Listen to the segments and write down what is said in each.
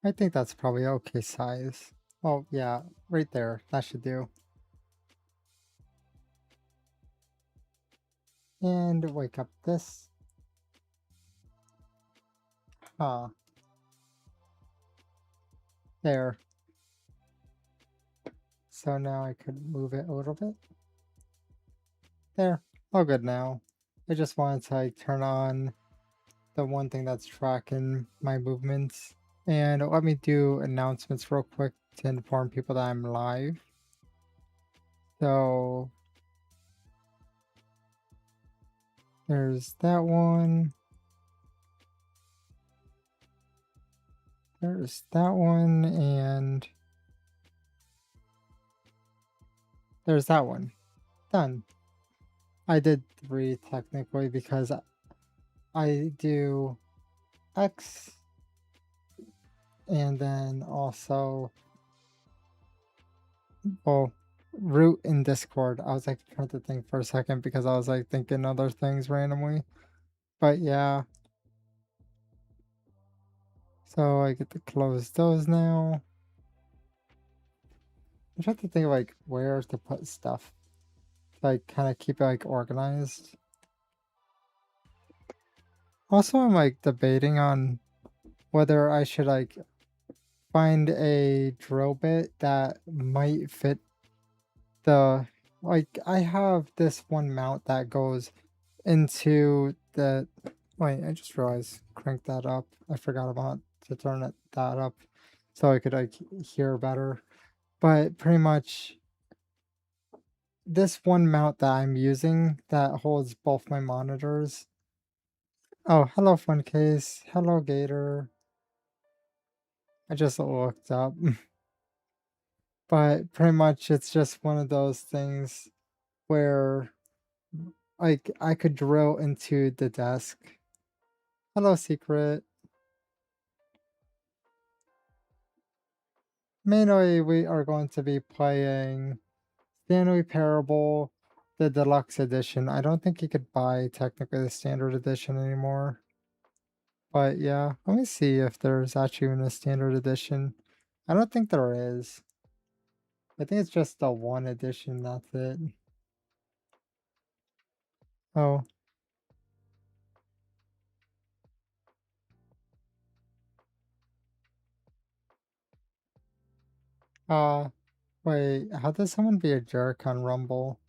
I think that's probably okay size. Oh yeah, right there. That should do. And wake up this. Huh. There. So now I could move it a little bit. There. All good now. I just wanted to like turn on the one thing that's tracking my movements. And let me do announcements real quick to inform people that I'm live. So there's that one. There's that one, and there's that one. Done. I did 3 technically because I do X and then also, well, root in Discord. I was like trying to think for a second because I was like thinking other things randomly. But yeah, so I get to close those now. I'm trying to think of like where to put stuff. To, like kind of keep it like organized. Also, I'm like debating on whether I should like find a drill bit that might fit the, like I have this one mount that goes into the, wait, I just realized crank that up. I forgot about to turn that up so I could like hear better. But pretty much this one mount that I'm using that holds both my monitors. Oh, hello Fun Case. Hello Gator. I just looked up. But pretty much it's just one of those things where like I could drill into the desk. Hello Secret. Mainly we are going to be playing Stanley Parable, the Deluxe edition. I don't think you could buy technically the standard edition anymore. But yeah, let me see if there's actually even a standard edition. I don't think there is. I think it's just the one edition, that's it. Oh. Uh, wait, how does someone be a jerk on Rumble?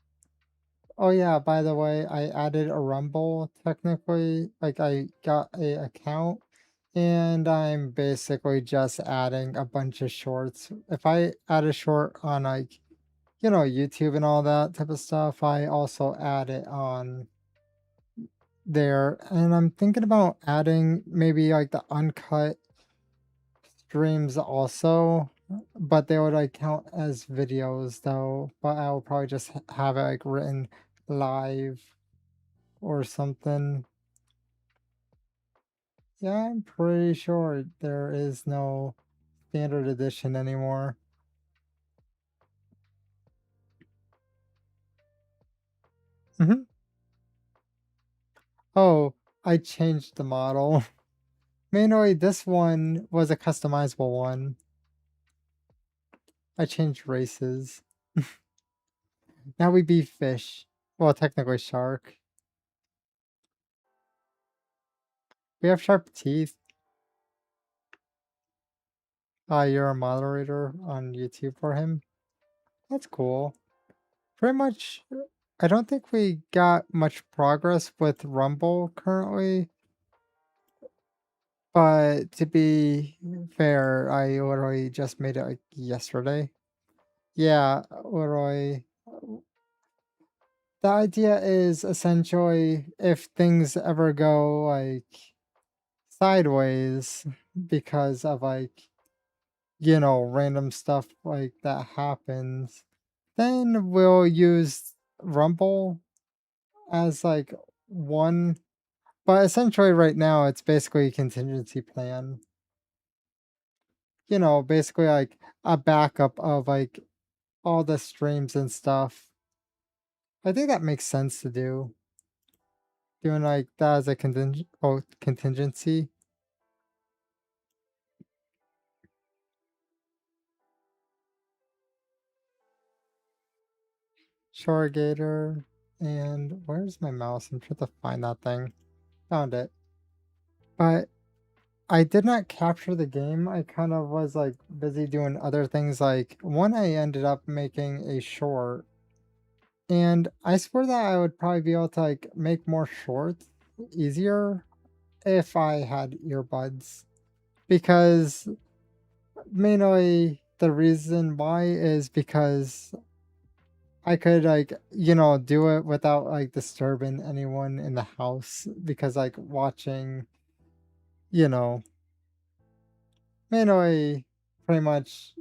Oh yeah, by the way, I added a Rumble technically. Like I got a account and I'm basically just adding a bunch of shorts. If I add a short on like, you know, YouTube and all that type of stuff, I also add it on there. And I'm thinking about adding maybe like the uncut streams also, but they would like count as videos though. But I'll probably just have it like written live or something. Yeah, I'm pretty sure there is no standard edition anymore. Hmm. Oh, I changed the model. Mainly, this one was a customizable one. I changed races. Now we be fish. Well, technically shark. We have sharp teeth. You're a moderator on YouTube for him. That's cool. Pretty much, I don't think we got much progress with Rumble currently. But to be fair, I literally just made it like yesterday. Yeah, literally. The idea is essentially if things ever go like sideways because of like, you know, random stuff like that happens, then we'll use Rumble as like one. But essentially, right now, it's basically a contingency plan. You know, basically like a backup of like all the streams and stuff. I think that makes sense to do. Doing like that as a contingency. Sure, Gator. And where's my mouse? I'm trying to find that thing. Found it. But I did not capture the game. I kind of was like busy doing other things. Like one, I ended up making a short, and I swear that I would probably be able to like make more shorts easier if I had earbuds. Because mainly the reason why is because I could like, do it without like disturbing anyone in the house because like watching, you know, mainly pretty much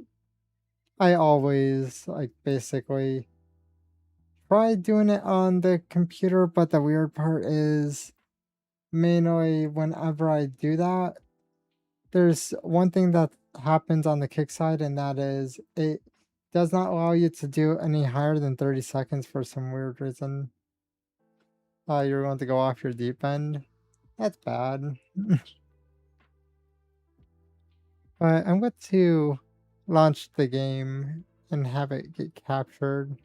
I always like basically try doing it on the computer, but the weird part is mainly whenever I do that, there's one thing that happens on the kick side, and that is it does not allow you to do any higher than 30 seconds for some weird reason. You're going to go off your deep end. That's bad. But I'm going to launch the game and have it get captured.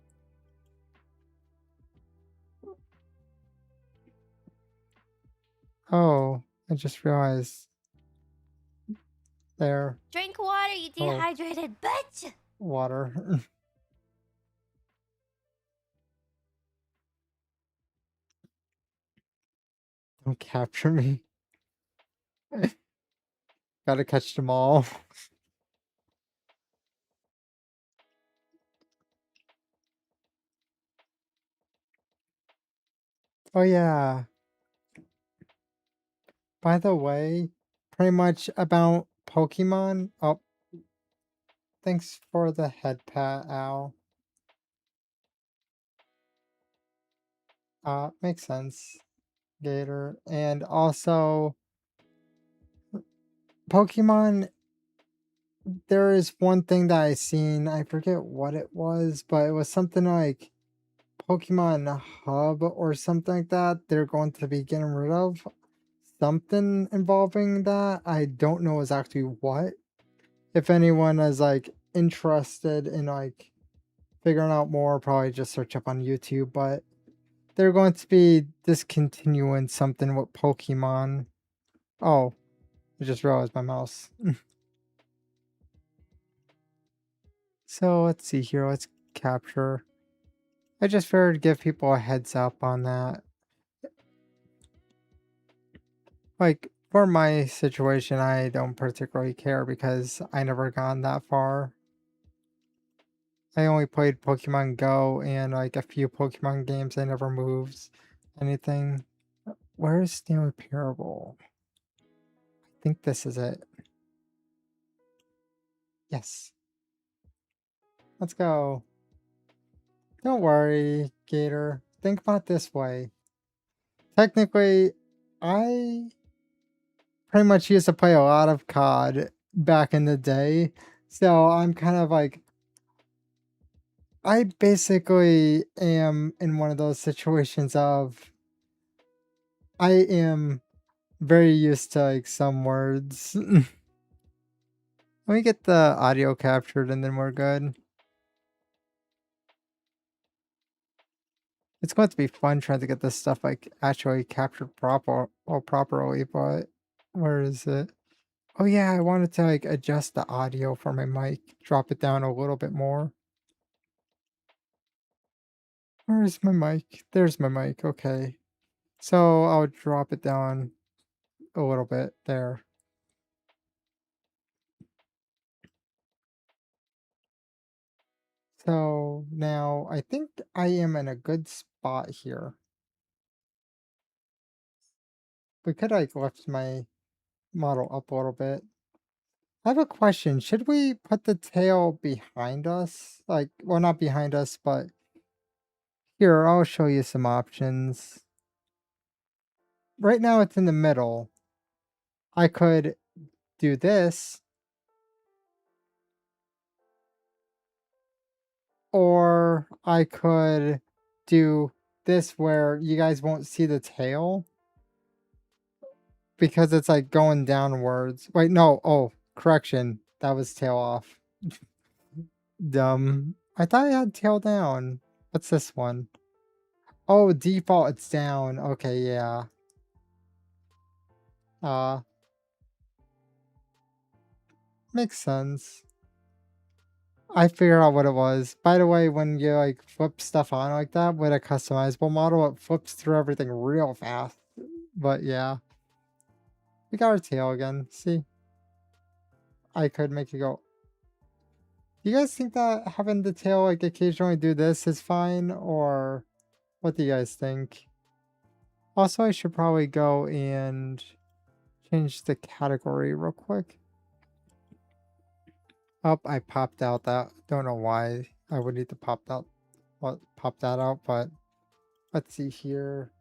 Oh, I just realized there. Drink water, you Oh, dehydrated bitch! water. Don't capture me. Gotta catch them all. Oh yeah. By the way, pretty much about Pokemon. Oh, thanks for the head pat, Al. Makes sense, Gator. And also, Pokemon, there is one thing that I seen, I forget what it was, but it was something like Pokemon Hub or something like that. They're going to be getting rid of something involving that. I don't know exactly what. If anyone is like interested in like figuring out more, probably just search up on YouTube, but they're going to be discontinuing something with Pokemon. Oh, I just realized my mouse. So let's see here. Let's capture. I just figured to give people a heads up on that. Like, for my situation, I don't particularly care because I never gone that far. I only played Pokemon Go and like a few Pokemon games. I never moved anything. Where is Stanley Parable? I think this is it. Yes. Let's go. Don't worry, Gator. Think about this way. Technically, I pretty much used to play a lot of COD back in the day. So I'm kind of like, I basically am in one of those situations of I am very used to like some words. Let me get the audio captured and then we're good. It's going to be fun trying to get this stuff like actually captured properly, but where is it? Oh yeah, I wanted to like adjust the audio for my mic, drop it down a little bit more. Where is my mic? There's my mic. Okay. So I'll drop it down a little bit there. So now I think I am in a good spot here. We could like lift my model up a little bit. I have a question. Should we put the tail behind us? Like, well, not behind us, but here, I'll show you some options. Right now it's in the middle. I could do this, or I could do this where you guys won't see the tail because it's like going downwards. Wait, no. Oh, correction. That was tail off. Dumb. I thought I had tail down. What's this one? Oh, default, it's down. Okay, yeah. Uh, Makes sense. I figure out what it was. By the way, when you like flip stuff on like that with a customizable model, it flips through everything real fast. But yeah, we got our tail again. See, I could make it go. Do you guys think that having the tail like occasionally do this is fine, or what do you guys think? Also, I should probably go and change the category real quick. Oh, I popped out that. Don't know why I would need to pop that out, but let's see here.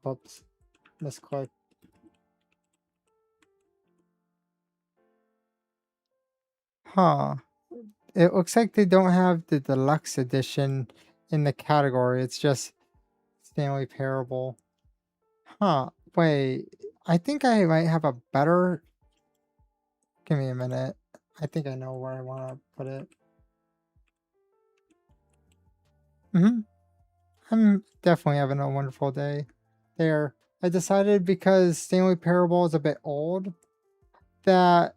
Oops, misclick. Huh. It looks like they don't have the deluxe edition in the category. It's just Stanley Parable. Huh. Wait. I think I might have a better. Give me a minute. I think I know where I want to put it. I'm definitely having a wonderful day. There. I decided because Stanley Parable is a bit old that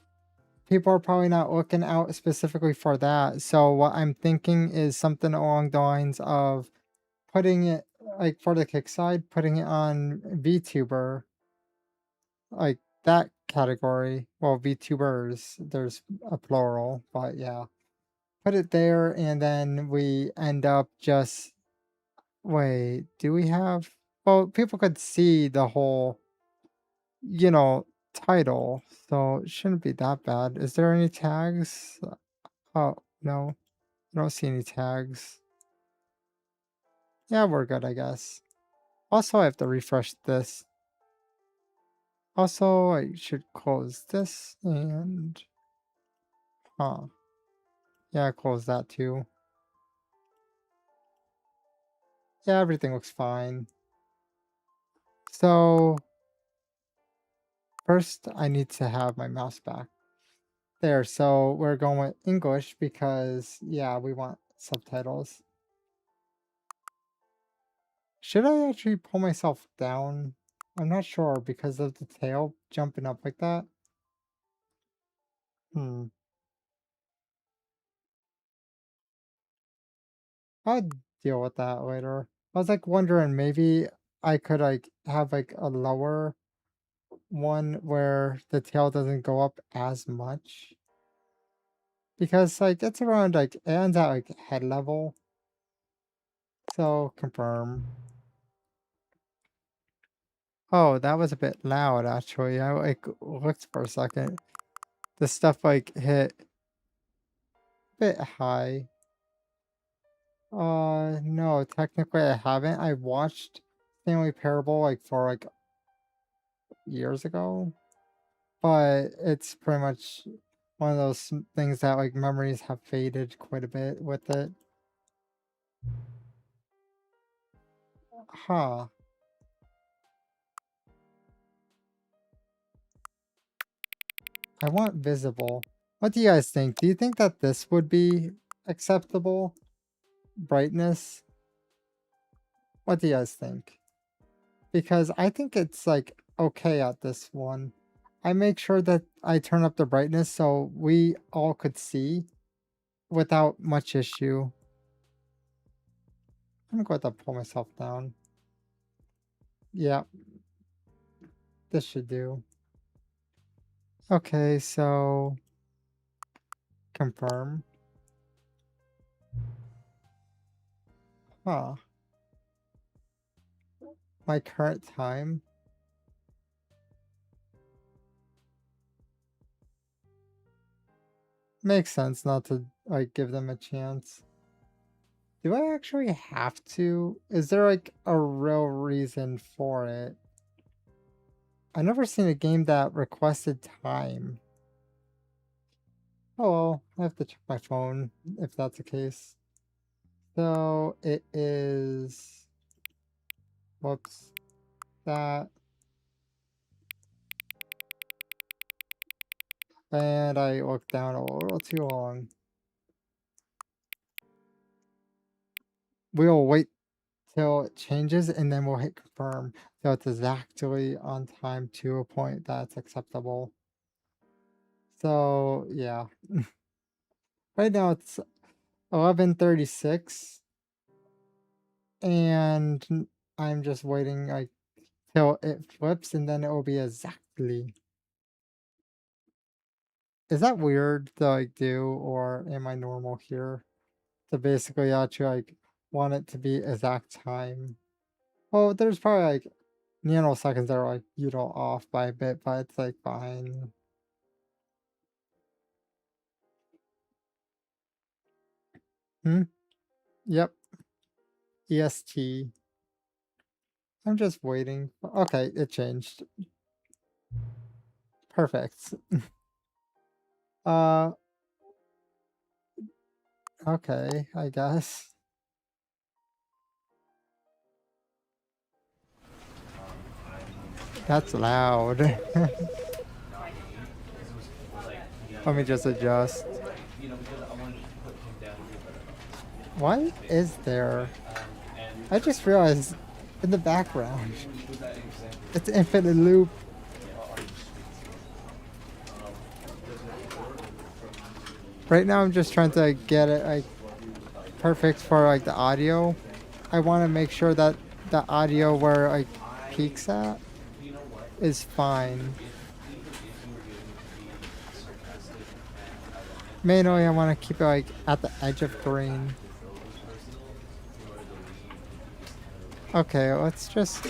people are probably not looking out specifically for that. So what I'm thinking is something along the lines of putting it like for the kick side, putting it on VTuber, like that category. Well, VTubers, there's a plural, but yeah. Put it there and then we end up just wait, do we have well, people could see the whole, you know, title, so it shouldn't be that bad. Is there any tags? Oh, no. I don't see any tags. Yeah, we're good, I guess. Also, I have to refresh this. Also, I should close this and... Huh. Yeah, close that too. Yeah, everything looks fine. So, first I need to have my mouse back. There, so we're going with English because, yeah, we want subtitles. Should I actually pull myself down? I'm not sure because of the tail jumping up like that. Hmm. I'll deal with that later. I was like wondering maybe I could like have like a lower one where the tail doesn't go up as much. Because like it's around like it ends at like head level. So confirm. Oh, that was a bit loud actually. I like looked for a second. The stuff like hit a bit high. No, technically I haven't. I watched Stanley Parable like for like years ago. But it's pretty much one of those things that like memories have faded quite a bit with it. Huh. I want visible. What do you guys think? Do you think that this would be acceptable? Brightness? What do you guys think? Because I think it's like okay at this one. I make sure that I turn up the brightness so we all could see without much issue. I'm going to pull myself down. Yeah, this should do. Okay, so confirm. Huh. My current time. Makes sense not to like give them a chance. Do I actually have to? Is there like a real reason for it? I've never seen a game that requested time. Oh well, I have to check my phone if that's the case. So it is, whoops, that, and I looked down a little too long. we'll wait till it changes and then we'll hit confirm. So it's exactly on time to a point that's acceptable. So yeah, right now it's 11:36 and I'm just waiting like till it flips and then it will be exactly. Is that weird to like do or am I normal here? So basically actually like want it to be exact time. Well, there's probably like nanoseconds that are like off by a bit, but it's like fine. Hmm? Yep. EST. I'm just waiting. Okay, it changed. Perfect. Uh, okay, I guess. That's loud. Let me just adjust. Why is there? I just realized in the background, it's infinite loop. Right now, I'm just trying to get it like perfect for like the audio. I want to make sure that the audio where like peaks at is fine. Mainly, I want to keep it like at the edge of green. Okay, let's just.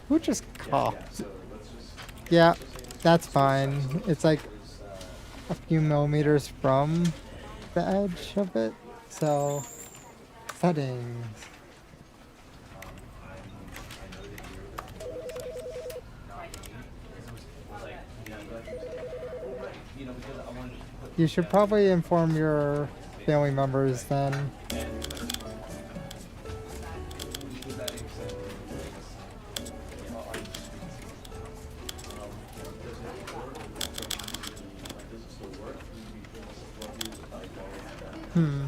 Who just coughed? Yeah, that's fine. It's like a few millimeters from the edge of it. So, settings. You should probably inform your family members then. Hmm.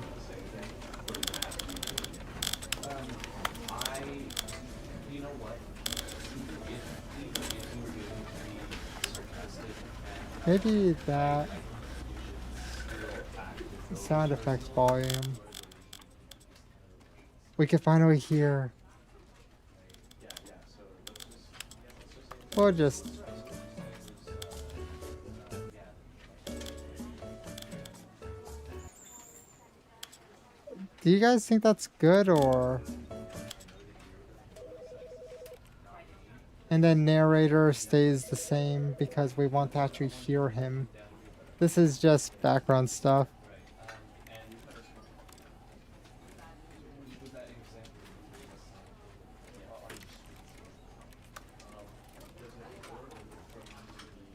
Maybe that sound effects volume. We can finally hear. We'll just. Do you guys think that's good or? And then narrator stays the same because we want to actually hear him. This is just background stuff.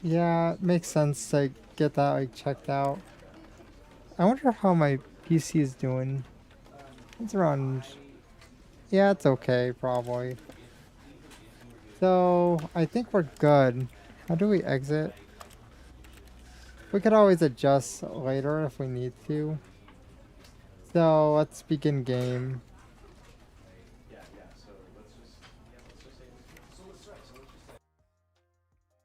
Yeah, it makes sense to get that like checked out. I wonder how my PC is doing. It's around. Yeah, it's okay, probably. So I think we're good. How do we exit? We could always adjust later if we need to. So let's begin game.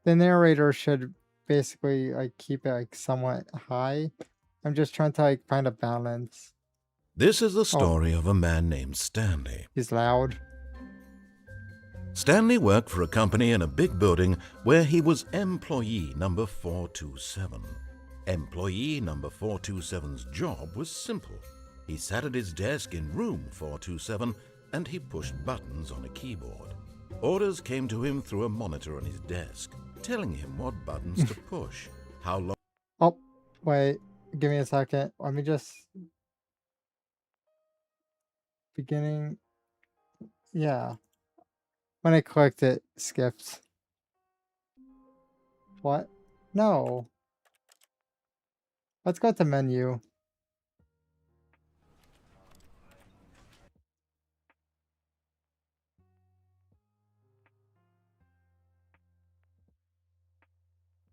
The narrator should basically like keep it like somewhat high. I'm just trying to like find a balance. This is the Oh, story of a man named Stanley. he's loud. Stanley worked for a company in a big building where he was employee number 427. Employee number 427's job was simple. He sat at his desk in room 427 and he pushed buttons on a keyboard. Orders came to him through a monitor on his desk, telling him what buttons to push, how long. Oh, wait. Give me a second. Let me just beginning. Yeah. When I clicked it, skipped. What? No. Let's go to menu.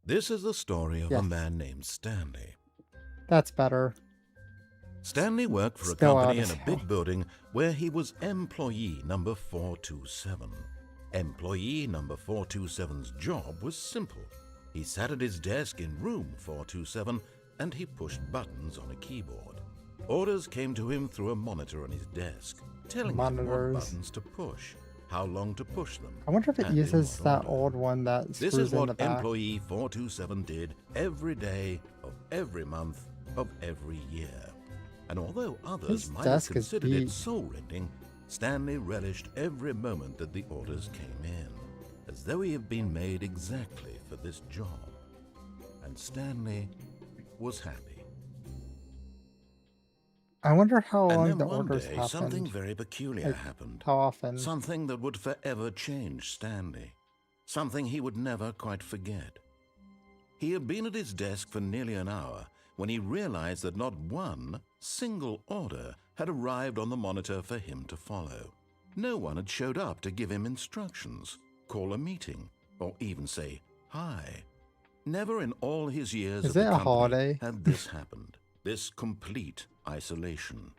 This is the story of a Yes, man named Stanley. that's better. Stanley worked for a Still out company of in a scale. big building where he was employee number 427. Employee number 427's job was simple. He sat at his desk in room 427 and he pushed buttons on a keyboard. Orders came to him through a monitor on his desk, telling him what Monitors. buttons to push, how long to push them. I wonder if it and in uses what that order. old one that This screws is in the what back. employee 427 did every day of every month of every year. And although others His might have desk is considered it beat. soul-rending, Stanley relished every moment that the orders came in, as though he had been made exactly for this job. And Stanley was happy. I wonder how And long then the one orders day, happened. something very peculiar Like, happened. How often? Something that would forever change Stanley. Something he would never quite forget. He had been at his desk for nearly an hour when he realized that not one single order had arrived on the monitor for him to follow. No one had showed up to give him instructions, call a meeting, or even say hi. Never in all his years Is at it the a company holiday? had this happened. This complete isolation.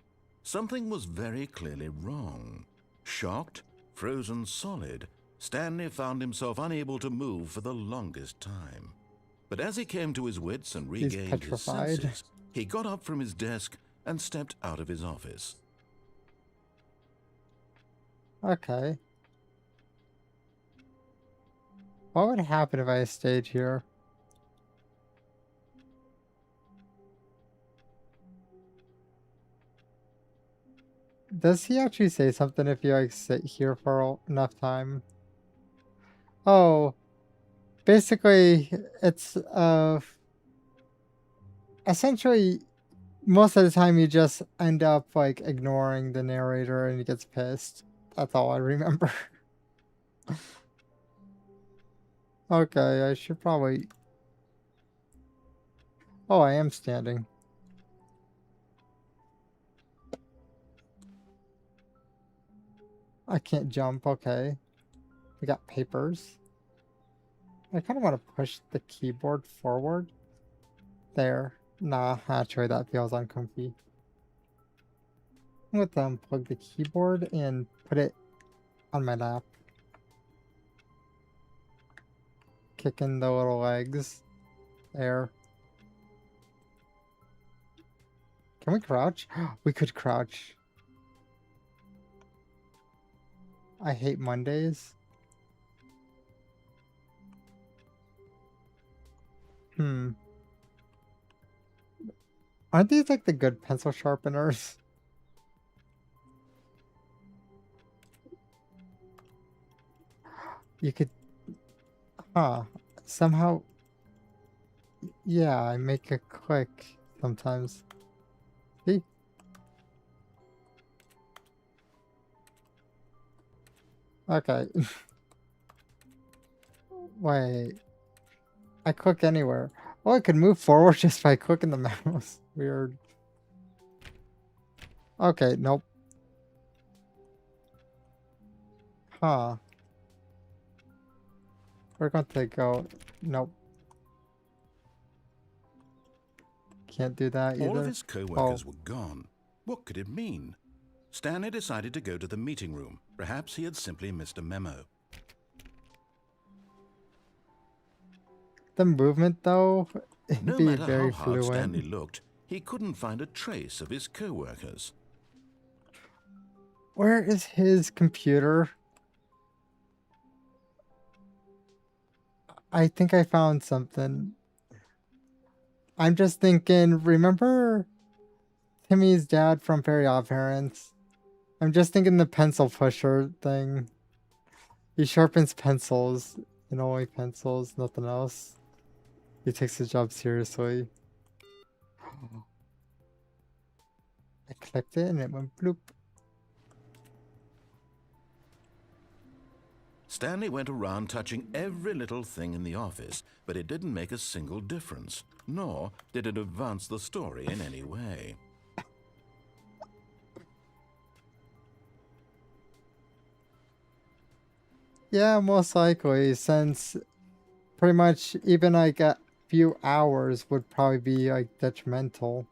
Something was very clearly wrong. Shocked, frozen solid, Stanley found himself unable to move for the longest time. But as he came to his wits and He's regained his petrified. senses, he got up from his desk and stepped out of his office. Okay. What would happen if I stayed here? Does he actually say something if you like sit here for enough time? Oh, basically, it's essentially most of the time you just end up like ignoring the narrator and he gets pissed. That's all I remember. Okay, I should probably. Oh, I am standing. I can't jump, okay. We got papers. I kind of want to push the keyboard forward. There. Nah, actually that feels uncomfy. I'm going to unplug the keyboard and put it on my lap. Kicking the little legs. There. Can we crouch? We could crouch. I hate Mondays. Aren't these like the good pencil sharpeners? You could... Huh. Somehow... Yeah, I make a click sometimes. See? Okay. Wait. I click anywhere. Oh, I could move forward just by clicking the mouse. Weird. Okay, nope. Huh. We're going to go... Nope. Can't do that either. All of his co-workers were gone. What could it mean? Stanley decided to go to the meeting room. Perhaps he had simply missed a memo. The movement, though, it'd No be matter very how hard fluent. Stanley looked, he couldn't find a trace of his co-workers. Where is his computer? I think I found something. I'm just thinking, remember Timmy's dad from Fairy Odd Parents? I'm just thinking the pencil pusher thing. He sharpens pencils, and only pencils, nothing else. He takes his job seriously. I clicked it and it went bloop. Stanley went around touching every little thing in the office, but it didn't make a single difference, nor did it advance the story in any way. Yeah, most likely, since pretty much even like a few hours would probably be like detrimental.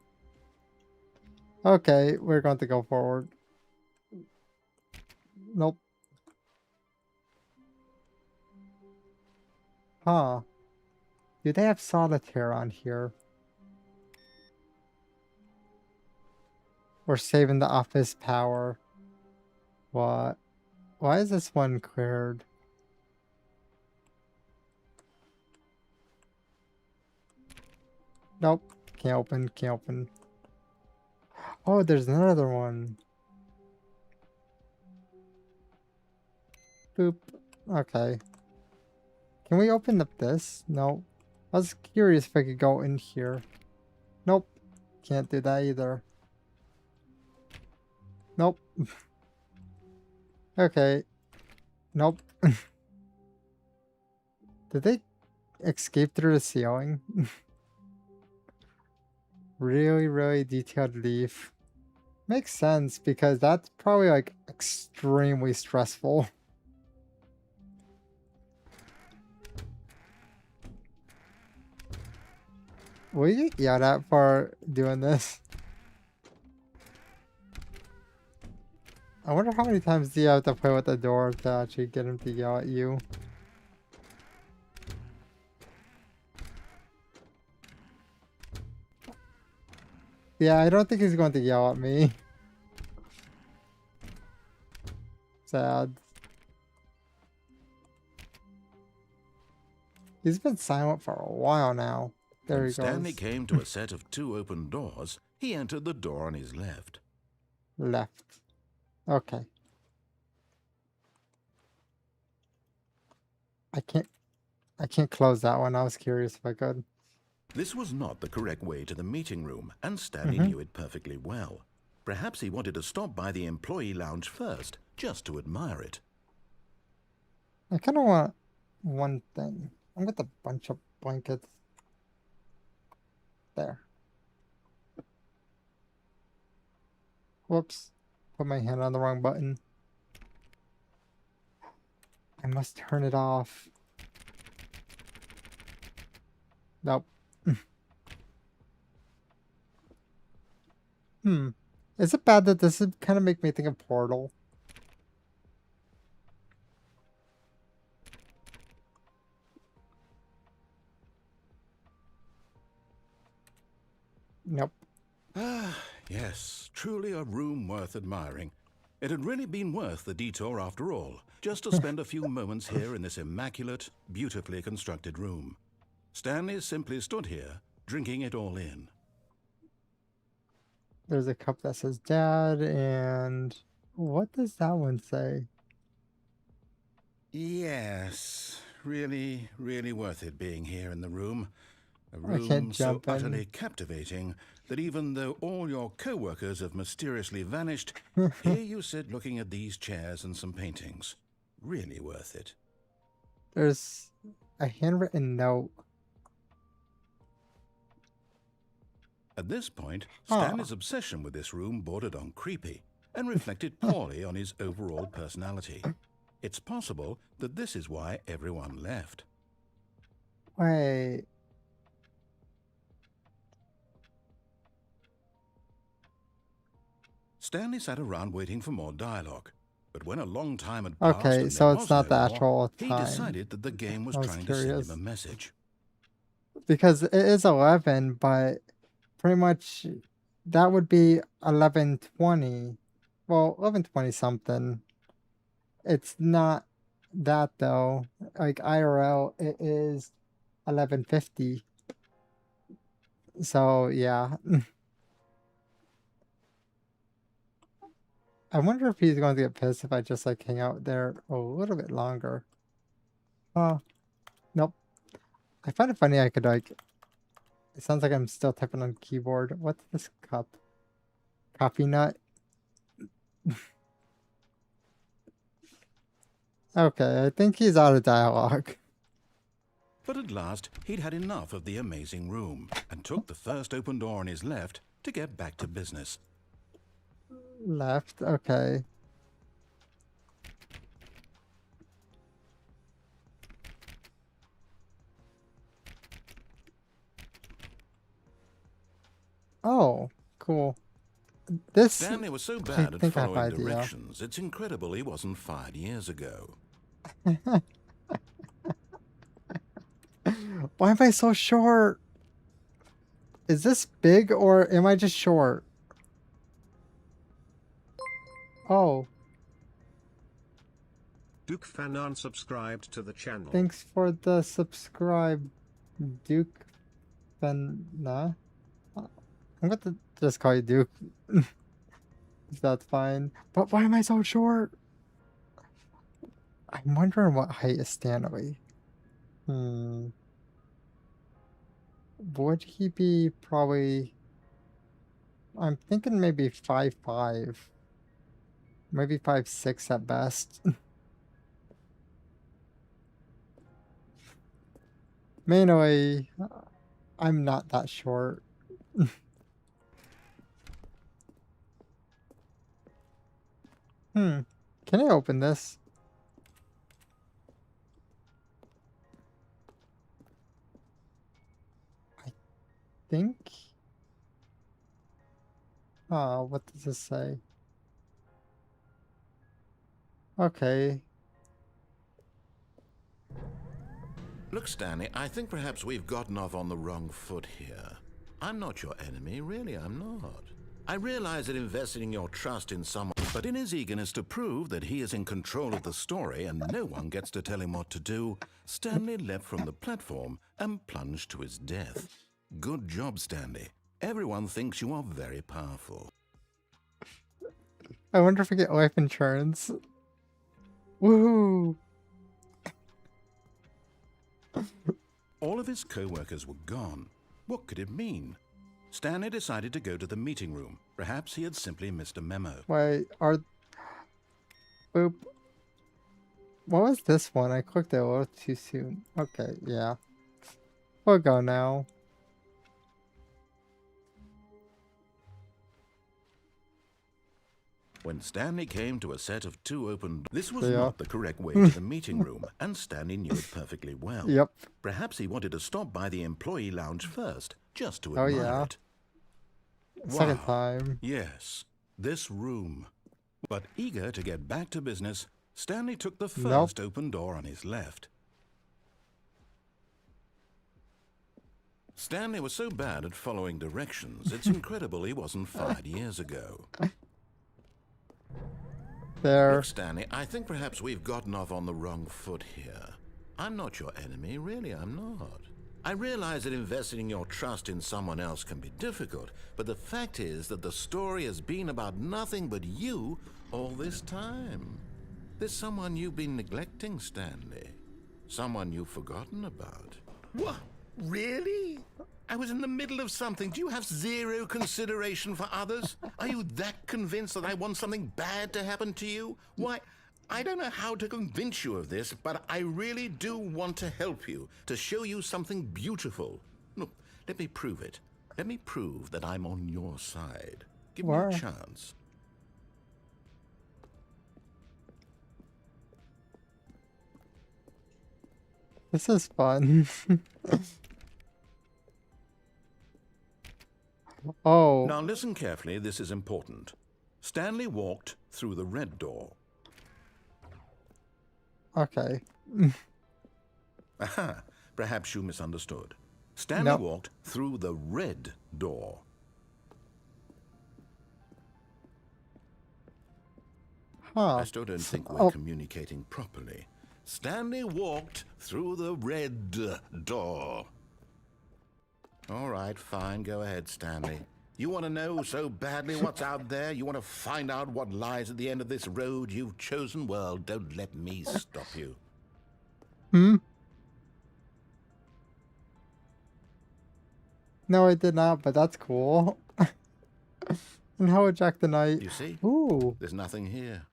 Okay, we're going to go forward. Nope. Huh. Do they have solitaire on here? We're saving the office power. What? Why is this one cleared? Nope. Can't open, can't open. Oh, there's another one. Boop. Okay. Can we open up this? No. I was curious if I could go in here. Nope. Can't do that either. Nope. Okay. Nope. Did they escape through the ceiling? Really, really detailed leaf. Makes sense because that's probably like extremely stressful. Will you get yelled at for doing this? I wonder how many times do you have to play with the door to actually get him to yell at you? Yeah, I don't think he's going to yell at me. Sad. He's been silent for a while now. There When he Stanley goes. came to a set of 2 open doors, he entered the door on his left. Left. Okay. I can't close that one. I was curious if I could. This was not the correct way to the meeting room, and Stanley knew it perfectly well. Perhaps he wanted to stop by the employee lounge first, just to admire it. I kind of want one thing. I'm with a bunch of blankets. There. Whoops. Put my hand on the wrong button. I must turn it off. Nope. Is it bad that this would kind of make me think of Portal? Nope. Ah, yes, truly a room worth admiring. It had really been worth the detour after all, just to spend a few moments here in this immaculate, beautifully constructed room. Stanley simply stood here, drinking it all in. There's a cup that says Dad, and what does that one say? Yes, really, really worth it being here in the room. A I can't room so jump in. utterly captivating that even though all your co-workers have mysteriously vanished, here you sit looking at these chairs and some paintings. Really worth it. There's a handwritten note. At this point, Huh. Stanley's obsession with this room bordered on creepy and reflected poorly on his overall personality. It's possible that this is why everyone left. Wait. Stanley sat around waiting for more dialogue. But when a long time had passed Okay, and so there it's was not the no more, actual he time. decided that the game was I was trying to send curious. him a message. Because it is 11, but pretty much that would be 11:20. Well, 11:20 something. It's not that though. Like IRL, it is 11:50. So yeah. I wonder if he's going to get pissed if I just like hang out there a little bit longer. Nope. I find it funny I could like, it sounds like I'm still typing on keyboard. What's this cup? Coffee nut? Okay, I think he's out of dialogue. But at last, he'd had enough of the amazing room and took the first open door on his left to get back to business. Left, okay. Oh, cool. This, Stanley was so I bad at think I have following idea. directions, it's incredible he wasn't fired years ago. Why am I so short? Is this big or am I just short? Oh, Duke Fan unsubscribed to the channel. thanks for the subscribe, Duke Fena. I'm going to just call you Duke. If that's fine. But why am I so short? I'm wondering what height is Stanley. Would he be probably... I'm thinking maybe 5'5". Maybe 5'6" at best. Mainly, I'm not that short. Can I open this? I think. Oh, what does this say? Okay. Look, Stanley, I think perhaps we've gotten off on the wrong foot here. I'm not your enemy, really, I'm not. I realize that investing your trust in someone, but in his eagerness to prove that he is in control of the story and no one gets to tell him what to do, Stanley leapt from the platform and plunged to his death. Good job, Stanley. Everyone thinks you are very powerful. I wonder if I get life insurance. Woohoo! All of his co-workers were gone. What could it mean? Stanley decided to go to the meeting room. Perhaps he had simply missed a memo. Wait, are... Boop. What was this one? I clicked it a little too soon. Okay, yeah. We'll go now. When Stanley came to a set of 2 open... This was Yeah. not the correct way to the meeting room, and Stanley knew it perfectly well. Yep. Perhaps he wanted to stop by the employee lounge first, just to Oh, admire yeah. it. Second Wow. time. Yes, this room. But eager to get back to business, Stanley took the Nope. first open door on his left. Stanley was so bad at following directions, it's incredible he wasn't fired years ago. There. Look, Stanley, I think perhaps we've gotten off on the wrong foot here. I'm not your enemy, really, I'm not. I realize that investing your trust in someone else can be difficult, but the fact is that the story has been about nothing but you all this time. There's someone you've been neglecting, Stanley. Someone you've forgotten about. What? Really? I was in the middle of something. Do you have zero consideration for others? Are you that convinced that I want something bad to happen to you? Why, I don't know how to convince you of this, but I really do want to help you, to show you something beautiful. Look, let me prove it. Let me prove that I'm on your side. Give me Where? a chance. This is fun. Oh. Now listen carefully, this is important. Stanley walked through the red door. Okay. Aha, perhaps you misunderstood. Stanley Nope. walked through the red door. Huh. I still don't think we're Oh. communicating properly. Stanley walked through the red door. All right, fine, go ahead, Stanley. You want to know so badly what's out there? You want to find out what lies at the end of this road you've chosen? Well, don't let me stop you. No, I did not, but that's cool. And how would Jack the Knight? You see? Ooh. There's nothing here.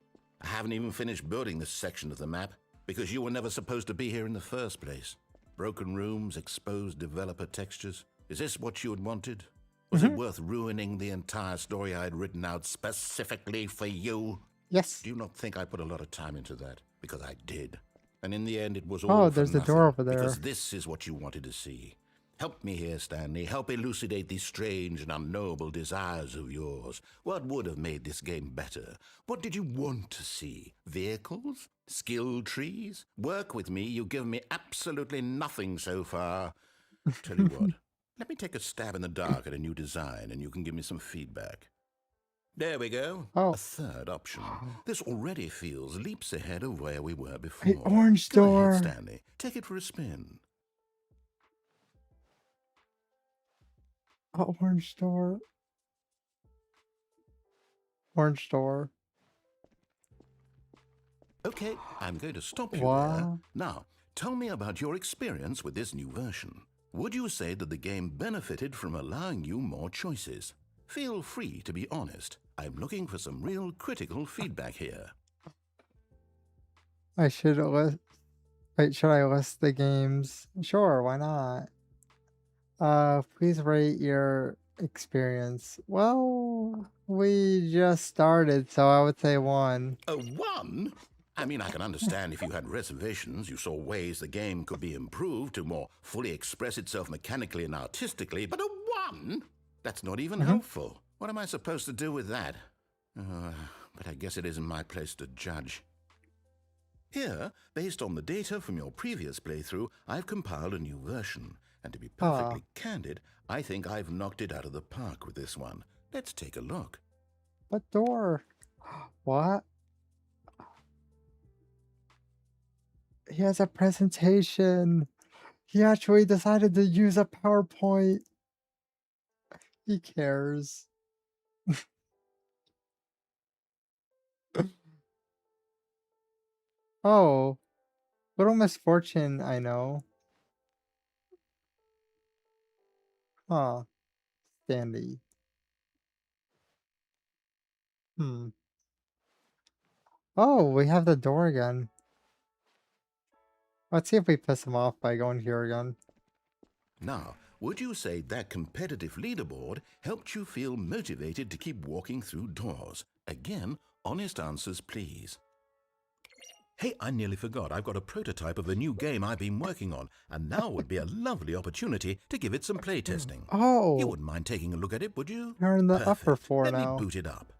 I haven't even finished building this section of the map because you were never supposed to be here in the first place. Broken rooms, exposed developer textures. Is this what you had wanted? Was it worth ruining the entire story I had written out specifically for you? Yes. Do you not think I put a lot of time into that? Because I did. And in the end, it was all Oh, for there's a nothing, door over there. Because this is what you wanted to see. Help me here, Stanley. Help elucidate these strange and unknowable desires of yours. What would have made this game better? What did you want to see? Vehicles? Skill trees? Work with me. You've given me absolutely nothing so far. Tell you what, let me take a stab in the dark at a new design and you can give me some feedback. There we go. Oh. A third option. This already feels leaps ahead of where we were before. Hey, orange Go door. ahead, Stanley. Take it for a spin. Oh, orange door. Orange door. Okay, I'm going to stop you there. What? Now, tell me about your experience with this new version. Would you say that the game benefited from allowing you more choices? Feel free to be honest. I'm looking for some real critical feedback here. I should list. Wait, should I list the games? Sure, why not? Please rate your experience. Well, we just started, so I would say 1. A 1? I mean, I can understand if you had reservations, you saw ways the game could be improved to more fully express itself mechanically and artistically, but a 1? That's not even helpful. What am I supposed to do with that? But I guess it isn't my place to judge. Here, based on the data from your previous playthrough, I've compiled a new version. And to be perfectly candid, I think I've knocked it out of the park with this one. Let's take a look. What door? What? He has a presentation. He actually decided to use a PowerPoint. He cares. Oh, little misfortune, I know. Huh, Stanley. Oh, we have the door again. Let's see if we piss him off by going here again. Now, would you say that competitive leaderboard helped you feel motivated to keep walking through doors? Again, honest answers, please. Hey, I nearly forgot. I've got a prototype of a new game I've been working on, and now would be a lovely opportunity to give it some playtesting. Oh, You wouldn't mind taking a look at it, would you? you're in the Perfect. upper floor Let now. me boot it up.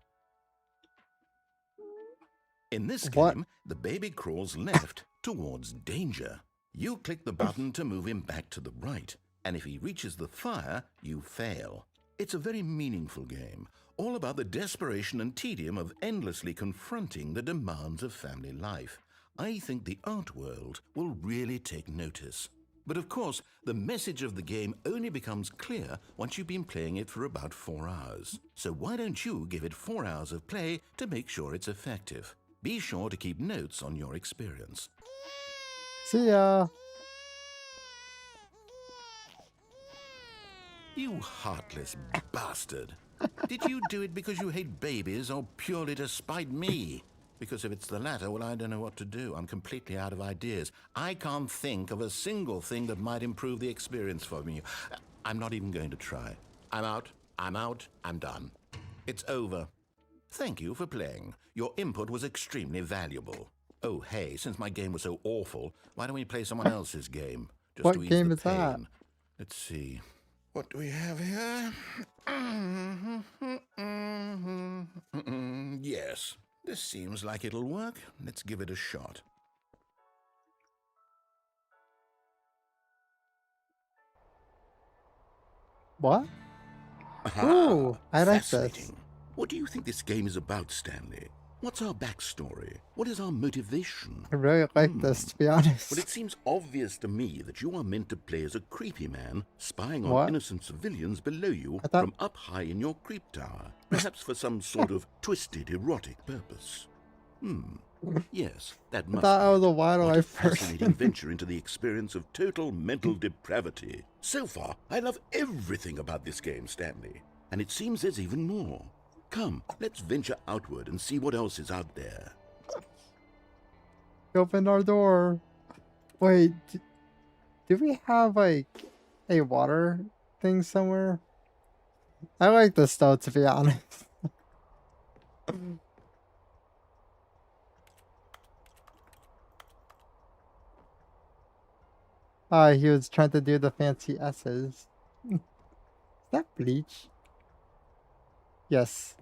In this What? game, the baby crawls left towards danger. You click the button to move him back to the right, and if he reaches the fire, you fail. It's a very meaningful game, all about the desperation and tedium of endlessly confronting the demands of family life. I think the art world will really take notice. But of course, the message of the game only becomes clear once you've been playing it for about 4 hours. So why don't you give it 4 hours of play to make sure it's effective? Be sure to keep notes on your experience. See ya. You heartless bastard. Did you do it because you hate babies or purely to spite me? Because if it's the latter, well, I don't know what to do. I'm completely out of ideas. I can't think of a single thing that might improve the experience for me. I'm not even going to try. I'm out, I'm done. It's over. Thank you for playing. Your input was extremely valuable. Oh, hey, since my game was so awful, why don't we play someone else's game? Just What to ease game the is that? pain. Let's see. What do we have here? Yes, this seems like it'll work. Let's give it a shot. What? Aha, Ooh, I like this. fascinating. What do you think this game is about, Stanley? What's our backstory? What is our motivation? I really like this, to be honest. Well, it seems obvious to me that you are meant to play as a creepy man, spying on What? innocent civilians below you I thought- from up high in your creep tower, perhaps for some sort of twisted erotic purpose. Yes, that I must thought I was a What a wildlife fascinating person. venture into the experience of total mental depravity. So far, I love everything about this game, Stanley. And it seems there's even more. Come, let's venture outward and see what else is out there. Open our door. Wait, do we have like a water thing somewhere? I like this though, to be honest. He was trying to do the fancy S's. Is that bleach? Yes.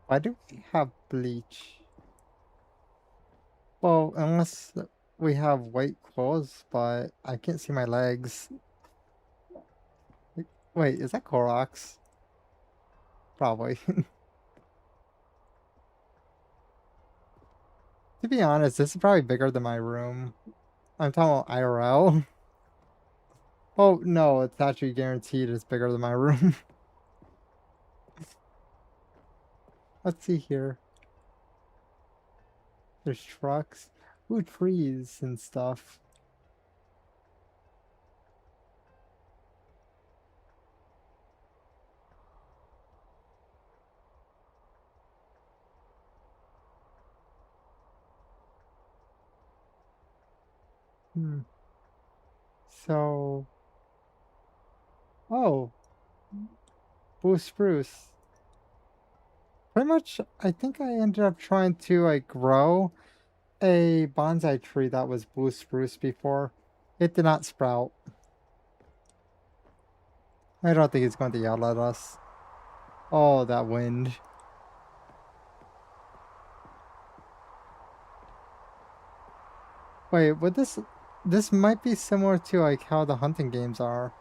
Why do we have bleach? Well, unless we have white clothes, but I can't see my legs. Wait, is that Clorox? Probably. To be honest, this is probably bigger than my room. I'm talking about IRL. Oh, no, it's actually guaranteed it's bigger than my room. Let's see here. There's trucks. Ooh, trees and stuff. Hmm. So... Oh, blue spruce. Pretty much, I think I ended up trying to, like, grow a bonsai tree that was blue spruce before. It did not sprout. I don't think it's going to yell at us. Oh, that wind. Wait, would this might be similar to like how the hunting games are.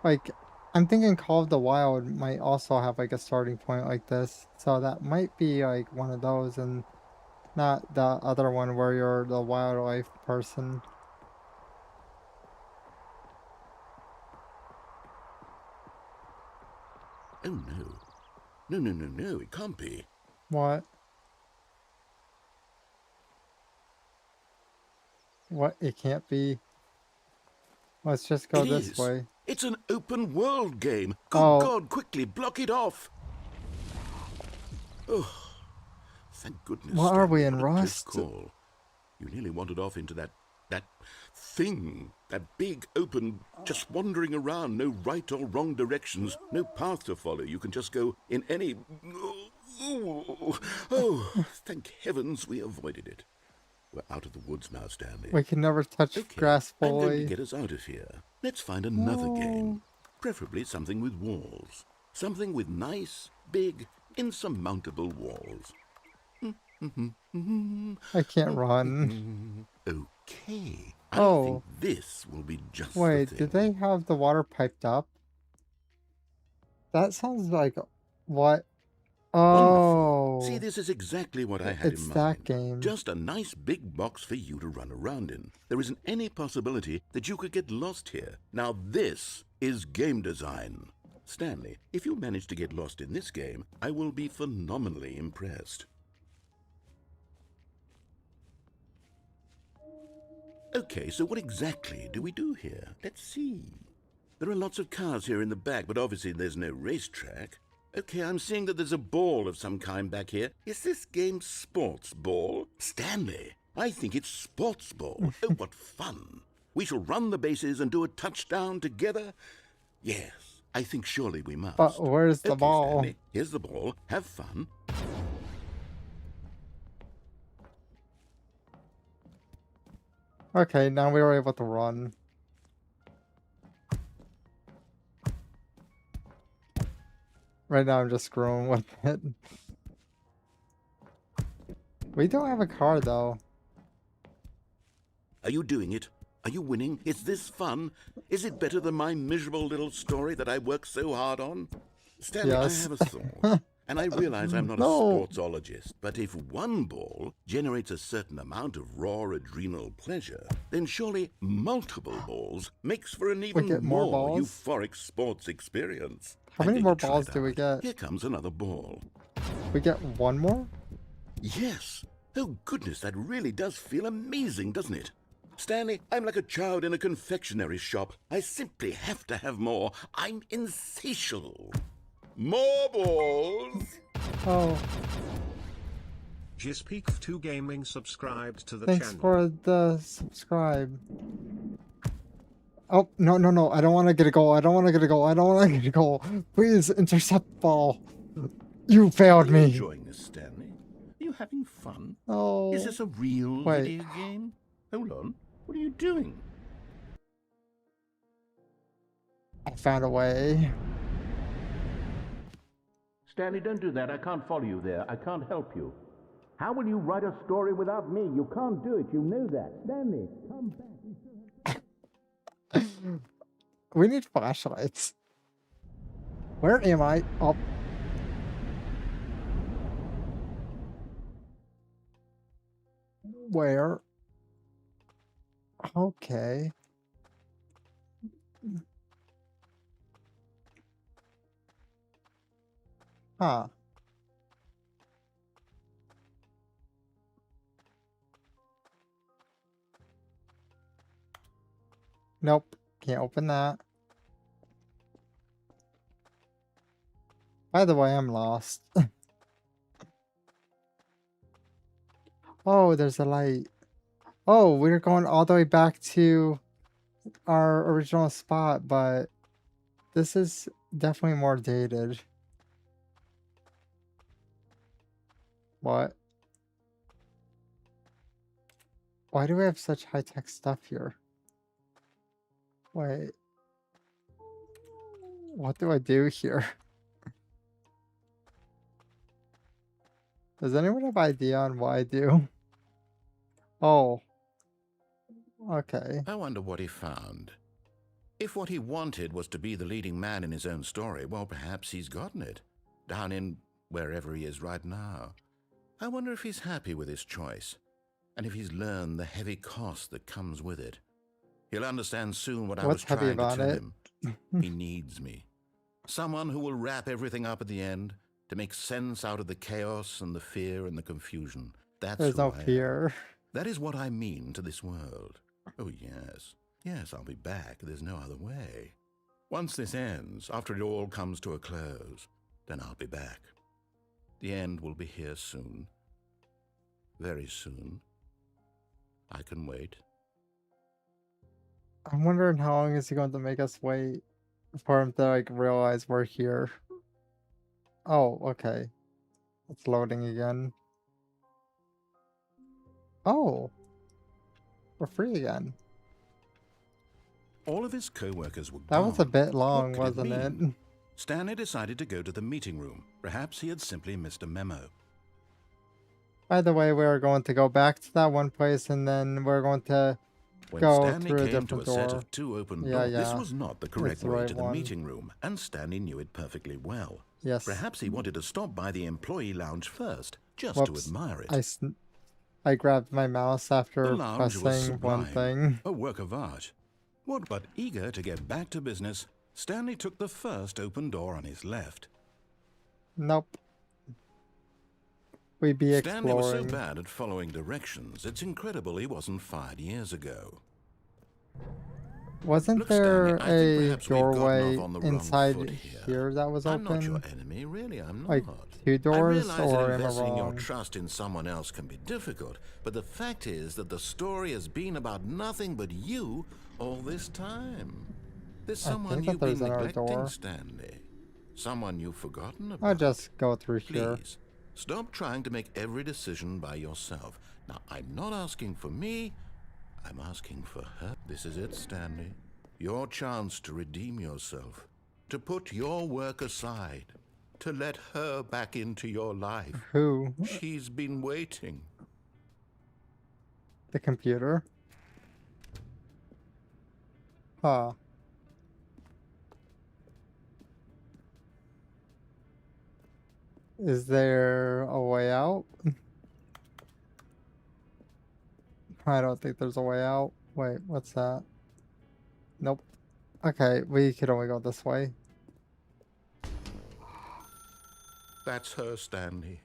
Like, I'm thinking Call of the Wild might also have like a starting point like this. So that might be like one of those and not the other one where you're the wildlife person. Oh no. No, no, no, no, it can't be. What? What? It can't be. Let's just go It this is. way. It's an open world game. Good Oh. God, quickly, block it off. Oh, thank goodness. What are we Stanley, in, what a close Rust? call. You nearly wandered off into that thing, that big open, just wandering around, no right or wrong directions, no path to follow. You can just go in any... Oh, thank heavens we avoided it. We're out of the woods now, Stanley. We can never touch Okay, grass I'm going to fully. get us out of here. Let's find another game. Preferably something with walls. Something with nice, big, insurmountable walls. I can't run. Okay. I Oh. think this will be just Wait, the thing. did they have the water piped up? That sounds like what? Wonderful. See, Oh, this is exactly what I had it's in mind. that game. Just a nice big box for you to run around in. There isn't any possibility that you could get lost here. Now this is game design. Stanley, if you manage to get lost in this game, I will be phenomenally impressed. Okay, so what exactly do we do here? Let's see. There are lots of cars here in the back, but obviously there's no racetrack. Okay, I'm seeing that there's a ball of some kind back here. Is this game sports ball? Stanley, I think it's sports ball. Oh, what fun. We shall run the bases and do a touchdown together. Yes, I think surely we must. But where's the Okay, ball? Stanley, here's the ball. Have fun. Okay, now we were able to run. Right now I'm just screwing with it. We don't have a car though. Are you doing it? Are you winning? Is this fun? Is it better than my miserable little story that I worked so hard on? Stanley, Yes. I have a thought. And I realize I'm not No. a sportsologist, but if one ball generates a certain amount of raw adrenal pleasure, then surely multiple balls makes for an even get more more balls? euphoric sports experience. How I'm many going more to try balls it do we out. get? Here comes another ball. We get one more? Yes. Oh, goodness, that really does feel amazing, doesn't it? Stanley, I'm like a child in a confectionery shop. I simply have to have more. I'm insatiable. More balls! Oh, Jispeak2 Gaming subscribed to the thanks channel. for the subscribe. Oh, no, no, no. I don't want to get a goal. I don't want to get a goal. I don't want to get a goal. Please intercept ball. You failed Are you me. enjoying this, Stanley? Are you having fun? Oh. Is this a real Wait. video game? Hold on. What are you doing? I found a way. Stanley, don't do that. I can't follow you there. I can't help you. How will you write a story without me? You can't do it. You know that. Stanley, come back. We need flashlights. Where am I? Oh. Where? Okay. Huh. Nope. Can't open that. By the way, I'm lost. Oh, there's a light. Oh, we're going all the way back to our original spot, but this is definitely more dated. What? Why do we have such high-tech stuff here? Wait. What do I do here? Does anyone have idea on what I do? Oh. Okay. I wonder what he found. If what he wanted was to be the leading man in his own story, well, perhaps he's gotten it. Down in wherever he is right now. I wonder if he's happy with his choice, and if he's learned the heavy cost that comes with it. He'll understand soon what I was What's heavy trying to about tell it? him. He needs me. Someone who will wrap everything up at the end to make sense out of the chaos and the fear and the confusion. That's There's who no I am. fear. That is what I mean to this world. Oh, yes. Yes, I'll be back. There's no other way. Once this ends, after it all comes to a close, then I'll be back. The end will be here soon. Very soon. I can wait. I'm wondering how long is he going to make us wait for him to like realize we're here. Oh, okay. It's loading again. Oh. We're free again. All of his co-workers were That gone. was a bit long, What could wasn't it? mean? Stanley decided to go to the meeting room. Perhaps he had simply missed a memo. By the way, we're going to go back to that one place and then we're going to When go Stanley through a came to different a set door. of two open Yeah, doors, this yeah. was not the correct the way right to the one. meeting room, and Stanley knew it perfectly well. Yes. Perhaps he wanted to stop by the employee lounge first, just Whoops. to admire it. I grabbed my mouse The after lounge was pressing one sublime, thing. a work of art. What but eager to get back to business, Stanley took the first open door on his left. Nope. We'd be Stanley was so exploring. bad at following directions, it's incredible he wasn't fired years ago. Wasn't Look, there Stanley, I think a perhaps we've gotten doorway off on the wrong inside foot here. here that was I'm not your open? enemy, really, I'm not. Like 2 I doors, realize that or am I investing your wrong? trust in someone else can be difficult, but the fact is that the story has been about nothing but you all this time. There's I someone think that you've there's been another neglecting, door. Stanley. Someone you've forgotten about. I'll just go through here. Please, stop trying to make every decision by yourself. Now, I'm not asking for me, I'm asking for her. This is it, Stanley. Your chance to redeem yourself, to put your work aside, to let her back into your life. Who? She's been waiting. The computer? Huh. Is there a way out? I don't think there's a way out. Wait, what's that? Nope. Okay, we could only go this way. That's her, Stanley.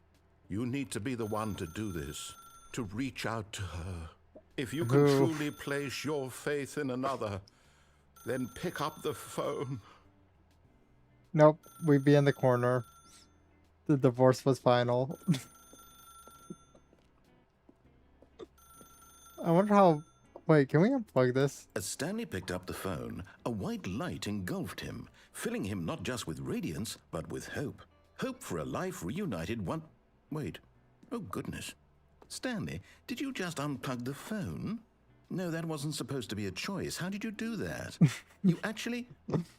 You need to be the one to do this, to reach out to her. If you can Who? truly place your faith in another, then pick up the phone. Nope, we'd be in the corner. The divorce was final. I wonder how... Wait, can we unplug this? As Stanley picked up the phone, a white light engulfed him, filling him not just with radiance, but with hope. Hope for a life reunited one... Wait. Oh, goodness. Stanley, did you just unplug the phone? No, that wasn't supposed to be a choice. How did you do that? You actually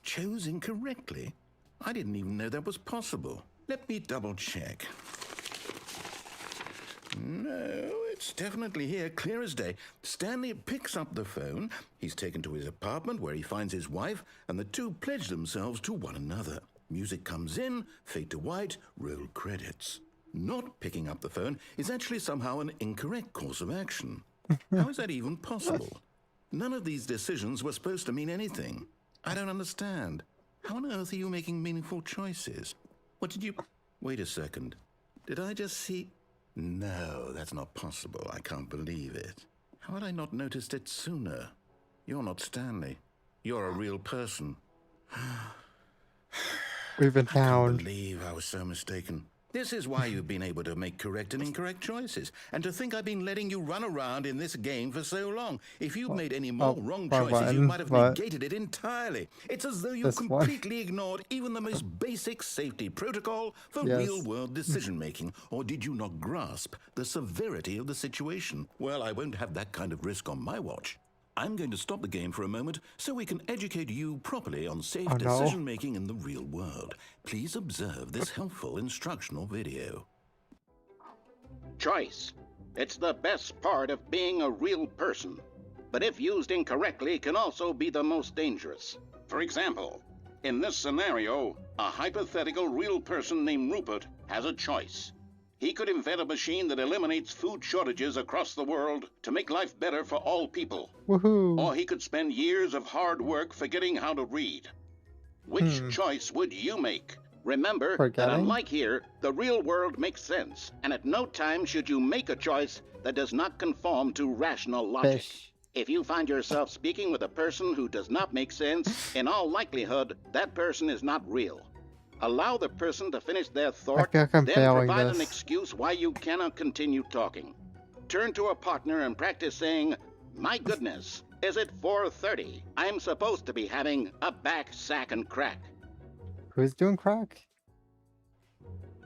chose incorrectly? I didn't even know that was possible. Let me double check. No, it's definitely here, clear as day. Stanley picks up the phone. He's taken to his apartment where he finds his wife, and the two pledge themselves to one another. Music comes in, fade to white, roll credits. Not picking up the phone is actually somehow an incorrect course of action. How is that even possible? None of these decisions were supposed to mean anything. I don't understand. How on earth are you making meaningful choices? What did you... Wait a second. Did I just see... No, that's not possible. I can't believe it. How had I not noticed it sooner? You're not Stanley. You're a real person. We've been I can't found. believe I was so mistaken. This is why you've been able to make correct and incorrect choices. And to think I've been letting you run around in this game for so long. If you've made any more wrong choices, you might have negated it entirely. It's as though you've completely ignored even the most basic safety protocol for real-world decision-making. Or did you not grasp the severity of the situation? Well, I won't have that kind of risk on my watch. I'm going to stop the game for a moment so we can educate you properly on safe decision-making in the real world. Please observe this helpful instructional video. Choice. It's the best part of being a real person. But if used incorrectly, can also be the most dangerous. For example, in this scenario, a hypothetical real person named Rupert has a choice. He could invent a machine that eliminates food shortages across the world to make life better for all people. Woohoo! Or he could spend years of hard work forgetting how to read. Which choice would you make? Remember that unlike here, the real world makes sense, and at no time should you make a choice that does not conform to rational logic. If you find yourself speaking with a person who does not make sense, in all likelihood, that person is not real. Allow the person to finish their thought, then provide an excuse why you cannot continue talking. Turn to a partner and practice saying, "My goodness, is it 4:30? I'm supposed to be having a back, sack, and crack." Who's doing crack?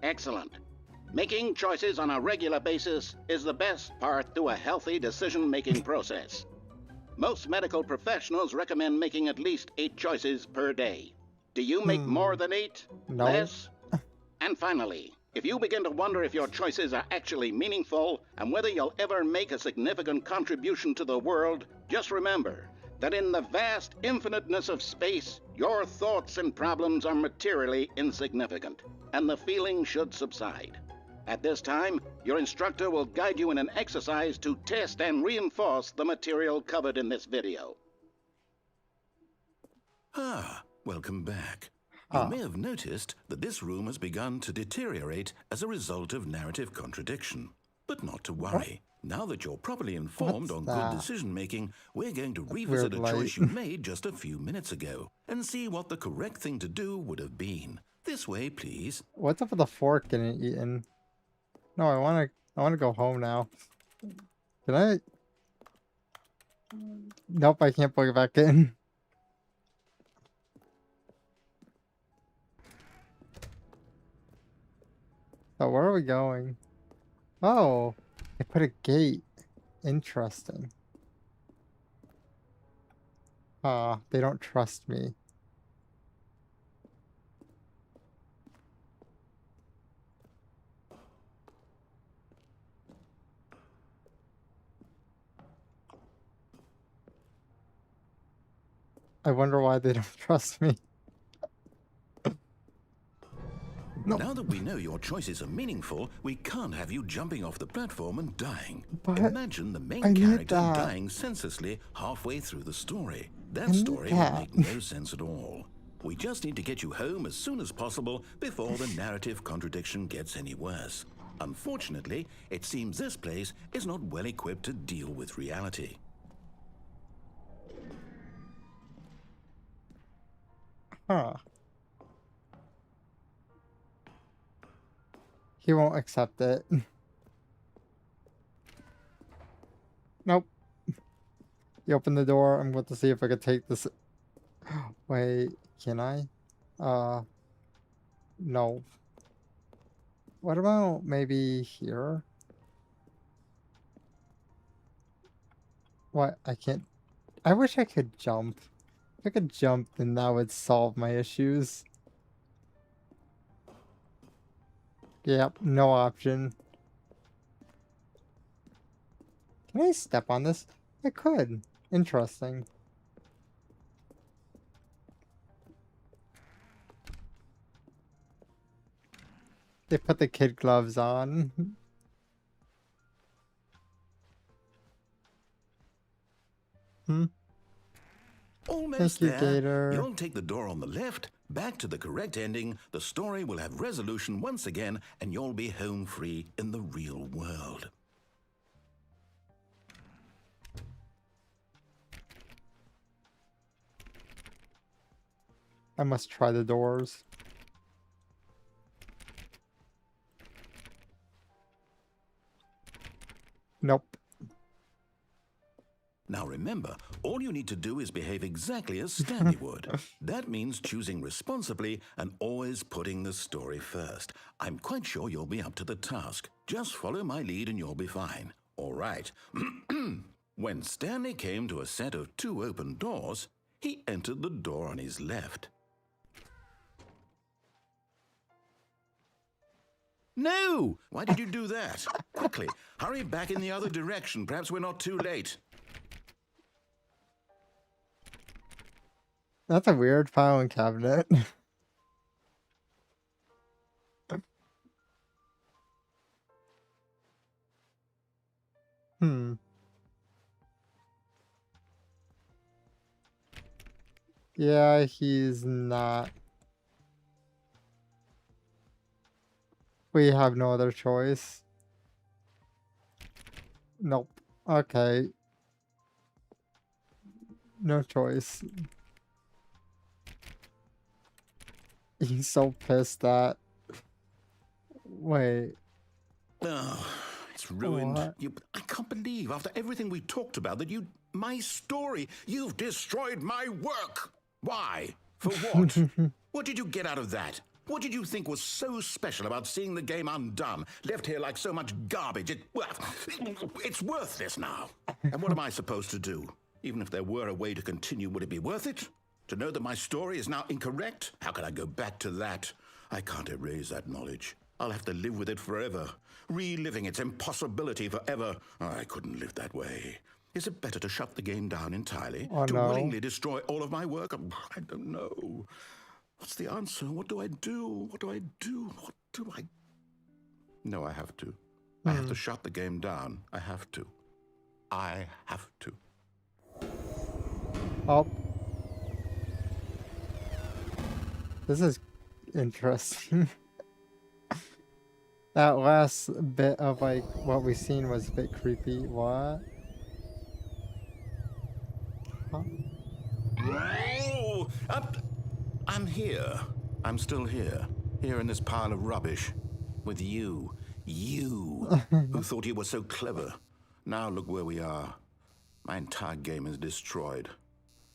Excellent. Making choices on a regular basis is the best part to a healthy decision-making process. Most medical professionals recommend making at least 8 choices per day. Do you make more than 8? No. Less? And finally, if you begin to wonder if your choices are actually meaningful and whether you'll ever make a significant contribution to the world, just remember that in the vast infiniteness of space, your thoughts and problems are materially insignificant, and the feeling should subside. At this time, your instructor will guide you in an exercise to test and reinforce the material covered in this video. Welcome back. You may have noticed that this room has begun to deteriorate as a result of narrative contradiction. But not to worry. Now that you're properly informed on good decision-making, we're going to revisit a choice you made just a few minutes ago and see what the correct thing to do would have been. This way, please. What's up with the fork getting eaten? No, I wanna go home now. Can I? Nope, I can't plug it back in. So where are we going? Oh, they put a gate. Interesting. They don't trust me. I wonder why they don't trust me. No. Now that we know your choices are meaningful, we can't have you jumping off the platform and dying. But imagine the main character dying senselessly halfway through the story. That story would make no sense at all. We just need to get you home as soon as possible before the narrative contradiction gets any worse. Unfortunately, it seems this place is not well equipped to deal with reality. He won't accept it. Nope. You open the door. I'm going to see if I can take this. Wait, can I? No. What about maybe here? What? I can't. I wish I could jump. If I could jump, then that would solve my issues. Yep, no option. Can I step on this? I could. Interesting. They put the kid gloves on. Hmm. Almost Thank you, there. Gator. You'll take the door on the left, back to the correct ending, the story will have resolution once again, and you'll be home free in the real world. I must try the doors. Nope. Now remember, all you need to do is behave exactly as Stanley would. That means choosing responsibly and always putting the story first. I'm quite sure you'll be up to the task. Just follow my lead and you'll be fine. All right. When Stanley came to a set of 2 open doors, he entered the door on his left. No! Why did you do that? Quickly, hurry back in the other direction. Perhaps we're not too late. That's a weird filing cabinet. Yeah, he's not. We have no other choice. Nope. Okay. No choice. He's so pissed that. Wait. Oh, it's ruined. What? I can't believe, after everything we talked about, that my story, you've destroyed my work. Why? For what? What did you get out of that? What did you think was so special about seeing the game undone, left here like so much garbage? It's worthless now. And what am I supposed to do? Even if there were a way to continue, would it be worth it? To know that my story is now incorrect? How can I go back to that? I can't erase that knowledge. I'll have to live with it forever, reliving its impossibility forever. I couldn't live that way. Is it better to shut the game down entirely? Oh, to no. willingly destroy all of my work? I don't know. What's the answer? What do I do? What do I do? What do I... No, I have to. I have to shut the game down. I have to. I have to. Oh. This is interesting. That last bit of like what we seen was a bit creepy. What? Huh? Oh, I'm here. I'm still here. Here in this pile of rubbish. With you. You, who thought you were so clever. Now look where we are. My entire game is destroyed.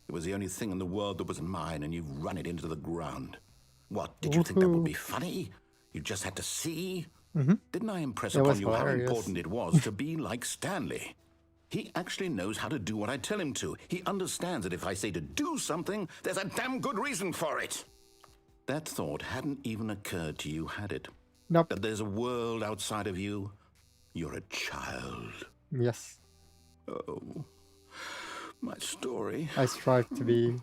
It was the only thing in the world that was mine, and you've run it into the ground. What, did you think that would be funny? You just had to see? Didn't I impress upon you how important it was to be like Stanley? He actually knows how to do what I tell him to. He understands that if I say to do something, there's a damn good reason for it. That thought hadn't even occurred to you, had it? Nope. That there's a world outside of you? You're a child. Yes. Oh, my story. I strive to be.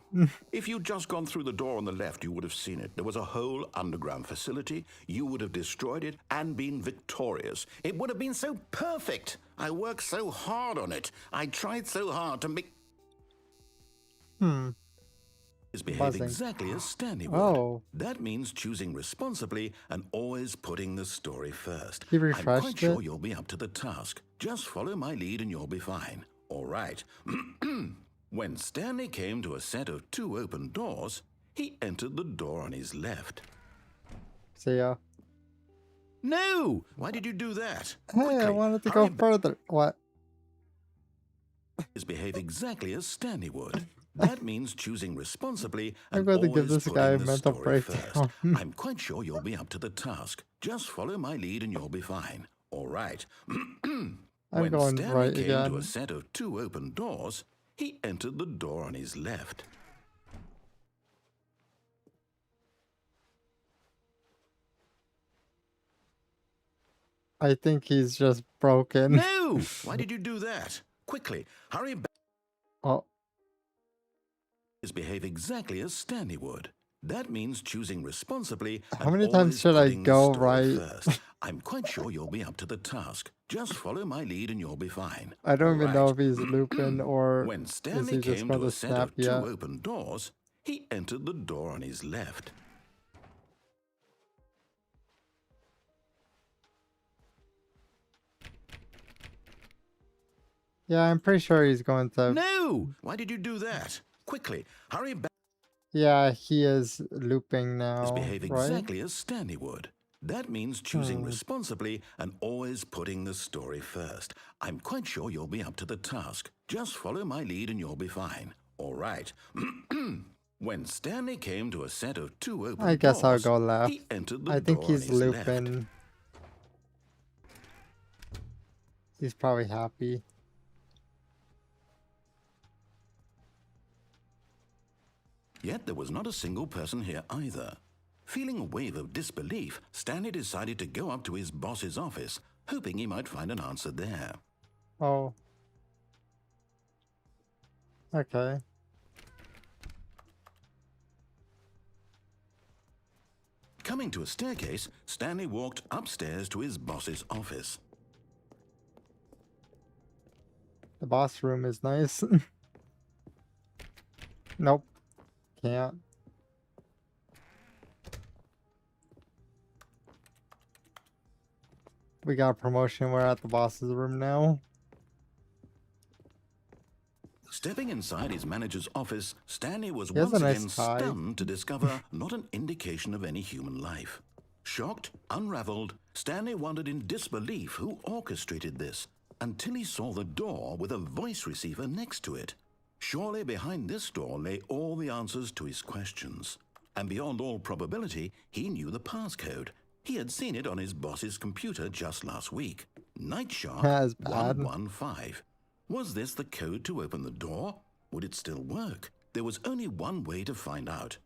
If you'd just gone through the door on the left, you would have seen it. There was a whole underground facility. You would have destroyed it and been victorious. It would have been so perfect. I worked so hard on it. I tried so hard to make... Behave Buzzing. exactly as Stanley would. Oh. That means choosing responsibly and always putting the story first. He I'm refreshed quite sure it? you'll be up to the task. Just follow my lead and you'll be fine. All right. When Stanley came to a set of 2 open doors, he entered the door on his left. See ya. No! Why did you do that? Hey, I Quickly, wanted to hurry go further. What? Behave exactly as Stanley would. That means choosing responsibly I'm and going to give always this guy a putting the mental story breakdown. first. I'm quite sure you'll be up to the task. Just follow my lead and you'll be fine. All right. I'm When going Stanley right came to a again. set of 2 open doors, he entered the door on his left. I think he's just broken. No! Why did you do that? Quickly, hurry back. Oh. Behave exactly as Stanley would. That means choosing responsibly. How many times should I go right? First. I'm quite sure you'll be up to the task. Just follow my lead and you'll be fine. I don't All even right. know if he's looping or When is Stanley he just came going to to a set snap of 2 yet? open doors, he entered the door on his left. Yeah, I'm pretty sure he's going to. No! Why did you do that? Quickly, hurry back. Yeah, he is looping now, Behave right? exactly as Stanley would. That means choosing responsibly and always putting the story first. I'm quite sure you'll be up to the task. Just follow my lead and you'll be fine. All right. When Stanley came to a set of 2 open doors, I guess I'll go left. he entered the I think door on he's his left. looping. He's probably happy. Yet there was not a single person here either. Feeling a wave of disbelief, Stanley decided to go up to his boss's office, hoping he might find an answer there. Oh. Okay. Coming to a staircase, Stanley walked upstairs to his boss's office. The boss room is nice. Nope. Can't. We got a promotion. We're at the boss's room now. Stepping inside his manager's office, Stanley was He has once a nice again tie. stunned to discover not an indication of any human life. Shocked, unraveled, Stanley wondered in disbelief who orchestrated this, until he saw the door with a voice receiver next to it. Surely behind this door lay all the answers to his questions. And beyond all probability, he knew the passcode. He had seen it on his boss's computer just last week. Night Shark That's bad. 115. Was this the code to open the door? Would it still work? There was only one way to find out.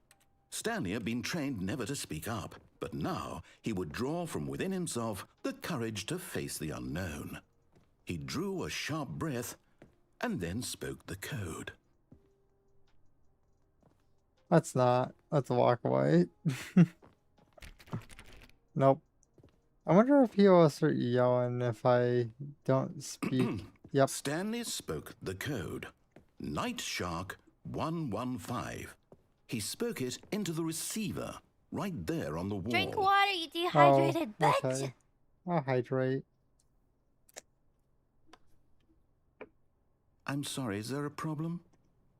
Stanley had been trained never to speak up, but now he would draw from within himself the courage to face the unknown. He drew a sharp breath and then spoke the code. Let's walk away. Nope. I wonder if he will start yelling if I don't speak. Yep. Stanley spoke the code. Night Shark 115. He spoke it into the receiver, right there on the wall. Drink water, you dehydrated bitch. Okay. I'll hydrate. I'm sorry, is there a problem?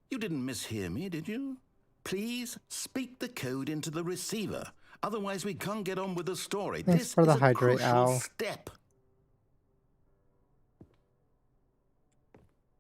You didn't mishear me, did you? Please speak the code into the receiver. Otherwise, we can't get on with the story. Thanks This for the is a hydrate, crucial Al. step.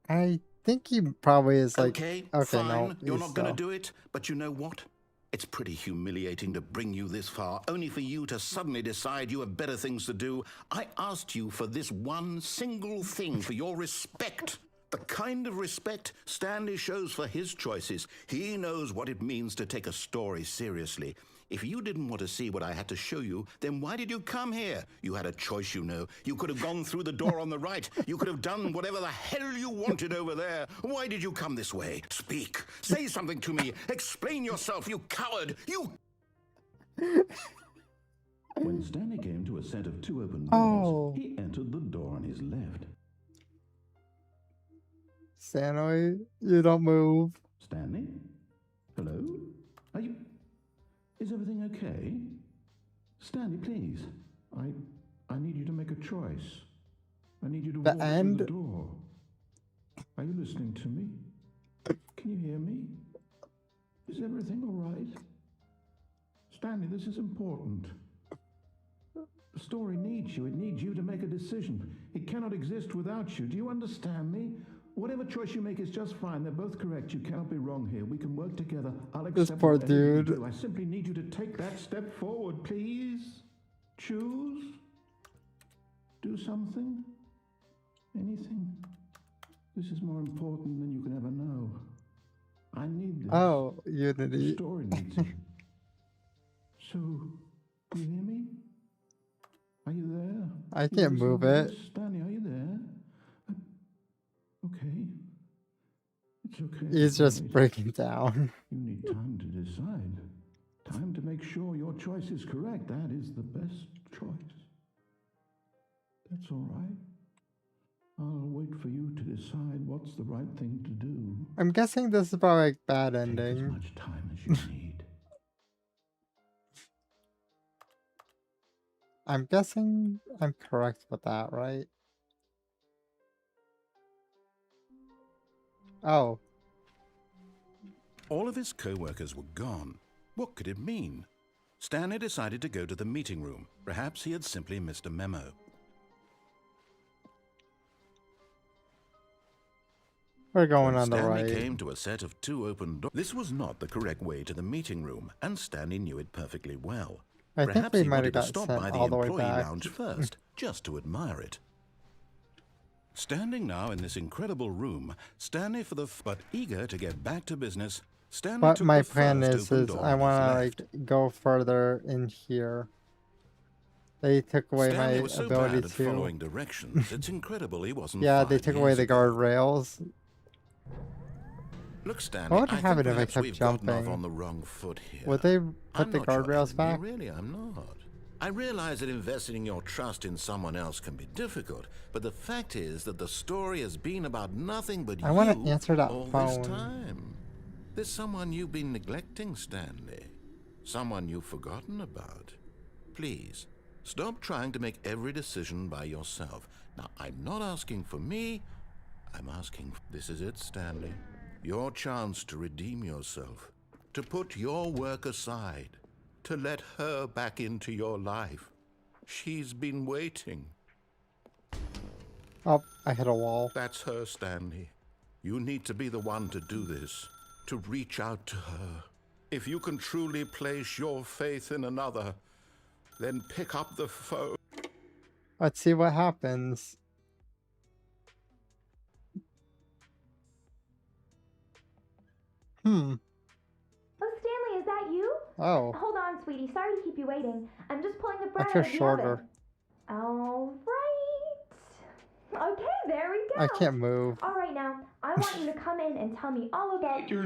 I think he probably is like. Okay, Okay, fine. no. You're he's not going to still- do it, but you know what? It's pretty humiliating to bring you this far, only for you to suddenly decide you have better things to do. I asked you for this one single thing, for your respect. The kind of respect Stanley shows for his choices. He knows what it means to take a story seriously. If you didn't want to see what I had to show you, then why did you come here? You had a choice, you know. You could have gone through the door on the right. You could have done whatever the hell you wanted over there. Why did you come this way? Speak. Say something to me. Explain yourself, you coward. You... When Stanley came to a set of 2 open doors, he entered the door on his left. Stanley, you don't move. Stanley? Hello? Are you... Is everything okay? Stanley, please. I need you to make a choice. I need you to The walk end? through the door. Are you listening to me? Can you hear me? Is everything all right? Stanley, this is important. The story needs you. It needs you to make a decision. It cannot exist without you. Do you understand me? Whatever choice you make is just fine. They're both correct. You cannot be wrong here. We can work together. I'll accept This poor whatever you dude. do. I simply need you to take that step forward, please. Choose. Do something. Anything? This is more important than you can ever know. I need this. Oh, The Unity. story needs it. So, you hear me? Are you there? I You can't move listening to it. this? Stanley, are you there? Okay. It's okay. He's just Wait. breaking down. You need time to decide. Time to make sure your choice is correct. That is the best choice. That's all right. I'll wait for you to decide what's the right thing to do. I'm guessing this is probably like bad Take as ending. much time as you need. I'm guessing I'm correct with that, right? Oh, All of his co-workers were gone. What could it mean? Stanley decided to go to the meeting room. Perhaps he had simply missed a memo. we're going When on the Stanley right. came to a set of 2 open doors. This was not the correct way to the meeting room, and Stanley knew it perfectly well. I think Perhaps we he might wanted have to got stop sent by the all the way employee back. lounge first, just to admire it. Standing now in this incredible room, Stanley but eager to get back to business, Stanley But took my the plan first is open door I on his want to left. like go further in here. They took away Stanley my was so ability bad at to. following directions, it's incredible he wasn't Yeah, they 5 took away years the ago. guardrails. Look, Stanley, What would I happen think if I perhaps kept we've gotten off jumping? on the wrong foot here. Would they put I'm the not your guardrails enemy, back? Really, I'm not. I realize that investing your trust in someone else can be difficult, but the fact is that the story has been about nothing but I want you to answer that all phone. this time. There's someone you've been neglecting, Stanley. Someone you've forgotten about. Please, stop trying to make every decision by yourself. Now, I'm not asking for me. I'm asking... This is it, Stanley. Your chance to redeem yourself. To put your work aside. To let her back into your life. She's been waiting. Oh, I hit a wall. That's her, Stanley. You need to be the one to do this. To reach out to her. If you can truly place your faith in another, then pick up the phone. Let's see what happens. Oh, Stanley, is that you? Oh, Hold on, sweetie. Sorry to keep you waiting. I'm just pulling the I bread feel out of the shorter. oven. All right. Okay, there we go. I can't move. All right, now, I want you to come in and tell me all about your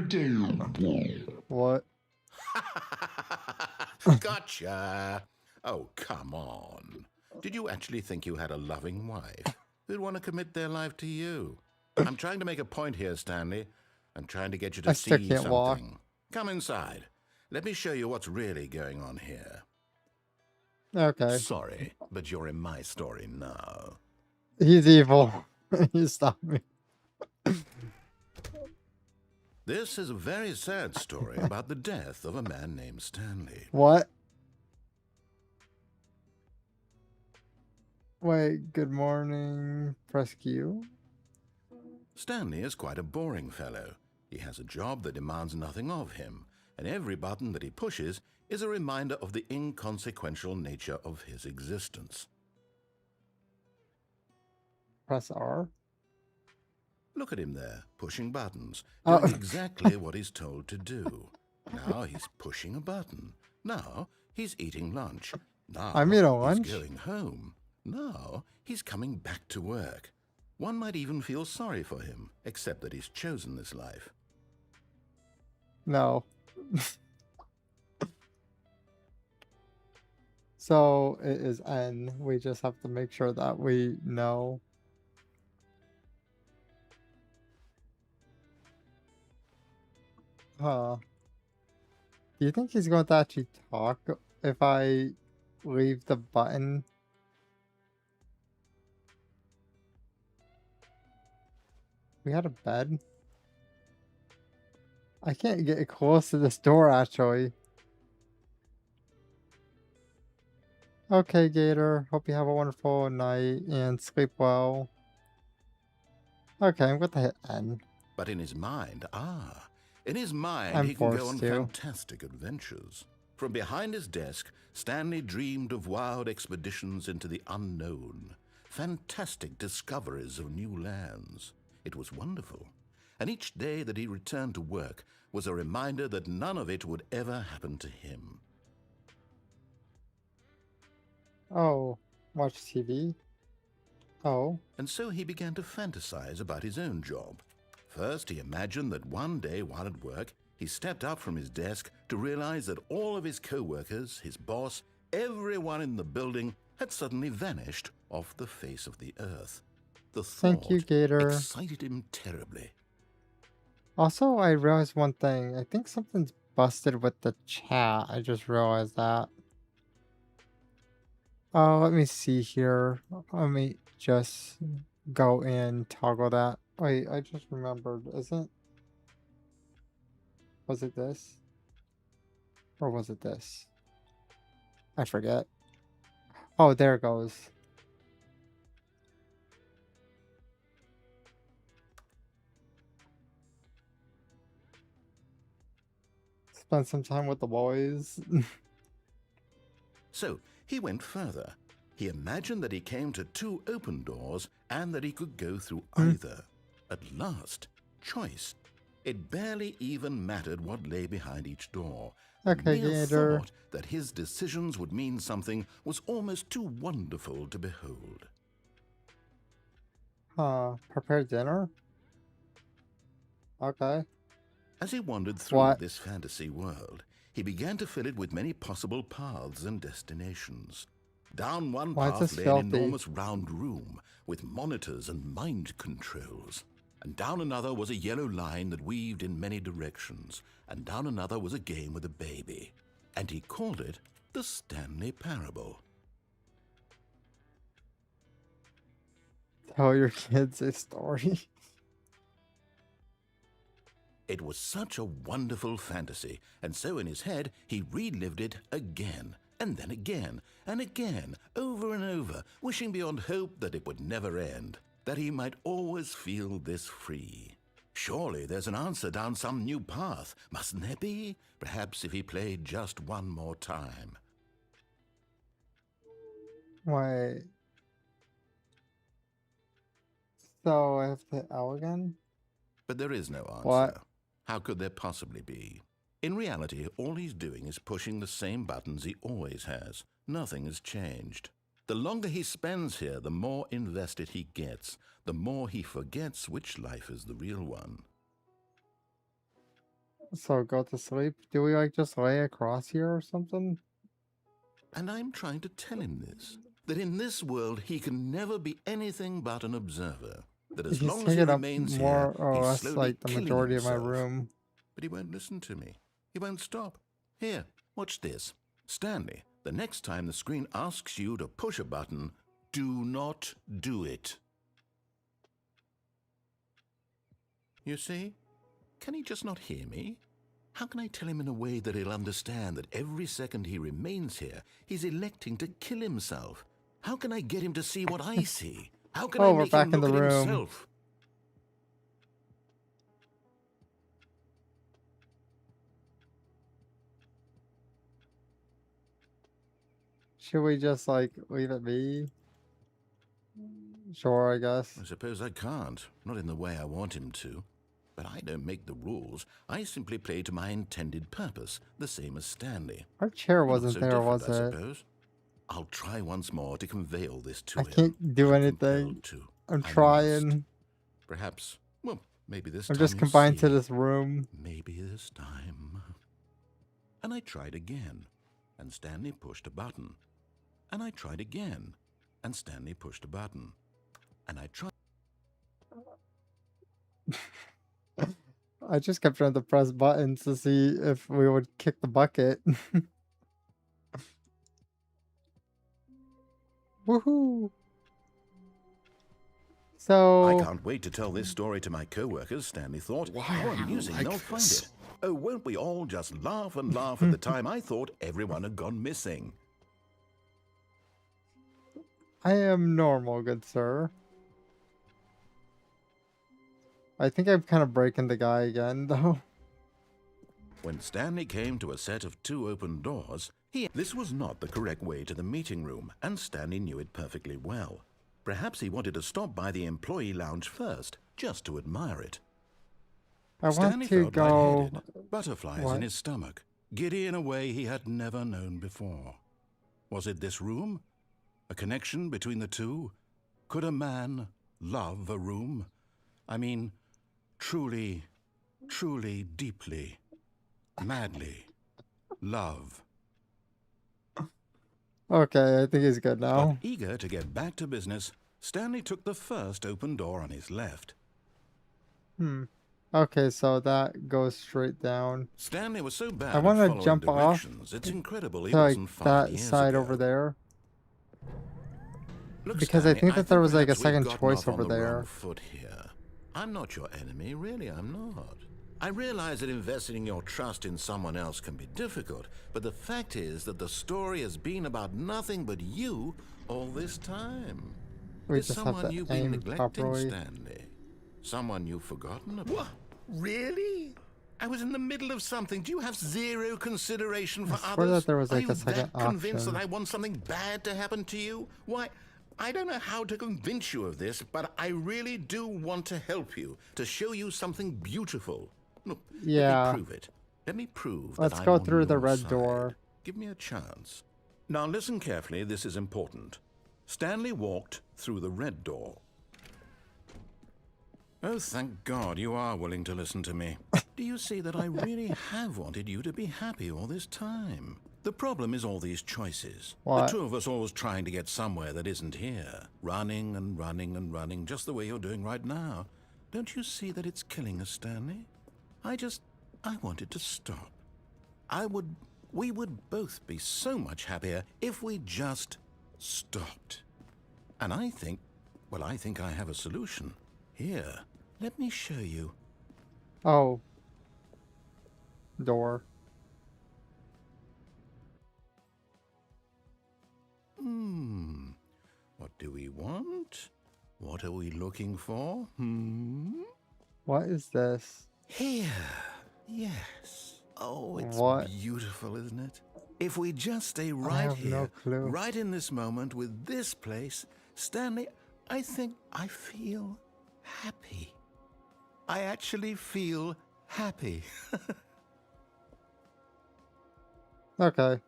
What? Gotcha. Oh, come on. Did you actually think you had a loving wife who'd want to commit their life to you? I'm trying to make a point here, Stanley. I'm trying to get you to I see still can't something. walk. Come inside. Let me show you what's really going on here. Okay. Sorry, but you're in my story now. He's evil. You stop me. This is a very sad story about the death of a man named Stanley. What? Wait, good morning. Press Q. Stanley is quite a boring fellow. He has a job that demands nothing of him, and every button that he pushes is a reminder of the inconsequential nature of his existence. Press R. Look at him there, pushing buttons, Oh. doing exactly what he's told to do. Now he's pushing a button. Now he's eating lunch. Now I'm eating lunch? he's going home. Now he's coming back to work. One might even feel sorry for him, except that he's chosen this life. No. So it is N. We just have to make sure that we know. Huh. Do you think he's going to actually talk if I leave the button? We had a bed. I can't get close to this door, actually. Okay, Gator. Hope you have a wonderful night and sleep well. Okay, I'm going to hit N. But in his mind, in his mind, I'm he can go forced on to. fantastic adventures. From behind his desk, Stanley dreamed of wild expeditions into the unknown, fantastic discoveries of new lands. It was wonderful, and each day that he returned to work was a reminder that none of it would ever happen to him. Oh, watch TV? Oh. And so he began to fantasize about his own job. First, he imagined that one day while at work, he stepped up from his desk to realize that all of his co-workers, his boss, everyone in the building had suddenly vanished off the face of the earth. The Thank you, thought Gator. excited him terribly. Also, I realized one thing. I think something's busted with the chat. I just realized that. Let me see here. Let me just go in, toggle that. Wait, I just remembered. Was it this? Or was it this? I forget. Oh, there it goes. Spend some time with the boys. So he went further. He imagined that he came to 2 open doors and that he could go through either. At last, choice. It barely even mattered what lay behind each door. The mere thought that his decisions would mean something was almost too wonderful to behold. Prepare dinner? Okay. As he wandered through this fantasy world, he began to fill it with many possible paths and destinations. Down one path lay an enormous round room with monitors and mind controls. And down another was a yellow line that weaved in many directions. And down another was a game with a baby. And he called it the Stanley Parable. Tell your kids a story. It was such a wonderful fantasy, and so in his head he relived it again, and then again, and again, over and over, wishing beyond hope that it would never end, that he might always feel this free. Surely there's an answer down some new path, mustn't there be? Perhaps if he played just one more time. Wait. So I have to hit L again? But there is no answer. What? How could there possibly be? In reality, all he's doing is pushing the same buttons he always has. Nothing has changed. The longer he spends here, the more invested he gets, the more he forgets which life is the real one. So go to sleep? Do we like just lay across here or something? And I'm trying to tell him this, that in this world he can never be anything but an observer. That as long as he remains here, he's slowly like the majority himself. of my room. But he won't listen to me. He won't stop. Here, watch this. Stanley, the next time the screen asks you to push a button, do not do it. You see? Can he just not hear me? How can I tell him in a way that he'll understand that every second he remains here, he's electing to kill himself? How can I get him to see what I see? How can I make him look at himself? Should we just, like, leave it be? Sure, I guess. I suppose I can't. Not in the way I want him to. But I don't make the rules. I simply play to my intended purpose, the same as Stanley. Our chair wasn't there, was I it? suppose. I'll try once more to convey all this to him. I can't do anything. I'm trying. Perhaps, well, maybe this time I'm just confined to this room. Maybe this time. And I tried again, and Stanley pushed a button. And I tried again, and Stanley pushed a button. And I tried. I just kept trying to press buttons to see if we would kick the bucket. Woohoo! So I can't wait to tell this story to my co-workers, Stanley thought. How amusing they'll find it. Oh, won't we all just laugh and laugh at the time I thought everyone had gone missing? I am normal, good sir. I think I'm kind of breaking the guy again, though. When Stanley came to a set of 2 open doors, this was not the correct way to the meeting room, and Stanley knew it perfectly well. Perhaps he wanted to stop by the employee lounge first, just to admire it. I want Stanley to felt go. lightheaded, butterflies What? in his stomach, giddy in a way he had never known before. Was it this room? A connection between the two? Could a man love a room? I mean, truly, truly, deeply, madly love. Okay, I think he's good now. But eager to get back to business, Stanley took the first open door on his left. Okay, so that goes straight down. Stanley was so bad I at want to following jump off directions, it's incredible he to like wasn't 5 that years side ago. over there. Look, Because I Stanley, think that there was like a perhaps we've second gotten choice off on over the there. wrong foot here. I'm not your enemy, really, I'm not. I realize that investing your trust in someone else can be difficult, but the fact is that the story has been about nothing but you all this time. We There's just have someone to you've been aim neglecting, properly. Stanley. Someone you've forgotten about. What? Really? I was in the middle of something. Do you have zero consideration for I swear others? that there was like Are you a second that convinced option. that I want something bad to happen to you? Why, I don't know how to convince you of this, but I really do want to help you, to show you something beautiful. Look, Yeah. let me prove it. Let me prove Let's that I'm go on through the your red side. door. Give me a chance. Now listen carefully, this is important. Stanley walked through the red door. Oh, thank God you are willing to listen to me. Do you see that I really have wanted you to be happy all this time? The problem is all these choices. What? The two of us always trying to get somewhere that isn't here. Running and running and running, just the way you're doing right now. Don't you see that it's killing us, Stanley? I wanted to stop. We would both be so much happier if we just stopped. And I think I have a solution. Here, let me show you. Oh. Door. What do we want? What are we looking for? What is this? Here. Yes. Oh, it's What? beautiful, isn't it? If we just stay I right have here, no clue. right in this moment with this place, Stanley, I think I feel happy. I actually feel happy. Okay.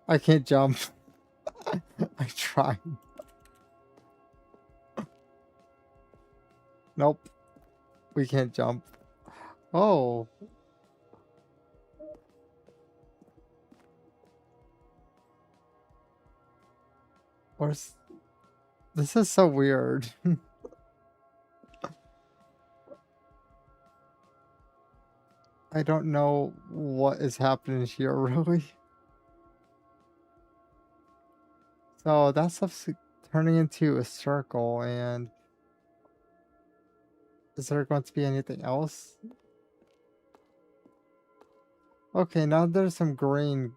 I can't jump. I tried. Nope. We can't jump. Oh. Where's... This is so weird. I don't know what is happening here, really. So that stuff's turning into a circle, and is there going to be anything else? Okay, now there's some green.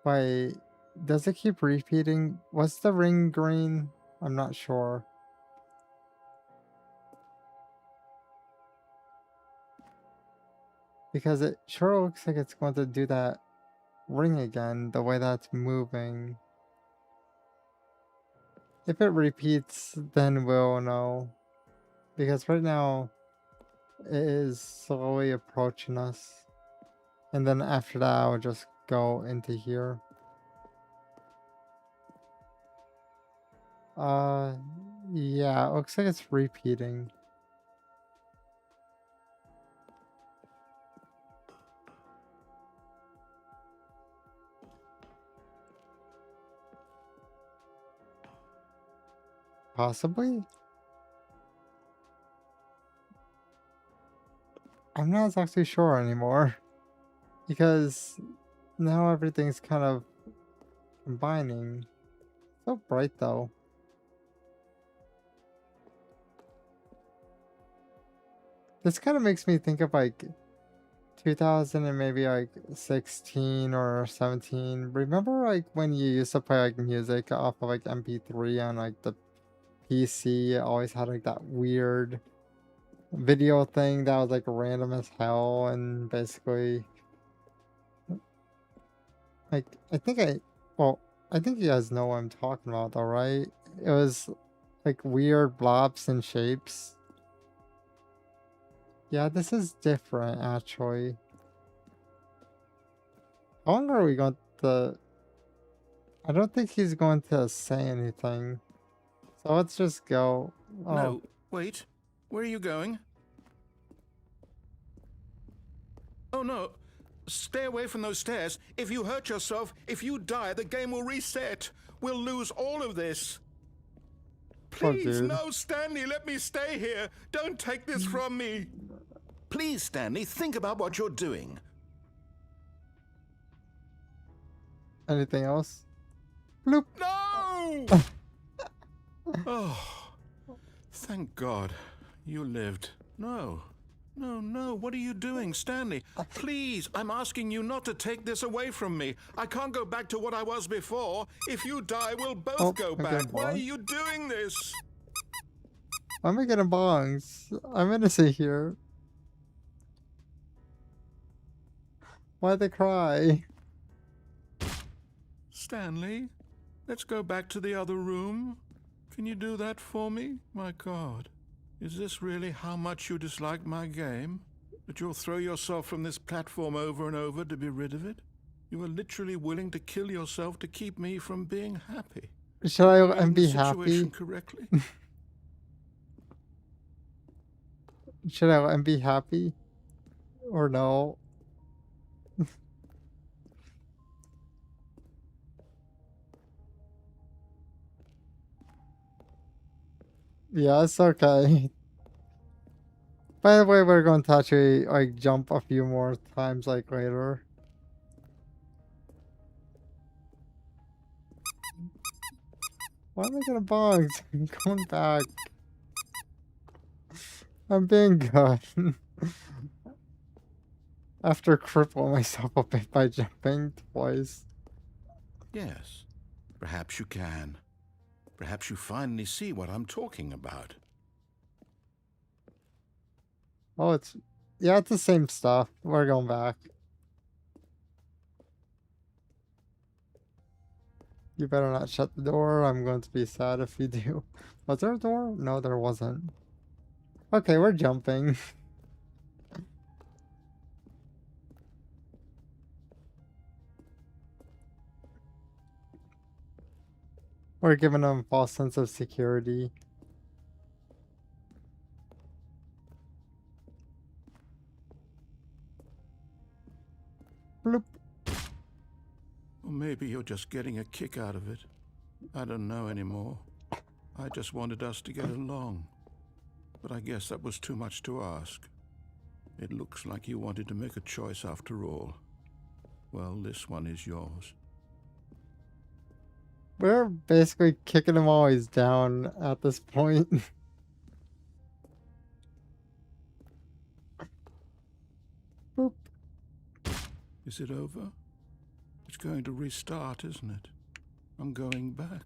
Wait, does it keep repeating? Was the ring green? I'm not sure. Because it sure looks like it's going to do that ring again, the way that's moving. If it repeats, then we'll know. Because right now, it is slowly approaching us. And then after that, I'll just go into here. Yeah, it looks like it's repeating. Possibly? I'm not exactly sure anymore. Because now everything's kind of combining. So bright though. This kind of makes me think of like 2000 and maybe like 16 or 17. Remember like when you used to play like music off of like MP3 on like the PC? It always had like that weird video thing that was like random as hell, and basically like I I think you guys know what I'm talking about though, right? It was like weird blobs and shapes. Yeah, this is different actually. How long are we going to... I don't think he's going to say anything. So let's just go. Oh. No, wait. Where are you going? Oh no. Stay away from those stairs. If you hurt yourself, if you die, the game will reset. We'll lose all of this. Please, no, Stanley, let me stay here. Don't take this from me. Please, Stanley, think about what you're doing. Anything else? Bloop. No! Oh, thank God. You lived. No. No, no, what are you doing, Stanley? Please, I'm asking you not to take this away from me. I can't go back to what I was before. If you die, we'll both go back. Why are you doing this? I'm making a bongs. I'm innocent here. Why'd they cry? Stanley, let's go back to the other room. Can you do that for me? My God. Is this really how much you dislike my game? That you'll throw yourself from this platform over and over to be rid of it? You are literally willing to kill yourself to keep me from being happy. Should I be happy? Correctly? Should I be happy? Or no? Yeah, it's okay. By the way, we're going to actually like jump a few more times like later. Why am I gonna bongs? I'm going back. I'm being good. After crippling myself a bit by jumping twice. Yes, perhaps you can. Perhaps you finally see what I'm talking about. Oh, it's... Yeah, it's the same stuff. We're going back. You better not shut the door. I'm going to be sad if you do. Was there a door? No, there wasn't. Okay, we're jumping. We're giving them a false sense of security. Bloop. Or maybe you're just getting a kick out of it. I don't know anymore. I just wanted us to get along. But I guess that was too much to ask. It looks like you wanted to make a choice after all. Well, this one is yours. We're basically kicking them always down at this point. Boop. Is it over? It's going to restart, isn't it? I'm going back.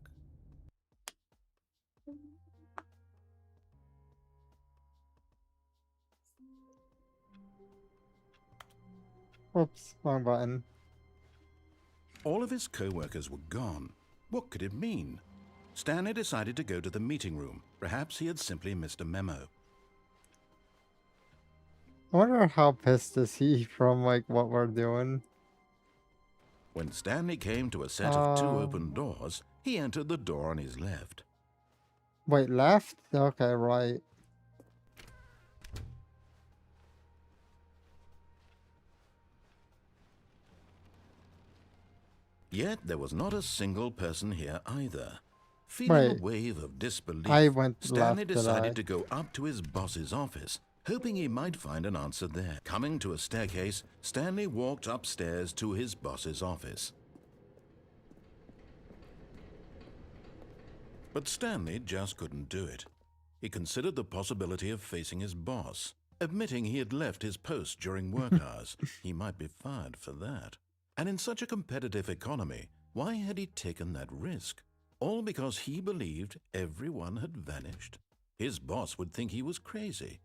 Oops, wrong button. All of his co-workers were gone. What could it mean? Stanley decided to go to the meeting room. Perhaps he had simply missed a memo. I wonder how pissed is he from like what we're doing. When Stanley came to a set of 2 open doors, he entered the door on his left. Wait, left? Okay, right. Yet there was not a single person here either. Feeling a wave of disbelief, Stanley decided to go up to his boss's office, hoping he might find an answer there. Coming to a staircase, Stanley walked upstairs to his boss's office. But Stanley just couldn't do it. He considered the possibility of facing his boss. Admitting he had left his post during work hours, he might be fired for that. And in such a competitive economy, why had he taken that risk? All because he believed everyone had vanished. His boss would think he was crazy.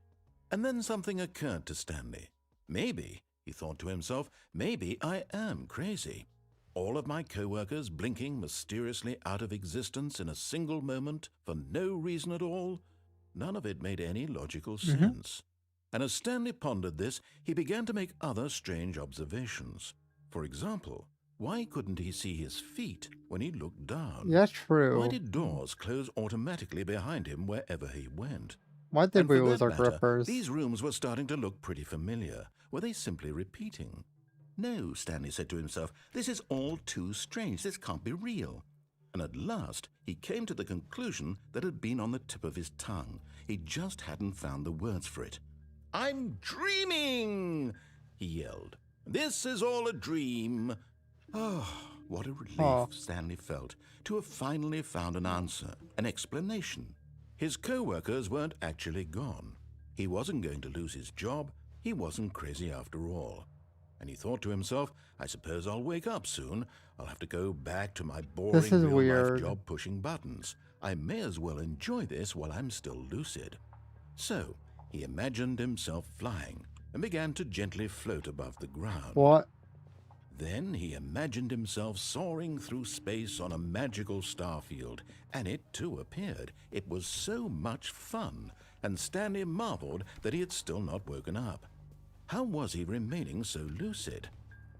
And then something occurred to Stanley. Maybe, he thought to himself, maybe I am crazy. All of my co-workers blinking mysteriously out of existence in a single moment for no reason at all? None of it made any logical sense. And as Stanley pondered this, he began to make other strange observations. For example, why couldn't he see his feet when he looked down? Yeah, true. Why did doors close automatically behind him wherever he went? Why did And we for lose that our matter, grippers? these rooms were starting to look pretty familiar. Were they simply repeating? No, Stanley said to himself, this is all too strange. This can't be real. And at last, he came to the conclusion that had been on the tip of his tongue. He just hadn't found the words for it. "I'm dreaming!" he yelled. "This is all a dream." Oh, what a relief Stanley felt to have finally found an answer, an explanation. His co-workers weren't actually gone. He wasn't going to lose his job. He wasn't crazy after all. And he thought to himself, I suppose I'll wake up soon. I'll have to go back to my boring real-life job pushing buttons. I may as well enjoy this while I'm still lucid. So he imagined himself flying and began to gently float above the ground. What? Then he imagined himself soaring through space on a magical starfield, and it too appeared. It was so much fun, and Stanley marveled that he had still not woken up. How was he remaining so lucid?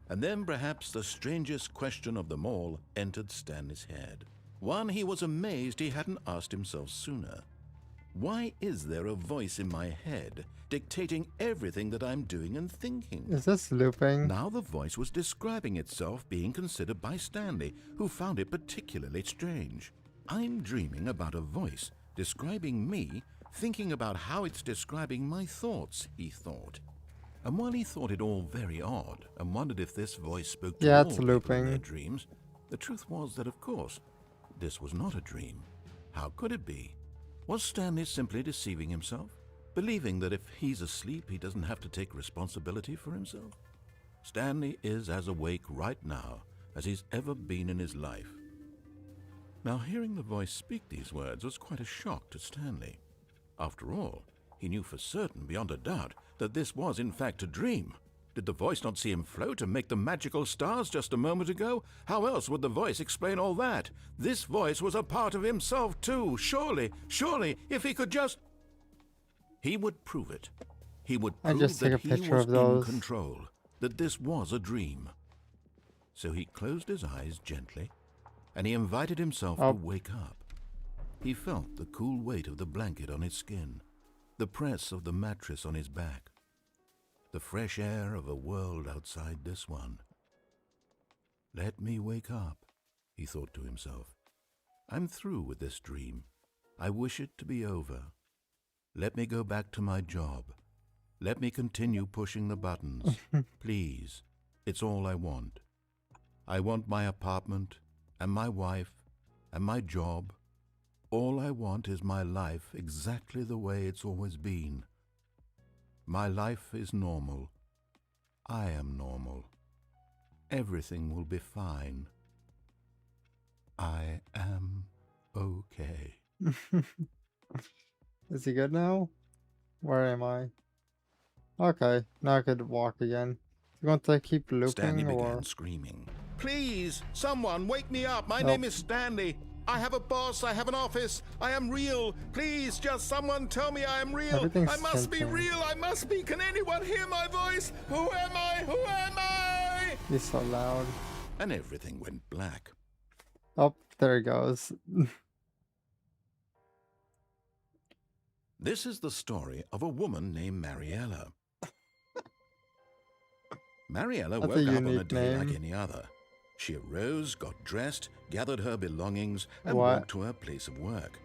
And then perhaps the strangest question of them all entered Stanley's head. One he was amazed he hadn't asked himself sooner. Why is there a voice in my head dictating everything that I'm doing and thinking? Is this looping? Now the voice was describing itself being considered by Stanley, who found it particularly strange. I'm dreaming about a voice describing me, thinking about how it's describing my thoughts, he thought. And while he thought it all very odd and wondered if this voice spoke to all people in their dreams, the truth was that, of course, this was not a dream. How could it be? Was Stanley simply deceiving himself, believing that if he's asleep he doesn't have to take responsibility for himself? Stanley is as awake right now as he's ever been in his life. Now hearing the voice speak these words was quite a shock to Stanley. After all, he knew for certain, beyond a doubt, that this was in fact a dream. Did the voice not see him float and make the magical stars just a moment ago? How else would the voice explain all that? This voice was a part of himself too. Surely, if he could just... He would prove it. He would prove that he was in control, that this was a dream. So he closed his eyes gently, and he invited himself to wake up. He felt the cool weight of the blanket on his skin, the press of the mattress on his back, the fresh air of a world outside this one. Let me wake up, he thought to himself. I'm through with this dream. I wish it to be over. Let me go back to my job. Let me continue pushing the buttons. Please, it's all I want. I want my apartment and my wife and my job. All I want is my life exactly the way it's always been. My life is normal. I am normal. Everything will be fine. I am okay. Is he good now? Where am I? Okay, now I could walk again. You want to keep looping? Stanley began screaming. Please, someone wake me up. My name is Stanley. I have a boss, I have an office, I am real. Please, just someone tell me I am real. I must be real, I must be. Can anyone hear my voice? Who am I? Who am I? He's so loud. And everything went black. Oh, there he goes. This is the story of a woman named Mariella. Mariella woke up on a day like any other. She arose, got dressed, gathered her belongings, and walked to her place of work.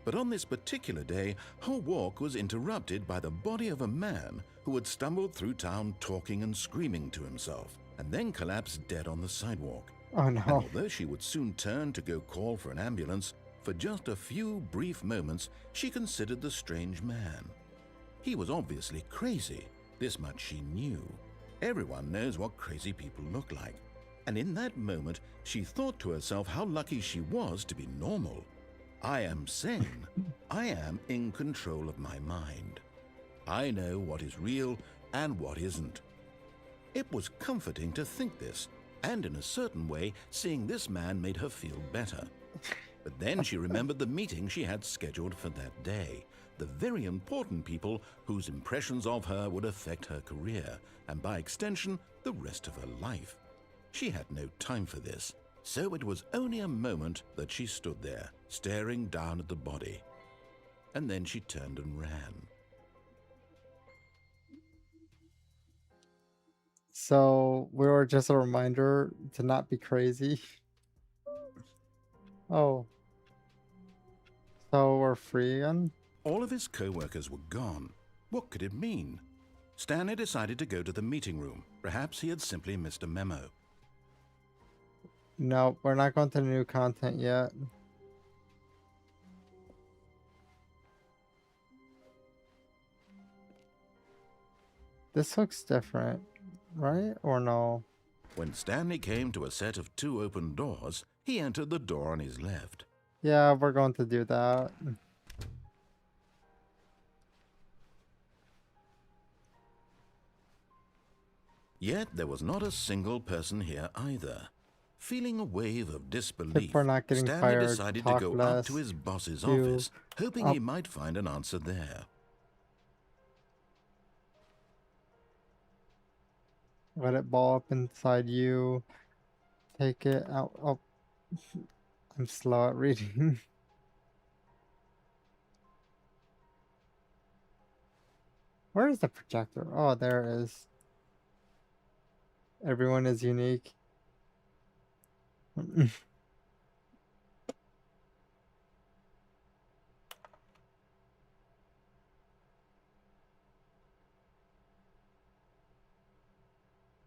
But on this particular day, her walk was interrupted by the body of a man who had stumbled through town talking and screaming to himself, and then collapsed dead on the sidewalk. Oh no. And although she would soon turn to go call for an ambulance, for just a few brief moments she considered the strange man. He was obviously crazy. This much she knew. Everyone knows what crazy people look like. And in that moment, she thought to herself how lucky she was to be normal. I am sane. I am in control of my mind. I know what is real and what isn't. It was comforting to think this, And in a certain way, seeing this man made her feel better. But then she remembered the meeting she had scheduled for that day. The very important people whose impressions of her would affect her career, and by extension, the rest of her life. She had no time for this, so it was only a moment that she stood there, staring down at the body. And then she turned and ran. So we were just a reminder to not be crazy. Oh. So we're free again? All of his co-workers were gone. What could it mean? Stanley decided to go to the meeting room. Perhaps he had simply missed a memo. No, we're not going to the new content yet. This looks different, right? Or no? When Stanley came to a set of 2 open doors, he entered the door on his left. Yeah, we're going to do that. Yet there was not a single person here either. Feeling a wave of disbelief, we're not getting Stanley fired, decided to talk go less, up to his boss's do office, hoping he might find an answer there. Let it ball up inside you. Take it out. Oh, I'm slow at reading. Where is the projector? Oh, there it is. Everyone is unique.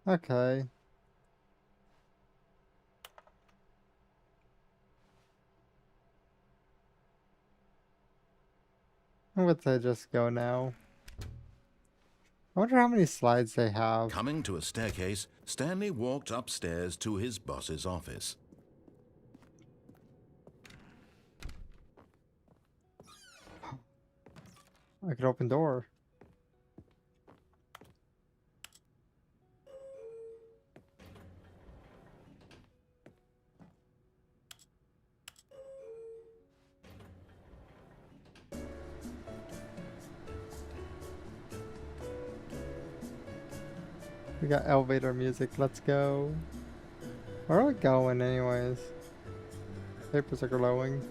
Okay. I'm going to just go now. I wonder how many slides they have. Coming to a staircase, Stanley walked upstairs to his boss's office. I could open door. We got elevator music. Let's go. Where are we going anyways? Papers are glowing.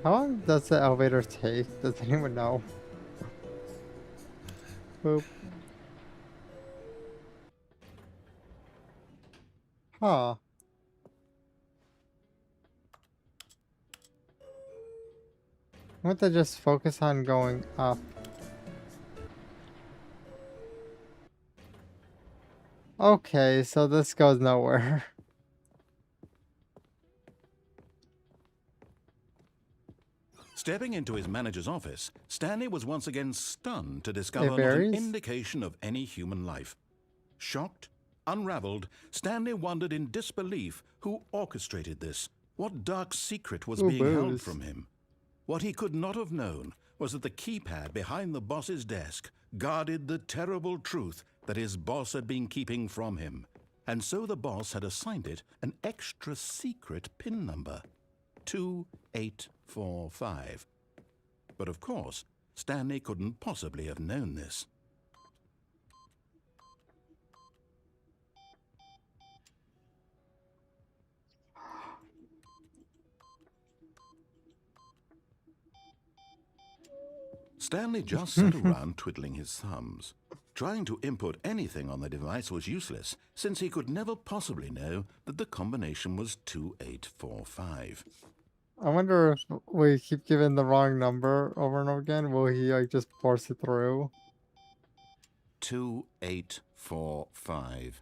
How long does the elevator take? Does anyone know? Boop. Huh. I want to just focus on going up. Okay, so this goes nowhere. Stepping into his manager's office, Stanley was once again stunned to discover not an varies? indication of any human life. Shocked, unraveled, Stanley wondered in disbelief who orchestrated this. What dark secret was being held booze. from him? What he could not have known was that the keypad behind the boss's desk guarded the terrible truth that his boss had been keeping from him. And so the boss had assigned it an extra secret PIN number. 2845. But of course, Stanley couldn't possibly have known this. Stanley just sat around twiddling his thumbs. Trying to input anything on the device was useless, since he could never possibly know that the combination was 2845. I wonder if we keep giving the wrong number over and over again. Will he like just force it through? 2845.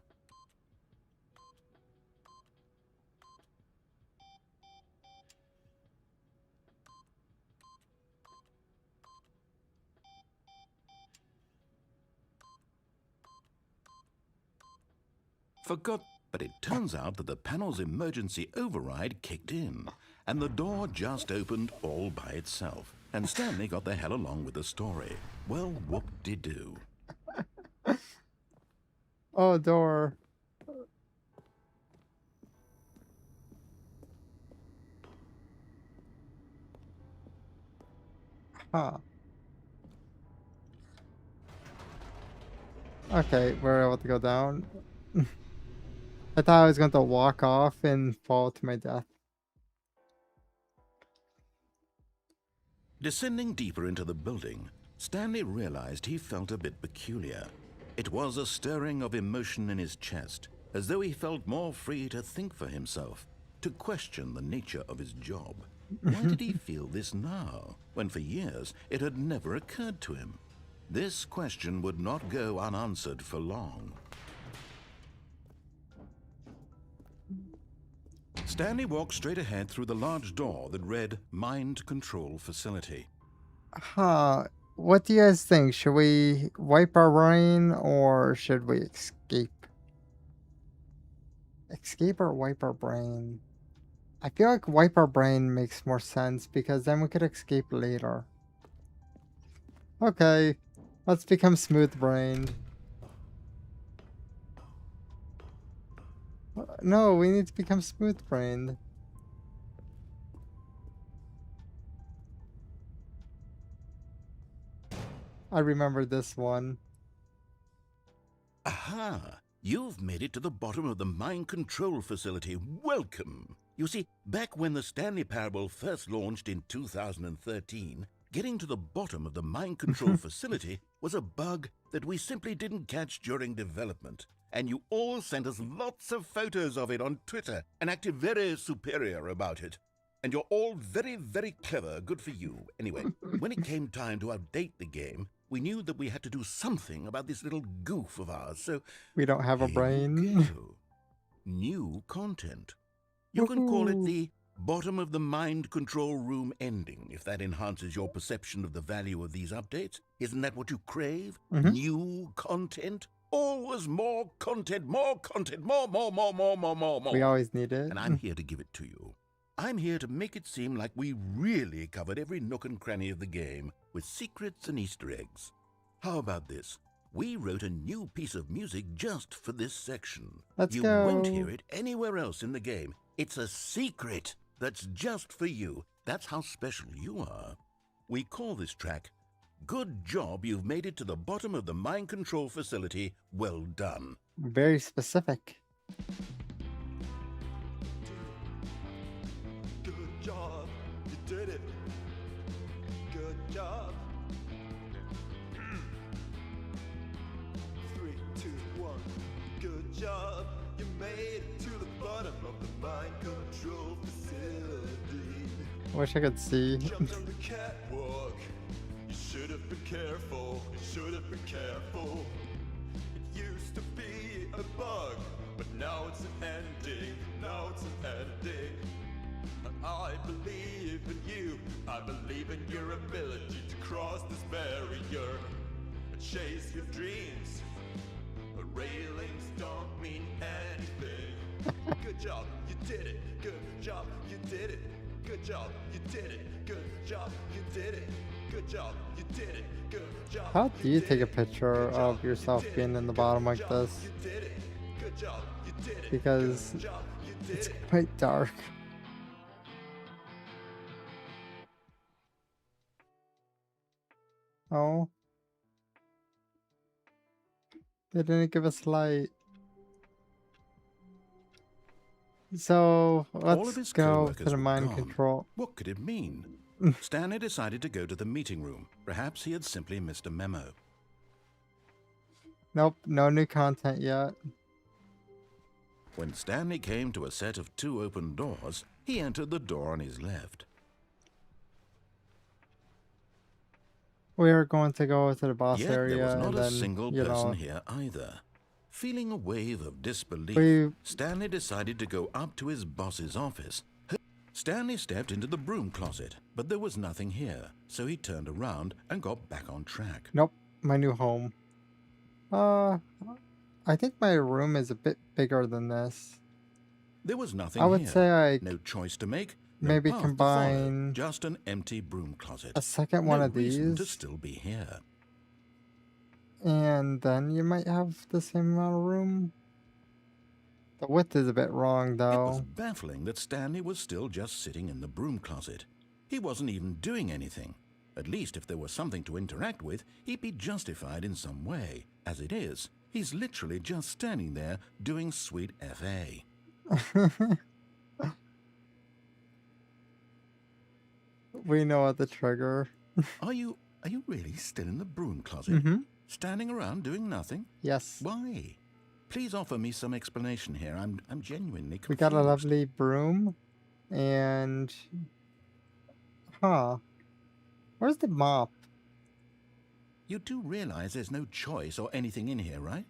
For God... But it turns out that the panel's emergency override kicked in, and the door just opened all by itself. And Stanley got the hell along with the story. Well, whoop-de-doo. Oh, door. Huh. Okay, we're able to go down. I thought I was going to walk off and fall to my death. Descending deeper into the building, Stanley realized he felt a bit peculiar. It was a stirring of emotion in his chest, as though he felt more free to think for himself, to question the nature of his job. Why did he feel this now, when for years it had never occurred to him? This question would not go unanswered for long. Stanley walked straight ahead through the large door that read Mind Control Facility. Huh. What do you guys think? Should we wipe our brain or should we escape? Escape or wipe our brain? I feel like wipe our brain makes more sense because then we could escape later. Okay, let's become smooth-brained. No, we need to become smooth-brained. I remember this one. Aha! You've made it to the bottom of the mind control facility. Welcome! You see, back when the Stanley Parable first launched in 2013, getting to the bottom of the mind control facility was a bug that we simply didn't catch during development. And you all sent us lots of photos of it on Twitter and acted very superior about it. And you're all very, very clever. Good for you. Anyway, when it came time to update the game, we knew that we had to do something about this little goof of ours, so... We don't have a brain. New content. You can call it the bottom of the mind control room ending, if that enhances your perception of the value of these updates. Isn't that what you crave? New content? Always more content, more, more. We always need it. And I'm here to give it to you. I'm here to make it seem like we really covered every nook and cranny of the game, with secrets and Easter eggs. How about this? We wrote a new piece of music just for this section. Let's you go. won't hear it anywhere else in the game. It's a secret that's just for you. That's how special you are. We call this track, Good Job You've Made It to the Bottom of the Mind Control Facility. Well done. Very specific. Good job, you did it. Good job. 3, 2, 1. Good job, you made it to the bottom of the mind control facility. I wish I could see. Jumped on the catwalk. You should have been careful. You should have been careful. It used to be a bug, but now it's an ending. Now it's an ending. I believe in you. I believe in your ability to cross this barrier and chase your dreams. But railings don't mean anything. Good job, you did it. Good job, you did it. Good job, you did it. Good job, you did it. Good job, you did it. Good job. How do you take a picture of yourself being in the bottom like this? Because it's quite dark. Oh. They didn't give us light. So let's go to the mind control. What could it mean? Stanley decided to go to the meeting room. Perhaps he had simply missed a memo. Nope, no new content yet. When Stanley came to a set of 2 open doors, he entered the door on his left. We are going to go to the boss Yet area. there was not and a then, single person here either. Feeling a wave of disbelief, Stanley decided to go up to his boss's office. Stanley stepped into the broom closet, but there was nothing here, so he turned around and got back on track. Nope, my new home. I I think my room is a bit bigger than this. There was nothing I would here. say I No choice to make, no maybe path to follow, combine just an empty broom closet. a second No one of reason to these, still be here. and then you might have the same amount of room. The width is a bit wrong, It was though. baffling that Stanley was still just sitting in the broom closet. He wasn't even doing anything. At least if there was something to interact with, he'd be justified in some way. As it is, he's literally just standing there doing sweet FA. We know what the trigger. Are you really still in the broom closet? Mm-hmm. Standing around doing nothing? Yes. Why? Please offer me some explanation here. I'm genuinely confused. We got a lovely broom, and... Huh. Where's the mop? You do realize there's no choice or anything in here, right?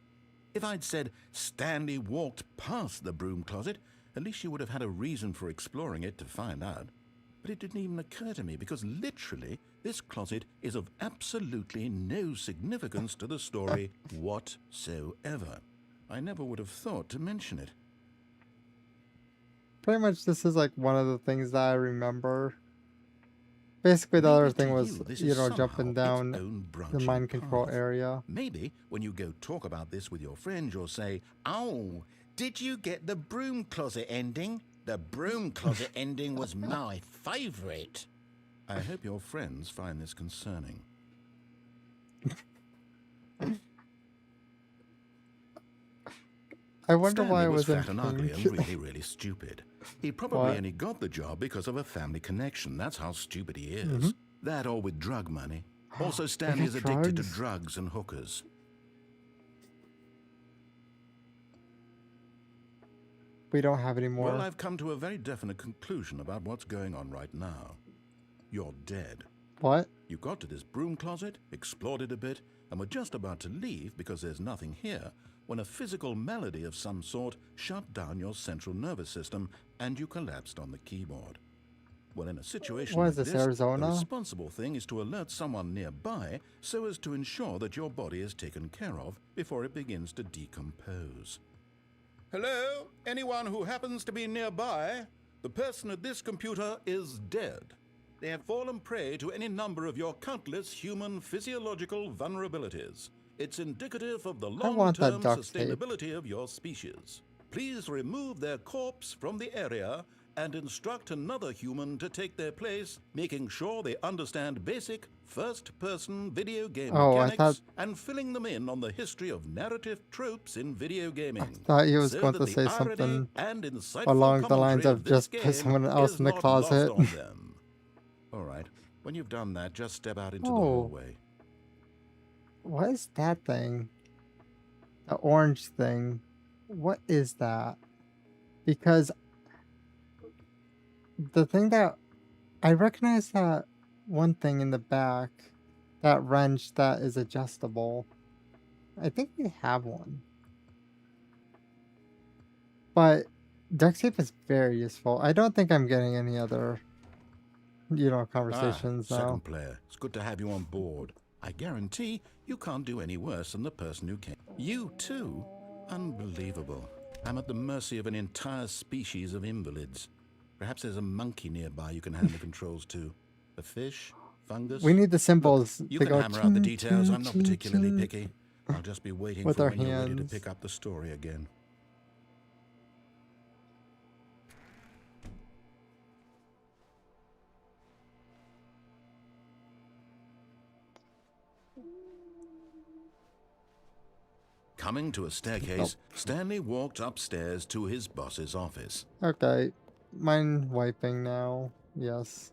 If I'd said Stanley walked past the broom closet, at least you would have had a reason for exploring it to find out. But it didn't even occur to me because literally this closet is of absolutely no significance to the story whatsoever. I never would have thought to mention it. Pretty much this is like one of the things that I remember. Basically the other thing was, you know, jumping down the mind control area. Maybe when you go talk about this with your friends, you'll say, "Oh, did you get the broom closet ending? The broom closet ending was my favorite." I hope your friends find this concerning. I wonder Stanley why I was wasn't fat and ugly and really, really stupid. He probably only got the job because of a family connection. That's how stupid he is. That or with drug money. Also, Stanley is addicted to drugs and hookers. We don't have any more. Well, I've come to a very definite conclusion about what's going on right now. You're dead. What? You got to this broom closet, explored it a bit, and were just about to leave because there's nothing here, when a physical malady of some sort shut down your central nervous system and you collapsed on the keyboard. Well, in a situation like this, Arizona? the responsible thing is to alert someone nearby so as to ensure that your body is taken care of before it begins to decompose. Hello? Anyone who happens to be nearby? The person at this computer is dead. They have fallen prey to any number of your countless human physiological vulnerabilities. It's indicative of the long-term sustainability of your species. Please remove their corpse from the area and instruct another human to take their place, making sure they understand basic first-person video game mechanics and filling them in on the history of narrative tropes in video gaming. I thought he was going to say something along the lines of just put someone else in the closet. All right, when you've done that, just step out into the hallway. What is that thing? The orange thing. What is that? Because the thing that I recognize, that one thing in the back, that wrench that is adjustable. I think we have one. But duct tape is very useful. I don't think I'm getting any other, you know, conversations now. Second player, it's good to have you on board. I guarantee you can't do any worse than the person who came. You too? Unbelievable. I'm at the mercy of an entire species of invalids. Perhaps there's a monkey nearby you can hand the controls to. A fish? Fungus? We need the symbols. Look, you can hammer out the details. I'm not particularly picky. I'll just be waiting for when you're ready to pick up the story again. Coming to a staircase, Stanley walked upstairs to his boss's office. Okay. Mine wiping now. Yes.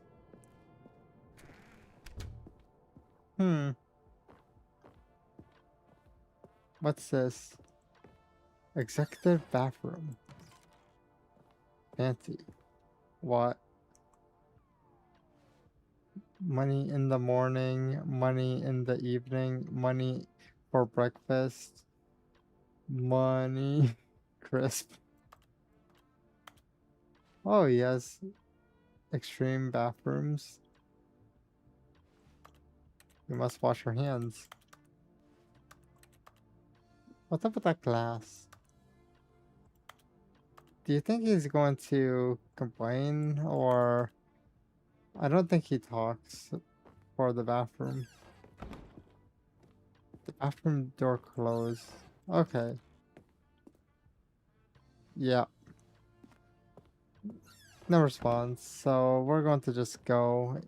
What's this? Executive bathroom. Fancy. What? Money in the morning, money in the evening, money for breakfast. Money crisp. Oh yes, extreme bathrooms. We must wash our hands. What's up with that glass? Do you think he's going to complain, or... I don't think he talks for the bathroom. The bathroom door closed. Okay. Yeah. No response, so we're going to just go.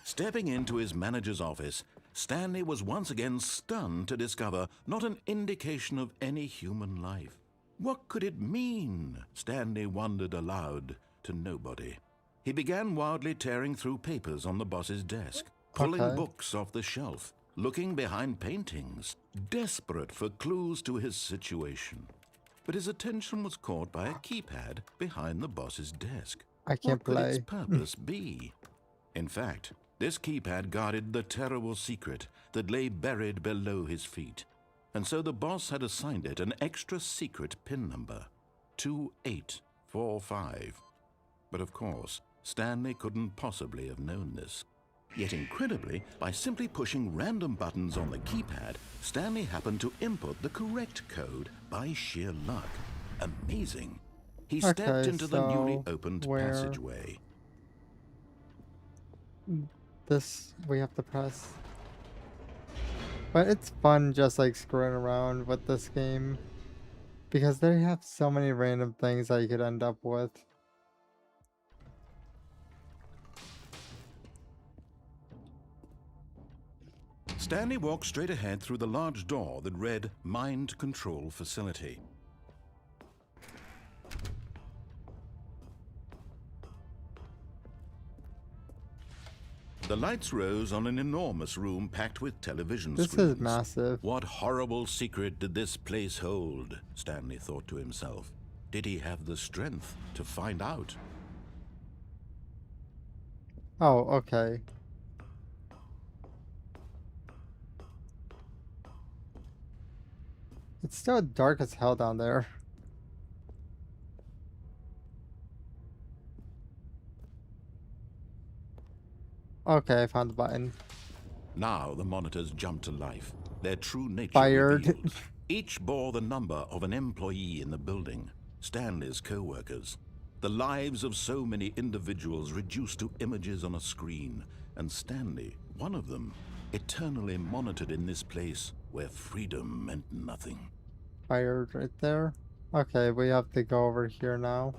Stepping into his manager's office, Stanley was once again stunned to discover not an indication of any human life. What could it mean? Stanley wondered aloud to nobody. He began wildly tearing through papers on the boss's desk, pulling books off the shelf, looking behind paintings, desperate for clues to his situation. But his attention was caught by a keypad behind the boss's desk. I can't What could play. its purpose be? In fact, this keypad guarded the terrible secret that lay buried below his feet. And so the boss had assigned it an extra secret PIN number, 2845. But of course, Stanley couldn't possibly have known this. Yet incredibly, by simply pushing random buttons on the keypad, Stanley happened to input the correct code by sheer luck. Amazing. He stepped into the newly opened passageway. This we have to press. But it's fun just like screwing around with this game, because they have so many random things that you could end up with. Stanley walked straight ahead through the large door that read Mind Control Facility. The lights rose on an enormous room packed with television screens. This is massive. What horrible secret did this place hold? Stanley thought to himself. Did he have the strength to find out? Oh, okay. It's still dark as hell down there. Okay, I found the button. Now the monitors jumped to life, their true nature Fired. revealed. Each bore the number of an employee in the building, Stanley's co-workers. The lives of so many individuals reduced to images on a screen, and Stanley, one of them, eternally monitored in this place where freedom meant nothing. Fired right there. Okay, we have to go over here now.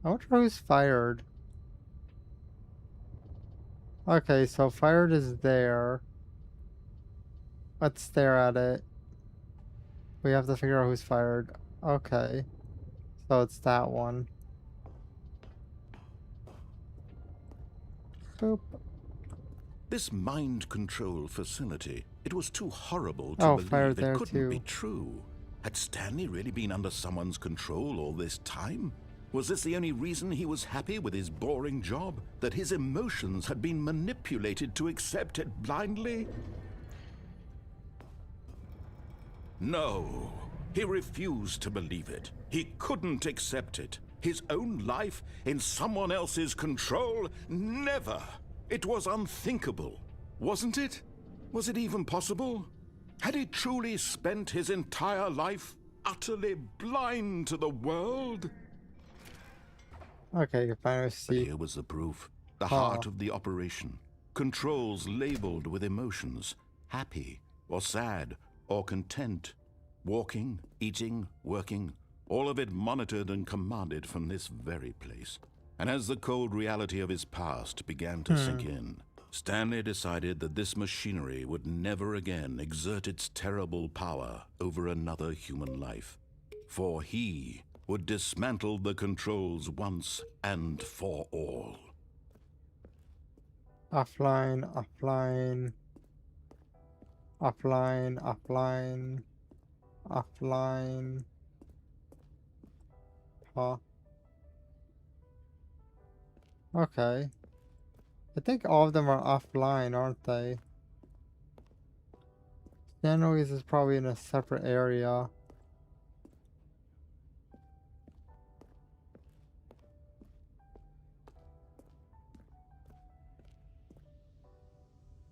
I wonder who's fired. Okay, so fired is there. Let's stare at it. We have to figure out who's fired. Okay. So it's that one. Boop. This mind control facility, it was too horrible to believe it couldn't be true. Had Stanley really been under someone's control all this time? Was this the only reason he was happy with his boring job? That his emotions had been manipulated to accept it blindly? No, he refused to believe it. He couldn't accept it. His own life in someone else's control? Never! It was unthinkable, wasn't it? Was it even possible? Had he truly spent his entire life utterly blind to the world? Okay, you finally see. But here was the proof. The heart of the operation. Controls labeled with emotions. Happy, or sad, or content. Walking, eating, working. All of it monitored and commanded from this very place. And as the cold reality of his past began to sink in, Stanley decided that this machinery would never again exert its terrible power over another human life. For he would dismantle the controls once and for all. Offline, offline. Offline, offline. Offline. Huh. Okay. I think all of them are offline, aren't they? Stanley's is probably in a separate area.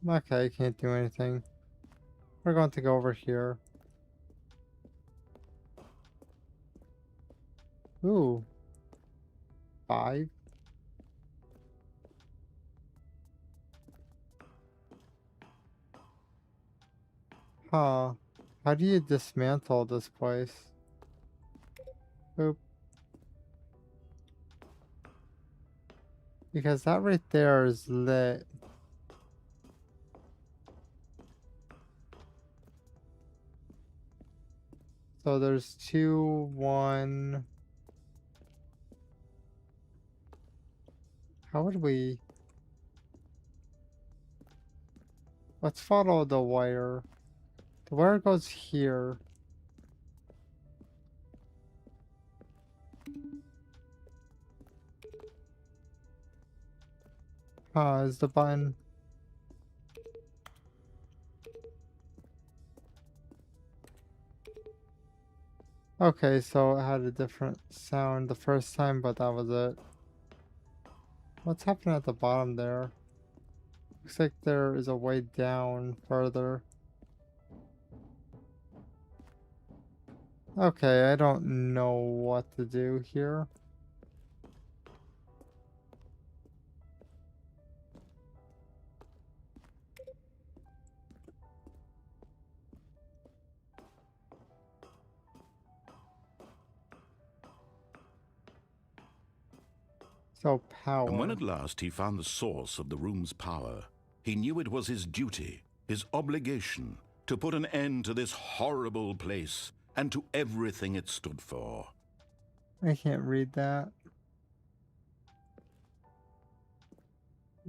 Okay, can't do anything. We're going to go over here. Ooh. 5. Huh. How do you dismantle this place? Oop. Because that right there is lit. So there's 2, 1. How would we... Let's follow the wire. The wire goes here. Is the button... Okay, so it had a different sound the first time, but that was it. What's happening at the bottom there? Looks like there is a way down further. Okay, I don't know what to do here. So power. And when at last he found the source of the room's power, he knew it was his duty, his obligation, to put an end to this horrible place and to everything it stood for. I can't read that.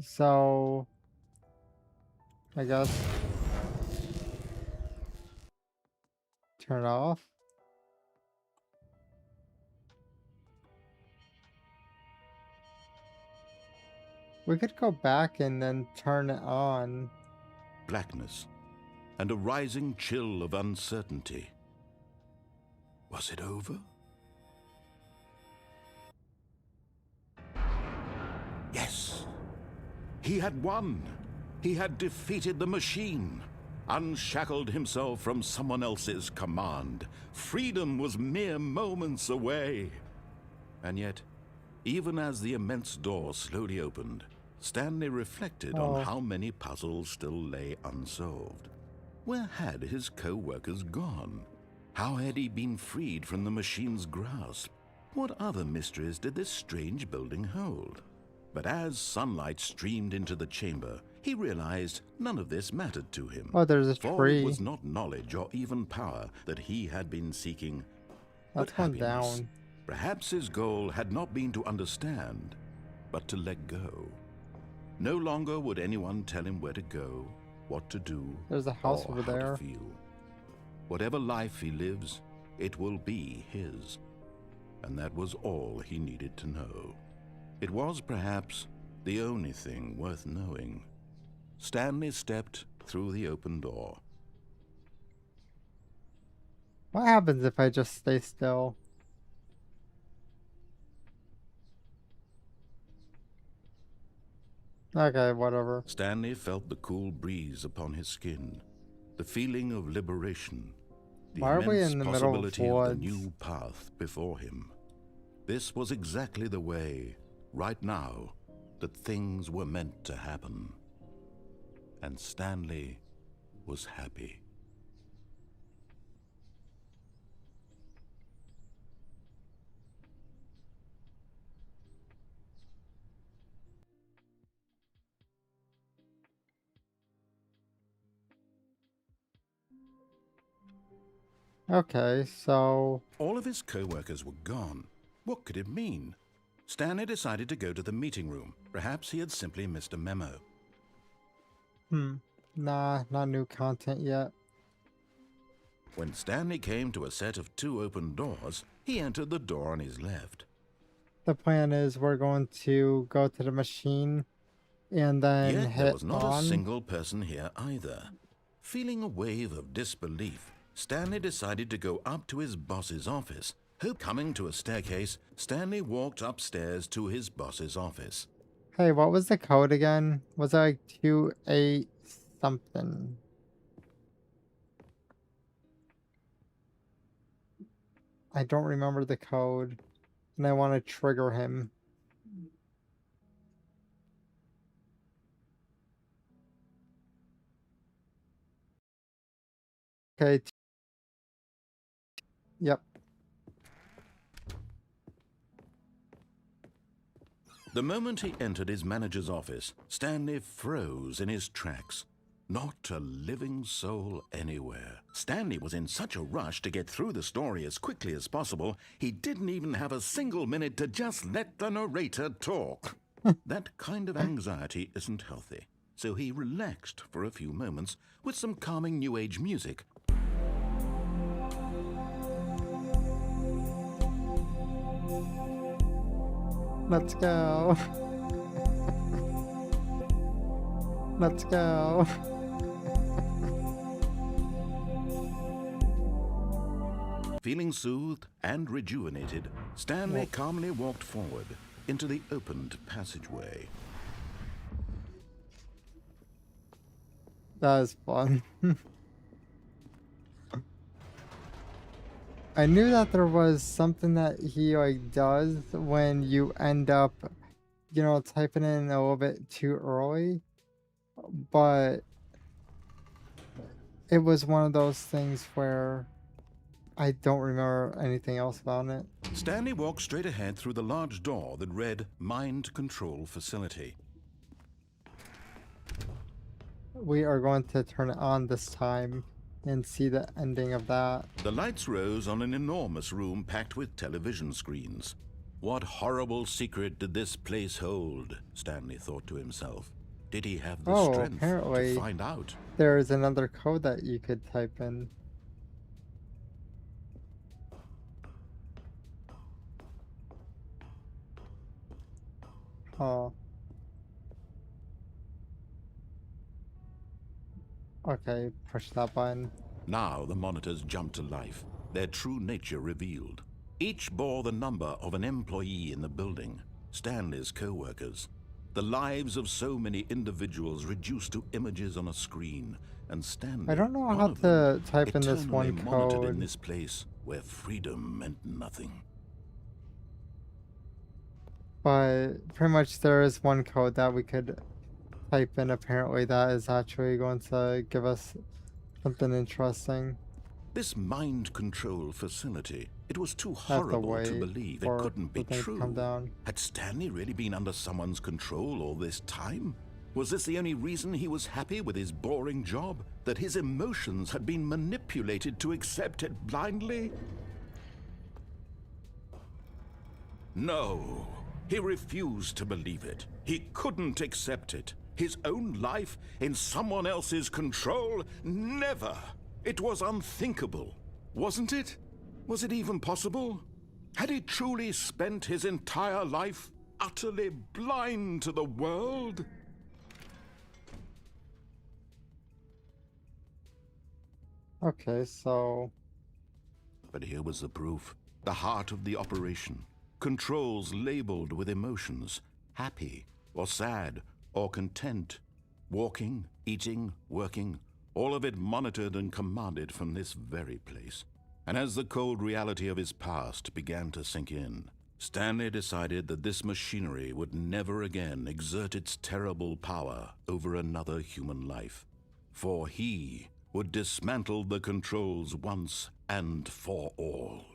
So, I guess turn it off. We could go back and then turn it on. Blackness and a rising chill of uncertainty. Was it over? Yes. He had won. He had defeated the machine, unshackled himself from someone else's command. Freedom was mere moments away. And yet, even as the immense door slowly opened, Stanley reflected on how many puzzles still lay unsolved. Where had his co-workers gone? How had he been freed from the machine's grasp? What other mysteries did this strange building hold? But as sunlight streamed into the chamber, he realized none of this mattered to him. Oh, there's a For tree. it was not knowledge or even power that he had been seeking, That's but gone happiness. down. Perhaps his goal had not been to understand, but to let go. No longer would anyone tell him where to go, what to do, There's a house or over how there. to feel. Whatever life he lives, it will be his. And that was all he needed to know. It was perhaps the only thing worth knowing. Stanley stepped through the open door. What happens if I just stay still? Okay, whatever. Stanley felt the cool breeze upon his skin, the feeling of liberation, the Why are we immense in the middle of possibility of the woods? new path before him. This was exactly the way, right now, that things were meant to happen. And Stanley was happy. Okay, so... All of his co-workers were gone. What could it mean? Stanley decided to go to the meeting room. Perhaps he had simply missed a memo. Nah, not new content yet. When Stanley came to a set of 2 open doors, he entered the door on his left. The plan is we're going to go to the machine and then Yet hit there was not on. a single person here either. Feeling a wave of disbelief, Stanley decided to go up to his boss's office. Coming to a staircase, Stanley walked upstairs to his boss's office. Hey, what was the code again? Was it like 2, 8, something. I don't remember the code, and I want to trigger him. Okay. Yep. The moment he entered his manager's office, Stanley froze in his tracks. Not a living soul anywhere. Stanley was in such a rush to get through the story as quickly as possible, he didn't even have a single minute to just let the narrator talk. That kind of anxiety isn't healthy, so he relaxed for a few moments with some calming New Age music. Let's go. Let's go. Feeling soothed and rejuvenated, Stanley calmly walked forward into the opened passageway. That was fun. I knew that there was something that he like does when you end up, you know, typing in a little bit too early, but it was one of those things where I don't remember anything else about it. Stanley walked straight ahead through the large door that read Mind Control Facility. We are going to turn it on this time and see the ending of that. The lights rose on an enormous room packed with television screens. What horrible secret did this place hold? Stanley thought to himself. Did he have the strength apparently to find out? There is another code that you could type in. Oh. Okay, push that button. Now the monitors jumped to life, their true nature revealed. Each bore the number of an employee in the building, Stanley's co-workers. The lives of so many individuals reduced to images on a screen, and Stanley, I don't know how to type in this one monitored in code. this place where freedom meant nothing. But pretty much there is one code that we could type in apparently that is actually going to give us something interesting. This mind control facility, it was too horrible to believe. It couldn't be true. Had Stanley really been under someone's control all this time? Was this the only reason he was happy with his boring job? That his emotions had been manipulated to accept it blindly? No, he refused to believe it. He couldn't accept it. His own life in someone else's control? Never! It was unthinkable, wasn't it? Was it even possible? Had he truly spent his entire life utterly blind to the world? Okay, so... But here was the proof. The heart of the operation. Controls labeled with emotions. Happy, or sad, or content. Walking, eating, working. All of it monitored and commanded from this very place. And as the cold reality of his past began to sink in, Stanley decided that this machinery would never again exert its terrible power over another human life. For he would dismantle the controls once and for all.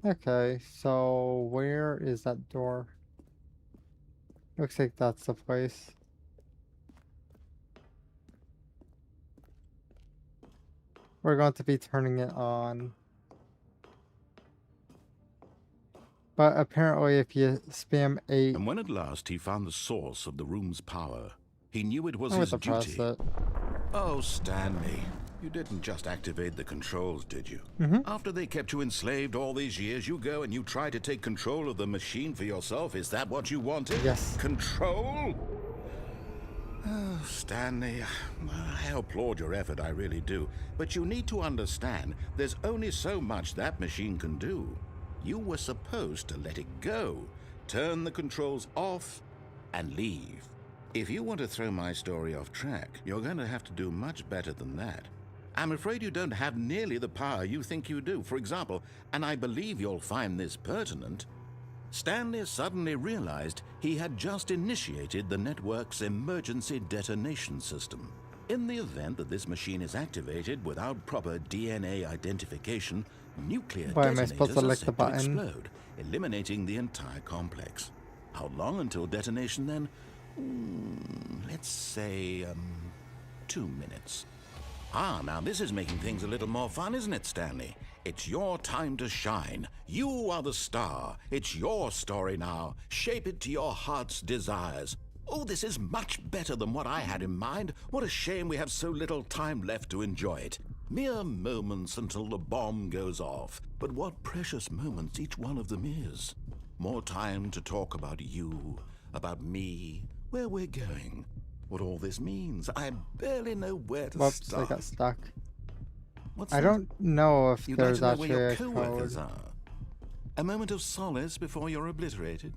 Okay, so where is that door? Looks like that's the place. We're going to be turning it on. But apparently if you spam 8... And when at last he found the source of the room's power, he knew it was his duty. Oh, Stanley, you didn't just activate the controls, did you? After they kept you enslaved all these years, you go and you try to take control of the machine for yourself. Is that what you wanted? Yes. Control? Oh, Stanley, I applaud your effort, I really do. But you need to understand, there's only so much that machine can do. You were supposed to let it go, turn the controls off, and leave. If you want to throw my story off track, you're going to have to do much better than that. I'm afraid you don't have nearly the power you think you do. For example, and I believe you'll find this pertinent, Stanley suddenly realized he had just initiated the network's emergency detonation system. In the event that this machine is activated without proper DNA identification, nuclear detonators are set to explode, eliminating the entire complex. How long until detonation then? Let's say, 2 minutes. Ah, now this is making things a little more fun, isn't it, Stanley? It's your time to shine. You are the star. It's your story now. Shape it to your heart's desires. Oh, this is much better than what I had in mind. What a shame we have so little time left to enjoy it. Mere moments until the bomb goes off. But what precious moments each one of them is. More time to talk about you, about me, where we're going, what all this means. I barely know where to start. I got stuck. What's I that? don't know if You'd there's like to know actually where your a co-workers code. are. A moment of solace before you're obliterated.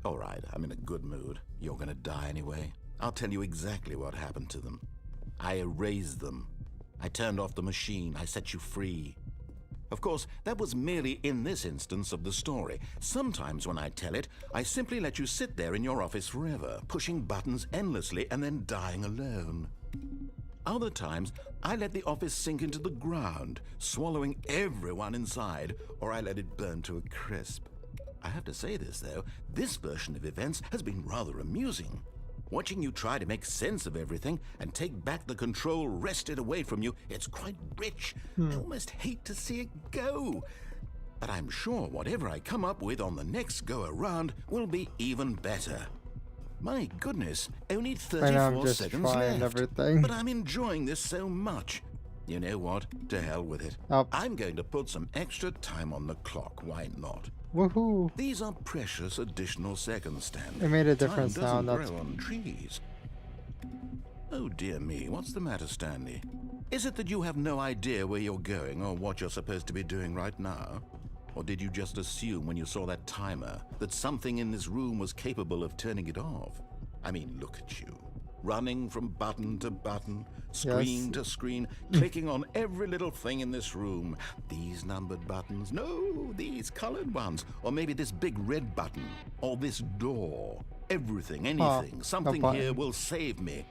All right, I'm in a good mood. You're gonna die anyway. I'll tell you exactly what happened to them. I erased them. I turned off the machine. I set you free. Of course, that was merely in this instance of the story. Sometimes when I tell it, I simply let you sit there in your office forever, pushing buttons endlessly and then dying alone. Other times, I let the office sink into the ground, swallowing everyone inside, or I let it burn to a crisp. I have to say this, though, this version of events has been rather amusing. Watching you try to make sense of everything and take back the control wrested away from you, it's quite rich. I almost hate to see it go. But I'm sure whatever I come up with on the next go-around will be even better. My goodness, only 34 seconds left. Everything. But I'm enjoying this so much. You know what? To hell with it. I'm going to put some extra time on the clock. Why not? Woohoo! These are precious additional seconds, Stanley. It made a different Time sound. doesn't grow on trees. Oh dear me, what's the matter, Stanley? Is it that you have no idea where you're going or what you're supposed to be doing right now? Or did you just assume when you saw that timer that something in this room was capable of turning it off? I mean, look at you. Running from button to button, screen to screen, clicking on every little thing in this room. These numbered buttons, no, these colored ones. Or maybe this big red button, or this door. Everything, anything, something here will save me.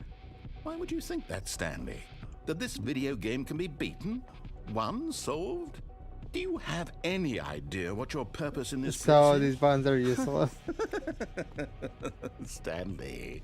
Why would you think that, Stanley? That this video game can be beaten? Won? Solved? Do you have any idea what your purpose in this place is? These buttons are useless. Stanley,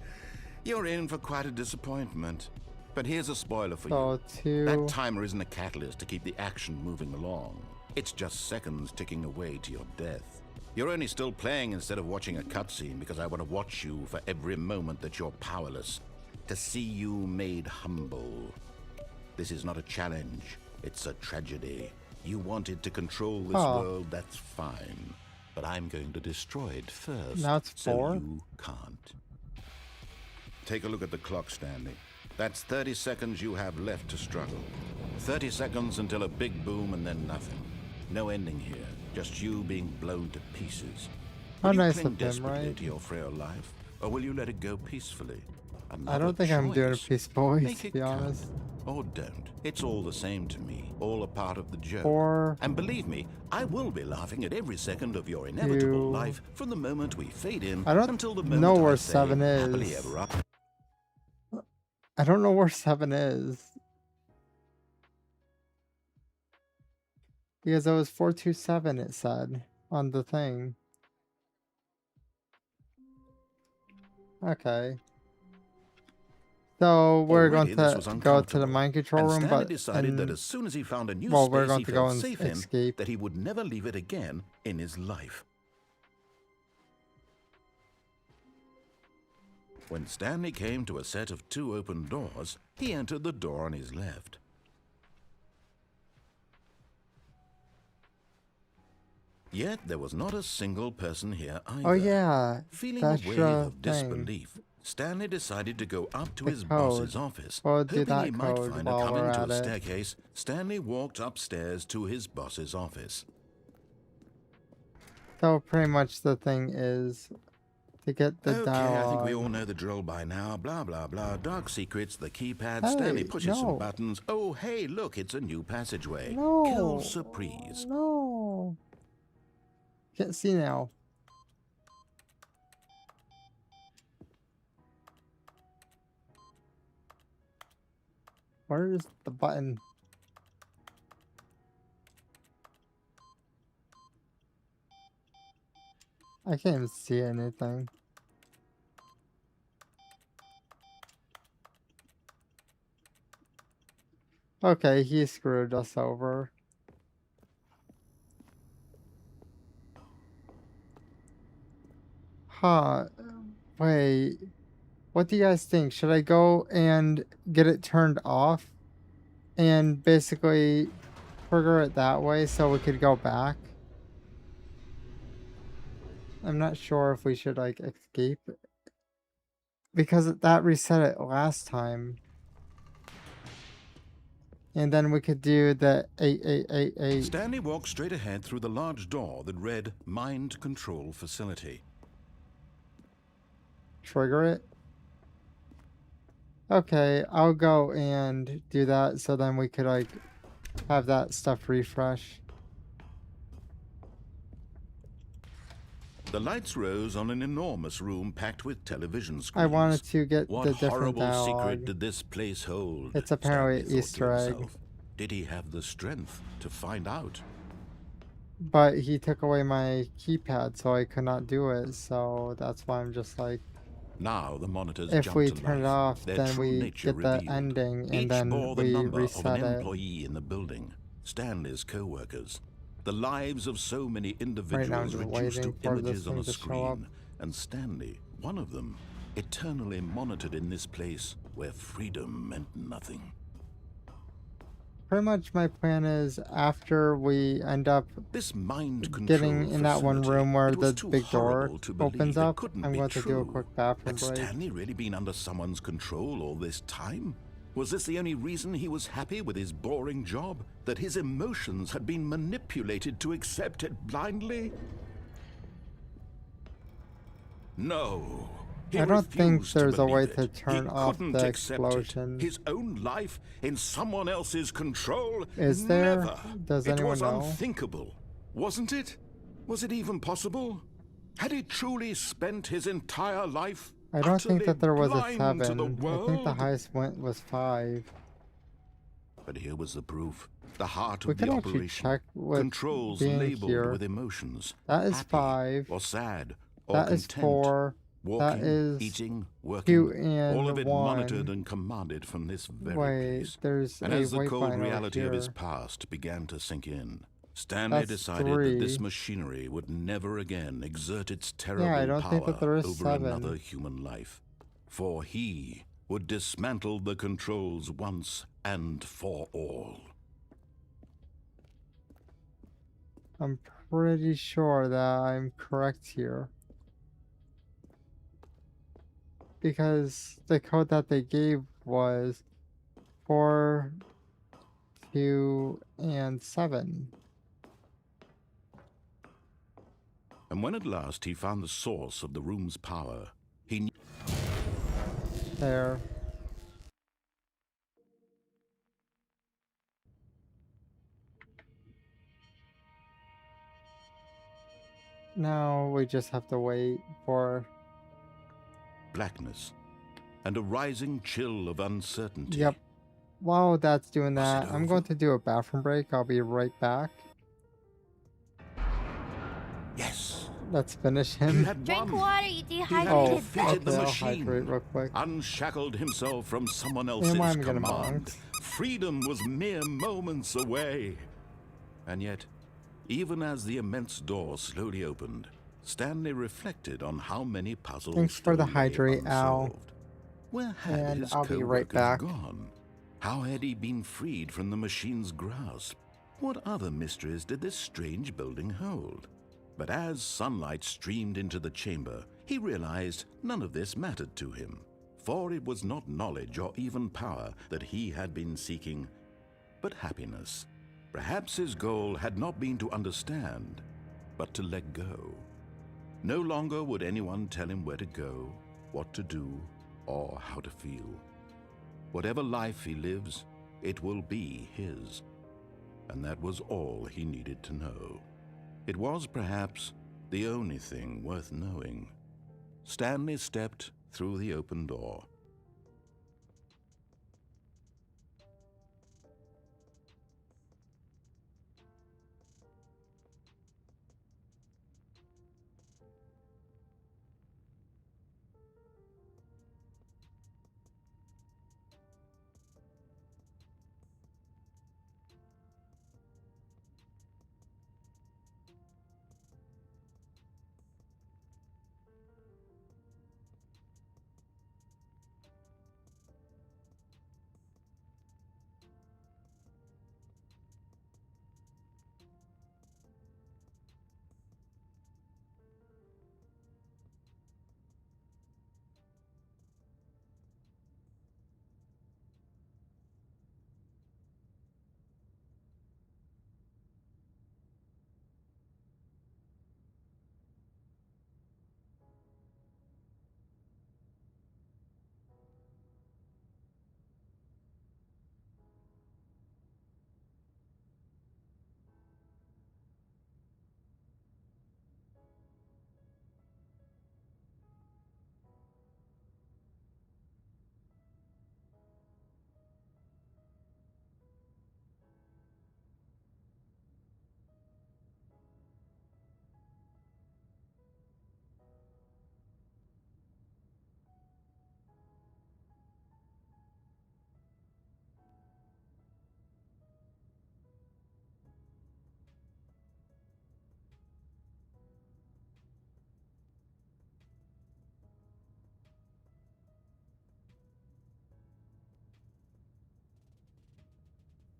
you're in for quite a disappointment. But here's a spoiler for you. That timer isn't a catalyst to keep the action moving along. It's just seconds ticking away to your death. You're only still playing instead of watching a cutscene because I want to watch you for every moment that you're powerless. To see you made humble. This is not a challenge. It's a tragedy. You wanted to control this world, that's fine. But I'm going to destroy it first. Now it's 4? So you can't. Take a look at the clock, Stanley. That's 30 seconds you have left to struggle. 30 seconds until a big boom and then nothing. No ending here. Just you being blown to pieces. Will you cling desperately to your frail life, or will you let it go peacefully? I don't think I'm doing it peacefully, to be honest. Or don't. It's all the same to me. All a part of the joke. 4. And believe me, I will be laughing at every second of your inevitable life from the moment we fade in until the moment know where I say, 7 is. happily ever after. I don't know where 7 is. Because it was 427, it said on the thing. Okay. So we're going to go to the mind control room, but decided that as soon as he found a new we're space going he to go felt and safe escape. in, that he would never leave it again in his life. When Stanley came to a set of 2 open doors, he entered the door on his left. Yet there was not a single person here either. Oh yeah, feeling a wave of disbelief, Stanley decided to go up to his boss's office. Hoping he might find a coming to a staircase, Stanley walked upstairs to his boss's office. So pretty much the thing is, to get the Okay, I think we dialogue. all know the drill by now. Blah, blah, blah. Dark secrets, the keypad. Hey, Stanley pushes some no. buttons. Oh, hey, look, it's a new passageway. No. Kill surprise. No. Can't see now. Where's the button? I can't even see anything. Okay, he screwed us over. Huh. Wait. What do you guys think? Should I go and get it turned off? And basically trigger it that way so we could go back? I'm not sure if we should, like, escape. Because that reset it last time. And then we could do the 8888. Stanley walked straight ahead through the large door that read Mind Control Facility. Trigger it? Okay, I'll go and do that so then we could, like, have that stuff refresh. The lights rose on an enormous room packed with television screens. I wanted to get what the different horrible dialogue. secret did this place hold? It's apparently Stanley thought Easter to egg. himself. Did he have the strength to find out? But he took away my keypad so I could not do it, so that's why I'm just like, Now the monitors if jumped we to turn it life, off, their then true we nature get the revealed. ending and Each then bore the we number of reset an it. employee in the building, Stanley's co-workers. The lives of so many Right now, individuals I'm just reduced waiting to for images this on thing a to show up. screen, and Stanley, one of them, eternally monitored in this place where freedom meant nothing. Pretty much my plan is after we end up This mind control getting in that one facility, room where it was the too big door horrible to believe opens it up, couldn't I'm be going to do a true. quick bathroom Had break. Stanley really been under someone's control all this time? Was this the only reason he was happy with his boring job? That his emotions had been manipulated to accept it blindly? No. He I don't think refused to there's a way believe to it. turn He off couldn't the accept it. explosion. His own life in someone else's control? Is there? Never. Does It anyone was know? unthinkable, wasn't it? Was it even possible? Had he truly spent his entire life I don't think that there was a utterly blind to 7. the I think the world? highest went was 5. But here was the proof. The heart We of the could actually operation. check with Controls being labeled here. with emotions. That is happy 5. or sad or That is content. 4. Walking, That is eating, 2 working, and all of it 1. monitored and commanded from this very Wait, place. there's And a as the white cold line over reality of his here. past began to sink in, Stanley That's decided 3. that this machinery would never again exert its terrible I don't think power that there is over 7. another human life. For he would dismantle the controls once and for all. I'm pretty sure that I'm correct here. Because the code that they gave was 4, 2, and 7. And when at last he found the source of the room's power, he knew There. Now we just have to wait for... blackness and a rising chill of uncertainty. Yep. While that's doing Was that, it I'm over? going to do a bathroom break. I'll be right back. Yes, Let's finish he him. had Drink won. water, you He had dehydrated defeated the okay, I'll machine, hydrate real quick. unshackled himself from someone else's why am I gonna command. mount? Freedom was mere moments away. And yet, even as the immense door slowly opened, Stanley reflected on how many puzzles Thanks for the still lay hydrate, Al. unsolved. Where had And his I'll be right co-workers back. gone? How had he been freed from the machine's grasp? What other mysteries did this strange building hold? But as sunlight streamed into the chamber, he realized none of this mattered to him, for it was not knowledge or even power that he had been seeking, but happiness. Perhaps his goal had not been to understand, but to let go. No longer would anyone tell him where to go, what to do, or how to feel. Whatever life he lives, it will be his. And that was all he needed to know. It was perhaps the only thing worth knowing. Stanley stepped through the open door.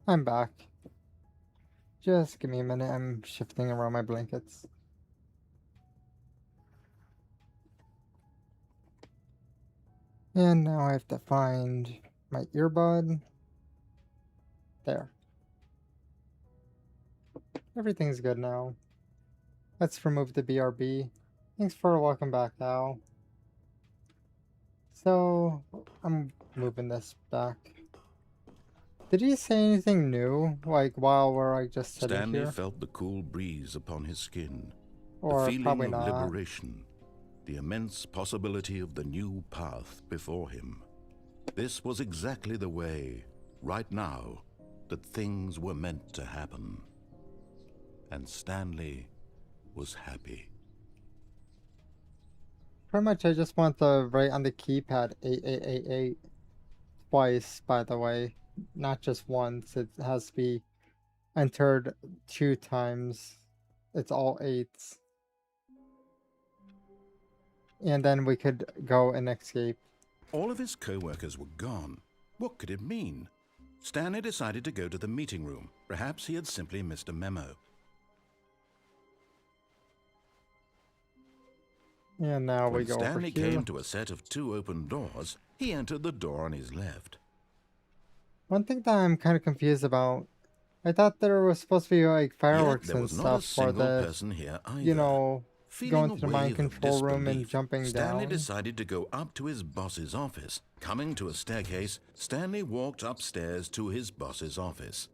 I'm back. Just give me a minute, I'm shifting around my blankets. And now I have to find my earbud. There. Everything's good now. Let's remove the BRB. Thanks for welcome back, Al. So, I'm moving this back. Did he say anything new, like while we're like just sitting Stanley here? felt the cool breeze upon his skin, Or the feeling probably of not. liberation, the immense possibility of the new path before him. This was exactly the way, right now, that things were meant to happen. And Stanley was happy. Pretty much I just want to write on the keypad 8888 twice, by the way. Not just once. It has to be entered 2 times. It's all 8s. And then we could go and escape. All of his co-workers were gone. What could it mean? Stanley decided to go to the meeting room. Perhaps he had simply missed a memo. And now we When go Stanley over here. came to a set of 2 open doors, he entered the door on his left. One thing that I'm kind of confused about, I thought there was supposed to be like Yet fireworks there and was not a stuff for single the, person here either. you know, Feeling going a to the mind wave of control room and disbelief, jumping Stanley down. decided to go up to his boss's office. Coming to a staircase, Stanley walked upstairs to his boss's office.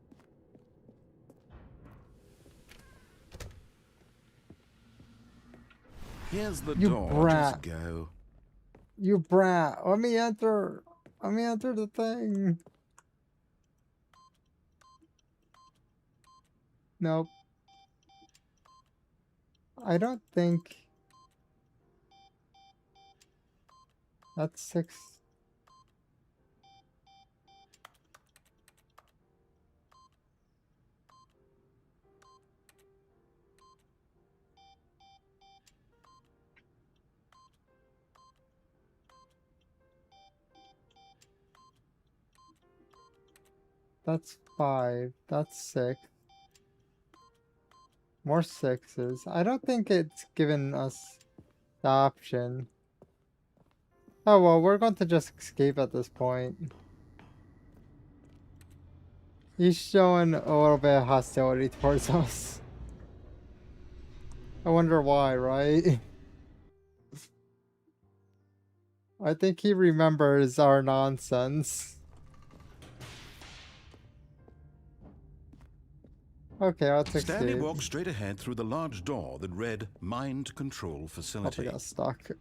Here's the You door. brat. Just go. You brat. Let me enter. Let me enter the thing. Nope. I don't think that's 6. That's 5. That's 6. More 6s. I don't think it's given us the option. Oh well, we're going to just escape at this point. He's showing a little bit of hostility towards us. I wonder why, right? I think he remembers our nonsense. Okay, let's escape. Stanley walked straight ahead through the large door that read Mind Control Facility. Probably got stuck.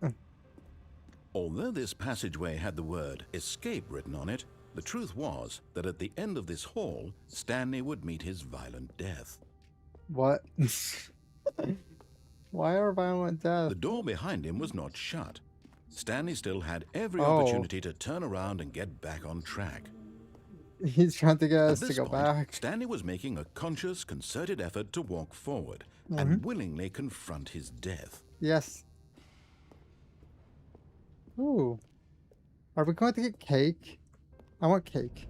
Although this passageway had the word escape written on it, the truth was that at the end of this hall, Stanley would meet his violent death. What? Why are violent death? The door behind him was not shut. Stanley still had every opportunity to turn around and get back on track. He's trying to get us to go point, back. Stanley was making a conscious, concerted effort to walk forward and willingly confront his death. Yes. Ooh. Are we going to get cake? I want cake.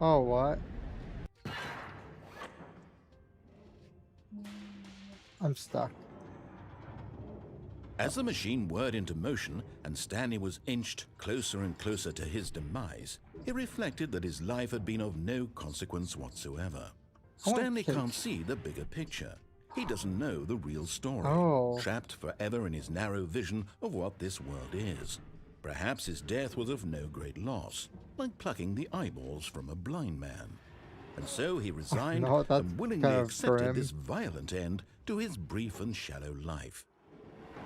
Oh, what? I'm stuck. As the machine whirred into motion and Stanley was inched closer and closer to his demise, he reflected that his life had been of no consequence whatsoever. Stanley can't see the bigger picture. He doesn't know the real story, trapped forever in his narrow vision of what this world is. Perhaps his death was of no great loss, like plucking the eyeballs from a blind man. And so he resigned and willingly accepted this violent end to his brief and shallow life.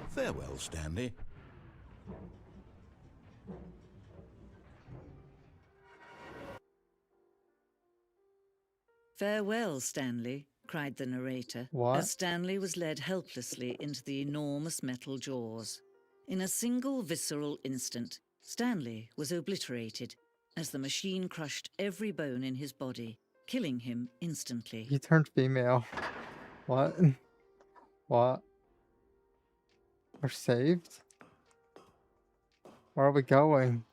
Farewell, Stanley. Farewell, Stanley, cried the narrator, as Stanley was led helplessly into the enormous metal jaws. In a single visceral instant, Stanley was obliterated as the machine crushed every bone in his body, killing him instantly. He turned female. What? What? We're saved? Where are we going?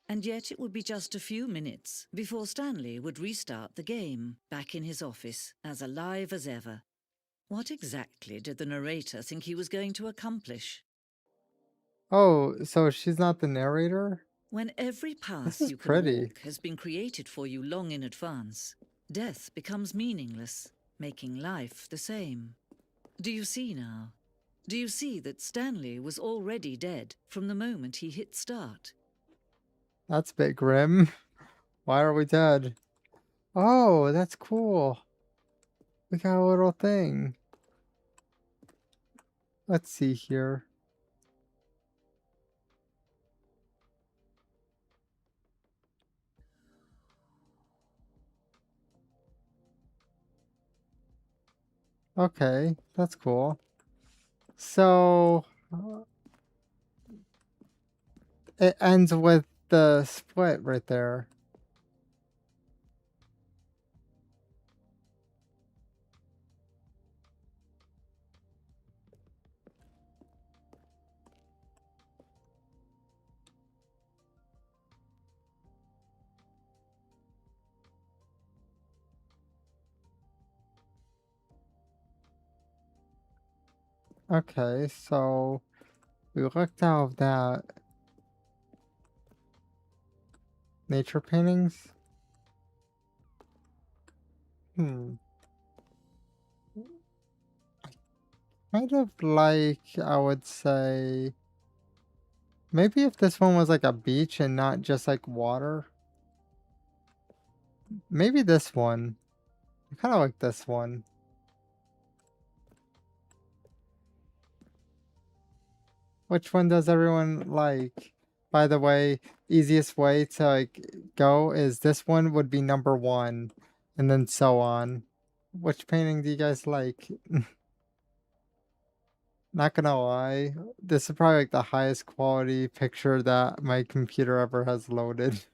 And yet it would be just a few minutes before Stanley would restart the game, back in his office, as alive as ever. What exactly did the narrator think he was going to accomplish? Oh, so she's not the narrator? When every path you can walk has been created for you long in advance, death becomes meaningless, making life the same. Do you see now? Do you see that Stanley was already dead from the moment he hit start? That's a bit grim. Why are we dead? Oh, that's cool. We got a little thing. Let's see here. Okay, that's cool. So it ends with the split right there. Okay, so we looked out of that. Nature paintings? Kind of like, I would say, maybe if this one was like a beach and not just like water. Maybe this one. I kind of like this one. Which one does everyone like? By the way, easiest way to like go is this one would be number 1, and then so on. Which painting do you guys like? Not gonna lie, this is probably like the highest quality picture that my computer ever has loaded.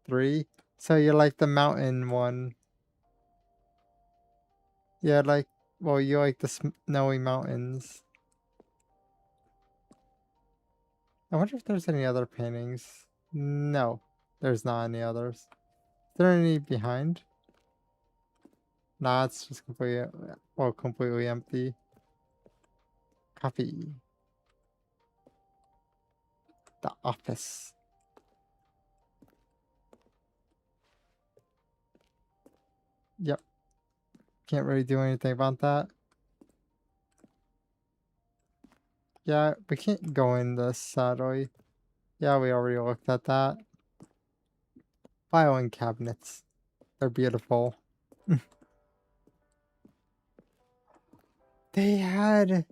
3. So you like the mountain one? Yeah, like, well, you like the snowy mountains. I wonder if there's any other paintings. No, there's not any others. Is there any behind? Nah, it's just completely empty. Copy. The office. Yep. Can't really do anything about that. Yeah, we can't go in this, sadly. Yeah, we already looked at that. Filing cabinets. They're beautiful. They had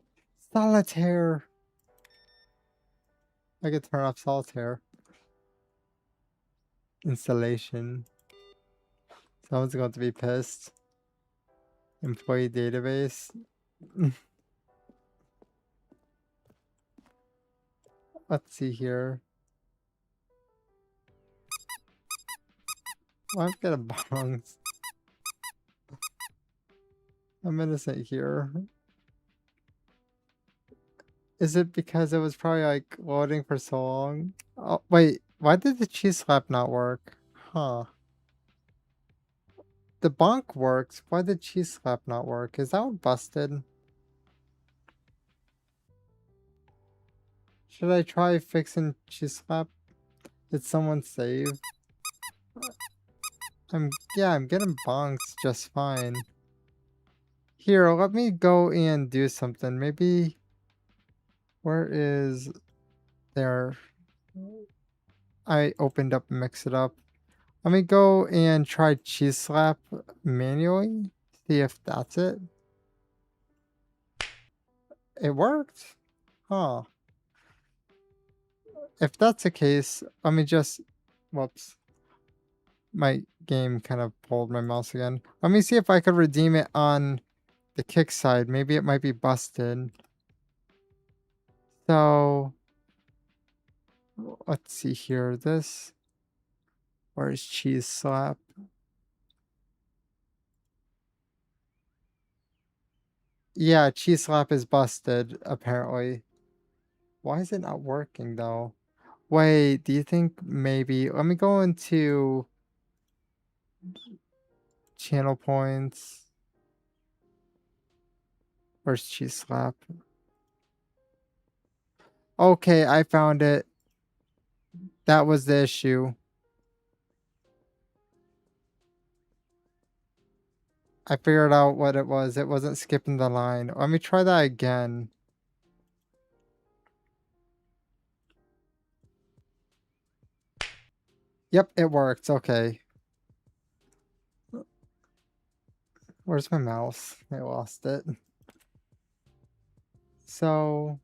solitaire. I could turn off solitaire. Installation. Someone's going to be pissed. Employee database. Let's see here. Well, I'm gonna bounce. I'm innocent here. Is it because it was probably like loading for so long? Oh, wait. Why did the cheese slap not work? Huh. The bonk works. Why did cheese slap not work? Is that one busted? Should I try fixing cheese slap? Did someone save? I'm getting bonks just fine. Here, let me go and do something. Maybe where is there? I opened up Mix It Up. Let me go and try cheese slap manually. See if that's it. It worked? Huh. If that's the case, let me just... Whoops. My game kind of pulled my mouse again. Let me see if I could redeem it on the kick side. Maybe it might be busted. So... Let's see here. This... Where's cheese slap? Yeah, cheese slap is busted, apparently. Why is it not working, though? Wait, do you think maybe... Let me go into... Channel points. Where's cheese slap? Okay, I found it. That was the issue. I figured out what it was. It wasn't skipping the line. Let me try that again. Yep, it worked. Okay. Where's my mouse? I lost it. So...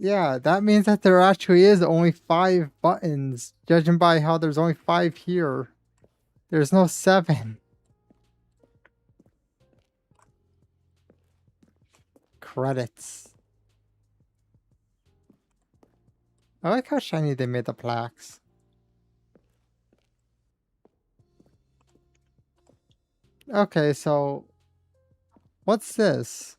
Yeah, that means that there actually is only 5 buttons, judging by how there's only 5 here. There's no 7. Credits. I like how shiny they made the plaques. Okay, so... What's this?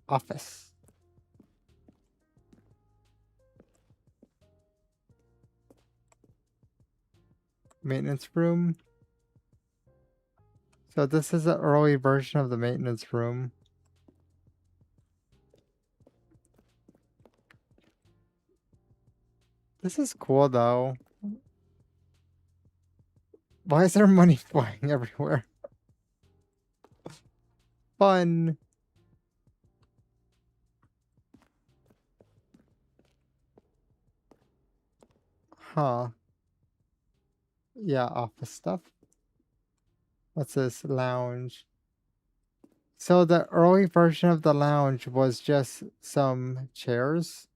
Office. Maintenance room. So this is an early version of the maintenance room. This is cool though. Why is there money flying everywhere? Fun. Huh. Yeah, office stuff. What's this? Lounge. So the early version of the lounge was just some chairs.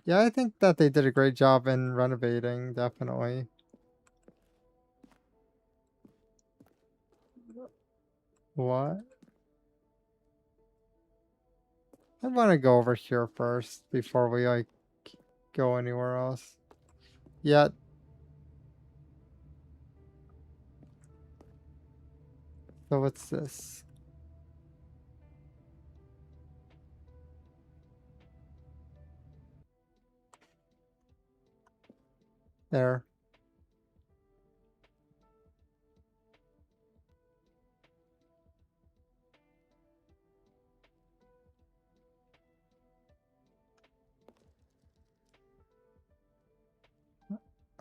Yeah, I think that they did a great job in renovating, definitely. What? I want to go over here first before we like go anywhere else. Yeah. So what's this? There.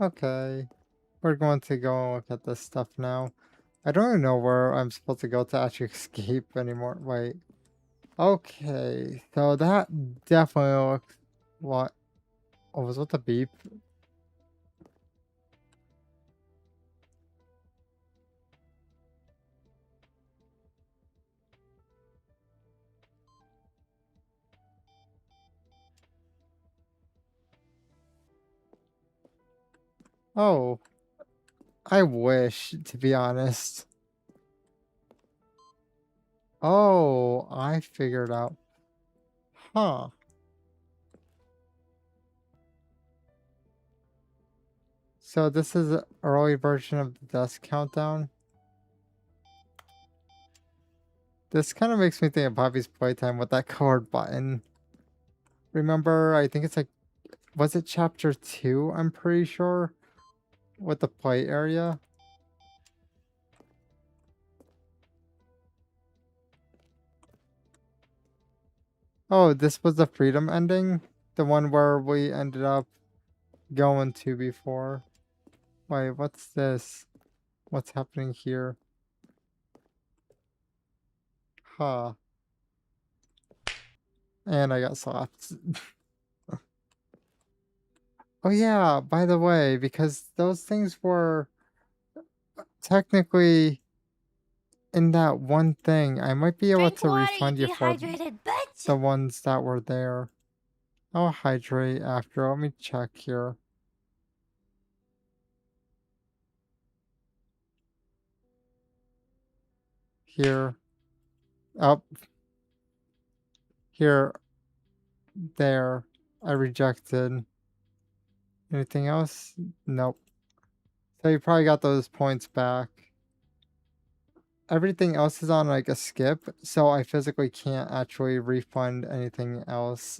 Okay. We're going to go look at this stuff now. I don't even know where I'm supposed to go to actually escape anymore. Wait. Okay. So that definitely looks... What? Oh, was it the beep? Oh. I wish, to be honest. Oh, I figured out. Huh. So this is an early version of the desk countdown. This kind of makes me think of Poppy's Playtime with that colored button. Remember, I think it's like, was it chapter 2? I'm pretty sure. With the play area. Oh, this was the freedom ending? The one where we ended up going to before. Wait, what's this? What's happening here? Huh. And I got slapped. Oh yeah, by the way, because those things were technically in that one thing, I might be able Drink to water, you refund you for dehydrated bitch! the ones that were there. I'll hydrate after. Let me check here. Here. Up. Here. There. I rejected. Anything else? Nope. So you probably got those points back. Everything else is on like a skip, so I physically can't actually refund anything else.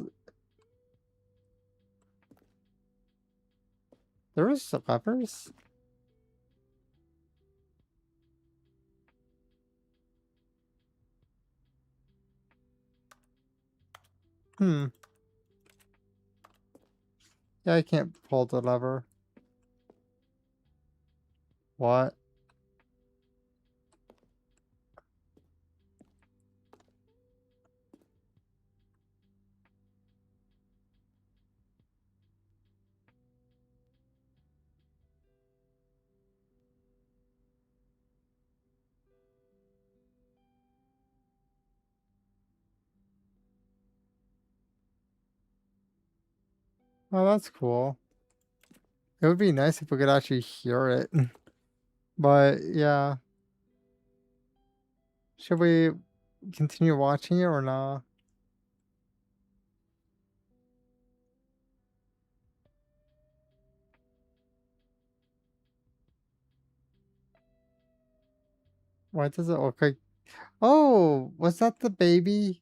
There was levers? Hmm. Yeah, I can't pull the lever. What? Oh, that's cool. It would be nice if we could actually hear it. But yeah. Should we continue watching it or not? Why does it look like... Oh, was that the baby?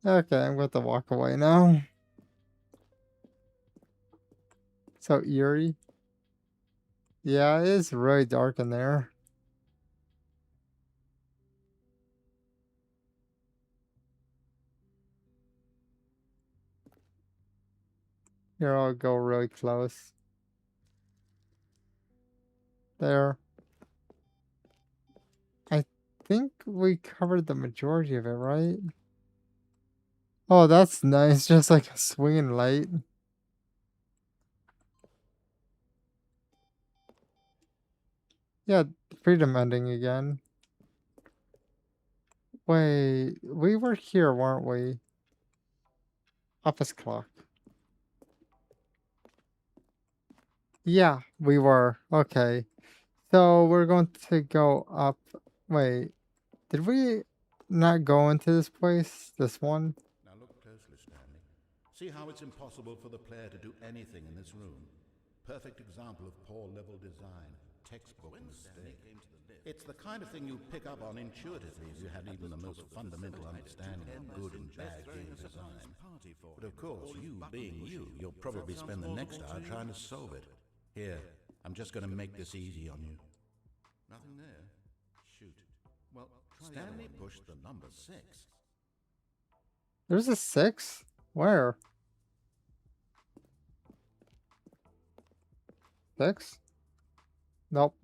Okay, I'm going to walk away now. So eerie. Yeah, it is really dark in there. Here, I'll go really close. There. I think we covered the majority of it, right? Oh, that's nice. Just like a swinging light. Yeah, freedom ending again. Wait, we were here, weren't we? Office clock. Yeah, we were. Okay. So we're going to go up. Wait, did we not go into this place? This one? Now look closely, Stanley. See how it's impossible for the player to do anything in this room? Perfect example of poor level design. Textbook mistake. It's the kind of thing you pick up on intuitively if you had even the most fundamental understanding of good and bad game design. But of course, you being you, you'll probably spend the next hour trying to solve it. Here, I'm just going to make this easy on you. Nothing there? Shoot. Well, Stanley pushed the number 6. There's a 6? Where? 6? Nope.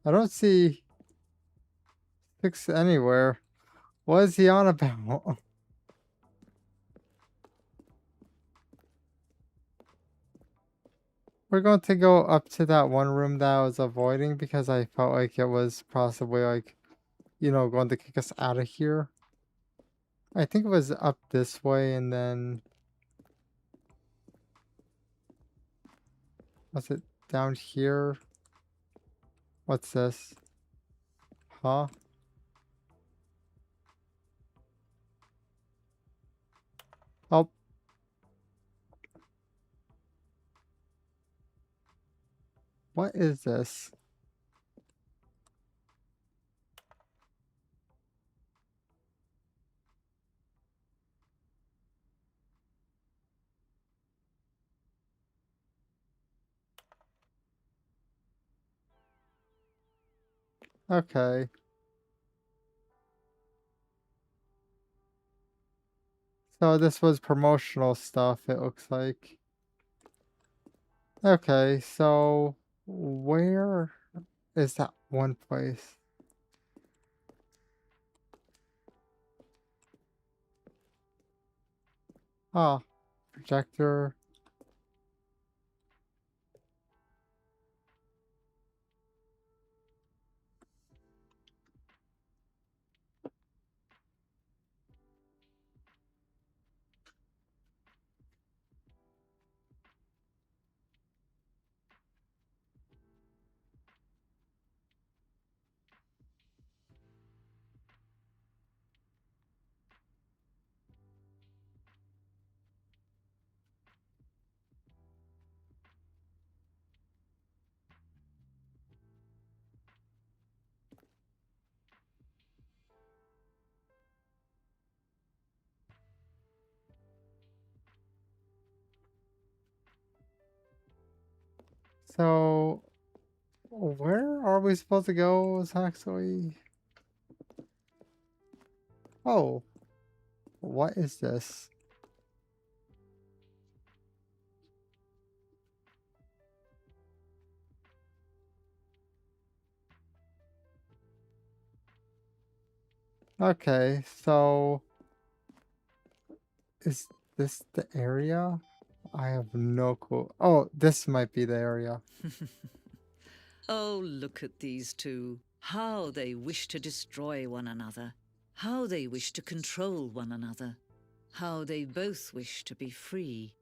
I don't see 6 anywhere. What is he on about? We're going to go up to that one room that I was avoiding because I felt like it was possibly like, you know, going to kick us out of here. I think it was up this way and then... Was it down here? What's this? Huh? Oh. What is this? Okay. So this was promotional stuff, it looks like. Okay, so where is that one place? Ah, projector. So where are we supposed to go exactly? Oh, what is this? Okay, so is this the area? I have no clue. Oh, this might be the area. Oh, look at these two. How they wish to destroy one another. How they wish to control one another. How they both wish to be free.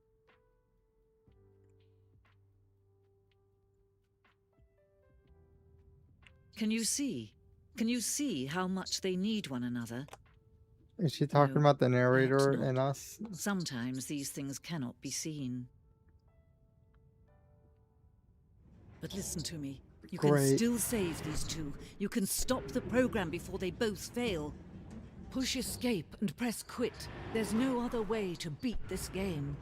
Can you see? Can you see how much they need one another? Is she talking No, about the narrator perhaps not. and us? Sometimes these things cannot be seen. But listen to me. You can Great. still save these two. You can stop the program before they both fail. Push escape and press quit. There's no other way to beat this game.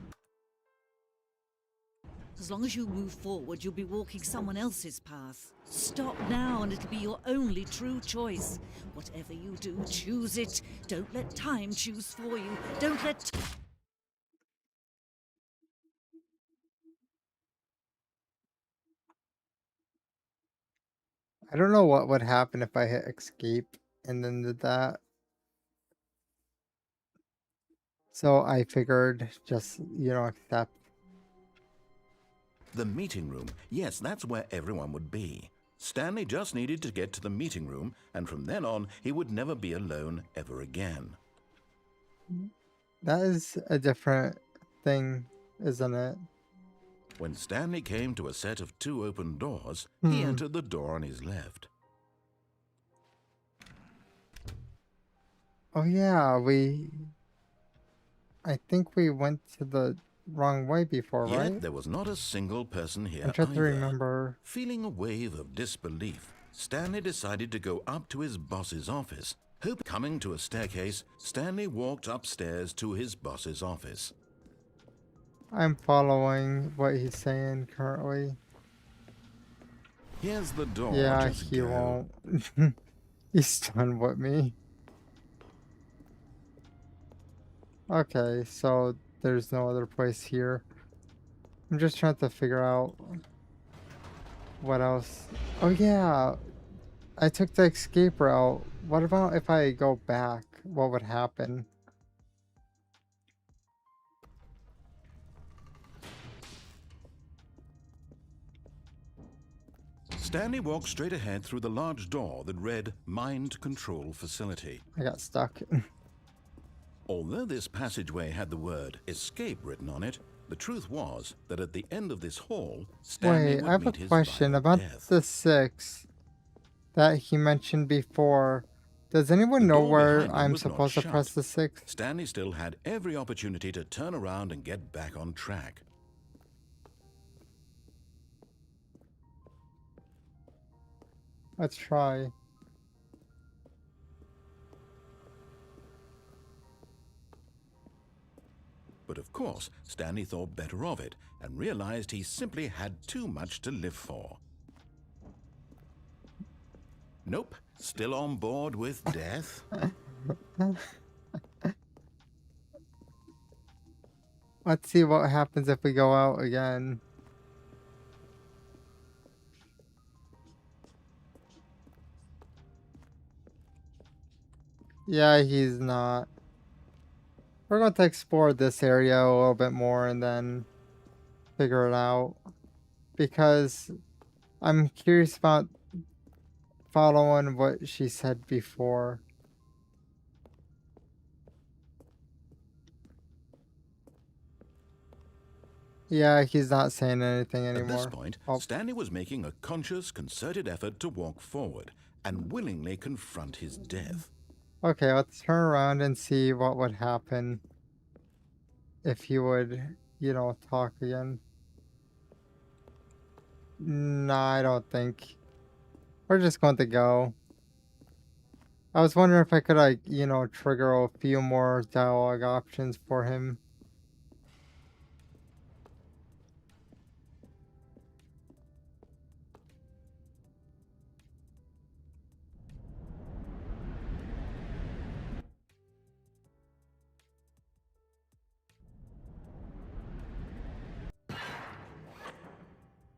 As long as you move forward, you'll be walking someone else's path. Stop now and it'll be your only true choice. Whatever you do, choose it. Don't let time choose for you. Don't let... I don't know what would happen if I hit escape and then did that. So I figured just, you know, accept. The meeting room. Yes, that's where everyone would be. Stanley just needed to get to the meeting room, and from then on, he would never be alone ever again. That is a different thing, isn't it? When Stanley came to a set of 2 open doors, he entered the door on his left. Oh yeah, I think we went to the wrong way before, right? Yet there was not a single person here I'm trying to either. remember. Feeling a wave of disbelief, Stanley decided to go up to his boss's office. Coming to a staircase, Stanley walked upstairs to his boss's office. I'm following what he's saying currently. Here's the door. Yeah, just he go. won't. He's done with me. Okay, so there's no other place here. I'm just trying to figure out what else. Oh yeah, I took the escape route. What about if I go back? What would happen? Stanley walked straight ahead through the large door that read Mind Control Facility. I got stuck. Although this passageway had the word escape written on it, the truth was that at the end of this hall, Stanley Wait, would I have a meet his question violent about death. the 6 that he mentioned before. Does anyone The know door where behind him I'm was not supposed to shut. press the 6? Stanley still had every opportunity to turn around and get back on track. Let's try. But of course, Stanley thought better of it and realized he simply had too much to live for. Nope, still on board with death. Let's see what happens if we go out again. Yeah, he's not. We're going to explore this area a little bit more and then figure it out. Because I'm curious about following what she said before. Yeah, he's not saying anything anymore. At this point, Stanley was making a conscious, concerted effort to walk forward and willingly confront his death. Okay, let's turn around and see what would happen if he would, talk again. Nah, I don't think. We're just going to go. I was wondering if I could, trigger a few more dialogue options for him.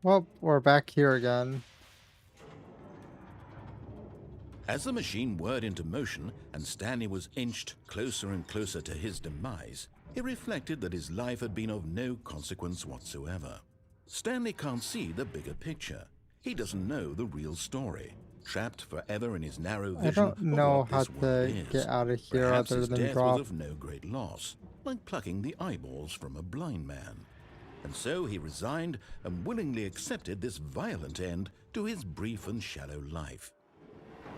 Well, we're back here again. As the machine whirred into motion and Stanley was inched closer and closer to his demise, he reflected that his life had been of no consequence whatsoever. Stanley can't see the bigger picture. He doesn't know the real story, trapped forever in his narrow vision. I don't know how to is. get out of here Perhaps other his than death drop. was of no great loss, like plucking the eyeballs from a blind man. And so he resigned and willingly accepted this violent end to his brief and shallow life.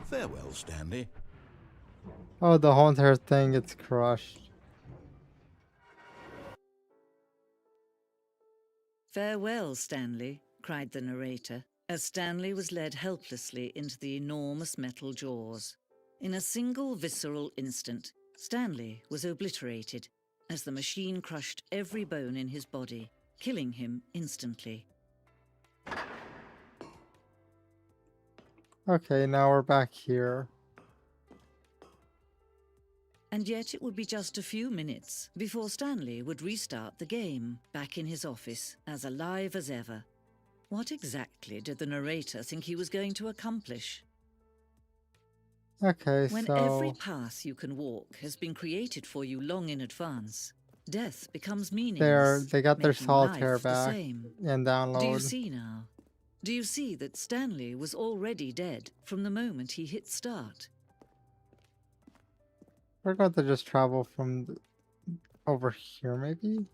Farewell, Stanley. Oh, the whole entire thing gets crushed. "Farewell, Stanley," cried the narrator, as Stanley was led helplessly into the enormous metal jaws. In a single visceral instant, Stanley was obliterated as the machine crushed every bone in his body, killing him instantly. Okay, now we're back here. And yet it would be just a few minutes before Stanley would restart the game, back in his office, as alive as ever. What exactly did the narrator think he was going to accomplish? Okay, When so every path you can walk has been created for you long in advance, death becomes meaningless. they got their making solitaire life the back same. and download. Do you see now? Do you see that Stanley was already dead from the moment he hit start? We're going to just travel from over here, maybe?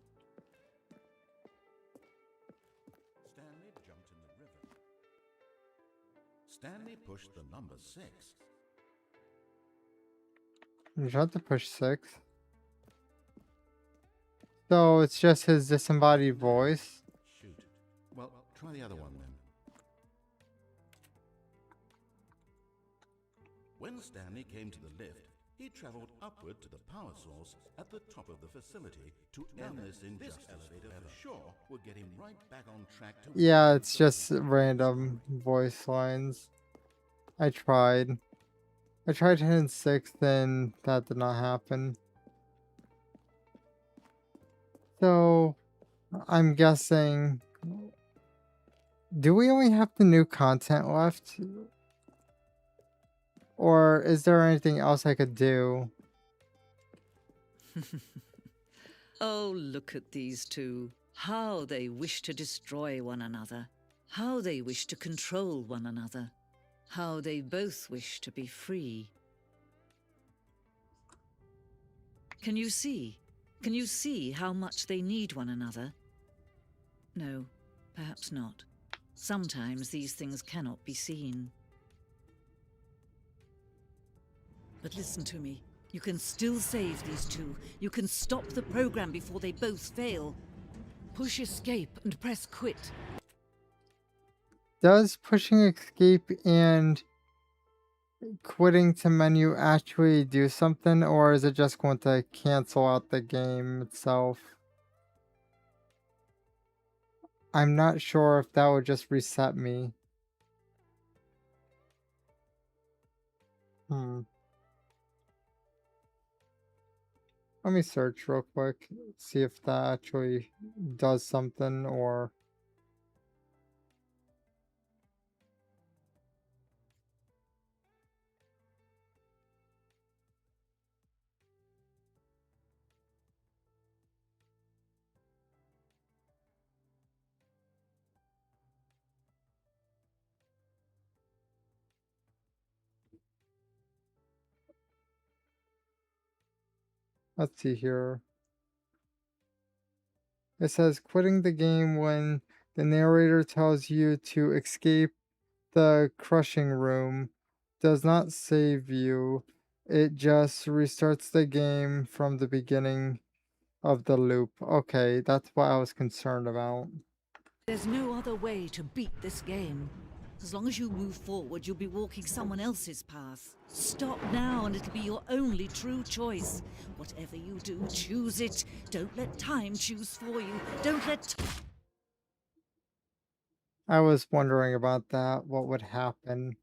Stanley jumped in the river. Stanley pushed the number 6. You have to push 6. So it's just his disembodied voice. Shoot. Well, try the other one then. When Stanley came to the lift, he traveled upward to the power source at the top of the facility to end this injustice. Elevator for sure would get him right back on track to... Yeah, it's just random voice lines. I tried hitting 6, then that did not happen. So, I'm guessing... Do we only have the new content left? Or is there anything else I could do? Oh, look at these two. How they wish to destroy one another. How they wish to control one another. How they both wish to be free. Can you see? Can you see how much they need one another? No, perhaps not. Sometimes these things cannot be seen. But listen to me. You can still save these two. You can stop the program before they both fail. Push escape and press quit. Does pushing escape and quitting to menu actually do something, or is it just going to cancel out the game itself? I'm not sure if that would just reset me. Let me search real quick, see if that actually does something, or... Let's see here. It says quitting the game when the narrator tells you to escape the crushing room does not save you. It just restarts the game from the beginning of the loop. Okay, that's what I was concerned about. There's no other way to beat this game. As long as you move forward, you'll be walking someone else's path. Stop now and it'll be your only true choice. Whatever you do, choose it. Don't let time choose for you. Don't let... I was wondering about that, what would happen.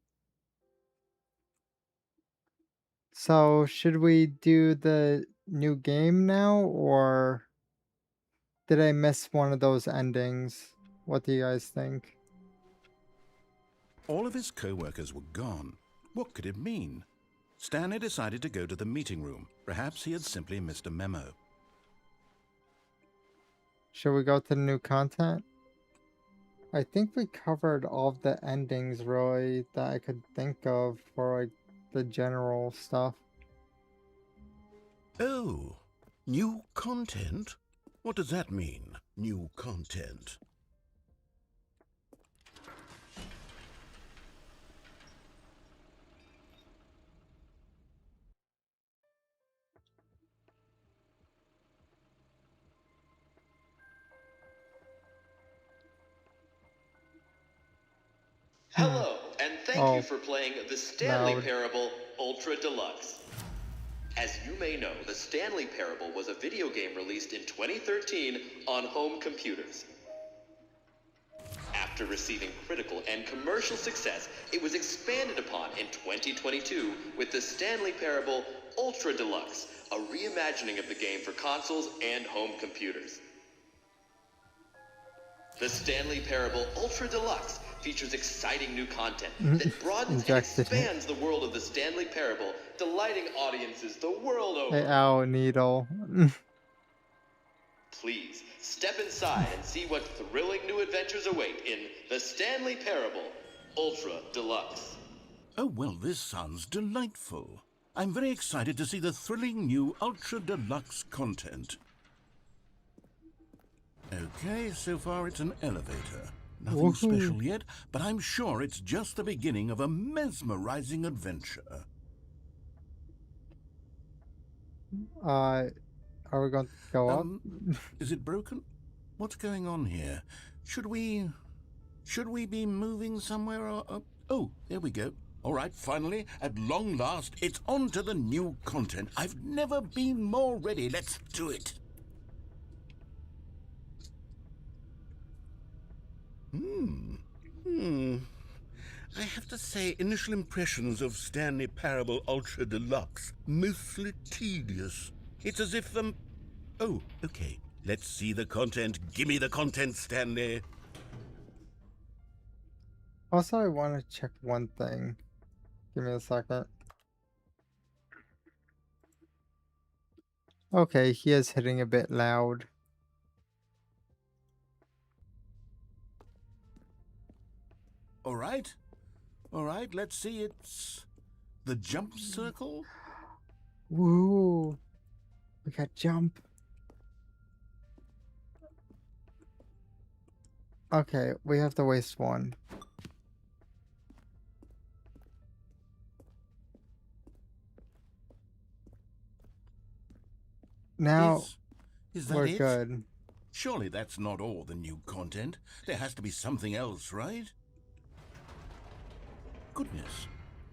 So, should we do the new game now, or did I miss one of those endings? What do you guys think? All of his co-workers were gone. What could it mean? Stanley decided to go to the meeting room. Perhaps he had simply missed a memo. Should we go to the new content? I think we covered all of the endings, really, that I could think of for, like, the general stuff. Oh, new content? What does that mean, new content? Hello, and thank you for playing the Stanley Parable Ultra Deluxe. As you may know, the Stanley Parable was a video game released in 2013 on home computers. After receiving critical and commercial success, it was expanded upon in 2022 with the Stanley Parable Ultra Deluxe, a reimagining of the game for consoles and home computers. The Stanley Parable Ultra Deluxe features exciting new content that broadens and expands the world of the Stanley Parable, delighting audiences the world over. Hey, ow, needle. Please, step inside and see what thrilling new adventures await in the Stanley Parable Ultra Deluxe. Oh, well, this sounds delightful. I'm very excited to see the thrilling new Ultra Deluxe content. Okay, so far it's an elevator. Nothing special yet, but I'm sure it's just the beginning of a mesmerizing adventure. Are we going to go up? Is it broken? What's going on here? Should we be moving somewhere or... Oh, there we go. All right, finally, at long last, it's on to the new content. I've never been more ready. Let's do it. I have to say, initial impressions of Stanley Parable Ultra Deluxe, mostly tedious. It's as if, oh, okay. Let's see the content. Gimme the content, Stanley. Also, I want to check one thing. Give me a second. Okay, he is hitting a bit loud. All right, let's see. It's the jump circle. Woo! We got jump. Okay, we have to waste one. Now is that we're it? good. Surely that's not all the new content. There has to be something else, right? Goodness,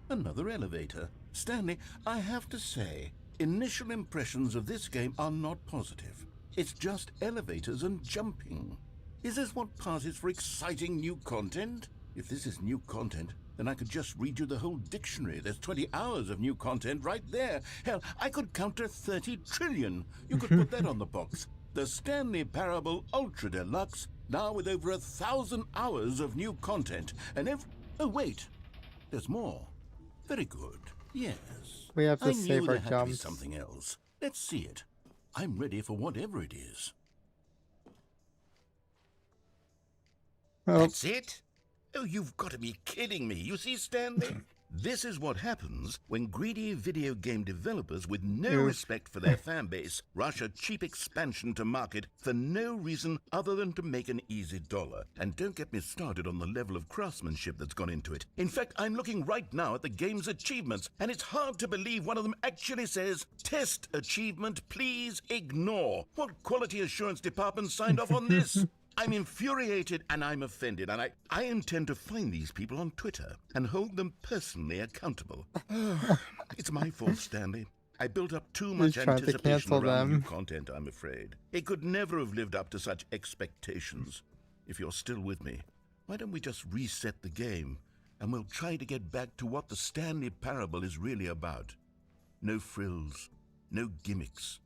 another elevator. Stanley, I have to say, initial impressions of this game are not positive. It's just elevators and jumping. Is this what passes for exciting new content? If this is new content, then I could just read you the whole dictionary. There's 20 hours of new content right there. Hell, I could count to 30 trillion. You could put that on the box. The Stanley Parable Ultra Deluxe, now with over 1,000 hours of new content. And oh, wait. There's more. Very good. Yes. We have to I save knew our there had to be jumps. something else. Let's see it. I'm ready for whatever it is. Oh. That's it? Oh, you've got to be kidding me. You see, Stanley? This is what happens when greedy video game developers with no respect for their fan base rush a cheap expansion to market for no reason other than to make an easy dollar. And don't get me started on the level of craftsmanship that's gone into it. In fact, I'm looking right now at the game's achievements, and it's hard to believe one of them actually says, "Test achievement, please ignore." What quality assurance department signed off on this? I'm infuriated and I'm offended, and I intend to find these people on Twitter and hold them personally accountable. It's my fault, Stanley. I built up too much anticipation around new content, I'm afraid. It could never have lived up to such expectations. If you're still with me, why don't we just reset the game, and we'll try to get back to what the Stanley Parable is really about. No frills, no gimmicks.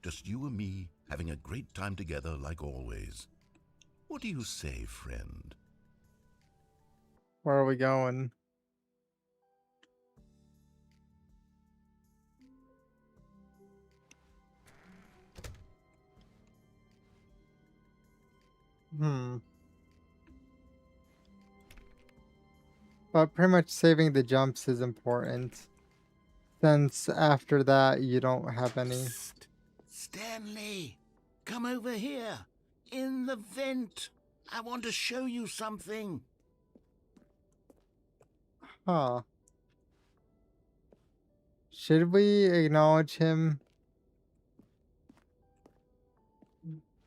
Just you and me having a great time together like always. What do you say, friend? Where are we going? But pretty much saving the jumps is important, since after that you don't have any. Psst. Stanley, come over here. In the vent. I want to show you something. Huh. Should we acknowledge him?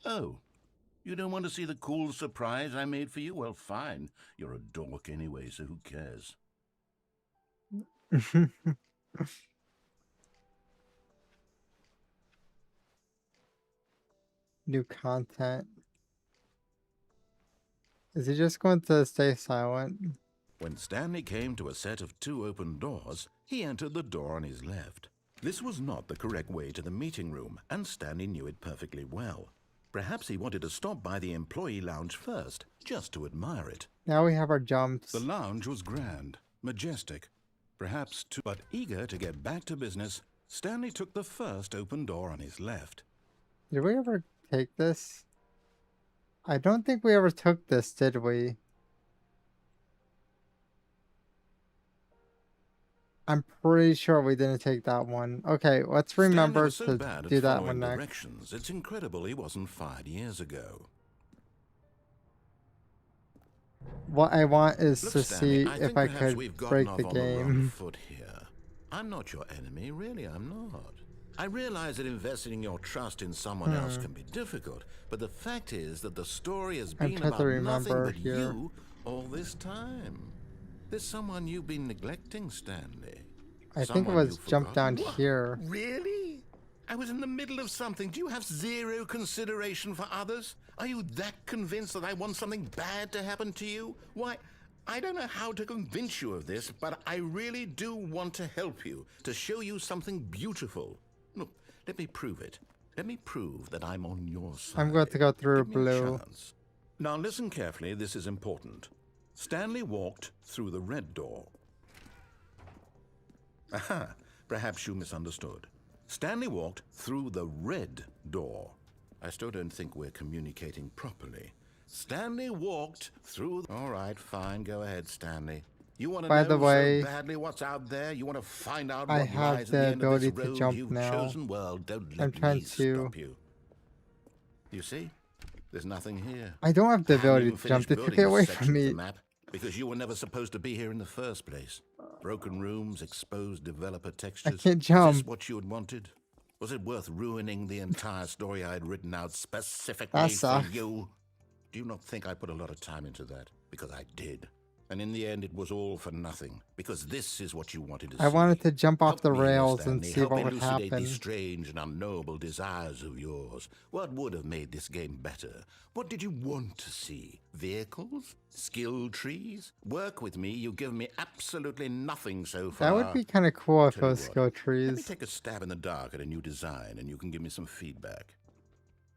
Oh, you don't want to see the cool surprise I made for you? Well, fine. You're a dork anyway, so who cares? New content. Is he just going to stay silent? When Stanley came to a set of 2 open doors, he entered the door on his left. This was not the correct way to the meeting room, and Stanley knew it perfectly well. Perhaps he wanted to stop by the employee lounge first, just to admire it. Now we have our jumps. The lounge was grand, majestic, perhaps too, but eager to get back to business, Stanley took the first open door on his left. Did we ever take this? I don't think we ever took this, did we? I'm pretty sure we didn't take that one. Okay, let's remember to do that one next. Directions. It's incredible he wasn't fired years ago. What I want is Look, to Stanley, see if I could break the game. Foot here. I'm not your enemy, really, I'm not. I realize that investing your trust in someone else can be difficult, but the fact is that the story has been about nothing but you all this time. There's someone you've been neglecting, Stanley. I think it was jump down here. Really? I was in the middle of something. Do you have zero consideration for others? Are you that convinced that I want something bad to happen to you? Why, I don't know how to convince you of this, but I really do want to help you, to show you something beautiful. Look, let me prove it. Let me prove that I'm on your side. I'm going to go through Give me a blue. chance. Now listen carefully, this is important. Stanley walked through the red door. Aha, perhaps you misunderstood. Stanley walked through the red door. I still don't think we're communicating properly. Stanley walked through... All right, fine, go ahead, Stanley. You want to By know the way, so badly what's out there? You want to find out I what have lies the at the end of this ability to road jump you've now. chosen? Well, don't let I'm trying me to... stop you. You see? There's nothing here. I don't have the ability to jump. They took it away from me. Map because you were never supposed to be here in the first place. Broken rooms, exposed developer textures. I can't jump. Was this what you had wanted? Was it worth ruining the entire story I had written out specifically for you? Do you not think I put a lot of time into that? Because I did. And in the end, it was all for nothing. Because this is what you wanted to see. I wanted to jump off the rails Stanley. and see Help what would elucidate happen. These strange and unknowable desires of yours. What would have made this game better? What did you want to see? Vehicles? Skill trees? Work with me. You've given me absolutely nothing so far. That would be kind of cool if Tell you those skill Let me trees. take a stab in the dark at a new design, and you can give me some feedback.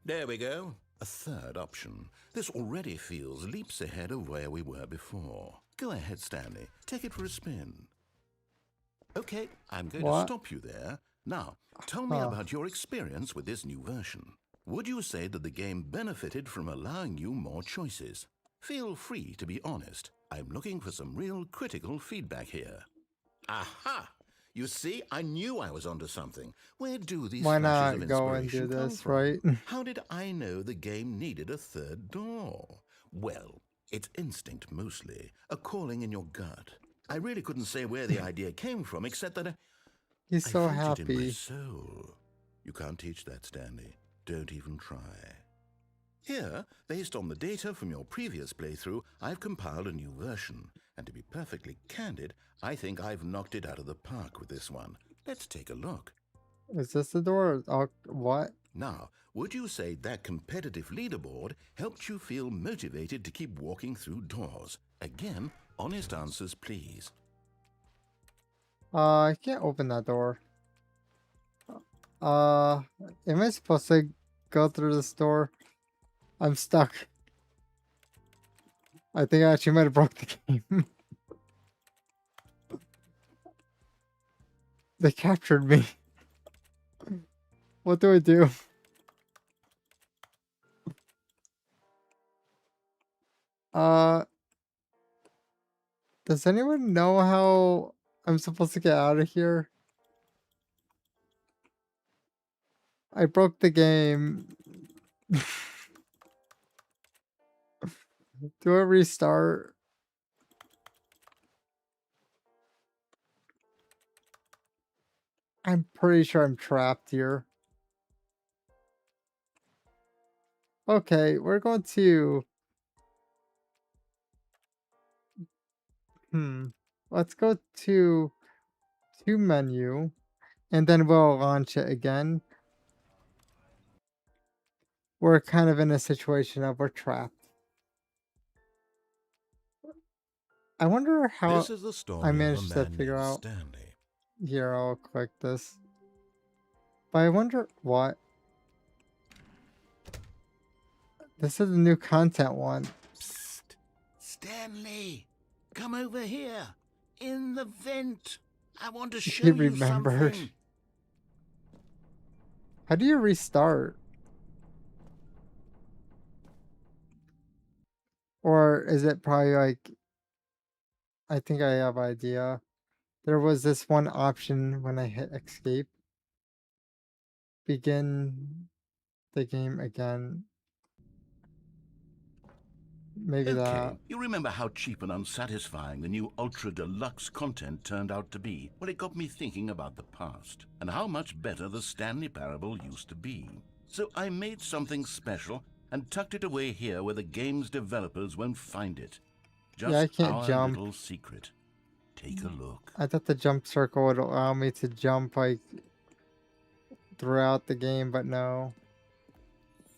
There we go. A third option. This already feels leaps ahead of where we were before. Go ahead, Stanley. Take it for a spin. Okay, I'm going to stop you there. Now, tell me about your experience with this new version. Would you say that the game benefited from allowing you more choices? Feel free to be honest. I'm looking for some real critical feedback here. Aha! You see, I knew I was onto something. Where do these Why flashes not of go and inspiration do come this, from? right? How did I know the game needed a third door? Well, it's instinct mostly, a calling in your gut. I really couldn't say where the idea came from, except that He's so I felt it in my happy. soul. You can't teach that, Stanley. Don't even try. Here, based on the data from your previous playthrough, I've compiled a new version. And to be perfectly candid, I think I've knocked it out of the park with this one. Let's take a look. Is this the door? Oh, what? Now, would you say that competitive leaderboard helped you feel motivated to keep walking through doors? Again, honest answers, please. I can't open that door. Am I supposed to go through this door? I'm stuck. I think I actually might have broke the game. They captured me. What do I do? Does anyone know how I'm supposed to get out of here? I broke the game. Do I restart? I'm pretty sure I'm trapped here. Okay, we're going to... Let's go to menu, and then we'll launch it again. We're kind of in a situation of we're trapped. I wonder how This is the story I managed of a to man figure named out. Stanley. Here, I'll click this. But I wonder what. This is the new content one. Psst. Stanley, come over here. In the vent. I want to show He you remembered. something. How do you restart? Or is it probably like... I think I have an idea. There was this one option when I hit escape. Begin the game again. Maybe that. You remember how cheap and unsatisfying the new Ultra Deluxe content turned out to be? Well, it got me thinking about the past and how much better the Stanley Parable used to be. So I made something special and tucked it away here where the game's developers won't find it. Just Yeah, I can't our jump. little secret. Take a look. I thought the jump circle would allow me to jump like throughout the game, but no.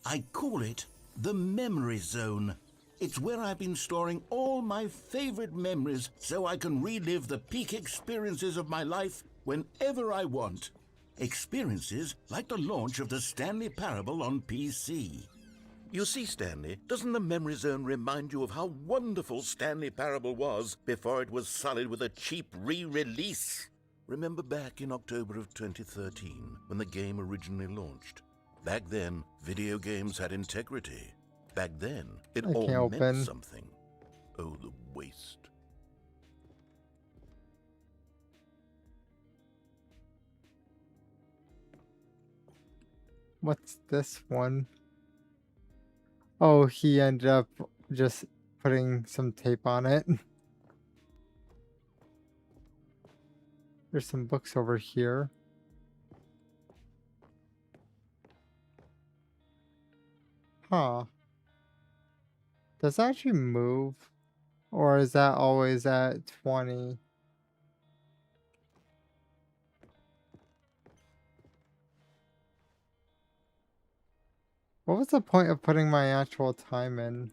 I call it the Memory Zone. It's where I've been storing all my favorite memories so I can relive the peak experiences of my life whenever I want. Experiences like the launch of the Stanley Parable on PC. You see, Stanley, doesn't the memory zone remind you of how wonderful Stanley Parable was before it was sullied with a cheap re-release? Remember back in October of 2013, when the game originally launched? Back then, video games had integrity. Back then, it all meant something. Oh, the waste. What's this one? Oh, he ended up just putting some tape on it. There's some books over here. Huh. Does that actually move? Or is that always at 20? What was the point of putting my actual time in?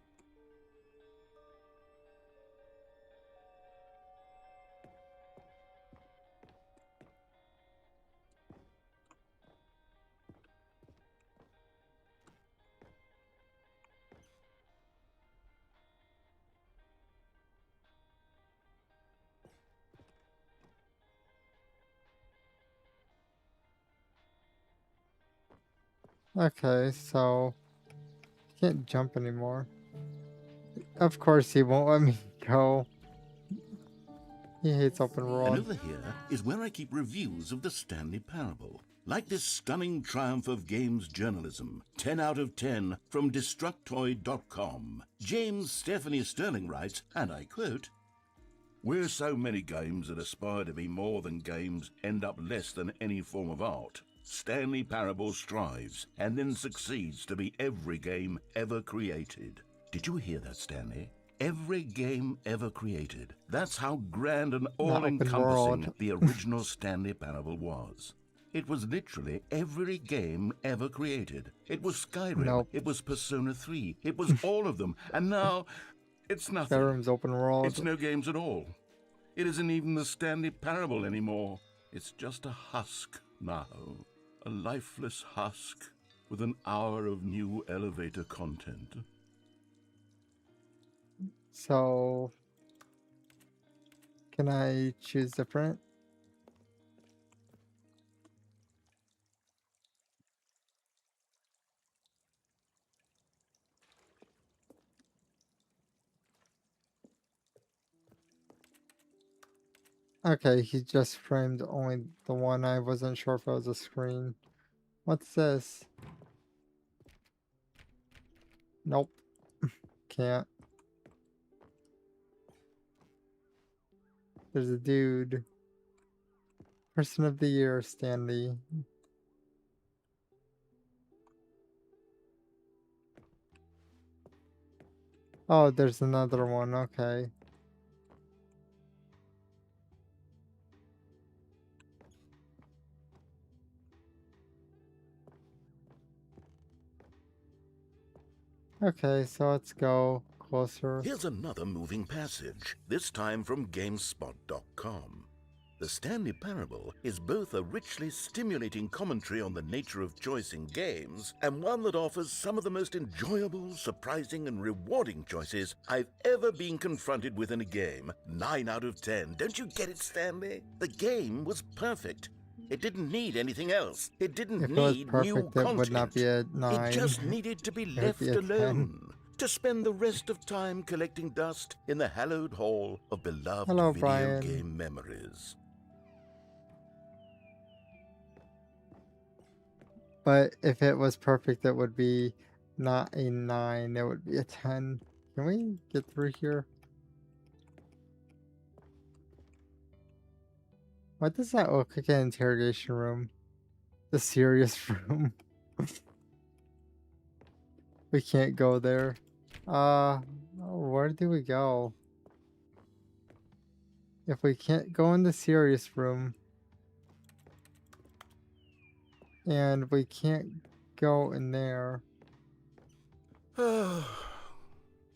Okay, so can't jump anymore. Of course he won't let me go. He hates open world. And over here is where I keep reviews of the Stanley Parable. Like this stunning triumph of games journalism, 10 out of 10 from Destructoid.com. James Stephanie Sterling writes, and I quote, "Where so many games that aspire to be more than games end up less than any form of art, Stanley Parable strives and then succeeds to be every game ever created." Did you hear that, Stanley? Every game ever created. That's how grand and all-encompassing the original Stanley Parable was. It was literally every game ever created. It was Skyrim. Nope. It was Persona 3. It was all of them. And now, it's nothing. Skyrim's open world. It's no games at all. It isn't even the Stanley Parable anymore. It's just a husk now. A lifeless husk with an hour of new elevator content. So, can I choose different? Okay, he just framed only the one. I wasn't sure if it was a screen. What's this? Nope. Can't. There's a dude. Person of the Year, Stanley. Oh, there's another one. Okay. Okay, so let's go closer. Here's another moving passage, this time from GameSpot.com. The Stanley Parable is both a richly stimulating commentary on the nature of choice in games and one that offers some of the most enjoyable, surprising, and rewarding choices I've ever been confronted with in a game. 9 out of 10. Don't you get it, Stanley? The game was perfect. It didn't need anything else. It didn't need new content. It would not be a 9. It just needed to be left alone. To spend the rest of time collecting dust in the hallowed hall of beloved video game memories. But if it was perfect, it would be not a 9. It would be a 10. Can we get through here? Why does that look like an interrogation room? The serious room. We can't go there. Where do we go? If we can't go in the serious room, and we can't go in there.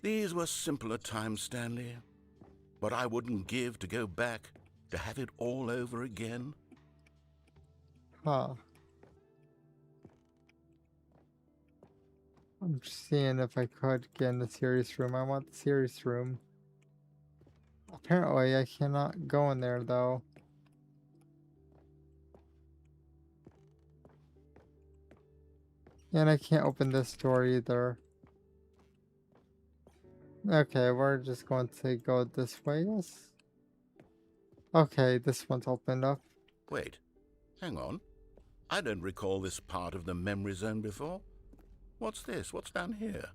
These were simpler times, Stanley. But I wouldn't give to go back to have it all over again. Huh. I'm just seeing if I could get in the serious room. I want the serious room. Apparently, I cannot go in there, though. And I can't open this door either. Okay, we're just going to go this way, yes? Okay, this one's opened up. Wait, hang on. I don't recall this part of the memory zone before. What's this? What's down here?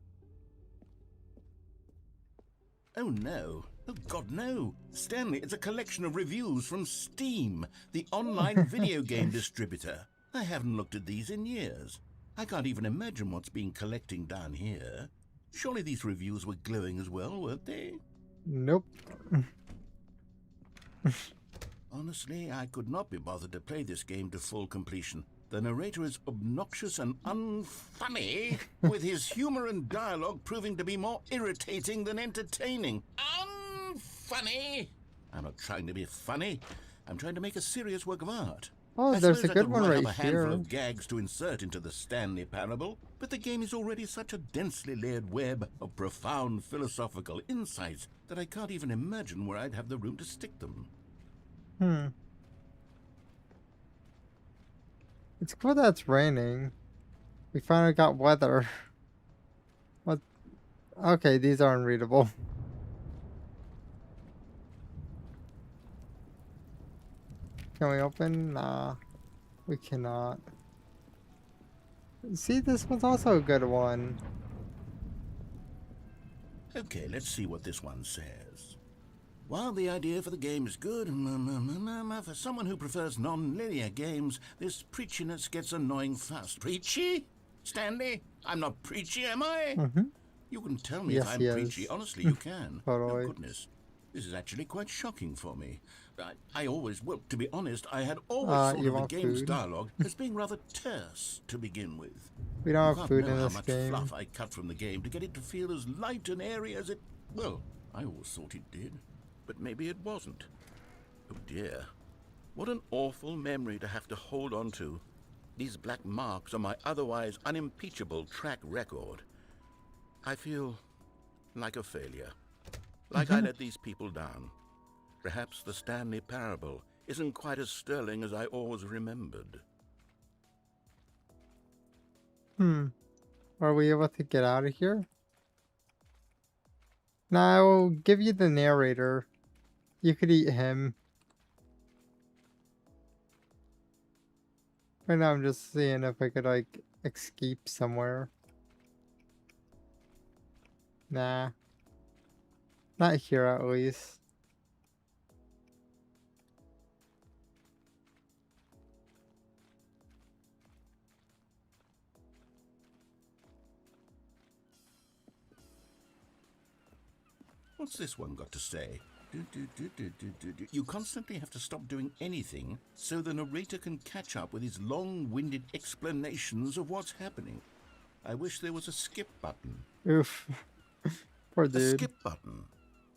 Oh no. Oh God, no. Stanley, it's a collection of reviews from Steam, the online video game distributor. I haven't looked at these in years. I can't even imagine what's been collecting down here. Surely these reviews were glowing as well, weren't they? Nope. Honestly, I could not be bothered to play this game to full completion. The narrator is obnoxious and unfunny, with his humor and dialogue proving to be more irritating than entertaining. Unfunny! I'm not trying to be funny. I'm trying to make a serious work of art. Oh, there's a good one right here. I could write up a handful here. of gags to insert into the Stanley Parable, but the game is already such a densely layered web of profound philosophical insights that I can't even imagine where I'd have the room to stick them. It's cool that it's raining. We finally got weather. What? Okay, these are unreadable. Can we open? Nah, we cannot. See, this one's also a good one. Okay, let's see what this one says. While the idea for the game is good, for someone who prefers non-linear games, this preachiness gets annoying fast. Preachy? Stanley? I'm not preachy, am I? You can tell me if I'm preachy. Honestly, you can. Totally. Oh, goodness. This is actually quite shocking for me. Well, to be honest, I had always thought of the game's dialogue as being rather terse to begin with. We don't have food in this game. game. How much fluff I cut from the game to get it to feel as light and airy as it... Well, I always thought it did. But maybe it wasn't. Oh dear. What an awful memory to have to hold on to. These black marks are my otherwise unimpeachable track record. I feel like a failure. Like I let these people down. Perhaps the Stanley Parable isn't quite as sterling as I always remembered. Are we able to get out of here? Now I will give you the narrator. You could eat him. Right now I'm just seeing if I could like escape somewhere. Nah. Not here at least. What's this one got to say? You constantly have to stop doing anything so the narrator can catch up with his long-winded explanations of what's happening. I wish there was a skip button. Oof. Poor dude. A skip button?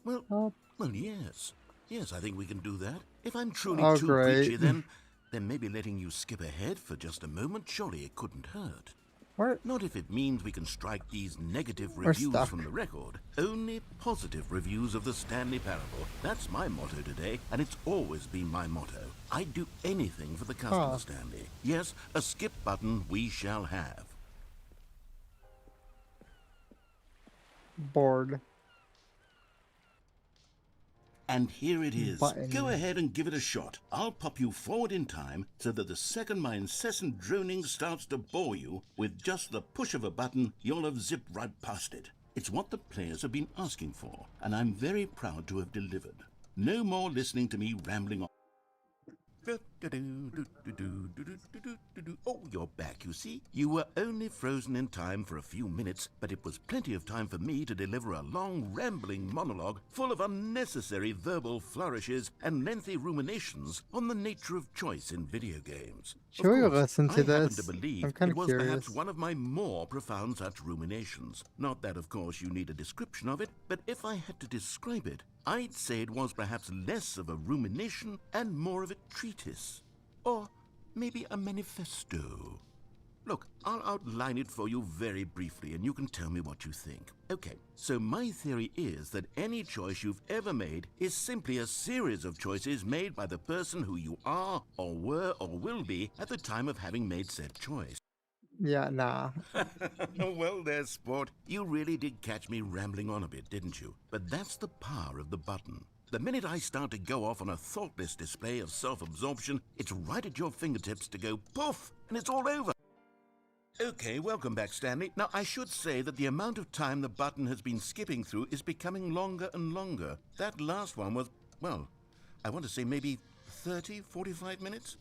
Well, yes. Yes, I think we can do that. If I'm truly too preachy, then maybe letting you skip ahead for just a moment, surely it couldn't hurt. What? Not if it means we can strike these negative reviews from the record. Only positive reviews of the Stanley Parable. That's my motto today, and it's always been my motto. I'd do anything for the customer, Stanley. Yes, a skip button we shall have. Bored. And here it is. Go ahead and give it a shot. I'll pop you forward in time so that the second my incessant droning starts to bore you, with just the push of a button, you'll have zipped right past it. It's what the players have been asking for, and I'm very proud to have delivered. No more listening to me rambling on. Oh, you're back, you see. You were only frozen in time for a few minutes, but it was plenty of time for me to deliver a long, rambling monologue full of unnecessary verbal flourishes and lengthy ruminations on the nature of choice in video games. Should we listen to this? To believe I'm kind it of was curious. perhaps one of my more profound such ruminations. Not that, of course, you need a description of it, but if I had to describe it, I'd say it was perhaps less of a rumination and more of a treatise. Or Maybe a manifesto. Look, I'll outline it for you very briefly, and you can tell me what you think. Okay, so my theory is that any choice you've ever made is simply a series of choices made by the person who you are, or were, or will be at the time of having made said choice. Yeah, nah. Well there, sport. You really did catch me rambling on a bit, didn't you? But that's the power of the button. The minute I start to go off on a thoughtless display of self-absorption, it's right at your fingertips to go poof, and it's all over. Okay, welcome back, Stanley. Now, I should say that the amount of time the button has been skipping through is becoming longer and longer. That last one was, well, I want to say maybe 30, 45 minutes?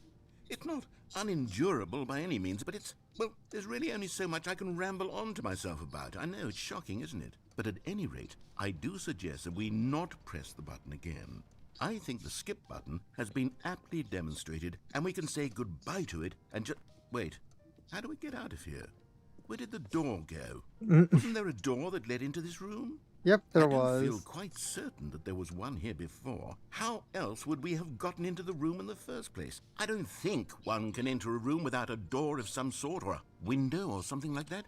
It's not unendurable by any means, but it's, well, there's really only so much I can ramble on to myself about. I know, it's shocking, isn't it? But at any rate, I do suggest that we not press the button again. I think the skip button has been aptly demonstrated, and we can say goodbye to it and just... Wait. How do we get out of here? Where did the door go? Wasn't there a door that led into this room? Yep, there was. I don't feel quite certain that there was one here before. How else would we have gotten into the room in the first place? I don't think one can enter a room without a door of some sort, or a window, or something like that.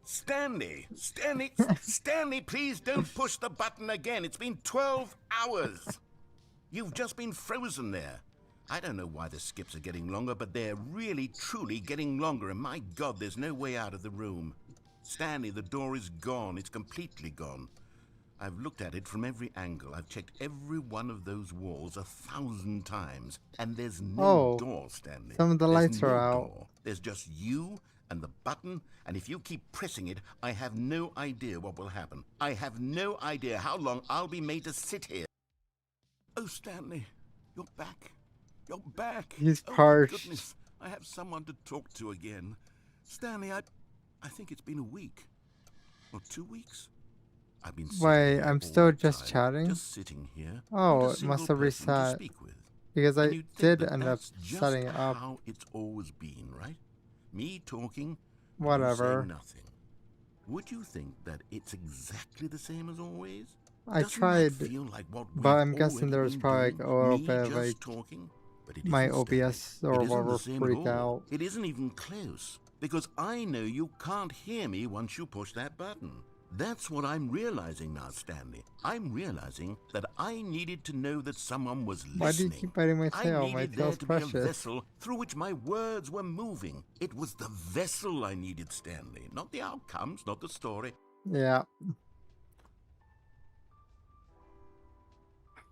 Stanley! Stanley, please don't push the button again. It's been 12 hours. You've just been frozen there. I don't know why the skips are getting longer, but they're really, truly getting longer, and my God, there's no way out of the room. Stanley, the door is gone. It's completely gone. I've looked at it from every angle. I've checked every one of those walls 1,000 times, and there's no door, Stanley. Some of the lights are out. Door. There's just you and the button, and if you keep pressing it, I have no idea what will happen. I have no idea how long I'll be made to sit here. Oh, Stanley, you're back. You're back. He's oh, parched. My goodness, I have someone to talk to again. Stanley, I think it's been a week. Or 2 weeks. I've been Wait, I'm still just chatting? Just sitting here. Oh, it must have reset. Because I did end up setting it up. How it's always been, right? Me talking, whatever. You saying nothing. Would you think that it's exactly the same as always? I tried, like but I'm guessing there was probably like a little bit of like talking? my OBS or whatever freak out. It isn't even close, because I know you can't hear me once you push that button. That's what I'm realizing now, Stanley. I'm realizing that I needed to know that someone was listening. Why do you keep biting my tail? My tail's precious. Be a vessel through which my words were moving. It was the vessel I needed, Stanley, not the outcomes, not the story. Yeah.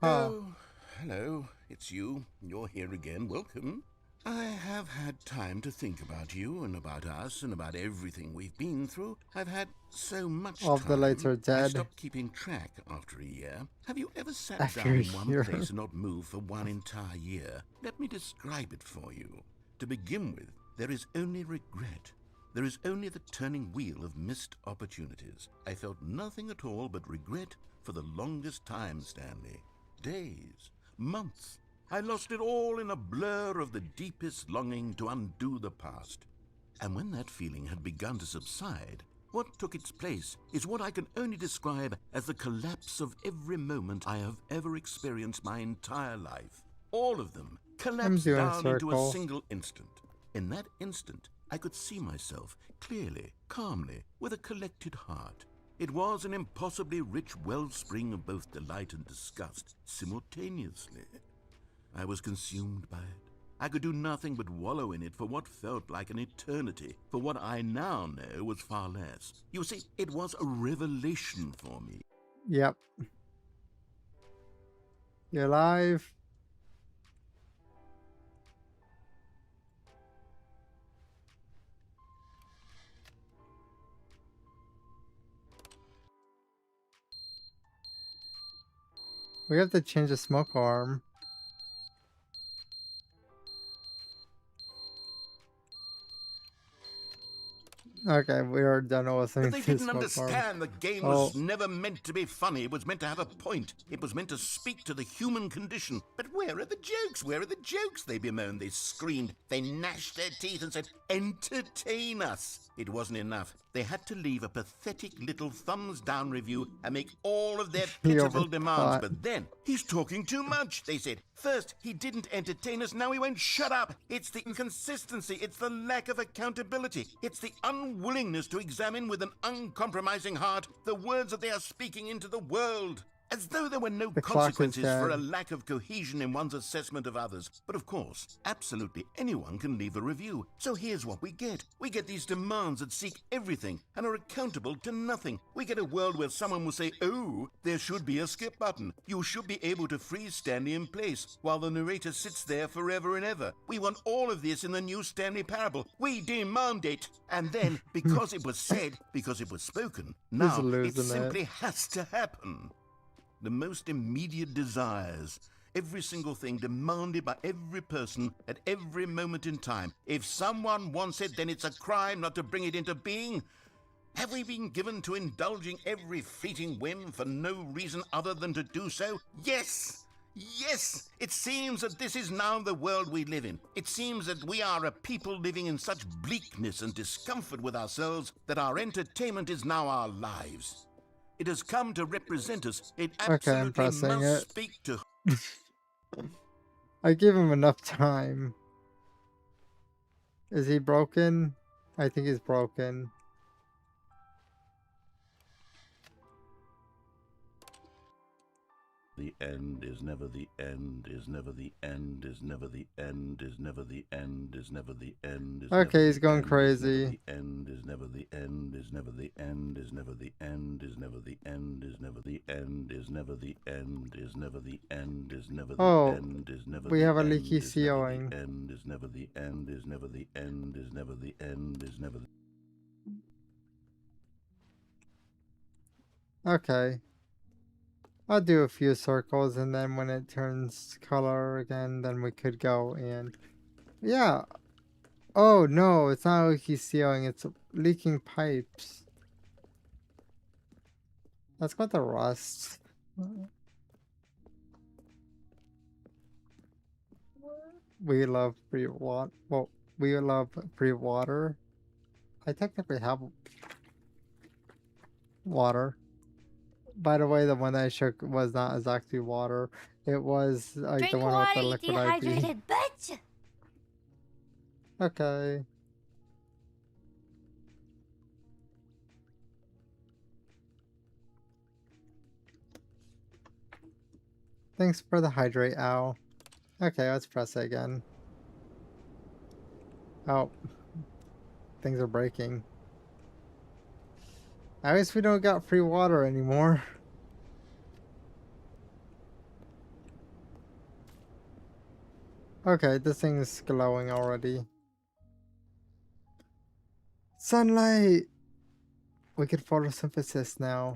Oh, hello, it's you. You're here again. Welcome. I have had time to think about you and about us and about everything we've been through. I've had so much time. All of the lights are dead. I stopped keeping track after a year. Have you ever sat down in one place and not moved for one entire year? Let me describe it for you. To begin with, there is only regret. There is only the turning wheel of missed opportunities. I felt nothing at all but regret for the longest time, Stanley. Days, months. I lost it all in a blur of the deepest longing to undo the past. And when that feeling had begun to subside, what took its place is what I can only describe as the collapse of every moment I have ever experienced my entire life. All of them collapsed down into a single instant. In that instant, I could see myself clearly, calmly, with a collected heart. It was an impossibly rich wellspring of both delight and disgust simultaneously. I was consumed by it. I could do nothing but wallow in it for what felt like an eternity, for what I now know was far less. You see, it was a revelation for me. Yep. You're alive. We have to change the smoke alarm. Okay, we are done listening But they to didn't Smoke understand the game was never meant to be funny. It was meant to have a point. It was meant to speak to the human condition. But where are the jokes? Where are the jokes? They bemoaned, they screamed, they gnashed their teeth and said, entertain us. It wasn't enough. They had to leave a pathetic little thumbs down review and make all of their pitiful demands. But then, he's talking too much, they said. First, he didn't entertain us, now he won't shut up. It's the inconsistency, it's the lack of accountability, it's the unwillingness to examine with an uncompromising heart the words that they are speaking into the world. As though there were no consequences for a lack of cohesion in one's assessment of others. But of course, absolutely anyone can leave a review. So here's what we get. We get these demands that seek everything and are accountable to nothing. We get a world where someone will say, oh, there should be a skip button. You should be able to freeze Stanley in place while the narrator sits there forever and ever. We want all of this in the new Stanley Parable. We demand it. And then, because it was said, because it was spoken, now it simply has to happen. The most immediate desires, every single thing demanded by every person at every moment in time. If someone wants it, then it's a crime not to bring it into being. Have we been given to indulging every fleeting whim for no reason other than to do so? Yes! Yes! It seems that this is now the world we live in. It seems that we are a people living in such bleakness and discomfort with ourselves that our entertainment is now our lives. It has come to represent us. It absolutely must speak to... I gave him enough time. Is he broken? I think he's broken. The end is never the end, is never the end, is never the end, is never the end, is never the end. Okay, he's going crazy. The end is never the end, is never the end, is never the end, is never the end, is never the end, is never the end, is never the end, is never the end, is never the end. We have a leaky ceiling. End is never the end, is never the end, is never the end, is never the... Okay. I'll do a few circles, and then when it turns color again, then we could go and... Yeah! Oh, no, it's not a leaky ceiling, it's leaking pipes. Let's go to rust. We love free water. Well, we love free water. I technically have water. By the way, the one I shook was not exactly water. It was like Drink the one water, with the you liquid dehydrated IV. bitch! Okay. Thanks for the hydrate, ow. Okay, let's press it again. Oh. Things are breaking. At least we don't got free water anymore. Okay, this thing is glowing already. Sunlight! We can photosynthesis now.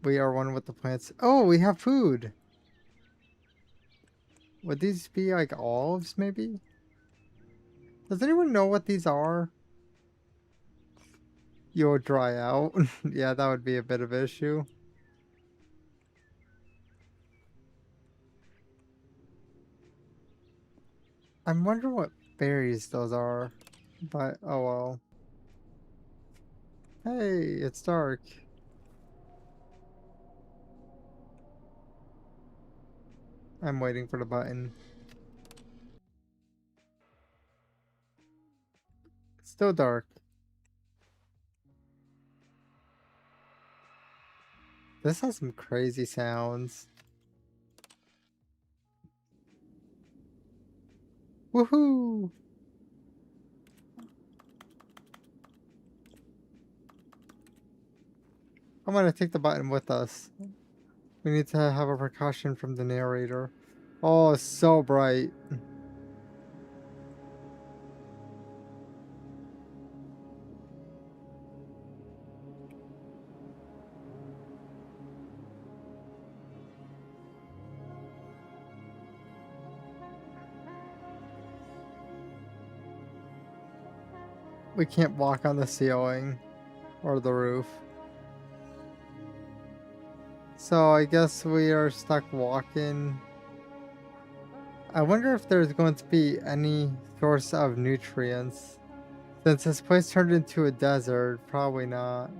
We are one with the plants. Oh, we have food! Would these be like olives, maybe? Does anyone know what these are? You'll dry out. Yeah, that would be a bit of an issue. I'm wondering what berries those are. But, oh well. Hey, it's dark. I'm waiting for the button. It's still dark. This has some crazy sounds. Woohoo! I'm gonna take the button with us. We need to have a precaution from the narrator. Oh, it's so bright. we can't walk on the ceiling or the roof. So I guess we are stuck walking. I wonder if there's going to be any source of nutrients. Since this place turned into a desert, probably not.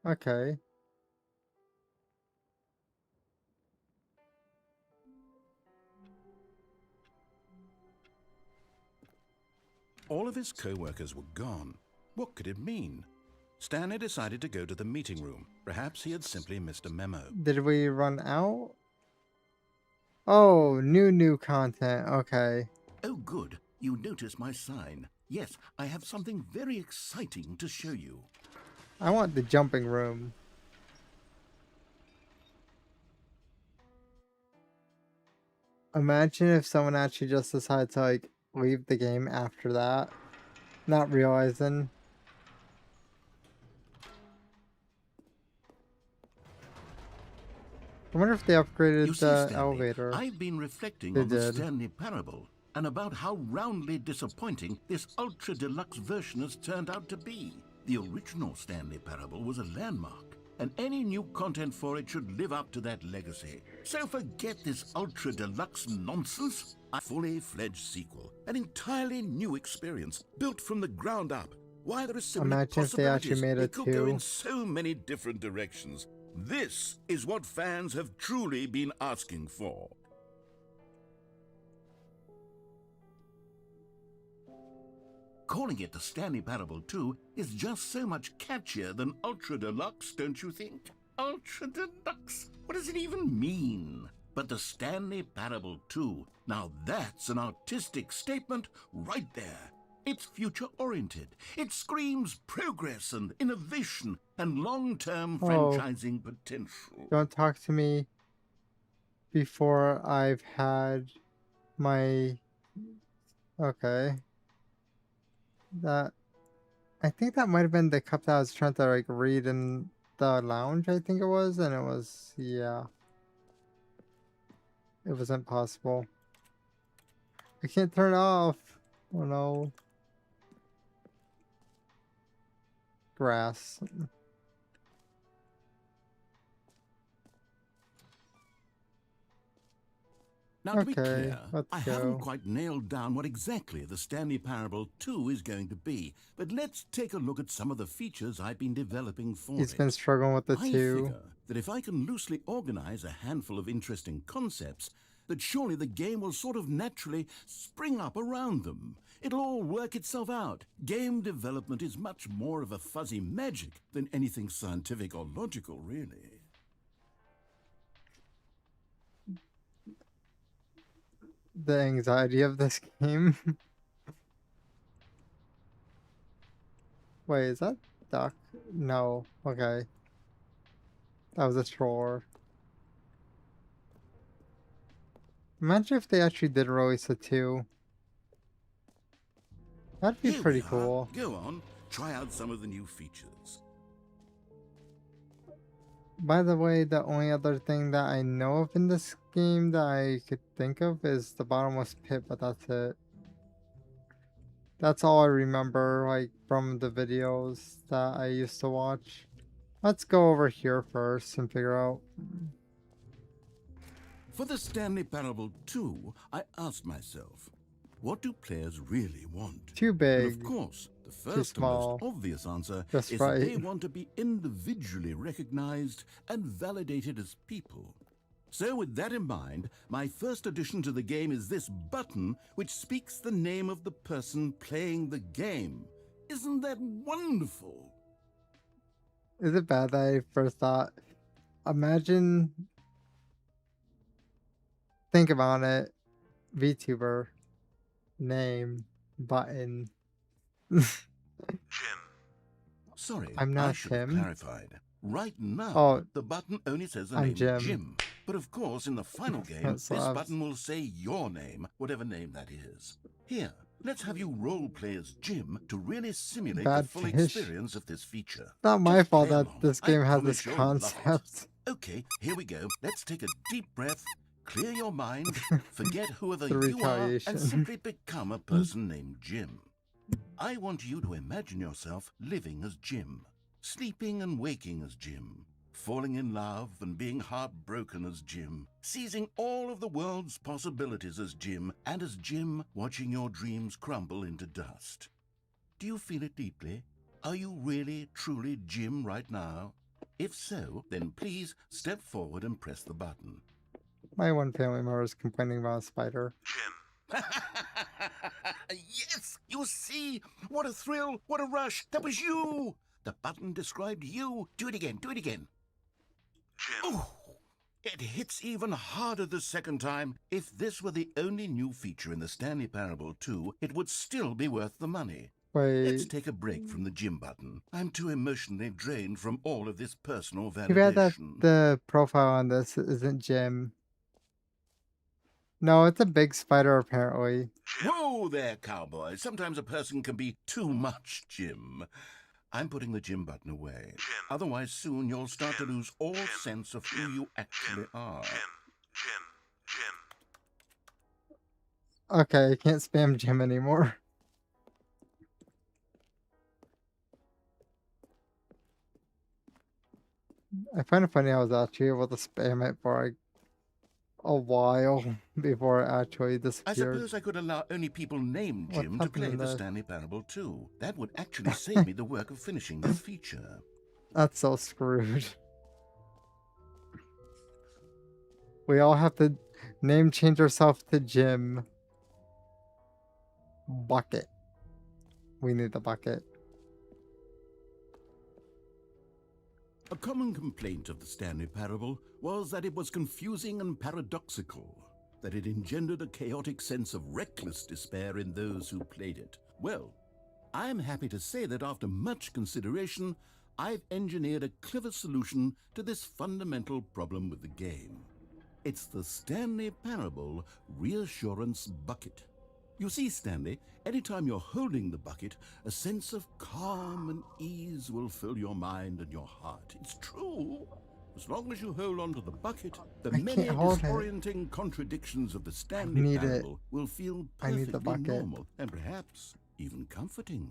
Okay. All of his co-workers were gone. What could it mean? Stanley decided to go to the meeting room. Perhaps he had simply missed a memo. Did we run out? Oh, new content. Okay. Oh, good. You noticed my sign. Yes, I have something very exciting to show you. I want the jumping room. Imagine if someone actually just decided to like leave the game after that, not realizing. I wonder if they upgraded the elevator. I've been reflecting on the Stanley Parable and about how roundly disappointing this ultra deluxe version has turned out to be. The original Stanley Parable was a landmark, and any new content for it should live up to that legacy. So forget this ultra deluxe nonsense. A fully fledged sequel, an entirely new experience, built from the ground up. Why, there are so many possibilities. Imagine if they actually made it could 2. go in so many different directions. This is what fans have truly been asking for. Calling it the Stanley Parable 2 is just so much catchier than Ultra Deluxe, don't you think? Ultra Deluxe? What does it even mean? But the Stanley Parable 2, now that's an artistic statement right there. It's future-oriented. It screams progress and innovation and long-term franchising potential. Don't talk to me before I've had my... Okay. I think that might have been the cup that I was trying to like read in the lounge, I think it was, and it was, yeah. It was impossible. I can't turn it off. Oh no. Grass. Now, to be clear, I haven't quite nailed down what exactly the Stanley Parable 2 is going to be, but let's take a look at some of the features I've been developing for it. He's been struggling with the 2. I figure that if I can loosely organize a handful of interesting concepts, that surely the game will sort of naturally spring up around them. It'll all work itself out. Game development is much more of a fuzzy magic than anything scientific or logical, really. The anxiety of this game. Wait, is that duck? No. Okay. That was a stroller. Imagine if they actually did release a 2. That'd be pretty cool. Go on, try out some of the new features. By the way, the only other thing that I know of in this game that I could think of is the bottomless pit, but that's it. That's all I remember, like, from the videos that I used to watch. Let's go over here first and figure out. For the Stanley Parable 2, I asked myself, what do players really want? Too big. And of course, the first and most obvious answer is that they want to be individually recognized and validated as people. So with that in mind, my first addition to the game is this button which speaks the name of the person playing the game. Isn't that wonderful? Is it bad that I first thought, imagine, think about it, VTuber, name, button. Jim. Sorry, I'm not I should have Tim. clarified. Right now, the button only says the name Jim. But of course, in the final game, this button will say your name, whatever name that is. Here, let's have you role play as Jim to really simulate the full experience of this feature. Not my fault that this game has this concept. Okay, here we go. Let's take a deep breath, clear your mind, forget whoever you are, retaliation. and simply become a person named Jim. I want you to imagine yourself living as Jim, sleeping and waking as Jim, falling in love and being heartbroken as Jim, seizing all of the world's possibilities as Jim, and as Jim watching your dreams crumble into dust. Do you feel it deeply? Are you really, truly Jim right now? If so, then please step forward and press the button. My one family member is complaining about a spider. Jim. Yes, you see? What a thrill, what a rush. That was you. The button described you. Do it again, do it again. Jim. Ooh, it hits even harder the second time. If this were the only new feature in the Stanley Parable 2, it would still be worth the money. Wait. Let's take a break from the Jim button. I'm too emotionally drained from all of this personal validation. Too bad that the profile on this isn't Jim. No, it's a big spider, apparently. Whoa there, cowboy. Sometimes a person can be too much Jim. I'm putting the Jim button away. Jim. Otherwise, soon you'll start to lose all sense of who you actually are. Jim. Okay, I can't spam Jim anymore. I find it funny I was actually able to spam it for a while before it actually disappeared. I suppose I could allow only people named Jim to play the Stanley Parable 2. That would actually save me the work of finishing this feature. That's so screwed. We all have to name change ourselves to Jim. Bucket. We need the bucket. A common complaint of the Stanley Parable was that it was confusing and paradoxical, that it engendered a chaotic sense of reckless despair in those who played it. Well, I'm happy to say that after much consideration, I've engineered a clever solution to this fundamental problem with the game. It's the Stanley Parable Reassurance Bucket. You see, Stanley, anytime you're holding the bucket, a sense of calm and ease will fill your mind and your heart. It's true. As long as you hold on to the bucket, the many disorienting contradictions of the Stanley Parable will feel perfectly normal and perhaps even comforting.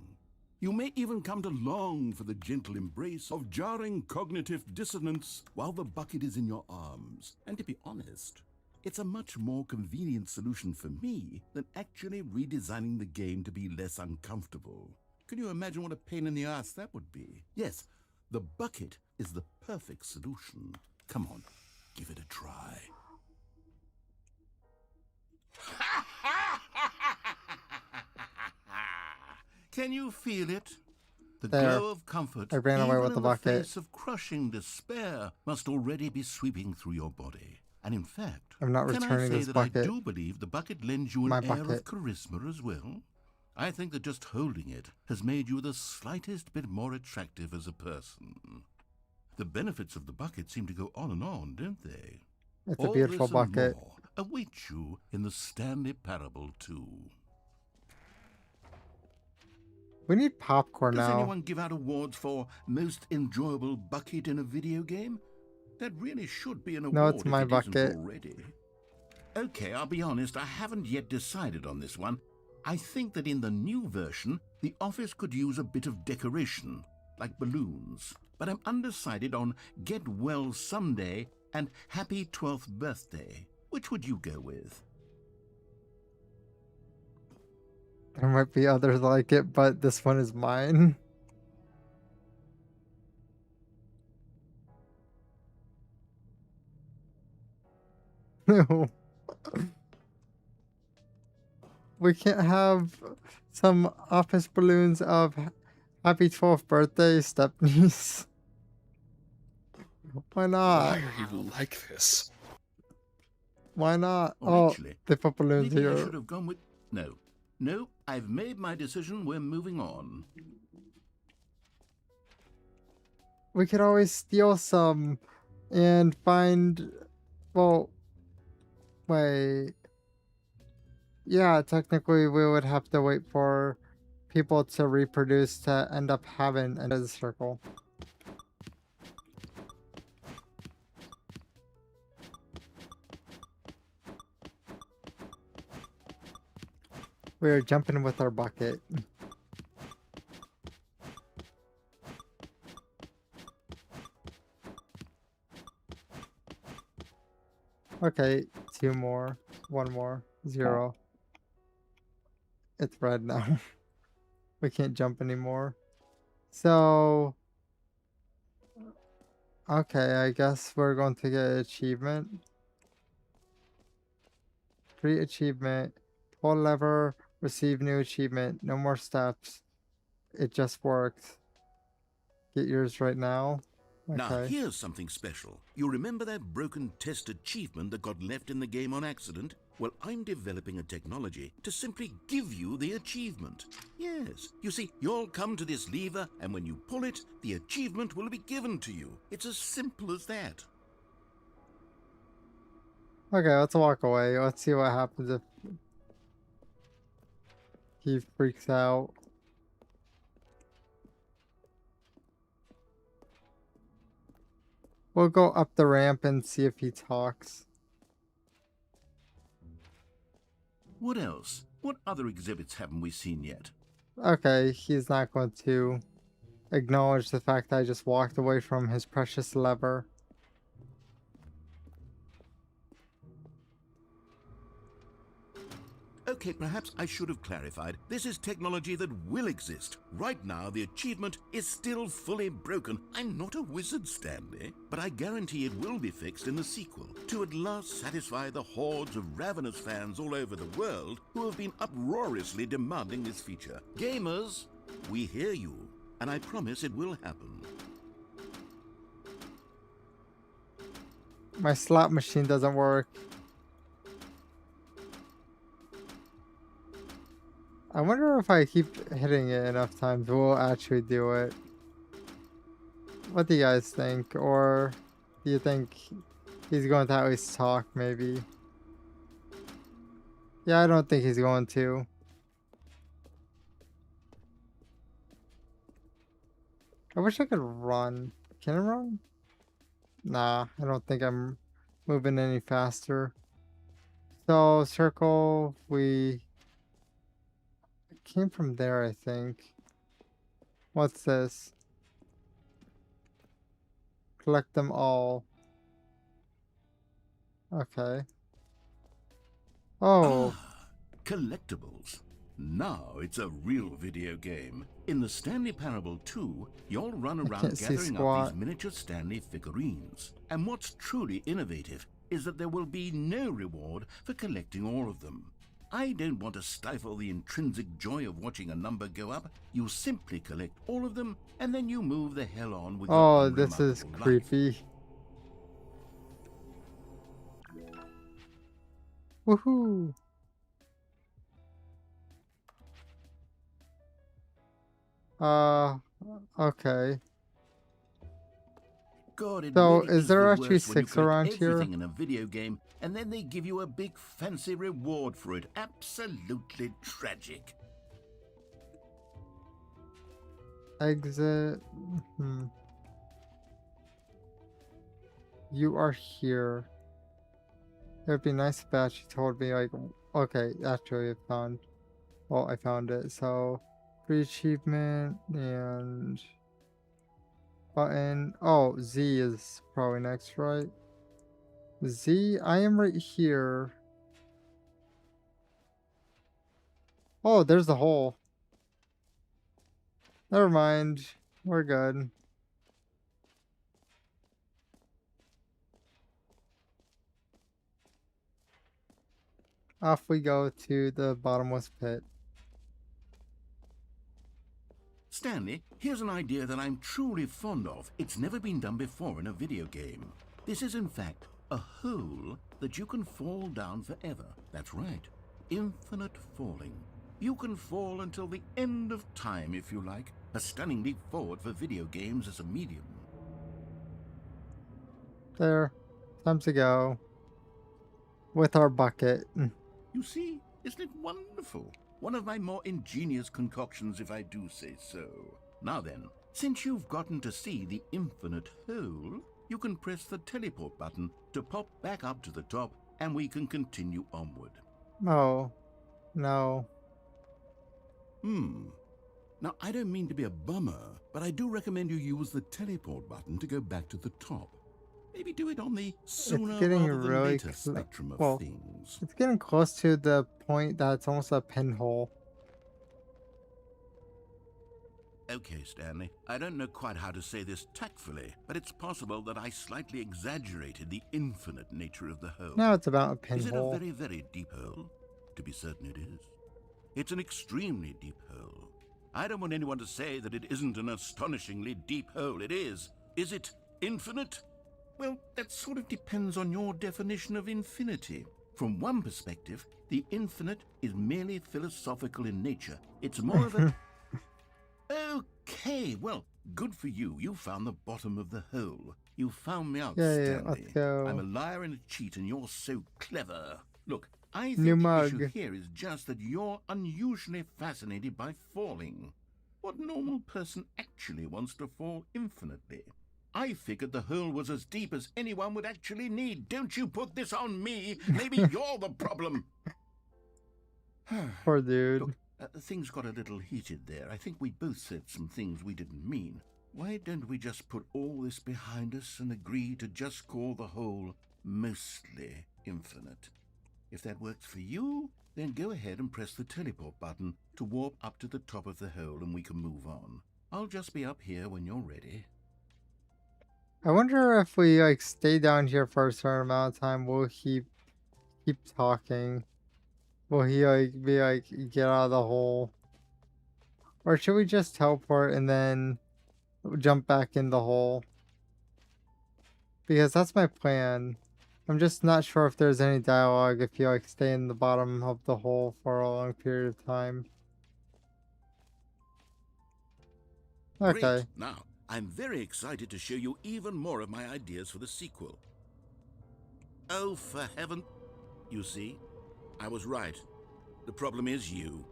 You may even come to long for the gentle embrace of jarring cognitive dissonance while the bucket is in your arms. And to be honest, it's a much more convenient solution for me than actually redesigning the game to be less uncomfortable. Can you imagine what a pain in the ass that would be? Yes, the bucket is the perfect solution. Come on, give it a try. Can you feel it? The glow of comfort, I ran away with the bucket. The face of crushing despair must already be sweeping through your body. And in fact, I'm not returning this bucket. I do believe the bucket lends you an air of charisma as well. I think that just holding it has made you the slightest bit more attractive as a person. The benefits of the bucket seem to go on and on, don't they? It's a beautiful bucket. More await you in the Stanley Parable 2. We need popcorn now. Does anyone give out awards for most enjoyable bucket in a video game? That really should be an award. No, it's my bucket. Already. Okay, I'll be honest, I haven't yet decided on this one. I think that in the new version, the office could use a bit of decoration, like balloons. But I'm undecided on Get Well Someday and Happy 12th Birthday. Which would you go with? There might be others like it, but this one is mine. No. We can't have some office balloons of Happy 12th Birthday, Stepniece. Why not? Why are you like this? Why not? Oh, actually, they put balloons maybe here. I should have gone with... No, I've made my decision. We're moving on. We could always steal some and find... Well... Wait... Yeah, technically we would have to wait for people to reproduce to end up having a circle. We are jumping with our bucket. Okay, 2 more. 1 more. 0. It's red now. We can't jump anymore. So... Okay, I guess we're going to get an achievement. Free achievement. Pull lever. Receive new achievement. No more steps. It just worked. Get yours right now. Okay. Now here's something special. You remember that broken test achievement that got left in the game on accident? Well, I'm developing a technology to simply give you the achievement. Yes, you see, you'll come to this lever, and when you pull it, the achievement will be given to you. It's as simple as that. Okay, let's walk away. Let's see what happens if he freaks out. We'll go up the ramp and see if he talks. What else? What other exhibits haven't we seen yet? Okay, he's not going to acknowledge the fact that I just walked away from his precious lever. Okay, perhaps I should have clarified. This is technology that will exist. Right now, the achievement is still fully broken. I'm not a wizard, Stanley, but I guarantee it will be fixed in the sequel to at last satisfy the hordes of ravenous fans all over the world who have been uproariously demanding this feature. Gamers, we hear you, and I promise it will happen. My slot machine doesn't work. I wonder if I keep hitting it enough times, we'll actually do it. What do you guys think? Or do you think he's going to at least talk, maybe? Yeah, I don't think he's going to. I wish I could run. Can I run? Nah, I don't think I'm moving any faster. So, circle, we came from there, I think. What's this? Collect them all. Okay. Oh. Collectibles. Now it's a real video game. In the Stanley Parable 2, you'll run around gathering up these miniature Stanley figurines. And what's truly innovative is that there will be no reward for collecting all of them. I don't want to stifle the intrinsic joy of watching a number go up. You simply collect all of them, and then you move the hell on with your own this is remarkable creepy. life. Woohoo! Okay. God, it so really is there the actually worst when you 6 collect around here? everything in a video game, and then they give you a big fancy reward for it. Absolutely tragic. Exit. You are here. It would be nice if Ashley told me, like, okay, actually I found it. So, free achievement and button. Oh, Z is probably next, right? Z, I am right here. Oh, there's the hole. Never mind. We're good. Off we go to the bottomless pit. Stanley, here's an idea that I'm truly fond of. It's never been done before in a video game. This is in fact a hole that you can fall down forever. That's right. Infinite falling. You can fall until the end of time if you like. A stunning leap forward for video games as a medium. There. Time to go. With our bucket. You see, isn't it wonderful? One of my more ingenious concoctions, if I do say so. Now then, since you've gotten to see the infinite hole, you can press the teleport button to pop back up to the top, and we can continue onward. Oh, no. Now, I don't mean to be a bummer, but I do recommend you use the teleport button to go back to the top. Maybe do it on the sooner rather than later spectrum of things. It's getting close to the point that it's almost a pinhole. Okay, Stanley, I don't know quite how to say this tactfully, but it's possible that I slightly exaggerated the infinite nature of the hole. Now it's about a pinhole. Is it a very, very deep hole? To be certain it is. It's an extremely deep hole. I don't want anyone to say that it isn't an astonishingly deep hole. It is. Is it infinite? Well, that sort of depends on your definition of infinity. From one perspective, the infinite is merely philosophical in nature. It's more of a... Okay, well, good for you. You found the bottom of the hole. You found me out, Stanley. Let's go. I'm a liar and a cheat, and you're so clever. Look, I think the issue here is just that you're unusually fascinated by falling. What normal person actually wants to fall infinitely? I figured the hole was as deep as anyone would actually need. Don't you put this on me. Maybe you're the problem. Poor dude. Look, things got a little heated there. I think we both said some things we didn't mean. Why don't we just put all this behind us and agree to just call the hole mostly infinite? If that works for you, then go ahead and press the teleport button to warp up to the top of the hole and we can move on. I'll just be up here when you're ready. I wonder if we like stay down here for a certain amount of time, will he keep talking? Will he like be like, get out of the hole? Or should we just teleport and then jump back in the hole? Because that's my plan. I'm just not sure if there's any dialogue if you like stay in the bottom of the hole for a long period of time. Okay. Great. Now, I'm very excited to show you even more of my ideas for the sequel. Oh, for heaven... You see, I was right. The problem is you.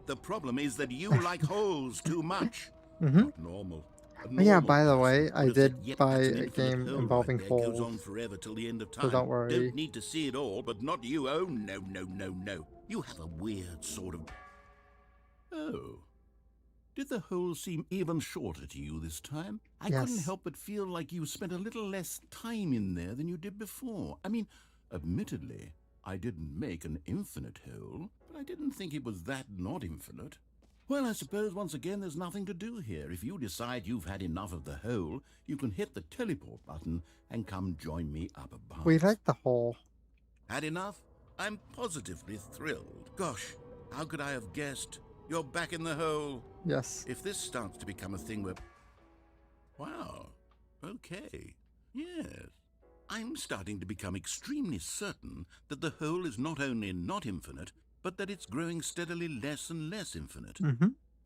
The problem is that you like holes too much. Not normal. Yeah, by the way, I did buy a game involving holes. Goes on forever till the end of time. So don't worry. Don't need to see it all, but not you. Oh, no, no, no, no. You have a weird sort of... Oh. Did the hole seem even shorter to you this time? I couldn't help but feel like you spent a little less time in there than you did before. I mean, admittedly, I didn't make an infinite hole, but I didn't think it was that not infinite. Well, I suppose once again there's nothing to do here. If you decide you've had enough of the hole, you can hit the teleport button and come join me up above. We like the hole. Had enough? I'm positively thrilled. Gosh, how could I have guessed? You're back in the hole. Yes. If this starts to become a thing where... Wow. Okay. Yes. I'm starting to become extremely certain that the hole is not only not infinite, but that it's growing steadily less and less infinite.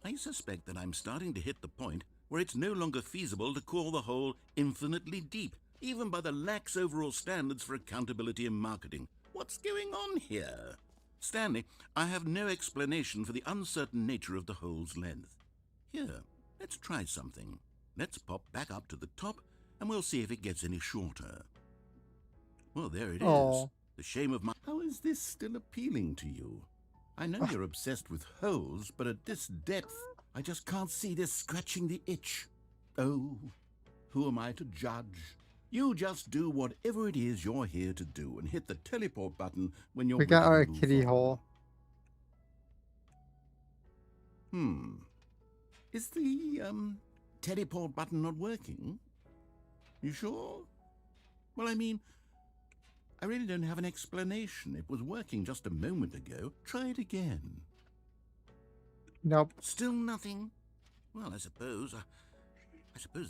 I suspect that I'm starting to hit the point where it's no longer feasible to call the hole infinitely deep, even by the lax overall standards for accountability in marketing. What's going on here? Stanley, I have no explanation for the uncertain nature of the hole's length. Here, let's try something. Let's pop back up to the top, and we'll see if it gets any shorter. Well, there it is. The shame of my... How is this still appealing to you? I know you're obsessed with holes, but at this depth, I just can't see this scratching the itch. Oh, who am I to judge? You just do whatever it is you're here to do and hit the teleport button when you're ready to move on. We got our kitty hole. Is the, teleport button not working? You sure? Well, I mean, I really don't have an explanation. It was working just a moment ago. Try it again. Nope. Still nothing? Well, I suppose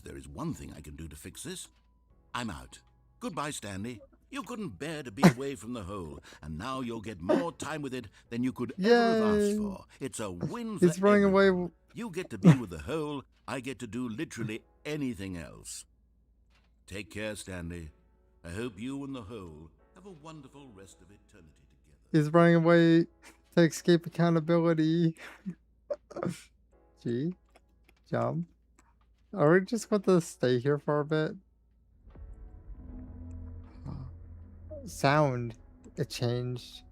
there is one thing I can do to fix this. I'm out. Goodbye, Stanley. You couldn't bear to be away from the hole, and now you'll get more time with it than you could ever have asked for. It's a win for He's running everyone. away. You get to be with the hole, I get to do literally anything else. Take care, Stanley. I hope you and the hole have a wonderful rest of eternity together. He's running away to escape accountability. G. Jump. Are we just going to stay here for a bit? Sound. It changed.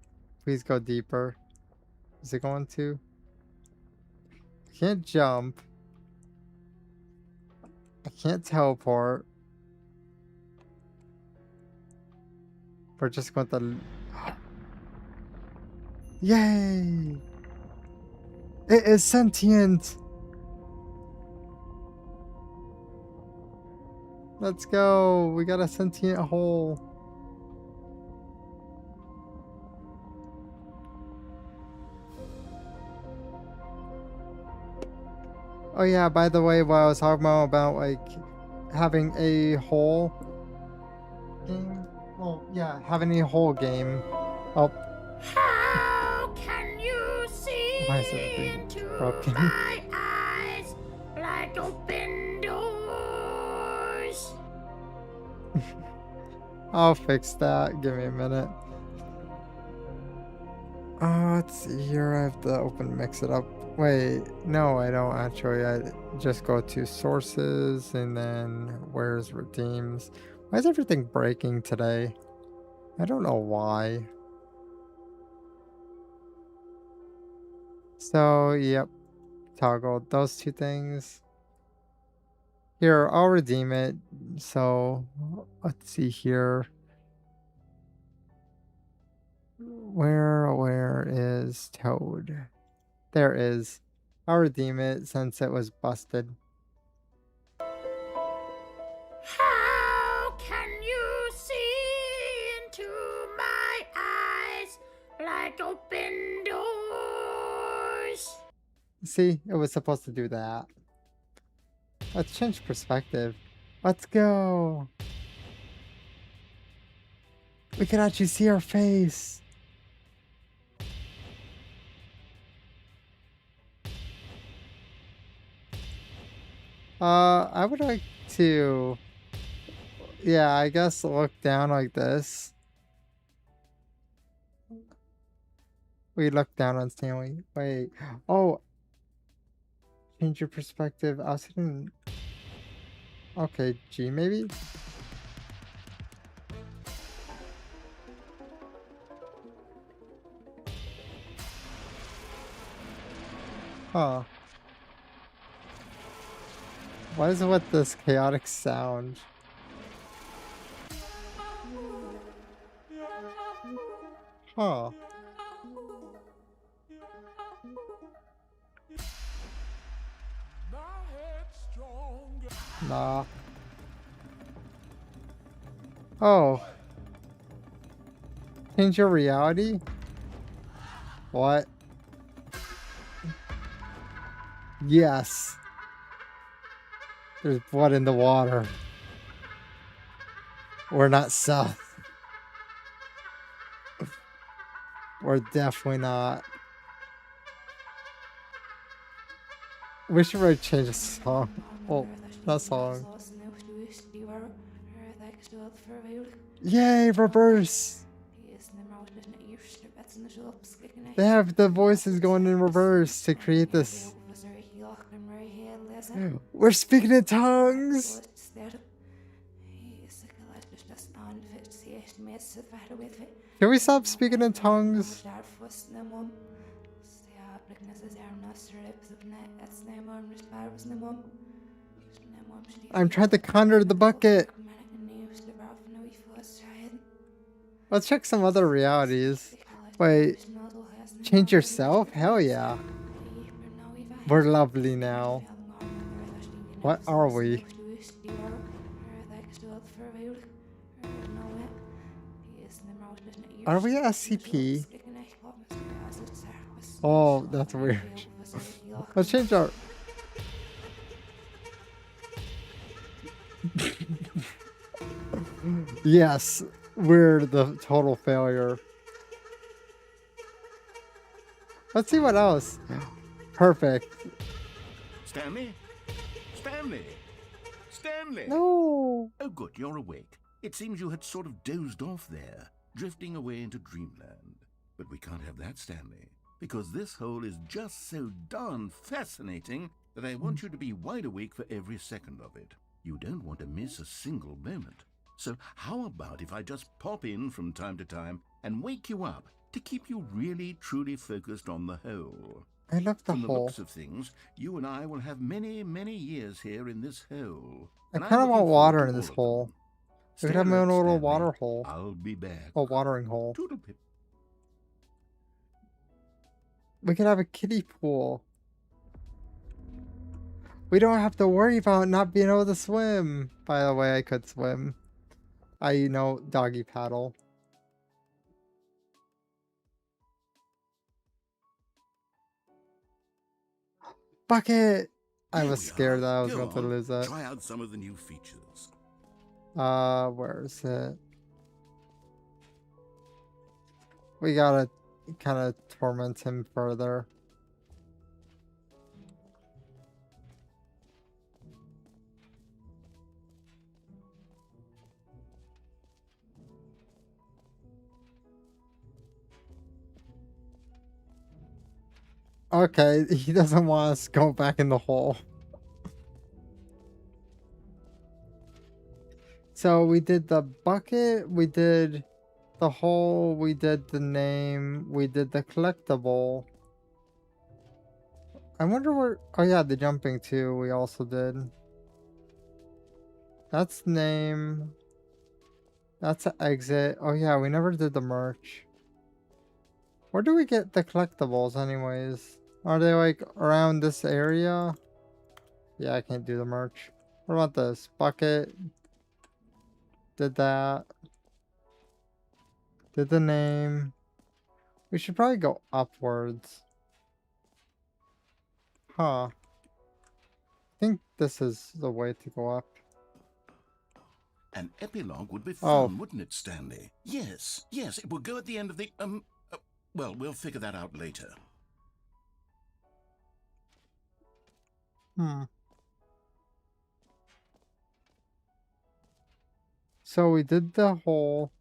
Please go deeper. Is it going to? can't jump. I can't teleport. We're just going to... Yay! It is sentient! Let's go! We got a sentient hole. Oh yeah, by the way, what I was talking about like having a whole game. Well, yeah, having a whole game. Oh. How can you see Why is everything into broken? my eyes like open doors? I'll fix that. Give me a minute. Let's see here. I have to mix it up. Wait, no, I don't actually. I just go to sources and then where's redeems. Why is everything breaking today? I don't know why. So, yep. Toggle those two things. Here, I'll redeem it. So, let's see here. Where is Toad? There is. I'll redeem it since it was busted. How can you see into my eyes like open doors? See, it was supposed to do that. Let's change perspective. Let's go. We can actually see our face. I would like to, yeah, I guess look down like this. We look down on Stanley. Wait. Oh. Change your perspective. I was hitting... Okay, G maybe? Huh. What is it with this chaotic sound? Huh. Nah. Oh. Change your reality? What? Yes. There's blood in the water. We're not Seth. We're definitely not. We should really change the song. Well, that song. Yay, reverse! They have the voices going in reverse to create this. We're speaking in tongues! Can we stop speaking in tongues? I'm trying to conjure the bucket. Let's check some other realities. Wait, change yourself? Hell yeah. We're lovely now. What are we? Are we SCP? Oh, that's weird. Let's change our... Yes, we're the total failure. Let's see what else. Perfect. Stanley? Stanley? Stanley? No. Oh, good, you're awake. It seems you had sort of dozed off there, drifting away into dreamland. But we can't have that, Stanley, because this hole is just so darn fascinating that I want you to be wide awake for every second of it. You don't want to miss a single moment. So how about if I just pop in from time to time and wake you up to keep you really truly focused on the hole? I love the From hole. the looks of things, you and I will have many, many years here in this hole. I kind of want water in this hole. I could have my own little water hole. I'll be back. A watering hole. Toodlepip. We could have a kiddie pool. We don't have to worry about not being able to swim. By the way, I could swim. I know doggy paddle. Bucket! I was scared that I was going to lose that. Try out some of the new features. Where is it? We gotta kind of torment him further. Okay, he doesn't want us to go back in the hole. So we did the bucket, we did the hole, we did the name, we did the collectible. I wonder where... Oh yeah, the jumping too, we also did. That's name. That's an exit. Oh yeah, we never did the merch. Where do we get the collectibles anyways? Are they like around this area? Yeah, I can't do the merch. What about this? Bucket. Did that. Did the name. We should probably go upwards. Huh. I think this is the way to go up. An epilogue would be fun, wouldn't it, Stanley? Yes, it will go at the end of the, well, we'll figure that out later. So we did the hole.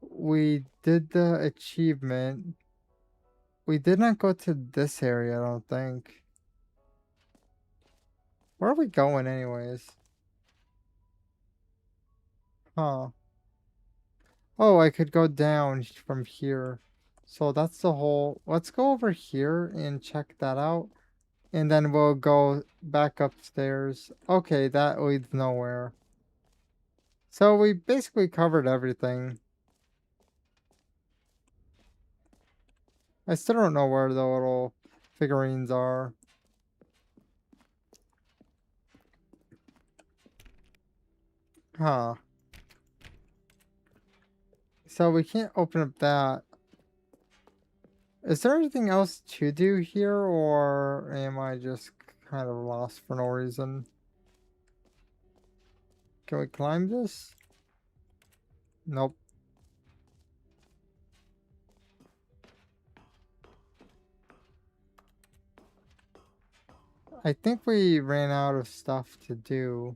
We did the achievement. We did not go to this area, I don't think. Where are we going anyways? Huh. Oh, I could go down from here. So that's the hole. Let's go over here and check that out. And then we'll go back upstairs. Okay, that leads nowhere. So we basically covered everything. I still don't know where the little figurines are. Huh. So we can't open up that. Is there anything else to do here, or am I just kind of lost for no reason? Can we climb this? Nope. I think we ran out of stuff to do.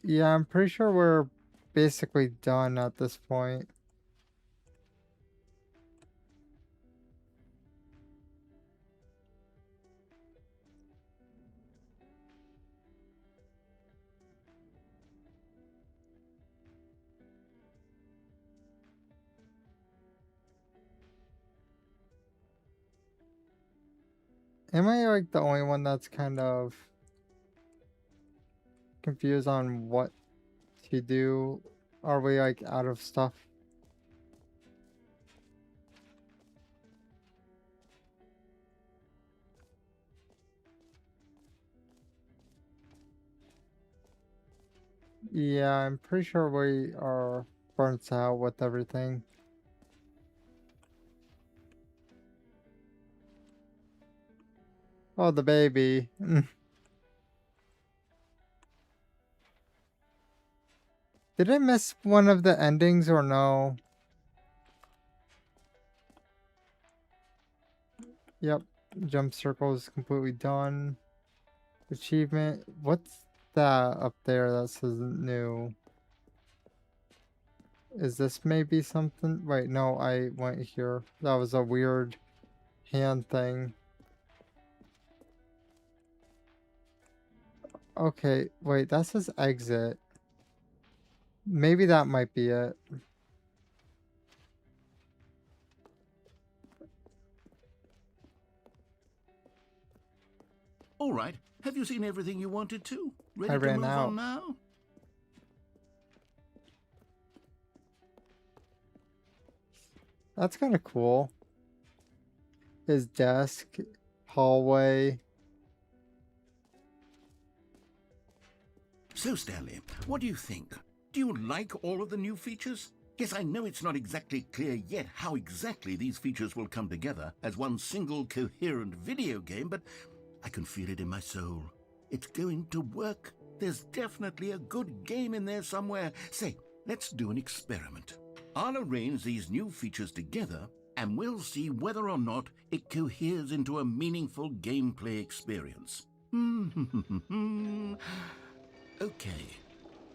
Yeah, I'm pretty sure we're basically done at this point. Am I like the only one that's kind of confused on what to do? Are we like out of stuff? Yeah, I'm pretty sure we are burnt out with everything. Oh, the baby. Did I miss one of the endings or no? Yep. Jump circle is completely done. Achievement. What's that up there that says new? Is this maybe something? Wait, no, I went here. That was a weird hand thing. Okay, wait, that says exit. Maybe that might be it. All right. Have you seen everything you wanted to? Ready I to ran move out. on now? That's kind of cool. His desk, hallway. So, Stanley, what do you think? Do you like all of the new features? Yes, I know it's not exactly clear yet how exactly these features will come together as one single coherent video game, but I can feel it in my soul. It's going to work. There's definitely a good game in there somewhere. Say, let's do an experiment. I'll arrange these new features together, and we'll see whether or not it coheres into a meaningful gameplay experience. Okay.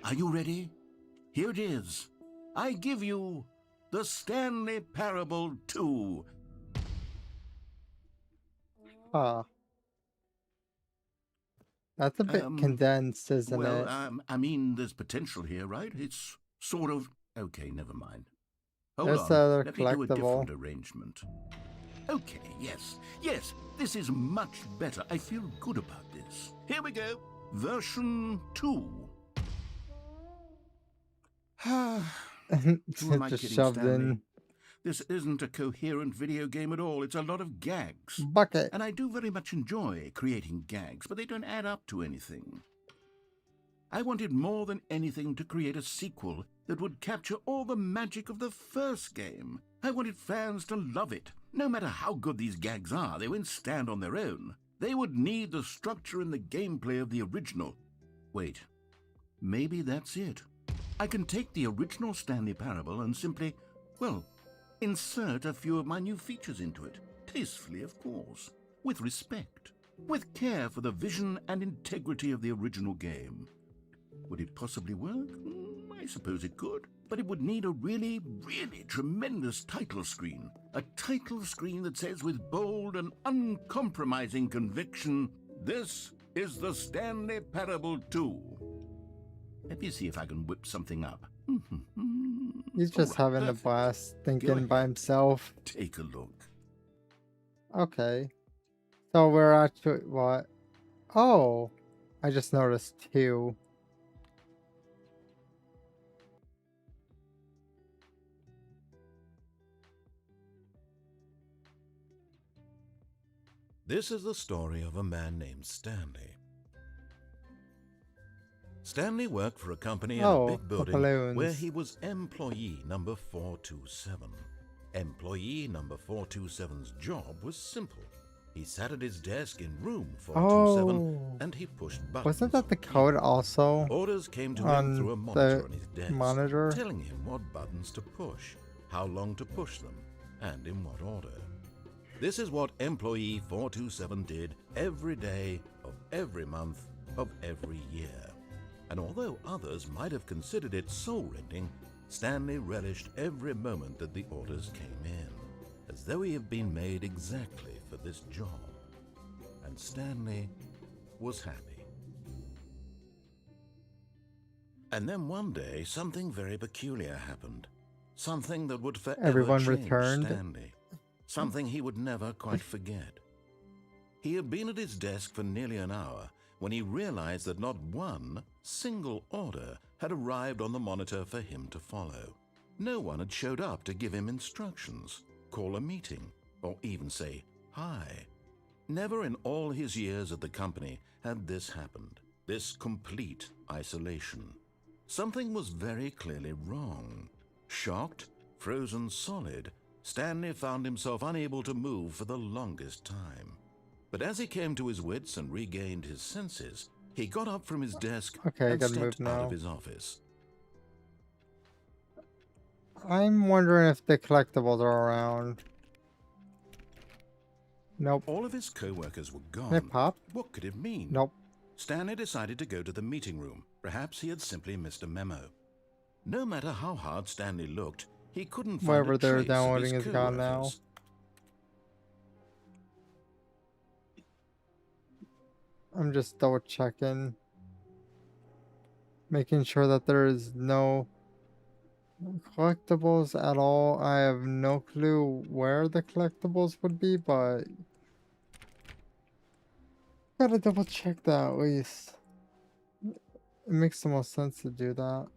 Are you ready? Here it is. I give you the Stanley Parable 2. Ah. That's a bit condensed, isn't it? I mean, there's potential here, right? It's sort of... Okay, never mind. There's Hold on. other Let me do a collectible. different arrangement. Okay, yes, this is much better. I feel good about this. Here we go. Version 2. Who am I Just kidding, shoved Stanley? in. This isn't a coherent video game at all. It's a lot of gags. Bucket. And I do very much enjoy creating gags, but they don't add up to anything. I wanted more than anything to create a sequel that would capture all the magic of the first game. I wanted fans to love it. No matter how good these gags are, they won't stand on their own. They would need the structure and the gameplay of the original. Wait, maybe that's it. I can take the original Stanley Parable and simply, well, insert a few of my new features into it. Tastefully, of course. With respect. With care for the vision and integrity of the original game. Would it possibly work? I suppose it could. But it would need a really, really tremendous title screen. A title screen that says with bold and uncompromising conviction, "This is the Stanley Parable 2. Let me see if I can whip something up. He's just having a blast thinking by himself. Take a look. Okay. So we're actually, what? Oh, I just noticed 2. This is the story of a man named Stanley. Stanley worked for a company in a big building where he was employee number 427. Employee number 427's job was simple. He sat at his desk in room 427 and he pushed buttons. Wasn't that the code also? Orders came to him through a monitor on his desk, telling him what buttons to push, how long to push them, and in what order. This is what employee 427 did every day of every month of every year. And although others might have considered it soul-rending, Stanley relished every moment that the orders came in, as though he had been made exactly for this job. And Stanley was happy. And then one day, something very peculiar happened. Something that would forever change Stanley. Something he would never quite forget. He had been at his desk for nearly an hour when he realized that not one single order had arrived on the monitor for him to follow. No one had showed up to give him instructions, call a meeting, or even say hi. Never in all his years at the company had this happened, this complete isolation. Something was very clearly wrong. Shocked, frozen solid, Stanley found himself unable to move for the longest time. But as he came to his wits and regained his senses, he got up from his desk and stepped out of his office. I'm wondering if the collectibles are around. Nope. All of his co-workers were gone. They pop? What could it mean? Nope. Stanley decided to go to the meeting room. Perhaps he had simply missed a memo. No matter how hard Stanley looked, he couldn't find wherever a they're trace downloading of his is gone now. I'm just double checking. Making sure that there is no collectibles at all. I have no clue where the collectibles would be, but gotta double check that at least. It makes the most sense to do that.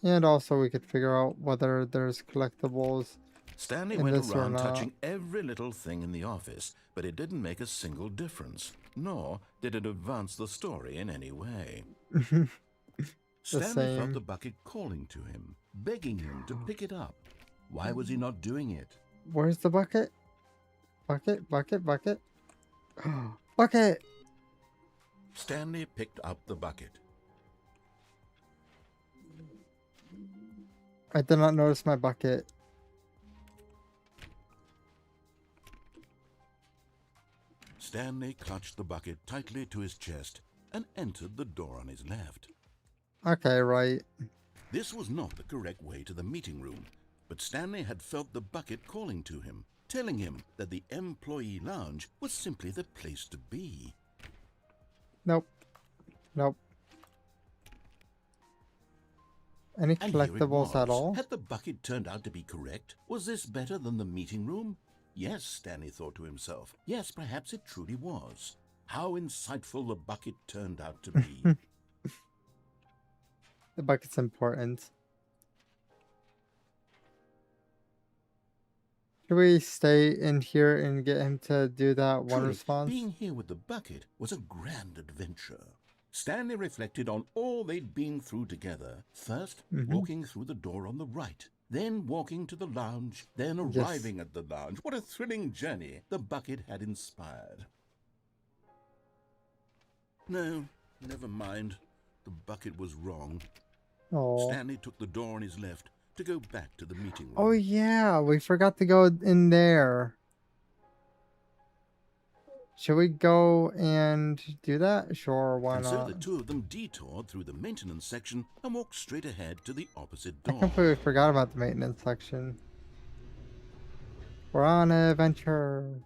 And also we could figure out whether there's collectibles. Stanley went around touching every little thing in the office, but it didn't make a single difference, nor did it advance the story in any way. Stanley felt the bucket calling to him, begging him to pick it up. Why was he not doing it? Where's the bucket? Bucket, bucket, bucket. Bucket! Stanley picked up the bucket. I did not notice my bucket. Stanley clutched the bucket tightly to his chest and entered the door on his left. Okay, right. This was not the correct way to the meeting room, but Stanley had felt the bucket calling to him, telling him that the employee lounge was simply the place to be. Nope. Nope. Any collectibles at all? Had the bucket turned out to be correct? Was this better than the meeting room? Yes, Stanley thought to himself. Yes, perhaps it truly was. How insightful the bucket turned out to be. The bucket's important. Should we stay in here and get him to do that one response? Being here with the bucket was a grand adventure. Stanley reflected on all they'd been through together. First, walking through the door on the right, then walking to the lounge, then arriving at the lounge. What a thrilling journey the bucket had inspired. No, never mind. The bucket was wrong. Oh. Stanley took the door on his left to go back to the meeting room. Oh yeah, we forgot to go in there. Should we go and do that? Sure, why not? So the two of them detoured through the maintenance section and walked straight ahead to the opposite door. I completely forgot about the maintenance section. We're on an adventure.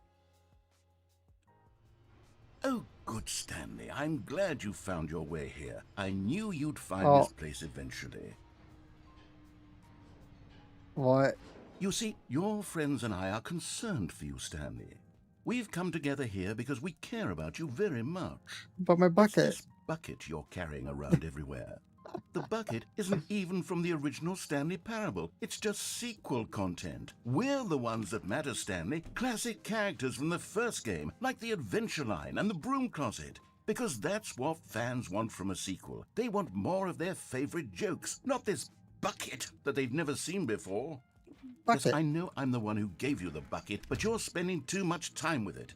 Oh, good, Stanley. I'm glad you found your way here. I knew you'd find this place eventually. What? You see, your friends and I are concerned for you, Stanley. We've come together here because we care about you very much. But my bucket. What's this bucket you're carrying around everywhere? The bucket isn't even from the original Stanley Parable. It's just sequel content. We're the ones that matter, Stanley. Classic characters from the first game, like the Adventure Line and the Broom Closet. Because that's what fans want from a sequel. They want more of their favorite jokes, not this bucket that they've never seen before. Yes, I know I'm the one who gave you the bucket, but you're spending too much time with it.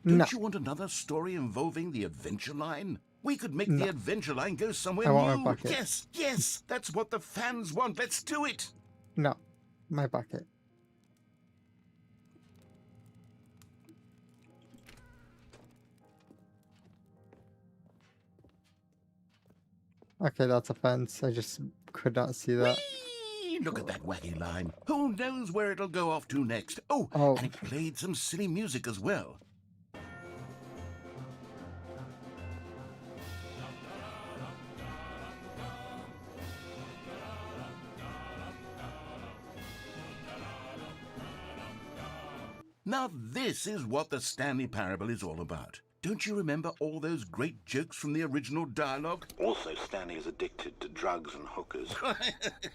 Don't you want another story involving the Adventure Line? We could make the Adventure Line go somewhere new. Yes, yes, that's what the fans want. Let's do it. No, my bucket. Okay, that's a fence. I just could not see that. Whee! Look at that wacky line. Who knows where it'll go off to next? Oh, and it played some silly music as well. Now this is what the Stanley Parable is all about. Don't you remember all those great jokes from the original dialogue? Also, Stanley is addicted to drugs and hookers.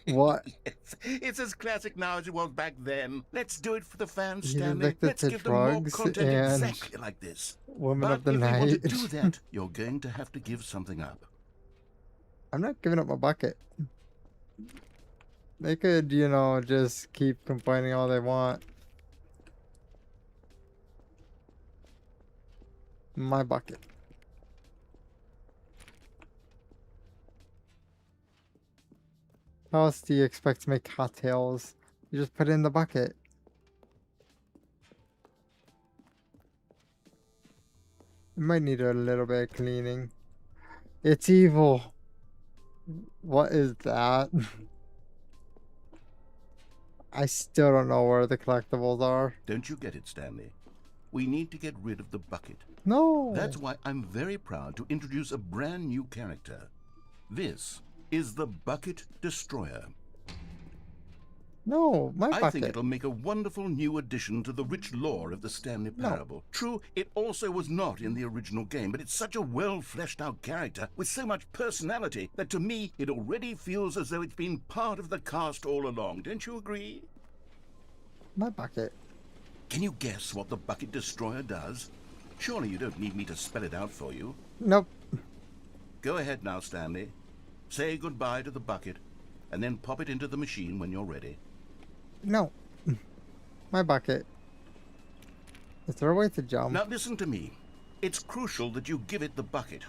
What? Yes. It's as classic now as it was back then. Let's do it for the fans, He's Stanley. Let's give them more content exactly like this. Woman of the Night. Night. But if you want to do that, you're going to have to give something up. I'm not giving up my bucket. They could, you know, just keep complaining all they want. My bucket. How else do you expect to make cocktails? You just put it in the bucket. It might need a little bit of cleaning. It's evil. What is that? I still don't know where the collectibles are. Don't you get it, Stanley? We need to get rid of the bucket. No. That's why I'm very proud to introduce a brand new character. This is the Bucket Destroyer. No, my bucket. I think it'll make a wonderful new addition to the rich lore of the Stanley Parable. No. True, it also was not in the original game, but it's such a well-fleshed-out character with so much personality that to me it already feels as though it's been part of the cast all along. Don't you agree? My bucket. Can you guess what the Bucket Destroyer does? Surely you don't need me to spell it out for you. Nope. Go ahead now, Stanley. Say goodbye to the bucket, and then pop it into the machine when you're ready. No. My bucket. Is there a way to jump? Now listen to me. It's crucial that you give it the bucket.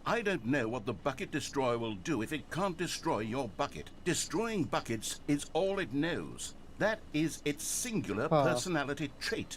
I don't know what the Bucket Destroyer will do if it can't destroy your bucket. Destroying buckets is all it knows. That is its singular personality trait.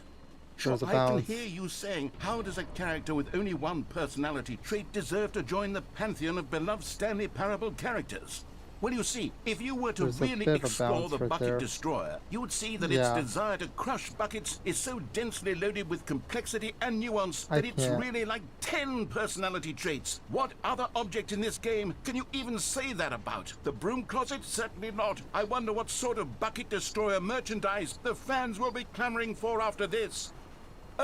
So I can hear you saying, how does a character with only one personality trait deserve to join the pantheon of beloved Stanley Parable characters? Well, you see, if you were to really explore the Bucket Destroyer, you would see that its desire to crush buckets is so densely loaded with complexity and nuance that it's really like 10 personality traits. What other object in this game can you even say that about? The broom closet? Certainly not. I wonder what sort of Bucket Destroyer merchandise the fans will be clamoring for after this.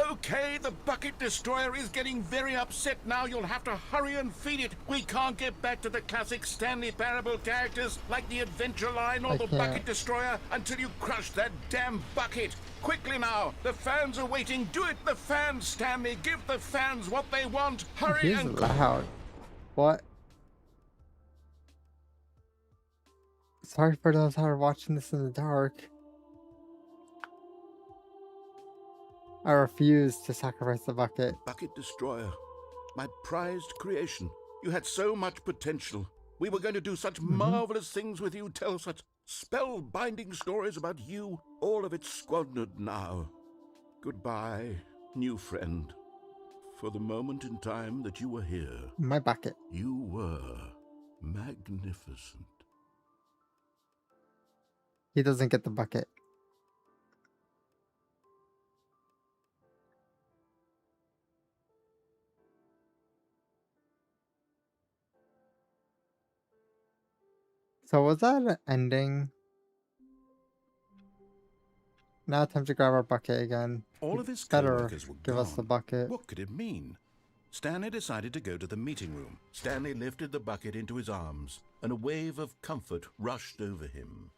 Okay, the Bucket Destroyer is getting very upset now. You'll have to hurry and feed it. We can't get back to the classic Stanley Parable characters like the Adventure Line or the Bucket Destroyer until you crush that damn bucket. Quickly now, the fans are waiting. Do it, the fans, Stanley. Give the fans what they want. Hurry and... He's loud. What? Sorry for those who are watching this in the dark. I refuse to sacrifice the bucket. Bucket Destroyer, my prized creation. You had so much potential. We were going to do such marvelous things with you, tell such spellbinding stories about you. All of it squandered now. Goodbye, new friend. For the moment in time that you were here, my bucket. You were magnificent. He doesn't get the bucket. So was that an ending? Now time to grab our bucket again. All of his co-workers were give gone. Us the bucket. What could it mean? Stanley decided to go to the meeting room. Stanley lifted the bucket into his arms, and a wave of comfort rushed over him.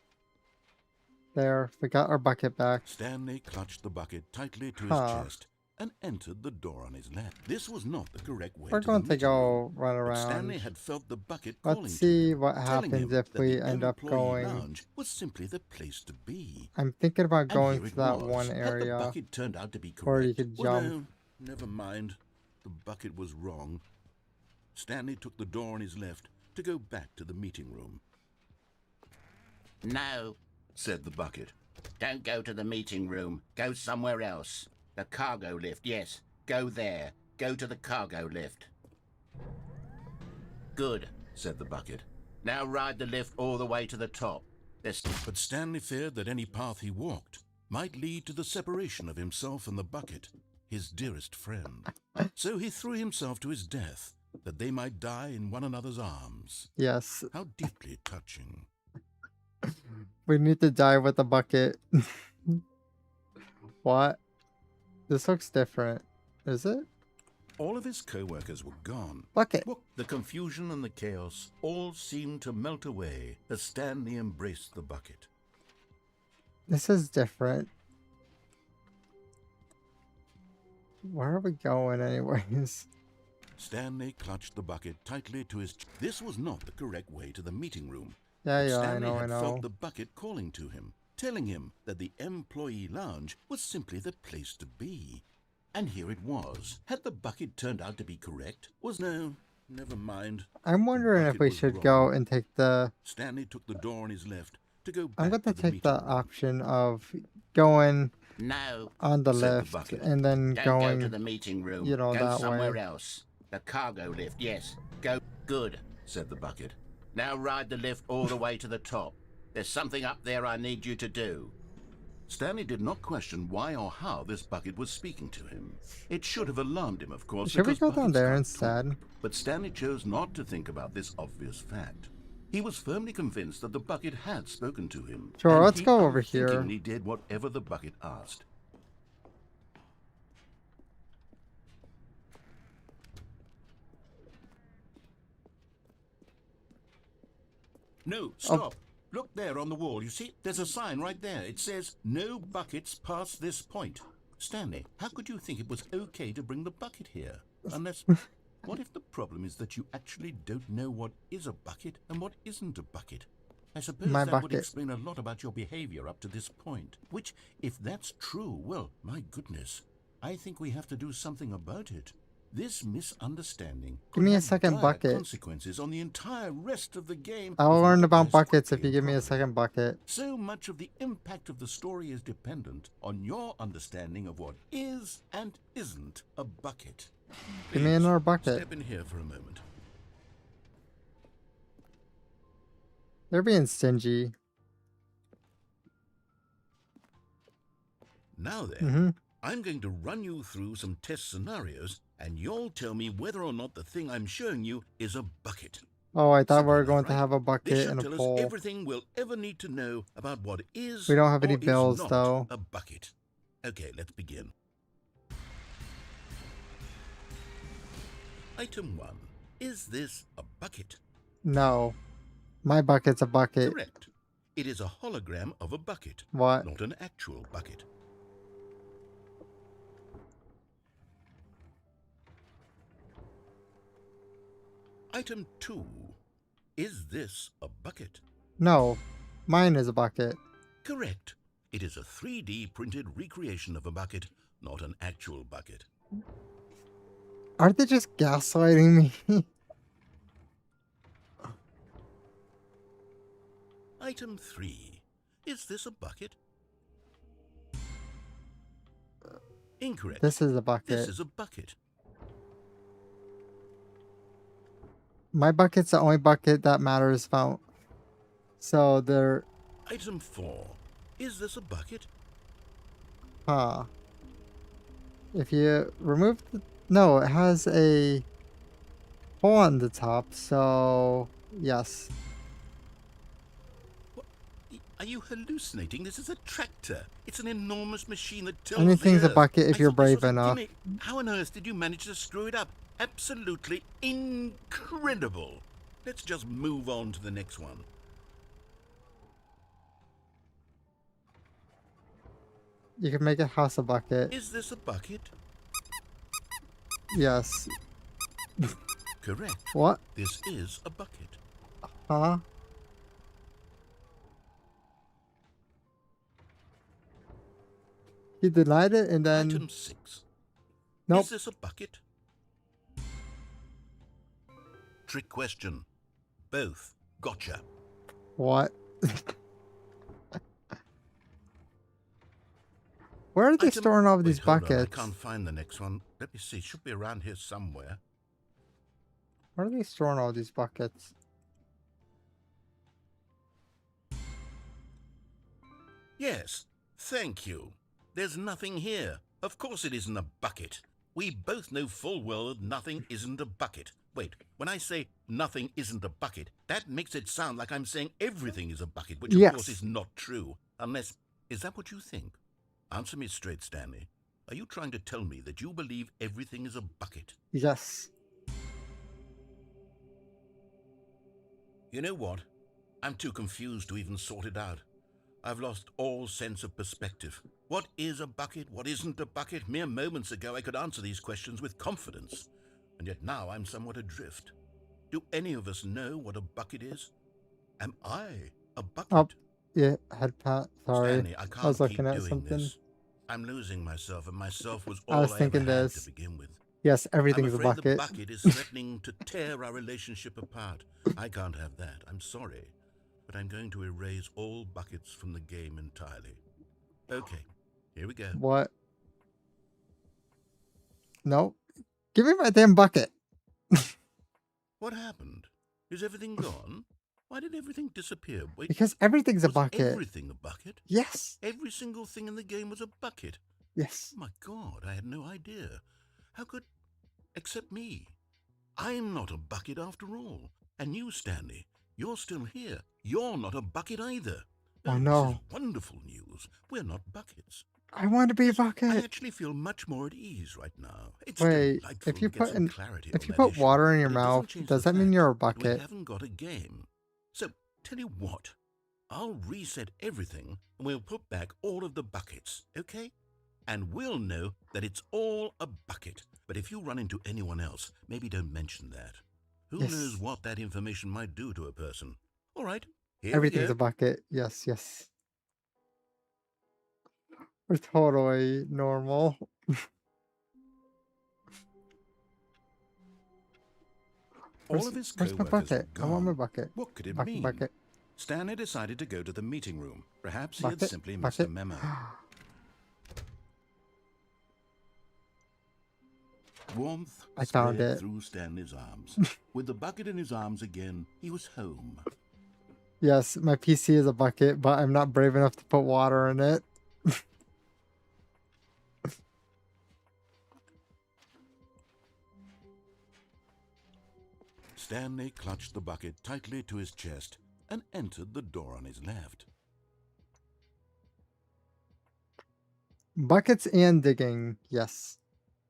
There, we got our bucket back. Stanley clutched the bucket tightly to his chest and entered the door on his left. This was not the correct way. We're going to go run around. Stanley had felt the bucket Let's see what happens if we end up going. Lounge was simply the place to be. I'm thinking about going to that one area the bucket turned out to be correct. where you could jump. No, never mind. The bucket was wrong. Stanley took the door on his left to go back to the meeting room. No, said the bucket. Don't go to the meeting room. Go somewhere else. The cargo lift, yes. Go there. Go to the cargo lift. Good, said the bucket. Now ride the lift all the way to the top. But Stanley feared that any path he walked might lead to the separation of himself and the bucket, his dearest friend. So he threw himself to his death, that they might die in one another's arms. Yes. How deeply touching. We need to die with the bucket. What? This looks different. Is it? All of his co-workers were gone. Bucket. The confusion and the chaos all seemed to melt away as Stanley embraced the bucket. This is different. Where are we going anyways? Stanley clutched the bucket tightly to his... This was not the correct way to the meeting room. Yeah, Stanley I had know. felt the bucket calling to him, telling him that the employee lounge was simply the place to be. And here it was. Had the bucket turned out to be correct? No, never mind. I'm wondering if we should go and take the... Stanley took the door on his left to go back I'm going to the take the meeting room. option of going No, on the said the lift bucket. and then don't going, go to the meeting room. you know, go that somewhere way. else. The cargo lift, yes. Go. Good, said the bucket. Now ride the lift all the way to the top. There's something up there I need you to do. Stanley did not question why or how this bucket was speaking to him. It should have alarmed him, of course. Should we go down there instead? But Stanley chose not to think about this obvious fact. He was firmly convinced that the bucket had spoken to him. Sure, let's go over here. He did whatever the bucket asked. No, stop. Oh. Look there on the wall. You see, there's a sign right there. It says, "No buckets past this point." Stanley, how could you think it was okay to bring the bucket here? Unless... What if the problem is that you actually don't know what is a bucket and what isn't a bucket? I suppose that would explain a lot about your behavior up to this point. Which, if that's true, well, my goodness, I think we have to do something about it. This misunderstanding give me a second bucket. Consequences on the entire rest of the game. I'll learn about buckets if you give me a second bucket. So much of the impact of the story is dependent on your understanding of what is and isn't a bucket. Give me another bucket. Step in here for a moment. They're being stingy. Now then, I'm going to run you through some test scenarios, and you'll tell me whether or not the thing I'm showing you is a bucket. Oh, I thought we were going to have a bucket and a pole. This should tell us everything we'll ever need to know about what is. We don't have any bills, though. A bucket. Okay, let's begin. Item 1. Is this a bucket? No. My bucket's a bucket. Correct. It is a hologram of a bucket. What? Not an actual bucket. Item 2. Is this a bucket? No. Mine is a bucket. Correct. It is a 3D printed recreation of a bucket, not an actual bucket. Aren't they just gaslighting me? Item 3. Is this a bucket? Incorrect. This is a bucket. This is a bucket. My bucket's the only bucket that matters about. So they're... Item 4. Is this a bucket? Huh. If you remove the... No, it has a hole on the top, so yes. What? Are you hallucinating? This is a tractor. It's an enormous machine that tills anything's the a bucket earth. if you're brave enough. How on earth did you manage to screw it up? Absolutely incredible. Let's just move on to the next one. You can make a house a bucket. Is this a bucket? Yes. Correct. What? This is a bucket. Huh? He denied it and then... Item 6. Nope. Is this a bucket? Trick question. Both. Gotcha. What? Where are they storing all of these buckets? I can't find the next one. Let me see. It should be around here somewhere. Where are they storing all these buckets? Yes. Thank you. There's nothing here. Of course it isn't a bucket. We both know full well that nothing isn't a bucket. Wait, when I say nothing isn't a bucket, that makes it sound like I'm saying everything is a bucket, which of course is not true. Unless, is that what you think? Answer me straight, Stanley. Are you trying to tell me that you believe everything is a bucket? Yes. You know what? I'm too confused to even sort it out. I've lost all sense of perspective. What is a bucket? What isn't a bucket? Mere moments ago I could answer these questions with confidence. And yet now I'm somewhat adrift. Do any of us know what a bucket is? Am I a bucket? Oh, yeah, head pat. Sorry. Stanley, I was looking at something. This. I'm losing myself, and myself was all I ever had to begin with. Yes, everything's I'm a bucket. The bucket is threatening to tear our relationship apart. I can't have that. I'm sorry. But I'm going to erase all buckets from the game entirely. Okay, here we go. What? Nope. Give me my damn bucket. What happened? Is everything gone? Why did everything disappear? Wait, because everything's a was bucket. Everything a bucket? Yes. Every single thing in the game was a bucket. Yes. Oh my God, I had no idea. How could... Except me. I'm not a bucket after all. And you, Stanley, you're still here. You're not a bucket either. Oh no. This is wonderful news. We're not buckets. I want to be a bucket. I actually feel much more at ease right now. It's Wait, delightful if you to get put some clarity if on you that put issue, water in your but it doesn't mouth, change does the that mean fact you're a that bucket? We haven't got a game. So, tell you what, I'll reset everything and we'll put back all of the buckets, okay? And we'll know that it's all a bucket. But if you run into anyone else, maybe don't mention that. Who knows what that information might do to a person? All right, here Everything's we go. a bucket. Yes, yes. We're totally normal. All of his Where's my co-workers bucket? were I want my gone. bucket. What could it Bucket, mean? bucket. Stanley decided to go to the meeting room. Perhaps he Bucket, had simply missed a bucket. memo. Warmth I found spread it. through Stanley's arms. With the bucket in his arms again, he was home. Yes, my PC is a bucket, but I'm not brave enough to put water in it. Stanley clutched the bucket tightly to his chest and entered the door on his left. Buckets and digging. Yes.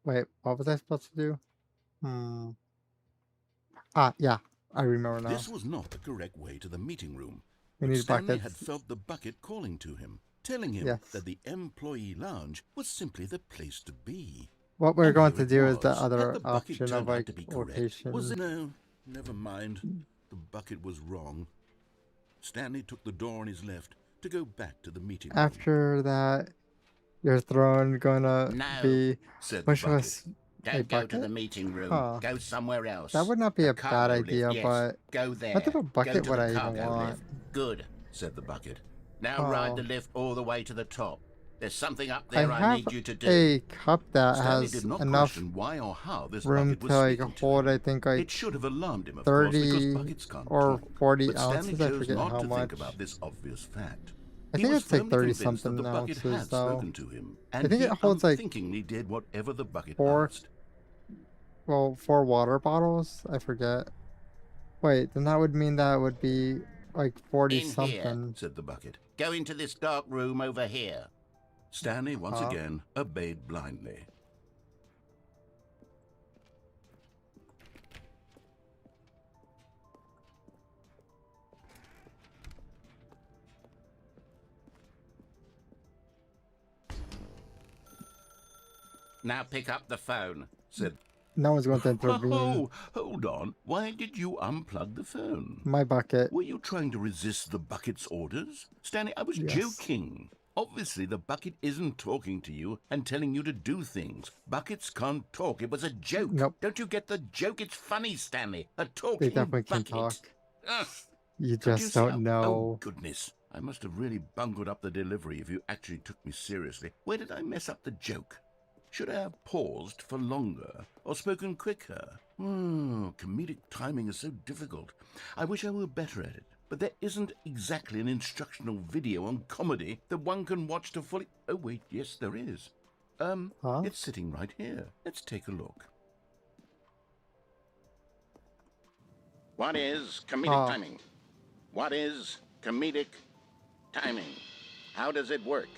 Wait, what was I supposed to do? Yeah. I remember now. This was not the correct way to the meeting room. We need Stanley buckets. had felt the bucket calling to him, telling him that the employee lounge was simply the place to be. What we're And going here to it do is the was. other Had the bucket option of turned out like to be correct? location. Was it? No, never mind. The bucket was wrong. Stanley took the door on his left to go back to the meeting room. After that, your throne gonna be said which the bucket. was Don't a go bucket? to the meeting room. Huh. Go somewhere else. That would not be The a bad cargo idea, lift, yes. but Go there. what type of Go bucket to would the I even cargo want? lift. Good, said the bucket. Now ride Oh. the lift all the way to the top. There's something up I there I have need you to do. a cup that Stanley has did not enough question why or how this room bucket was to like speaking to hold, him. I think like It should have alarmed him, of course, because 30 buckets can't or talk. 40 But Stanley ounces. I chose forget not how to much. think about this obvious fact. I He think was it's like firmly 30 convinced that something the bucket ounces had though. spoken to him, I and think he it holds like unthinkingly did whatever the bucket 4 asked. well, 4 water bottles. I forget. Wait, then that would mean that it would be like 40 In something. here, said the bucket. Go into this dark room over here. Stanley once again obeyed blindly. Now pick up the phone, said. No one's going to intervene. Oh, hold on. Why did you unplug the phone? My bucket. Were you trying to resist the bucket's orders? Stanley, I was Yes. joking. Obviously, the bucket isn't talking to you and telling you to do things. Buckets can't talk. It was a joke. Nope. Don't you get the joke? It's funny, Stanley. A They talking definitely can bucket. talk. Ugh. You Could just see don't how- know. Oh, goodness. I must have really bungled up the delivery if you actually took me seriously. Where did I mess up the joke? Should I have paused for longer or spoken quicker? Comedic timing is so difficult. I wish I were better at it. But there isn't exactly an instructional video on comedy that one can watch to fully... Oh, wait, yes, there is. It's sitting right here. Let's take a look. What is comedic timing? What is comedic timing? How does it work?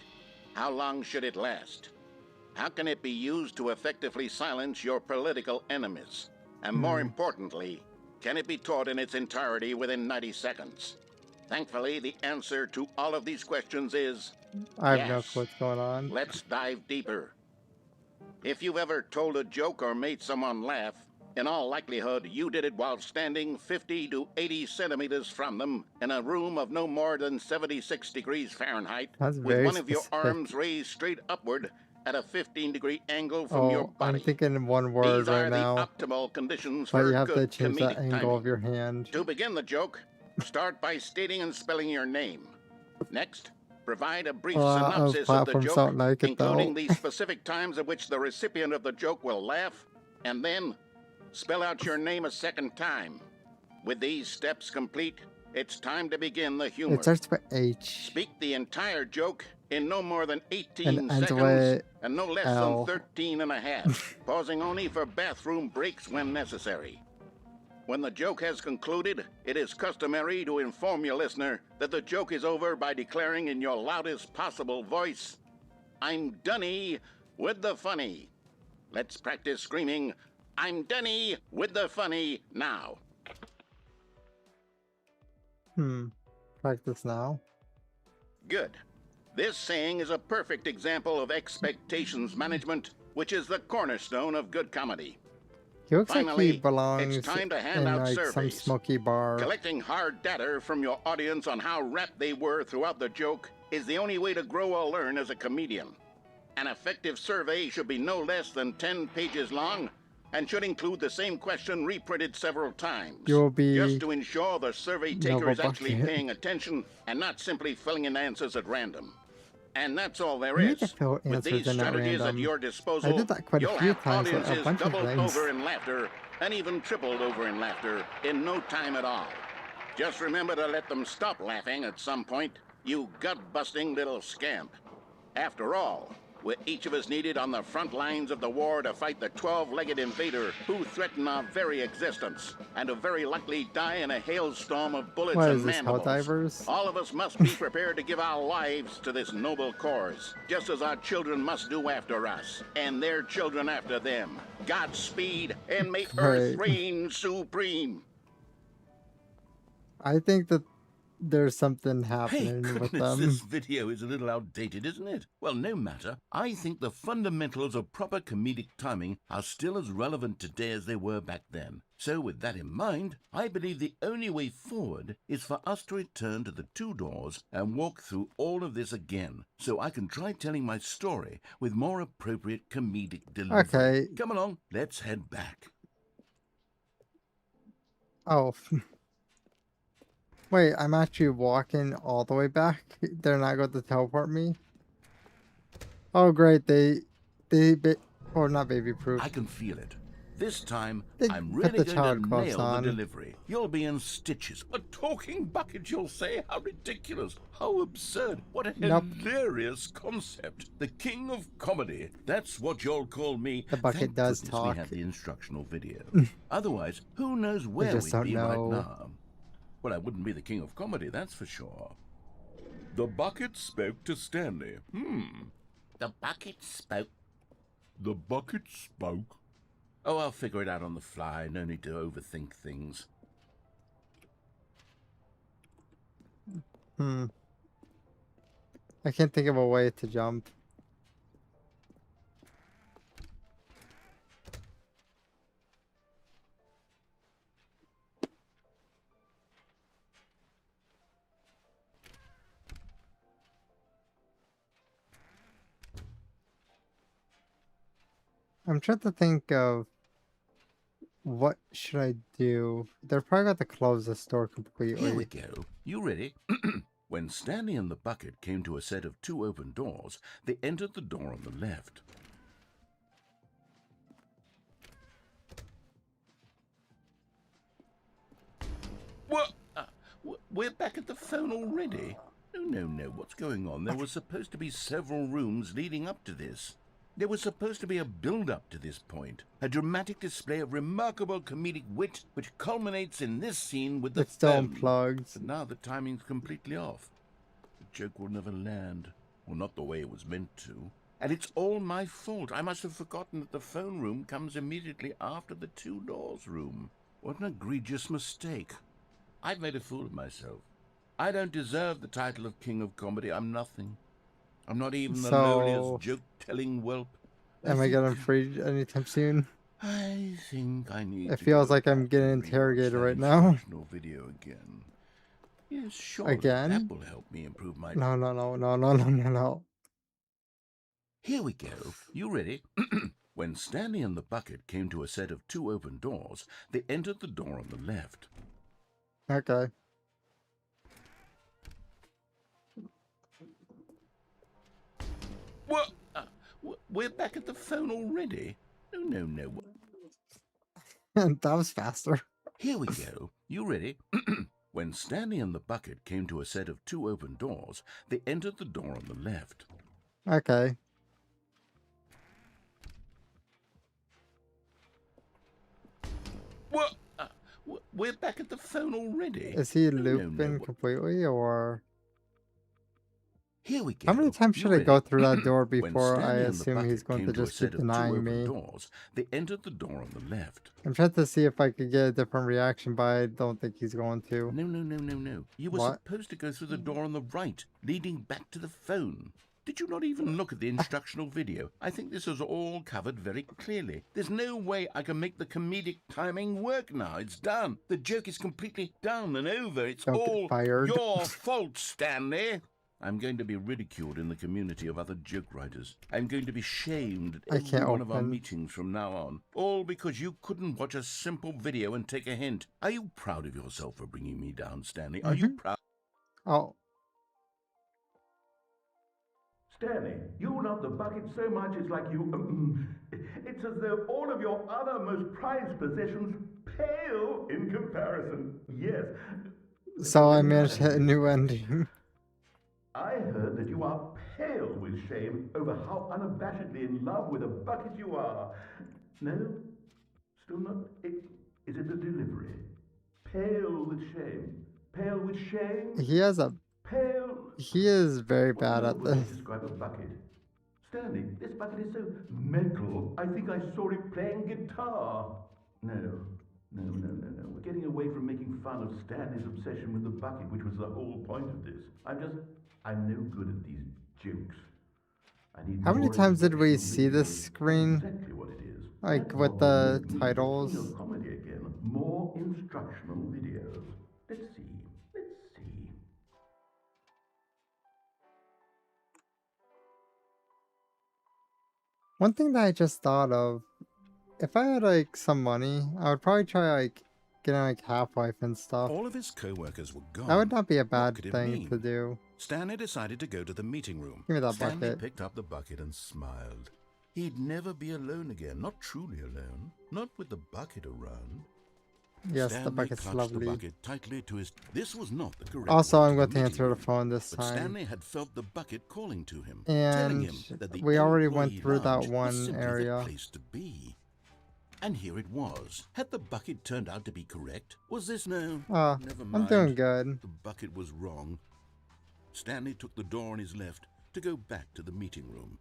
How long should it last? How can it be used to effectively silence your political enemies? And more importantly, can it be taught in its entirety within 90 seconds? Thankfully, the answer to all of these questions is I have no yes. clue what's going on. Let's dive deeper. If you've ever told a joke or made someone laugh, in all likelihood, you did it while standing 50 to 80 centimeters from them in a room of no more than 76 degrees Fahrenheit, That's with very one of your specific. arms raised straight upward at a 15-degree angle from your Oh, body. I'm thinking in one word These are right now. the optimal conditions But for you have to good change comedic the angle timing. of your hand. To begin the joke, start by stating and spelling your name. Next, provide a brief A lot of synopsis of the platforms joke, don't like it, including though. the specific times at which the recipient of the joke will laugh, and then spell out your name a second time. With these steps complete, It's time to begin the humor. It starts with H. Speak the entire joke in no more than 18 and seconds and no less L. than 13 and a half, pausing only for bathroom breaks when necessary. When the joke has concluded, it is customary to inform your listener that the joke is over by declaring in your loudest possible voice, "I'm Dunny with the funny." Let's practice screaming, "I'm Dunny with the funny" now. Practice now. Good. This saying is a perfect example of expectations management, which is the cornerstone of good comedy. He looks Finally, like he belongs it's time to hand in out like surveys. some smoky bar. Collecting hard data from your audience on how rapt they were throughout the joke is the only way to grow or learn as a comedian. An effective survey should be no less than 10 pages long and should include the same question reprinted several times. You'll be just to ensure the survey taker is actually bucket. paying attention and not simply filling in answers at random. And that's all there is. With these strategies at your disposal, I did that quite a you'll few have times with a audiences bunch of doubled things. over in laughter and even tripled over in laughter in no time at all. Just remember to let them stop laughing at some point, you gut-busting little scamp. After all, we're each of us needed on the front lines of the war to fight the 12-legged invader who threaten our very existence and who very likely die in a hailstorm of bullets and mandibles. Helldivers? All of us must be prepared to give our lives to this noble cause, just as our children must do after us, and their children after them. Godspeed, and may Earth reign supreme. I think that there's something happening with them. This video is a little outdated, isn't it? Well, no matter. I think the fundamentals of proper comedic timing are still as relevant today as they were back then. So with that in mind, I believe the only way forward is for us to return to the two doors and walk through all of this again, so I can try telling my story with more appropriate comedic delivery. Okay. Come along, let's head back. Oh. Wait, I'm actually walking all the way back? They're not going to teleport me? Oh, great. Or not baby proof. I can feel it. This time, They I'm put really the going to child nail on. the delivery. You'll be in stitches. A talking bucket, you'll say? How ridiculous. How absurd. What a hilarious concept. The king of comedy. That's what you'll call me. The bucket Thank does goodness talk. we have the instructional video. Otherwise, who knows where just we'd be don't right know. now. Well, I wouldn't be the king of comedy, that's for sure. The bucket spoke to Stanley. The bucket spoke. The bucket spoke. Oh, I'll figure it out on the fly. No need to overthink things. I can't think of a way to jump. I'm trying to think of what should I do. They're probably going to close the store completely. Here we go. You ready? When Stanley and the bucket came to a set of two open doors, they entered the door on the left. What? We're back at the phone already? No. What's going on? There was supposed to be several rooms leading up to this. There was supposed to be a build-up to this point, a dramatic display of remarkable comedic wit which culminates in this scene with the It's still phone. unplugged. But now the timing's completely off. The joke will never land, or not the way it was meant to. And it's all my fault. I must have forgotten that the phone room comes immediately after the two doors room. What an egregious mistake. I've made a fool of myself. I don't deserve the title of King of Comedy. I'm nothing. I'm not even the lowliest joke-telling whelp. Am I getting freed anytime soon? I think I need. It feels like I'm getting interrogated right now. Video again. Yes, sure. Again? That will help me improve my. No. Here we go. You ready? When Stanley and the bucket came to a set of two open doors, they entered the door on the left. Okay. What? We're back at the phone already? No. That was faster. Here we go. You ready? When Stanley and the bucket came to a set of 2 open doors, they entered the door on the left. Okay. What? We're back at the phone already? Is he looping completely, or... Here we go. How many times should I go through that door before I and assume he's going to just keep denying me? Doors, they entered the door on the left. I'm trying to see if I could get a different reaction, but I don't think he's going to. No. You were supposed to go through the door on the right, leading back to the phone. Did you not even look at the instructional video? I think this is all covered very clearly. There's no way I can make the comedic timing work now. It's done. The joke is completely done and over. It's all your fault, Stanley. I'm going to be ridiculed in the community of other joke writers. I'm going to be shamed at every one of our meetings from now on. All because you couldn't watch a simple video and take a hint. Are you proud of yourself for bringing me down, Stanley? Are you proud? Oh. Stanley, you love the bucket so much it's like you... it's as though all of your other most prized possessions pale in comparison. Yes. So I managed to hit a new ending. I heard that you are pale with shame over how unabashedly in love with a bucket you are. No? Still not? Is it the delivery? Pale with shame. Pale with shame? He has a... Pale... He is very bad at this. Describe a bucket. Stanley, this bucket is so metal. I think I saw it playing guitar. No. We're getting away from making fun of Stanley's obsession with the bucket, which was the whole point of this. I'm no good at these jokes. How many times did we see this screen? Exactly what it is. Like with the titles? Comedy again. More instructional videos. Let's see. One thing that I just thought of, if I had like some money, I would probably try like getting like Half-Life and stuff. All of his co-workers were gone. That would not be a bad thing to do. Stanley decided to go to the meeting room. Give me that Stanley bucket. picked up the bucket and smiled. He'd never be alone again, not truly alone, not with the bucket around. Yes, Stanley the bucket's lovely. The bucket tightly to his... This was not the correct Also, I'm going to answer the phone this but time. Stanley had felt the bucket calling to him, and telling him that the we already went through that was one simply area. The place to be. And here it was. Had the bucket turned out to be correct? Was this no? Never mind. I'm doing good. The bucket was wrong. Stanley took the door on his left to go back to the meeting room.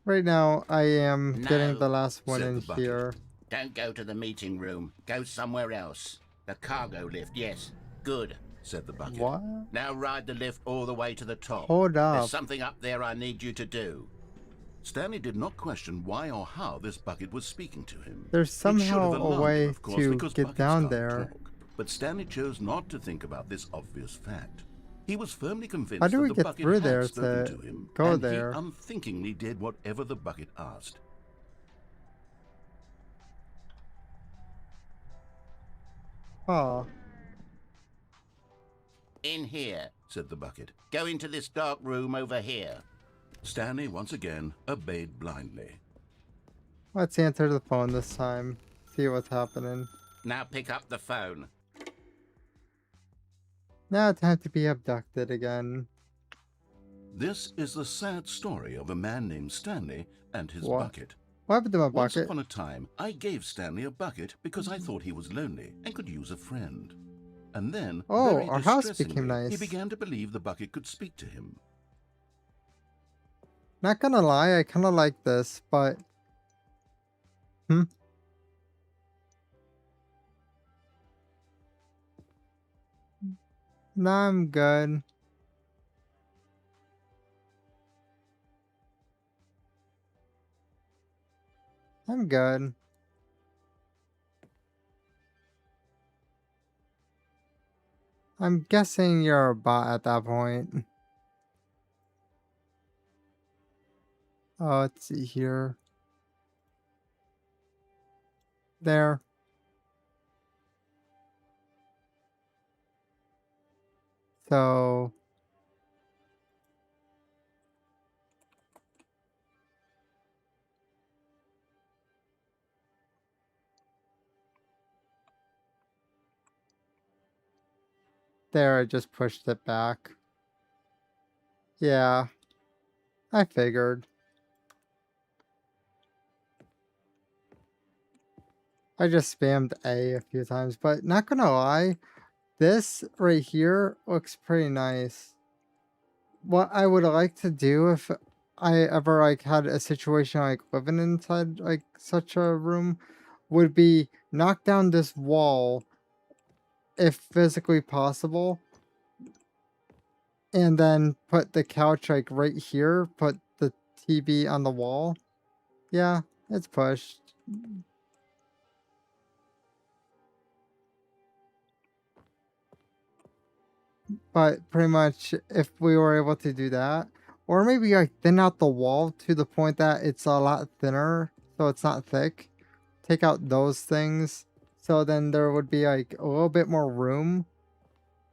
Right now, I am getting the last one in here. Don't go to the meeting room. Go somewhere else. The cargo lift, yes. Good, said the bucket. What? Now ride the lift all the way to the top. Hold up. There's something up there I need you to do. Stanley did not question why or how this bucket was speaking to him. There's somehow a way to get down there. Talk, but Stanley chose not to think about this obvious fact. He was firmly convinced How do we that the get bucket through had there spoken to to him, go and there? he unthinkingly did whatever the bucket asked. Oh. In here, said the bucket. Go into this dark room over here. Stanley once again obeyed blindly. Let's answer the phone this time. See what's happening. Now pick up the phone. Now time to be abducted again. This is the sad story of a man named Stanley and his bucket. What happened to my Once bucket? upon a time, I gave Stanley a bucket because I thought he was lonely and could use a friend. And then, very our house became distressingly, nice. he began to believe the bucket could speak to him. Not gonna lie, I kinda like this, but... Nah, I'm good. I'm good. I'm guessing you're a bot at that point. Oh, let's see here. There. So... There, I just pushed it back. Yeah, I figured. I just spammed A few times, but not gonna lie, this right here looks pretty nice. What I would like to do if I ever like had a situation like living inside like such a room would be knock down this wall if physically possible, and then put the couch like right here, put the TV on the wall. Yeah, it's pushed. But pretty much if we were able to do that, or maybe like thin out the wall to the point that it's a lot thinner so it's not thick. Take out those things. So then there would be like a little bit more room.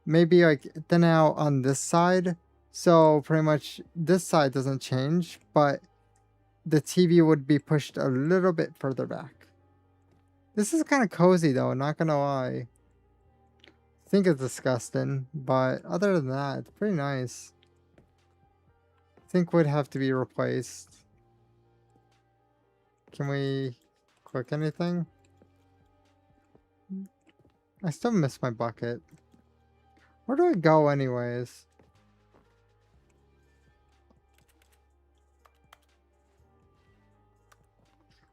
Maybe like thin out on this side. So pretty much this side doesn't change, but the TV would be pushed a little bit further back. This is kind of cozy though, not gonna lie. I think it's disgusting, but other than that, it's pretty nice. I think would have to be replaced. Can we click anything? I still miss my bucket. Where do I go anyways?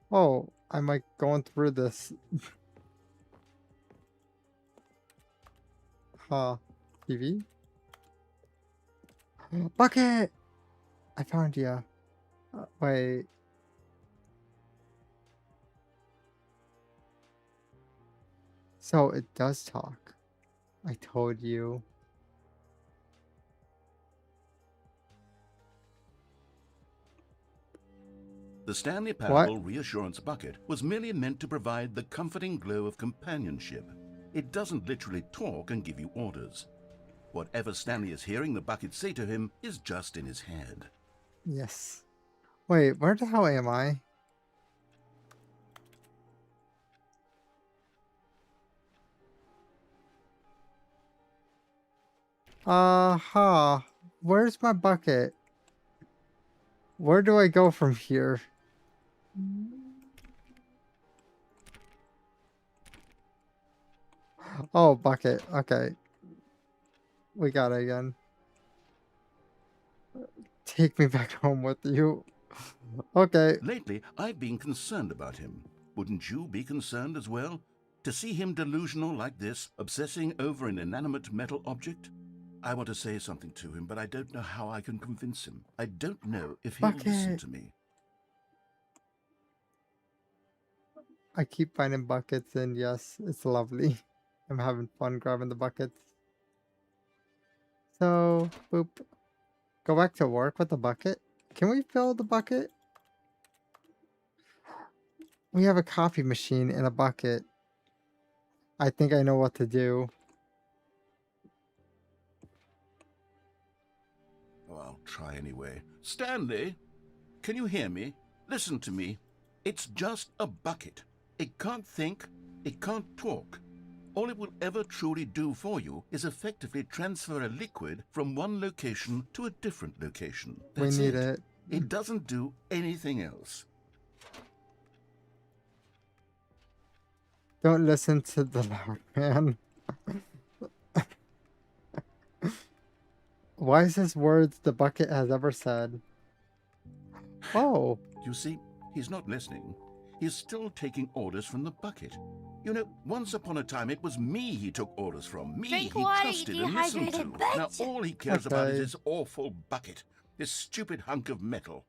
Oh, I'm like going through this. Huh. TV? Bucket! I found you. Wait. So it does talk. I told you. The Stanley Parable Reassurance Bucket was merely meant to provide the comforting glow of companionship. It doesn't literally talk and give you orders. Whatever Stanley is hearing the bucket say to him is just in his head. Yes. Wait, where the hell am I? Where's my bucket? Where do I go from here? Oh, bucket. Okay. We got it again. Take me back home with you. Okay. Lately, I've been concerned about him. Wouldn't you be concerned as well? To see him delusional like this, obsessing over an inanimate metal object? I want to say something to him, but I don't know how I can convince him. I don't know if he'll listen to me. I keep finding buckets, and yes, it's lovely. I'm having fun grabbing the buckets. So, boop. Go back to work with the bucket. Can we fill the bucket? We have a coffee machine and a bucket. I think I know what to do. Oh, I'll try anyway. Stanley, can you hear me? Listen to me. It's just a bucket. It can't think. It can't talk. All it will ever truly do for you is effectively transfer a liquid from one location to a different location. That's we need it. It doesn't do anything else. Don't listen to the loud man. Wisest words the bucket has ever said. Oh. You see, he's not listening. He's still taking orders from the bucket. You know, once upon a time, it was me he took orders from. Me he trusted and listened to. Now all he cares about is this awful bucket. This stupid hunk of metal.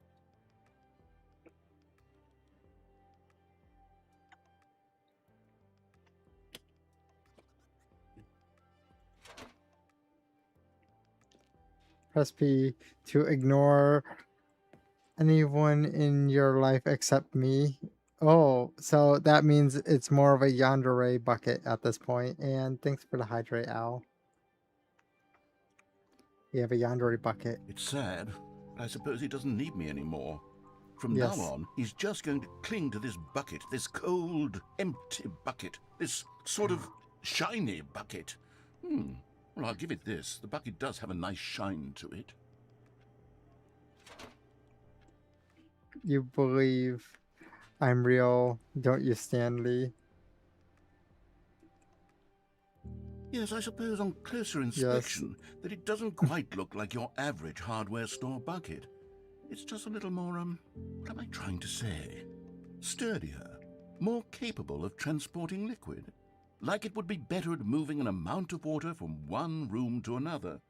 Press P to ignore anyone in your life except me. Oh, so that means it's more of a yandere bucket at this point. And thanks for the hydrate, Al. We have a yandere bucket. It's sad, but I suppose he doesn't need me anymore. From now on, he's just going to cling to this bucket, this cold, empty bucket, this sort of shiny bucket. Well, I'll give it this. The bucket does have a nice shine to it. You believe I'm real, don't you, Stanley? Yes, I suppose on closer inspection that it doesn't quite look like your average hardware store bucket. It's just a little more, what am I trying to say? Sturdier, more capable of transporting liquid. Like it would be better at moving an amount of water from one room to another.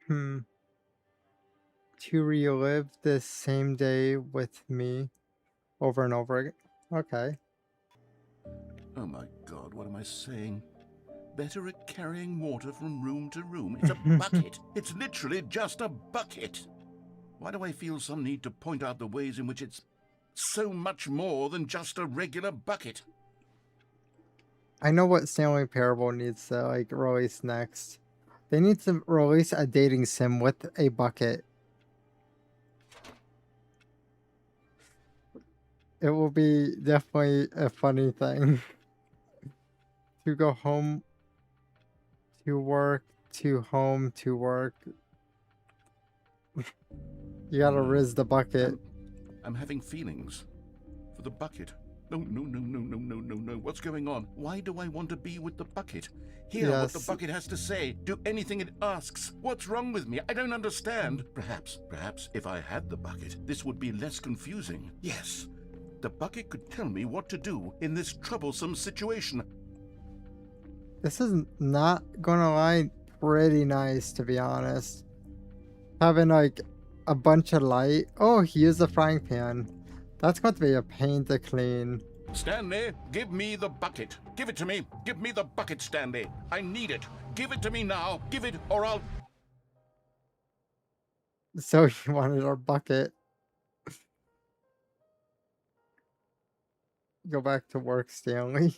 To relive this same day with me over and over again. Okay. Oh my God, what am I saying? Better at carrying water from room to room. It's a bucket. It's literally just a bucket. Why do I feel some need to point out the ways in which it's so much more than just a regular bucket? I know what Stanley Parable needs to release next. They need to release a dating sim with a bucket. It will be definitely a funny thing. To go home to work, to home, to work. You gotta riz the bucket. I'm having feelings for the bucket. No. What's going on? Why do I want to be with the bucket? Hear what the bucket has to say. Do anything it asks. What's wrong with me? I don't understand. Perhaps if I had the bucket, this would be less confusing. Yes, the bucket could tell me what to do in this troublesome situation. This is not gonna lie, pretty nice, to be honest. Having a bunch of light. Oh, he used a frying pan. That's going to be a pain to clean. Stanley, give me the bucket. Give it to me. Give me the bucket, Stanley. I need it. Give it to me now. Give it or I'll... So you wanted our bucket. Go back to work, Stanley.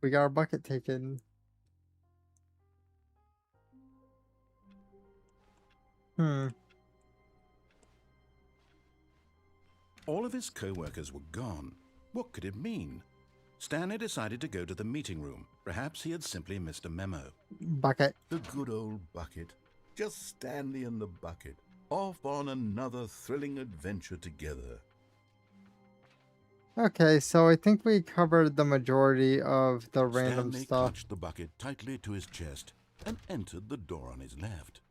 We got our bucket taken. All of his co-workers were gone. What could it mean? Stanley decided to go to the meeting room. Perhaps he had simply missed a memo. Bucket. The good old bucket. Just Stanley and the bucket. Off on another thrilling adventure together. Okay, so I think we covered the majority of the random Stanley stuff. clutched the bucket tightly to his chest and entered the door on his left.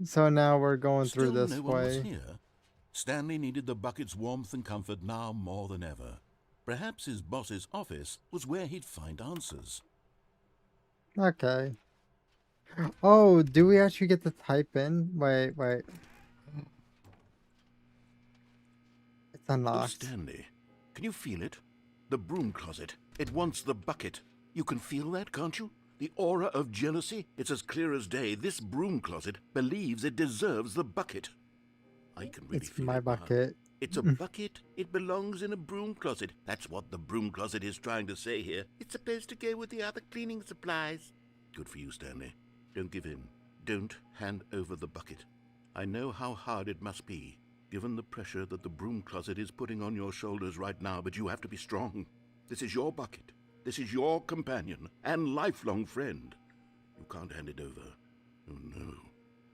So now we're going Still through this no one was way. here. Stanley needed the bucket's warmth and comfort now more than ever. Perhaps his boss's office was where he'd find answers. Okay. Oh, do we actually get to type in? Wait. It's unlocked. Oh, Stanley, can you feel it? The broom closet. It wants the bucket. You can feel that, can't you? The aura of jealousy. It's as clear as day. This broom closet believes it deserves the bucket. I can really feel it. It's my bucket. It's a bucket. It belongs in a broom closet. That's what the broom closet is trying to say here. It's supposed to go with the other cleaning supplies. Good for you, Stanley. Don't give in. Don't hand over the bucket. I know how hard it must be, given the pressure that the broom closet is putting on your shoulders right now, but you have to be strong. This is your bucket. This is your companion and lifelong friend. You can't hand it over. Oh, no.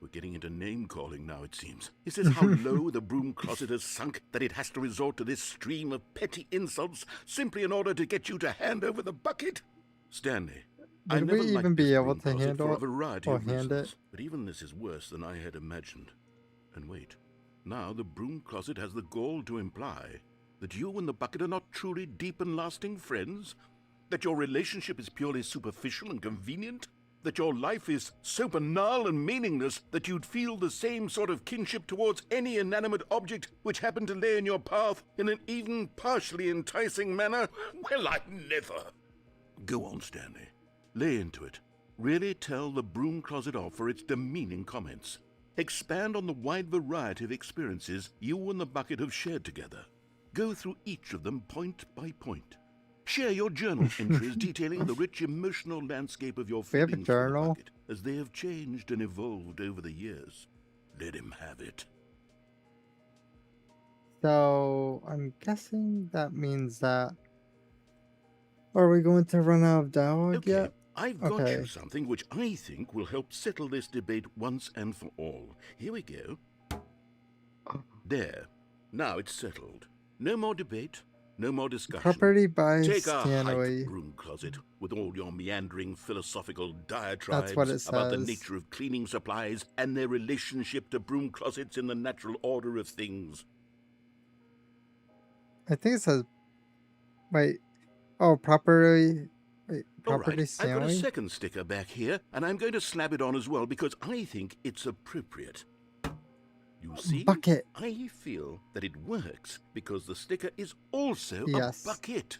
We're getting into name-calling now, it seems. Is this how low the broom closet has sunk, that it has to resort to this stream of petty insults simply in order to get you to hand over the bucket? Stanley, I never we even be able to handle it for a variety or of hand reasons, it? but even this is worse than I had imagined. And wait, now the broom closet has the gall to imply that you and the bucket are not truly deep and lasting friends? That your relationship is purely superficial and convenient? That your life is so banal and meaningless that you'd feel the same sort of kinship towards any inanimate object which happened to lay in your path in an even partially enticing manner? Well, I never. Go on, Stanley. Lay into it. Really tell the broom closet off for its demeaning comments. Expand on the wide variety of experiences you and the bucket have shared together. Go through each of them point by point. Share your journal entries detailing the rich emotional landscape of your feelings for the bucket as they have changed and evolved over the years. Let him have it. So I'm guessing that means that. Are we going to run out of dialogue yet? I've got you something which I think will help settle this debate once and for all. Here we go. There. Now it's settled. No more debate, no more discussion. Property by Take our Stanley. hype broom closet with all your meandering philosophical diatribes That's what it about the says. nature of cleaning supplies and their relationship to broom closets in the natural order of things. I think it says. Wait. Oh, property. Wait, property Right, Stanley? I've got a second sticker back here, and I'm going to slap it on as well because I think it's appropriate. You see, bucket. I feel that it works because the sticker is also a bucket.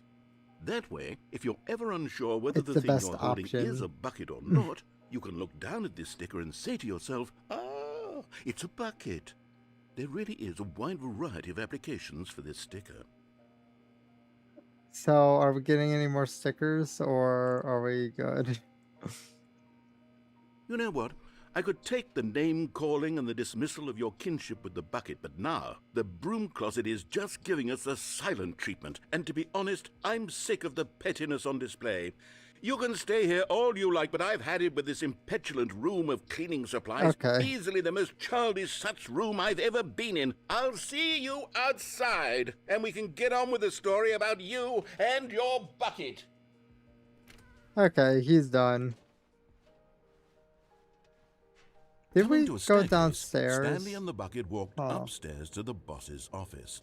That way, if you're ever unsure whether the thing you're holding is a bucket or not, you can look down at this sticker and say to yourself, ah, it's a bucket. There really is a wide variety of applications for this sticker. So, are we getting any more stickers, or are we good? You know what? I could take the name-calling and the dismissal of your kinship with the bucket, but now the broom closet is just giving us the silent treatment. And to be honest, I'm sick of the pettiness on display. You can stay here all you like, but I've had it with this impetulant room of cleaning supplies. Easily the most childish such room I've ever been in. I'll see you outside, and we can get on with the story about you and your bucket. Okay, he's done. Did we go downstairs? Stanley and the bucket walked upstairs to the boss's office.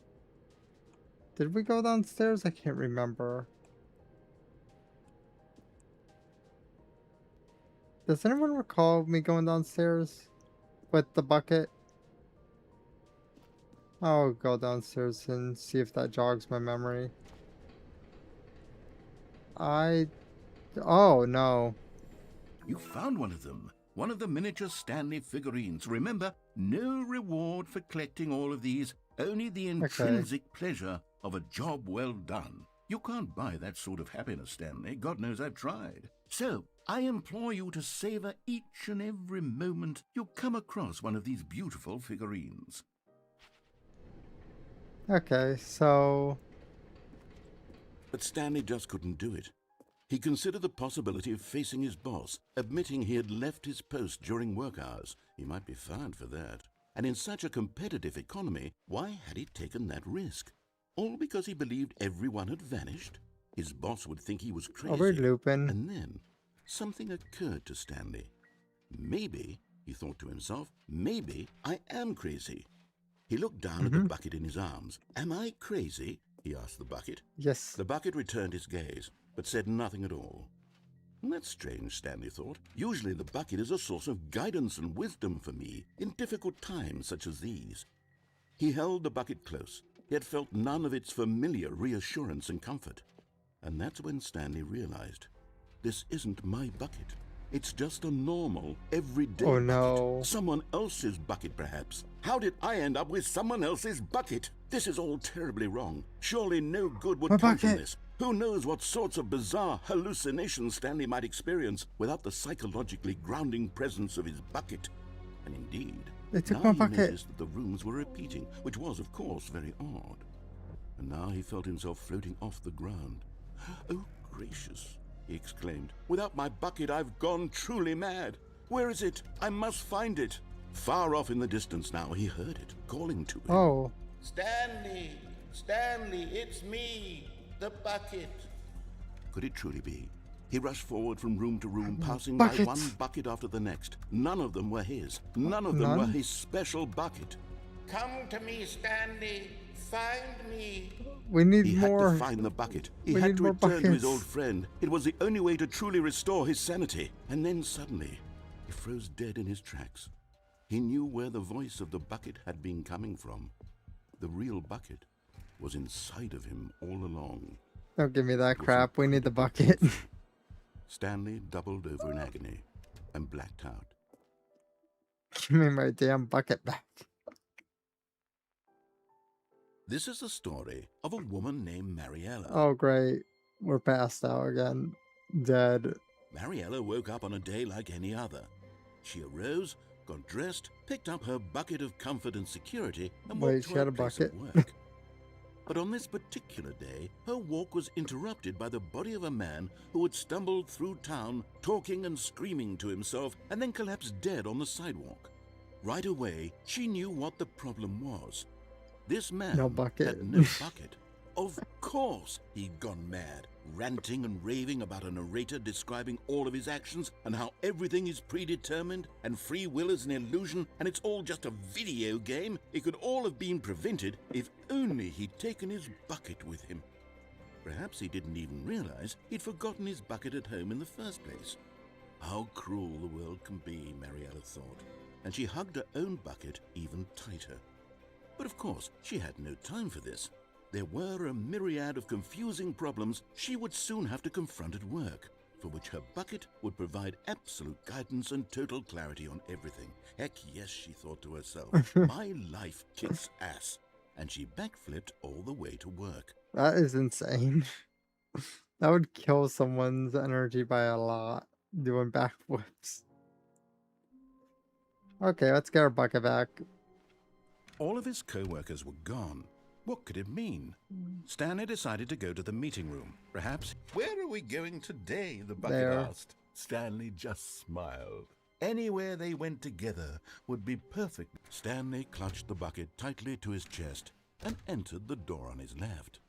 Did we go downstairs? I can't remember. Does anyone recall me going downstairs with the bucket? I'll go downstairs and see if that jogs my memory. Oh, no. You found one of them. One of the miniature Stanley figurines. Remember, no reward for collecting all of these, only the intrinsic pleasure of a job well done. You can't buy that sort of happiness, Stanley. God knows I've tried. So, I implore you to savor each and every moment you come across one of these beautiful figurines. Okay, so... But Stanley just couldn't do it. He considered the possibility of facing his boss, admitting he had left his post during work hours. He might be fired for that. And in such a competitive economy, why had he taken that risk? All because he believed everyone had vanished? His boss would think he was crazy. And then, something occurred to Stanley. Maybe, he thought to himself, maybe I am crazy. He looked down at the bucket in his arms. Am I crazy? He asked the bucket. Yes. The bucket returned his gaze, but said nothing at all. That's strange, Stanley thought. Usually the bucket is a source of guidance and wisdom for me in difficult times such as these. He held the bucket close, yet felt none of its familiar reassurance and comfort. And that's when Stanley realized, this isn't my bucket. It's just a normal, everyday bucket. Someone else's bucket, perhaps. How did I end up with someone else's bucket? This is all terribly wrong. Surely no good would come from this. Who knows what sorts of bizarre hallucinations Stanley might experience without the psychologically grounding presence of his bucket. And indeed, they took now my bucket. He noticed that the rooms were repeating, which was, of course, very odd. And now he felt himself floating off the ground. Oh, gracious, he exclaimed. Without my bucket, I've gone truly mad. Where is it? I must find it. Far off in the distance now, he heard it, calling to him. Oh. Stanley! Stanley, it's me! The bucket! Could it truly be? He rushed forward from room to room, passing by one bucket after the next. None of them were his. None of them were his special bucket. Come to me, Stanley! Find me! We need he more. He had to find the bucket. He had to return to his old friend. It was the only way to truly restore his sanity. And then suddenly, he froze dead in his tracks. He knew where the voice of the bucket had been coming from. The real bucket was inside of him all along. Don't give me that crap. We need the bucket. Stanley doubled over in agony and blacked out. Give me my damn bucket back. This is the story of a woman named Mariella. Oh, great. We're passed out again. Dead. Mariella woke up on a day like any other. She arose, got dressed, picked up her bucket of comfort and security, and walked to her place of work. But on this particular day, her walk was interrupted by the body of a man who had stumbled through town, talking and screaming to himself, and then collapsed dead on the sidewalk. Right away, she knew what the problem was. This man had no bucket. Of course he'd gone mad, ranting and raving about a narrator describing all of his actions and how everything is predetermined and free will is an illusion and it's all just a video game. It could all have been prevented if only he'd taken his bucket with him. Perhaps he didn't even realize he'd forgotten his bucket at home in the first place. How cruel the world can be, Mariella thought, and she hugged her own bucket even tighter. But of course, she had no time for this. There were a myriad of confusing problems she would soon have to confront at work, for which her bucket would provide absolute guidance and total clarity on everything. Heck yes, she thought to herself, my life kicks ass. And she backflipped all the way to work. That is insane. That would kill someone's energy by a lot, doing backflips. Okay, let's get our bucket back. All of his co-workers were gone. What could it mean? Stanley decided to go to the meeting room. Perhaps, where are we going today? The bucket asked. Stanley just smiled. Anywhere they went together would be perfect. Stanley clutched the bucket tightly to his chest and entered the door on his left.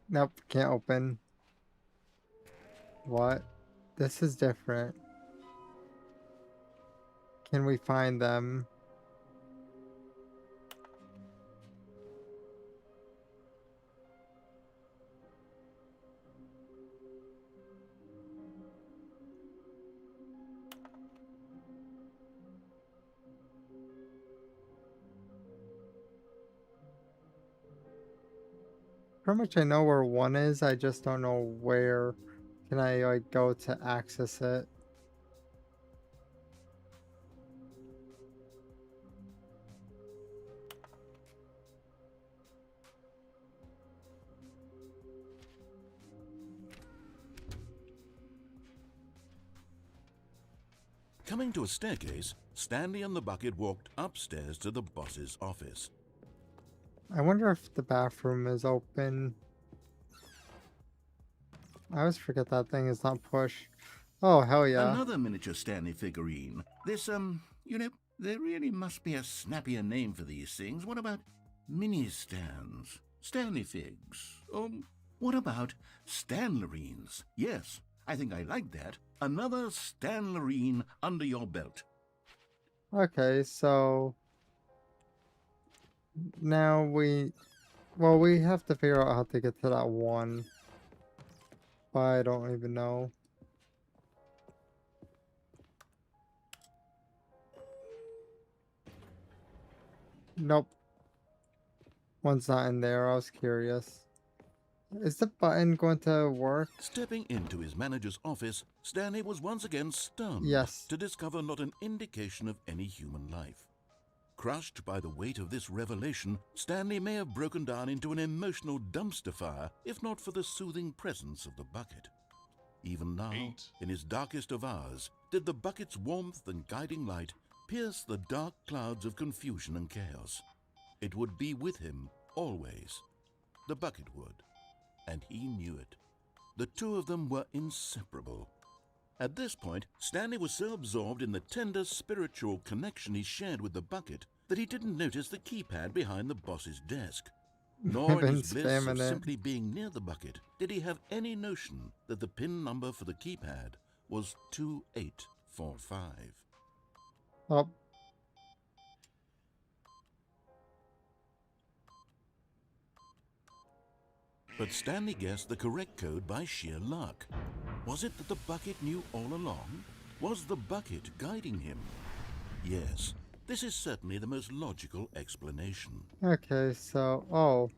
Nope, can't open. What? This is different. Can we find them? Pretty much I know where one is, I just don't know where can I like go to access it. Coming to a staircase, Stanley and the bucket walked upstairs to the boss's office. I wonder if the bathroom is open. I always forget that thing is not push. Oh, hell yeah. Another miniature Stanley figurine. This, you know, there really must be a snappier name for these things. What about mini stands? Stanley figs? Or what about Stanlerines? Yes, I think I like that. Another Stanlerine under your belt. Okay, so now we have to figure out how to get to that one. But I don't even know. Nope. One's not in there. I was curious. Is the button going to work? Stepping into his manager's office, Stanley was once again stunned to discover not an indication of any human life. Crushed by the weight of this revelation, Stanley may have broken down into an emotional dumpster fire if not for the soothing presence of the bucket. Even now, in his darkest of hours, did the bucket's warmth and guiding light pierce the dark clouds of confusion and chaos. It would be with him always. The bucket would. And he knew it. The two of them were inseparable. At this point, Stanley was so absorbed in the tender spiritual connection he shared with the bucket that he didn't notice the keypad behind the boss's desk. Nor in his bliss of simply being near the bucket did he have any notion that the PIN number for the keypad was 2845. Oh. But Stanley guessed the correct code by sheer luck. Was it that the bucket knew all along? Was the bucket guiding him? Yes, this is certainly the most logical explanation. Okay, so, oh.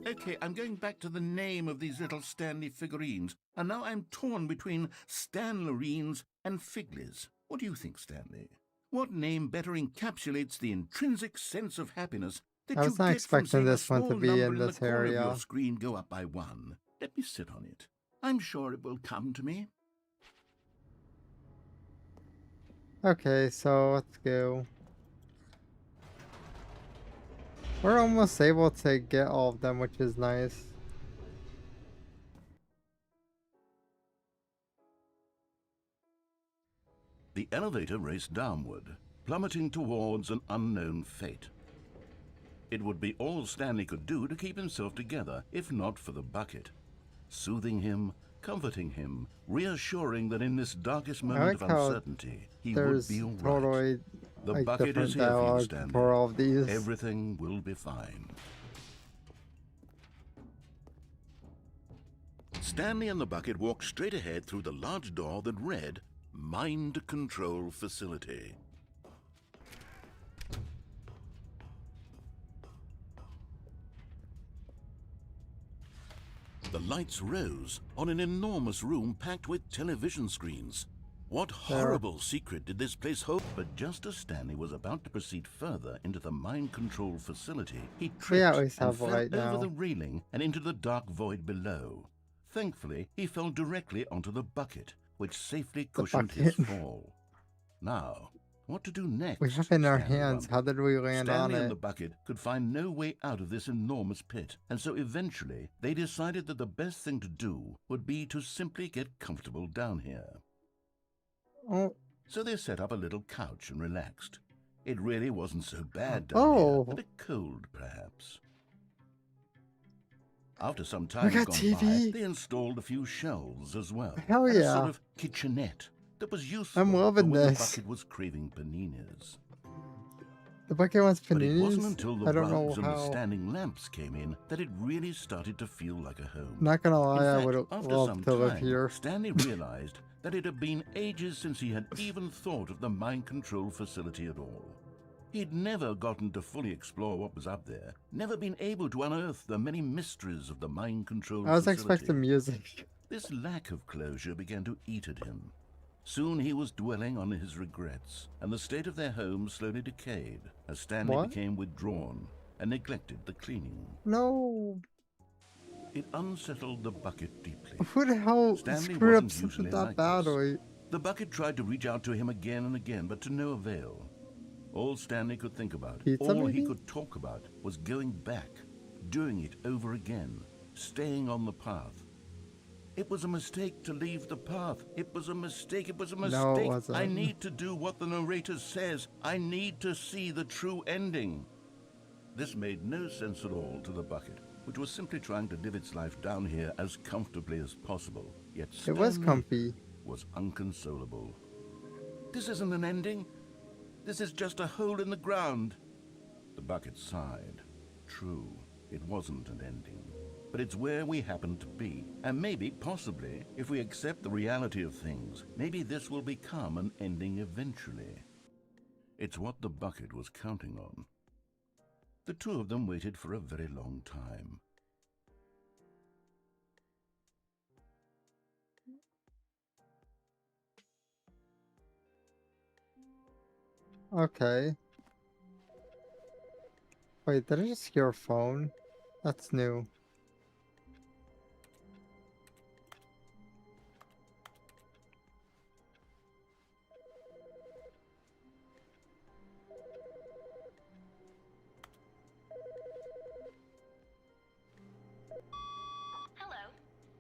Okay, I'm going back to the name of these little Stanley figurines, and now I'm torn between Stanlerines and Figlies. What do you think, Stanley? What name better encapsulates the intrinsic sense of happiness that I was not expecting this one to be in this area. Your screen go up by 1. Let me sit on it. I'm sure it will come to me. Okay, so let's go. We're almost able to get all of them, which is nice. The elevator raced downward, plummeting towards an unknown fate. It would be all Stanley could do to keep himself together, if not for the bucket. Soothing him, comforting him, reassuring that in this darkest moment of uncertainty, he would be all right. The bucket is here for you, Stanley. For all of these. Everything will be fine. Stanley and the bucket walked straight ahead through the large door that read, Mind Control Facility. The lights rose on an enormous room packed with television screens. What horrible secret did this place hold? But just as Stanley was about to proceed further into the mind control facility, he tripped and fell over the railing and into the dark void below. Thankfully, he fell directly onto the bucket, which safely cushioned his fall. Now, what to do next? We have in our hands. How did we land on it? Stanley and the bucket could find no way out of this enormous pit, and so eventually they decided that the best thing to do would be to simply get comfortable down here. Oh. So they set up a little couch and relaxed. It really wasn't so bad down here, a bit cold perhaps. After some time had gone by, they installed a few shelves as well. Hell yeah. A sort of kitchenette that was useful. I'm loving this. The bucket was craving paninis. The bucket wants paninis? But it wasn't until the rugs and how... the standing lamps came in that it really started to feel like a home. Not gonna lie, fact, I would love to live here. Stanley realized that it had been ages since he had even thought of the mind control facility at all. He'd never gotten to fully explore what was up there, never been able to unearth the many mysteries of the mind control facility. I was expecting music. This lack of closure began to eat at him. Soon he was dwelling on his regrets, and the state of their home slowly decayed as Stanley became withdrawn and neglected the cleaning. No. It unsettled the bucket deeply. Who the hell screwed up something that badly? The bucket tried to reach out to him again and again, but to no avail. All Stanley could think about, all he could talk about, was going back, doing it over again, staying on the path. It was a mistake to leave the path. It was a mistake. It was a mistake. No, it wasn't. I need to do what the narrator says. I need to see the true ending. This made no sense at all to the bucket, which was simply trying to live its life down here as comfortably as possible. Yet Stanley it was comfy. Was inconsolable. This isn't an ending. This is just a hole in the ground. The bucket sighed. True, it wasn't an ending. But it's where we happen to be. And maybe, possibly, if we accept the reality of things, maybe this will become an ending eventually. It's what the bucket was counting on. The two of them waited for a very long time. Okay. Wait, did I just hear a phone? That's new. Hello.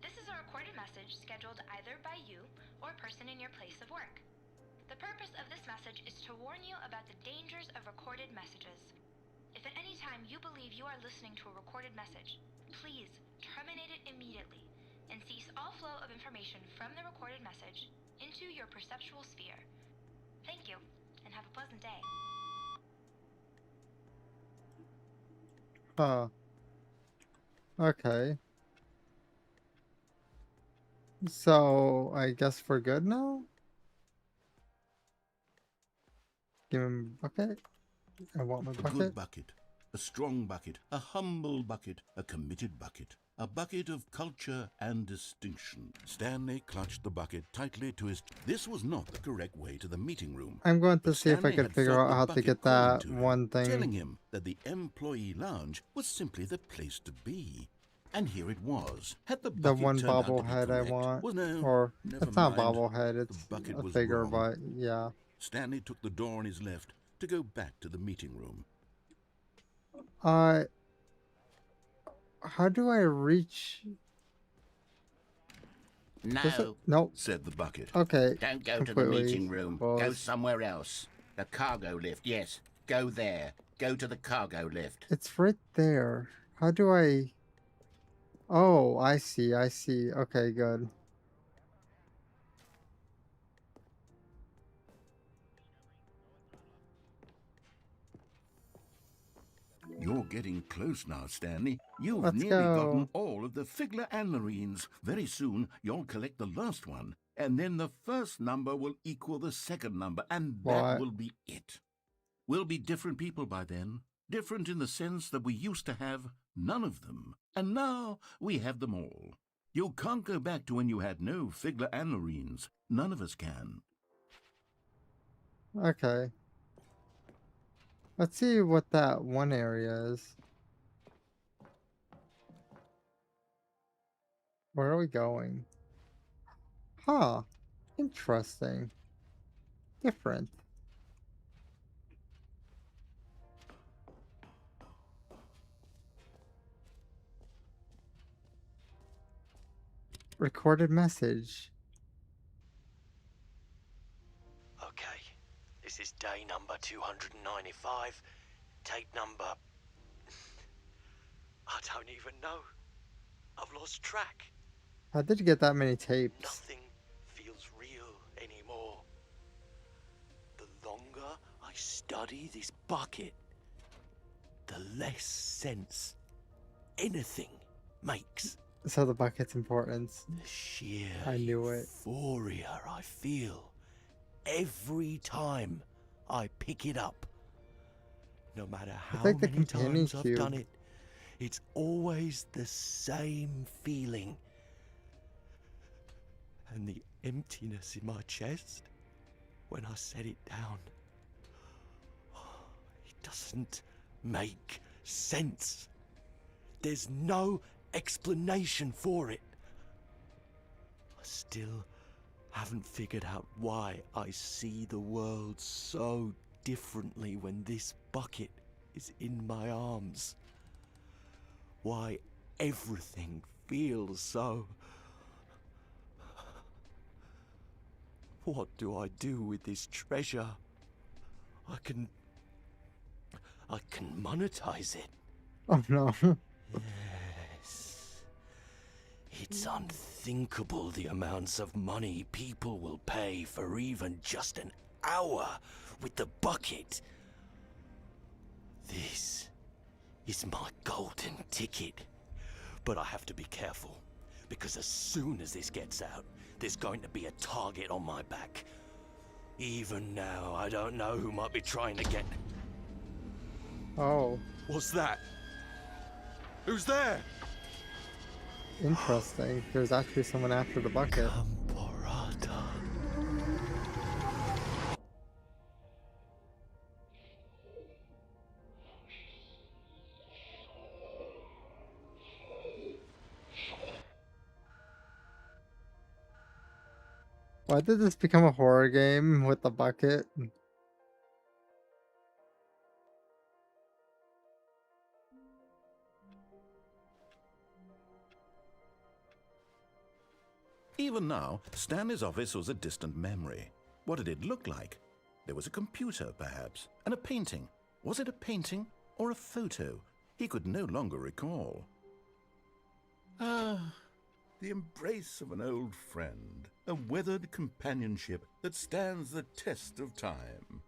This is a recorded message scheduled either by you or a person in your place of work. The purpose of this message is to warn you about the dangers of recorded messages. If at any time you believe you are listening to a recorded message, please terminate it immediately and cease all flow of information from the recorded message into your perceptual sphere. Thank you, and have a pleasant day. Okay. So, I guess we're good now? Give him a bucket. I want my bucket. A good bucket. A strong bucket. A humble bucket. A committed bucket. A bucket of culture and distinction. Stanley clutched the bucket tightly to his... This was not the correct way to the meeting room. I'm going to see if I can figure out how to get that one thing. Telling him that the employee lounge was simply the place to be. And here it was. Had the one bobblehead I want. Well, no, or it's not a bobblehead, it's a figure, but yeah. Stanley took the door on his left to go back to the meeting room. How do I reach? No, nope. said the bucket. Okay. Don't go to the meeting room. Go somewhere else. The cargo lift, yes. Go there. Go to the cargo lift. It's right there. How do I... Oh, I see, I see. Okay, good. You're getting close now, Stanley. You've Let's nearly go. gotten all of the Figler and Marines. Very soon, you'll collect the last one, and then the first number will equal the second number, and that will be it. We'll be different people by then. Different in the sense that we used to have none of them, and now we have them all. You can't go back to when you had no Figler and Marines. None of us can. Okay. Let's see what that one area is. Where are we going? Huh. Interesting. Different. Recorded message. Okay, this is day number 295. Tape number... I don't even know. I've lost track. How did you get that many tapes? Nothing feels real anymore. The longer I study this bucket, the less sense anything makes. So the bucket's importance. The sheer I knew it. Euphoria I feel every time I pick it up. No matter how many times I've done it, it's always the same feeling. And the emptiness in my chest when I set it down. It doesn't make sense. There's no explanation for it. I still haven't figured out why I see the world so differently when this bucket is in my arms. Why everything feels so... What do I do with this treasure? I can monetize it. Oh no. Yes. It's unthinkable the amounts of money people will pay for even just an hour with the bucket. This is my golden ticket. But I have to be careful, because as soon as this gets out, there's going to be a target on my back. Even now, I don't know who might be trying to get... Oh. What's that? Who's there? Interesting. There's actually someone after the bucket. Why did this become a horror game with the bucket? Even now, Stanley's office was a distant memory. What did it look like? There was a computer, perhaps, and a painting. Was it a painting or a photo? He could no longer recall. Ah, the embrace of an old friend, a weathered companionship that stands the test of time.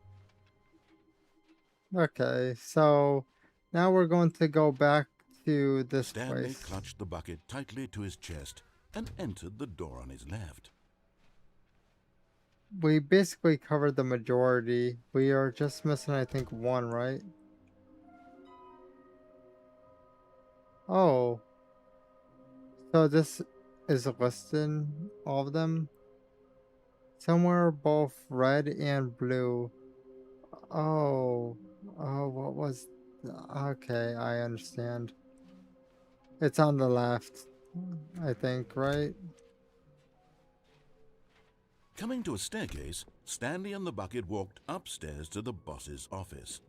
Okay, so now we're going to go back to this Stanley place. clutched the bucket tightly to his chest and entered the door on his left. We basically covered the majority. We are just missing, I think, one, right? Oh. So this is listed, all of them? Somewhere both red and blue. Oh. Oh, what was... Okay, I understand. It's on the left, I think, right? Coming to a staircase, Stanley and the bucket walked upstairs to the boss's office.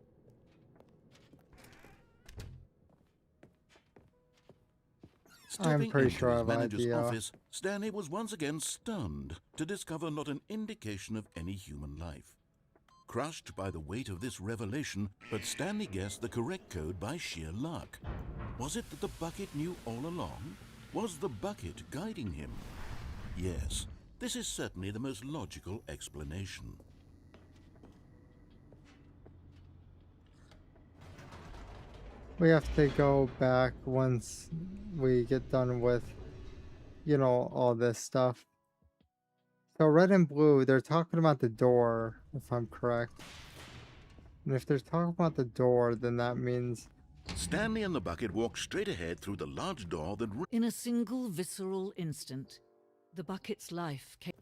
Stepping pretty into sure I his have an manager's idea. office, Stanley was once again stunned to discover not an indication of any human life. Crushed by the weight of this revelation, but Stanley guessed the correct code by sheer luck. Was it that the bucket knew all along? Was the bucket guiding him? Yes, this is certainly the most logical explanation. We have to go back once we get done with, you know, all this stuff. So red and blue, they're talking about the door, if I'm correct. And if they're talking about the door, then that means... Stanley and the bucket walked straight ahead through the large door that... In a single visceral instant, the bucket's life came...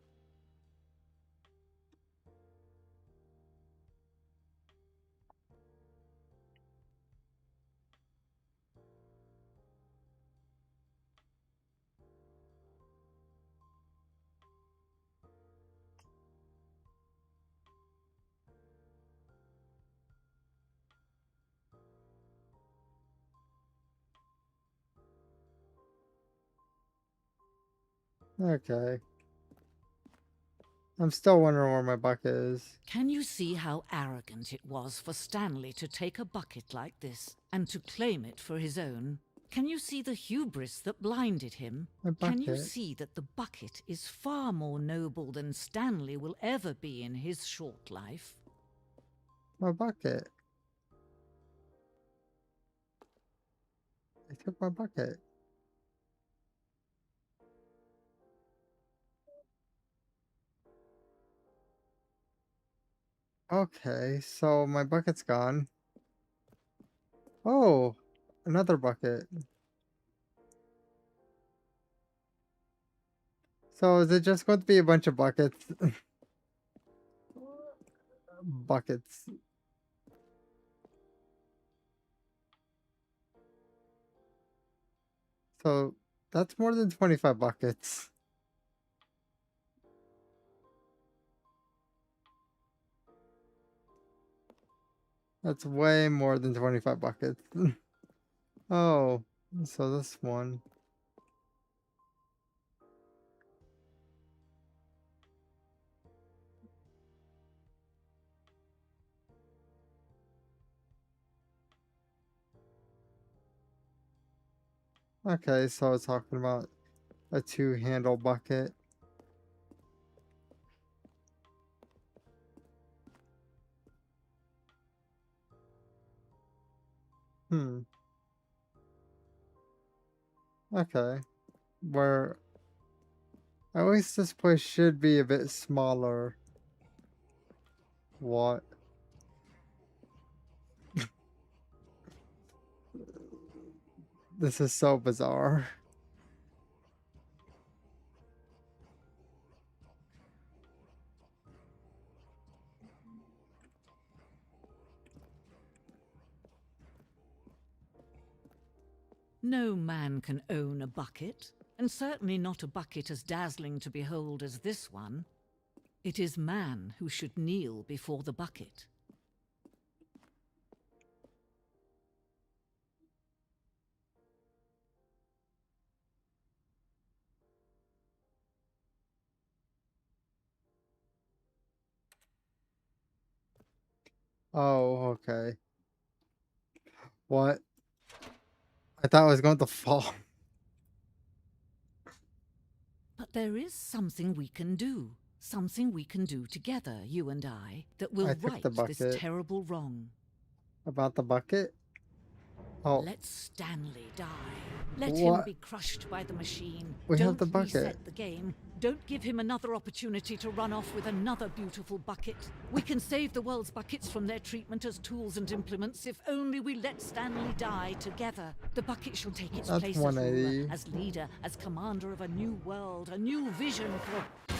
Okay. I'm still wondering where my bucket is. Can you see how arrogant it was for Stanley to take a bucket like this and to claim it for his own? Can you see the hubris that blinded him? Can you see that the bucket is far more noble than Stanley will ever be in his short life? My bucket. I took my bucket. Okay, so my bucket's gone. Oh, another bucket. So is it just going to be a bunch of buckets? Buckets. So that's more than 25 buckets. That's way more than 25 buckets. Oh, so this one. Okay, so it's talking about a two-handle bucket. Okay. Where at least this place should be a bit smaller. What? This is so bizarre. No man can own a bucket, and certainly not a bucket as dazzling to behold as this one. It is man who should kneel before the bucket. Oh, okay. What? I thought I was going to fall. But there is something we can do. Something we can do together, you and I, that will right this terrible wrong. About the bucket? Oh. Let Stanley die. Let him be crushed by the machine. We Don't have the bucket. Reset the game. Don't give him another opportunity to run off with another beautiful bucket. We can save the world's buckets from their treatment as tools and implements if only we let Stanley die together. The bucket shall take its place as ruler, as leader, as commander of a new world, a new vision for...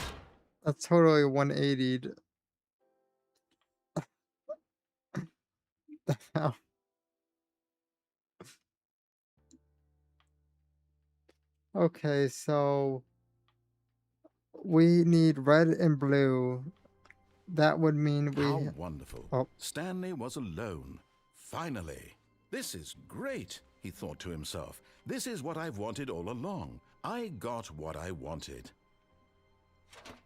That's totally 180'd. The hell? Okay, so we need red and blue. That would mean we... How wonderful. Oh. Stanley was alone. Finally. This is great. he thought to himself. This is what I've wanted all along. I got what I wanted.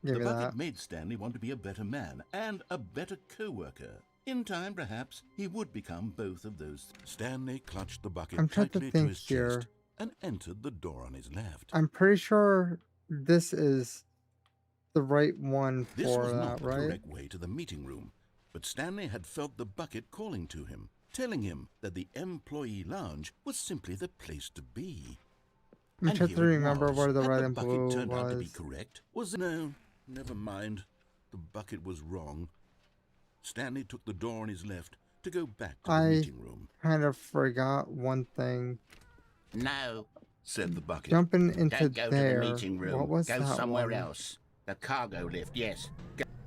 The bucket made Stanley want to be a better man and a better co-worker. In time, perhaps, he would become both of those. Stanley clutched the bucket tightly to his chest and entered the door on his left. I'm pretty sure this is the right one for this was that, not the right? correct way to the meeting room, but Stanley had felt the bucket calling to him, telling him that the employee lounge was simply the place to be. I'm trying to remember where the red the and bucket blue turned out to be was. correct. No, never mind. The bucket was wrong. Stanley took the door on his left to go back to the meeting room. I kind of forgot one thing. No, said the bucket. Jumping into Don't go there. to the meeting room. What was go that somewhere one? else. The cargo lift, yes.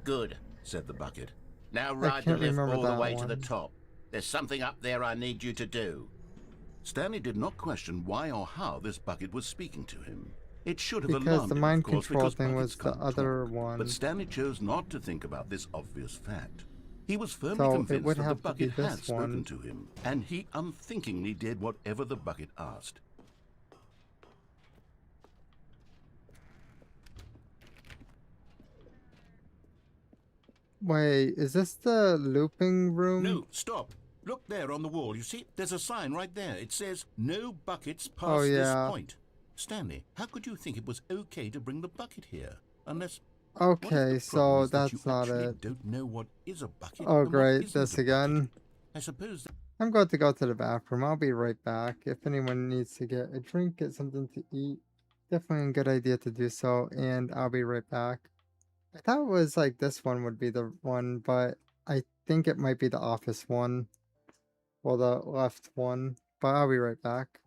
Good, said the bucket. Now ride the lift all the way one. to the top. There's something up there I need you to do. Stanley did not question why or how this bucket was speaking to him. It should have because alarmed the him, mind of course, control because thing was buckets the can't other talk. one. But Stanley chose not to think about this obvious fact. He was firmly So it convinced would that the have to be bucket had this spoken one. to him, and he unthinkingly did whatever the bucket asked. Wait, is this the looping room? No, stop. Look there on the wall. You see, there's a sign right there. It says, no buckets past this point. Stanley, how could you think it was okay to bring the bucket here? Unless... Okay, so that's not it. Don't know what is a bucket. Oh, great. This again. I suppose I'm going to go to the bathroom. I'll be right back. If anyone needs to get a drink, get something to eat, definitely a good idea to do so, and I'll be right back. I thought it was like this one would be the one, but I think it might be the office one. Well, the left one, but I'll be right back.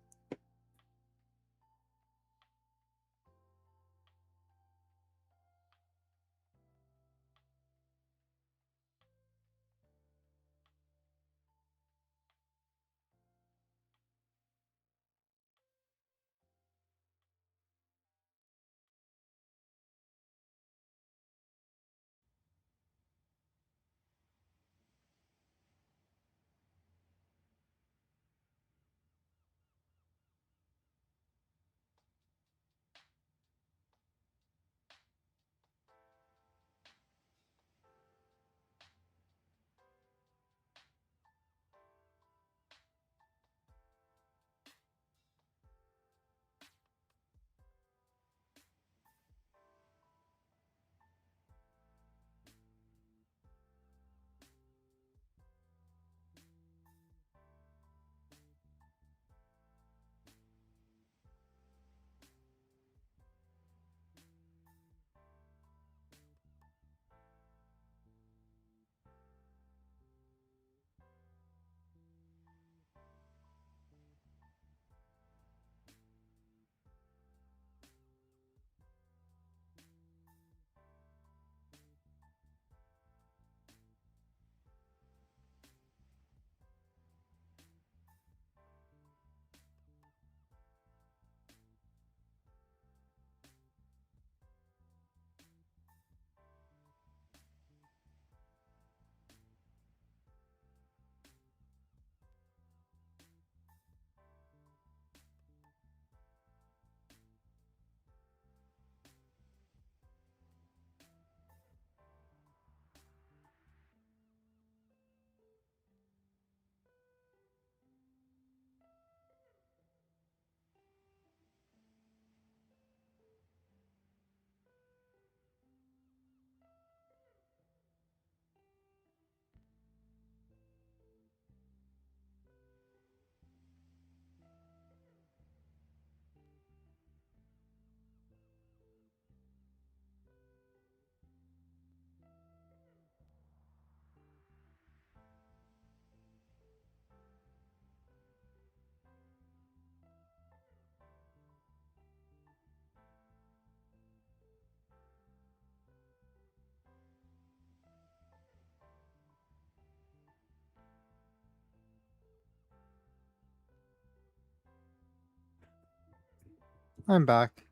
I'm back.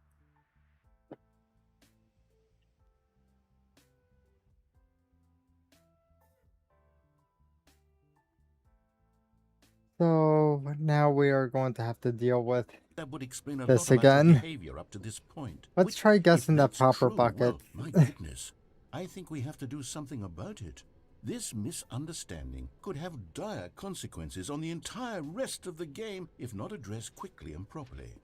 So Now we are going to have to deal with that would explain a this lot about your again. behavior up to this point. Let's try guessing the proper true, bucket. Well, my goodness. I think we have to do something about it. This misunderstanding could have dire consequences on the entire rest of the game if not addressed quickly and properly.